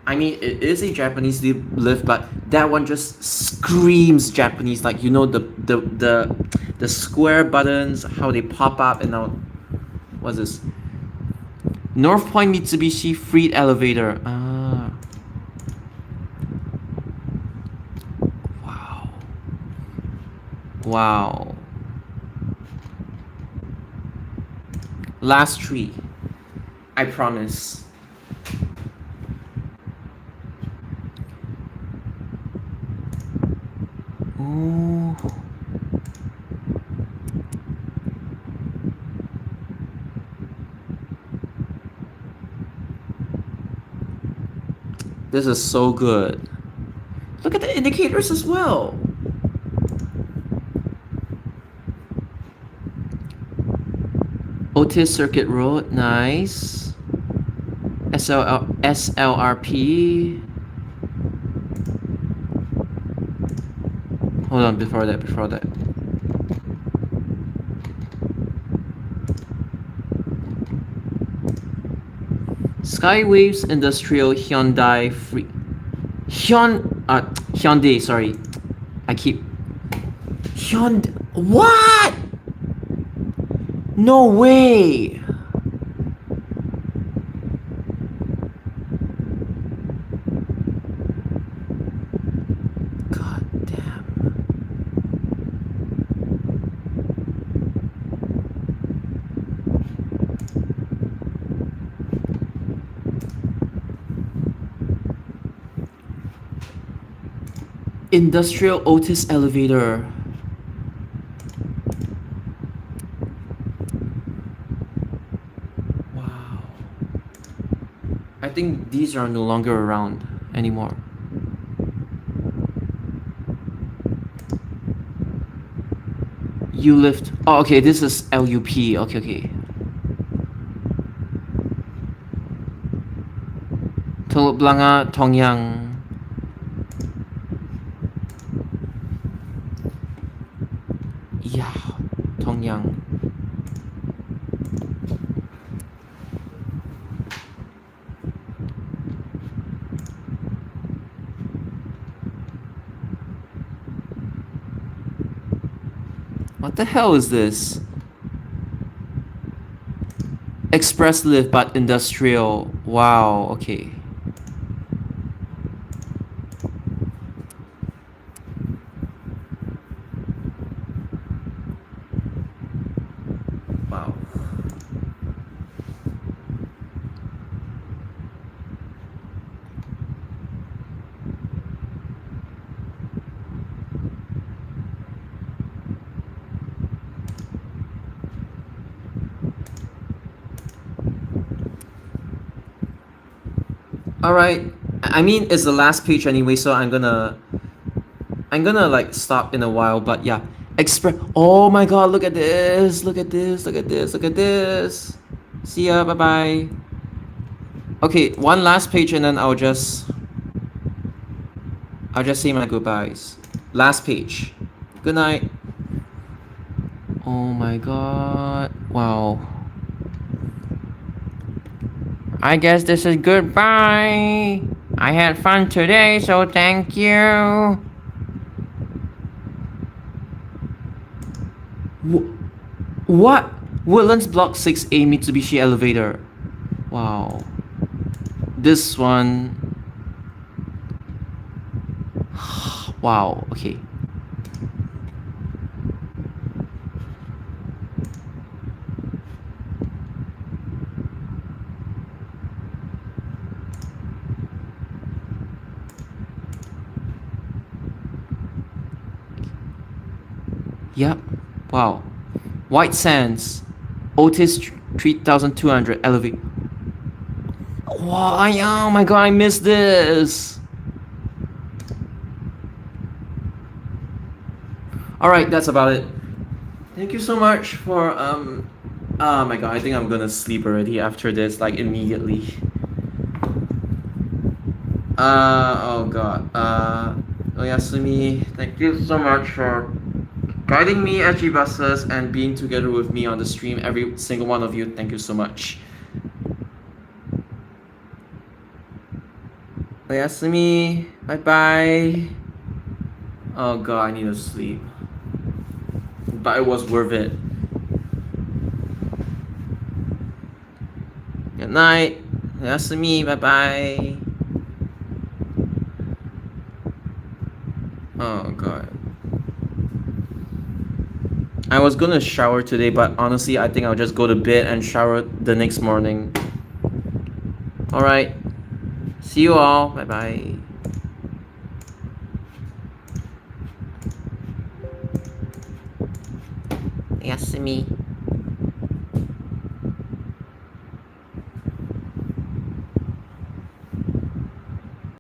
I mean, it is a Japanese lift, but that one just screams Japanese. Like, you know, the square buttons, how they pop up, and now, what's this? North Point Mitsubishi freight elevator. Ah. Wow. Wow. Last tree. I promise. Ooh. This is so good. Look at the indicators as well. Otis Circuit Road, nice. SLRP. Hold on, before that. Skywaves Industrial Hyundai Free. Hyundai, sorry. I keep... Hyundai... What? No way! God damn. Industrial Otis Elevator. Wow. I think these are no longer around anymore. You lift. Oh, okay, this is LUP. Okay. Teluk Blangah, Tongyang. Yeah, Tongyang. What the hell is this? Express lift but industrial. Wow, okay. Wow. Alright, I mean it's the last page anyway, so I'm gonna like stop in a while, but yeah. Oh my god, look at this. Look at this. See ya, bye bye. Okay, one last page and then I'll just say my goodbyes. Last page. Good night. Oh my god. Wow. I guess this is goodbye. I had fun today, so thank you. What? Woodlands Block 6A Mitsubishi Elevator. Wow. This one. Wow, okay. Yep. Wow. White Sands. Otis 3200 elevator. Wow, oh my god, I missed this. Alright, that's about it. Thank you so much for oh my god, I think I'm gonna sleep already after this, like immediately. Oh god. Oyasumi, thank you so much for guiding me at G-Buses and being together with me on the stream, every single one of you. Thank you so much. Oyasumi, bye bye. Oh god, I need to sleep. But it was worth it. Good night. Oyasumi, bye bye. Oh god. I was gonna shower today, but honestly, I think I'll just go to bed and shower the next morning. Alright. See you all. Bye bye. おやすみ。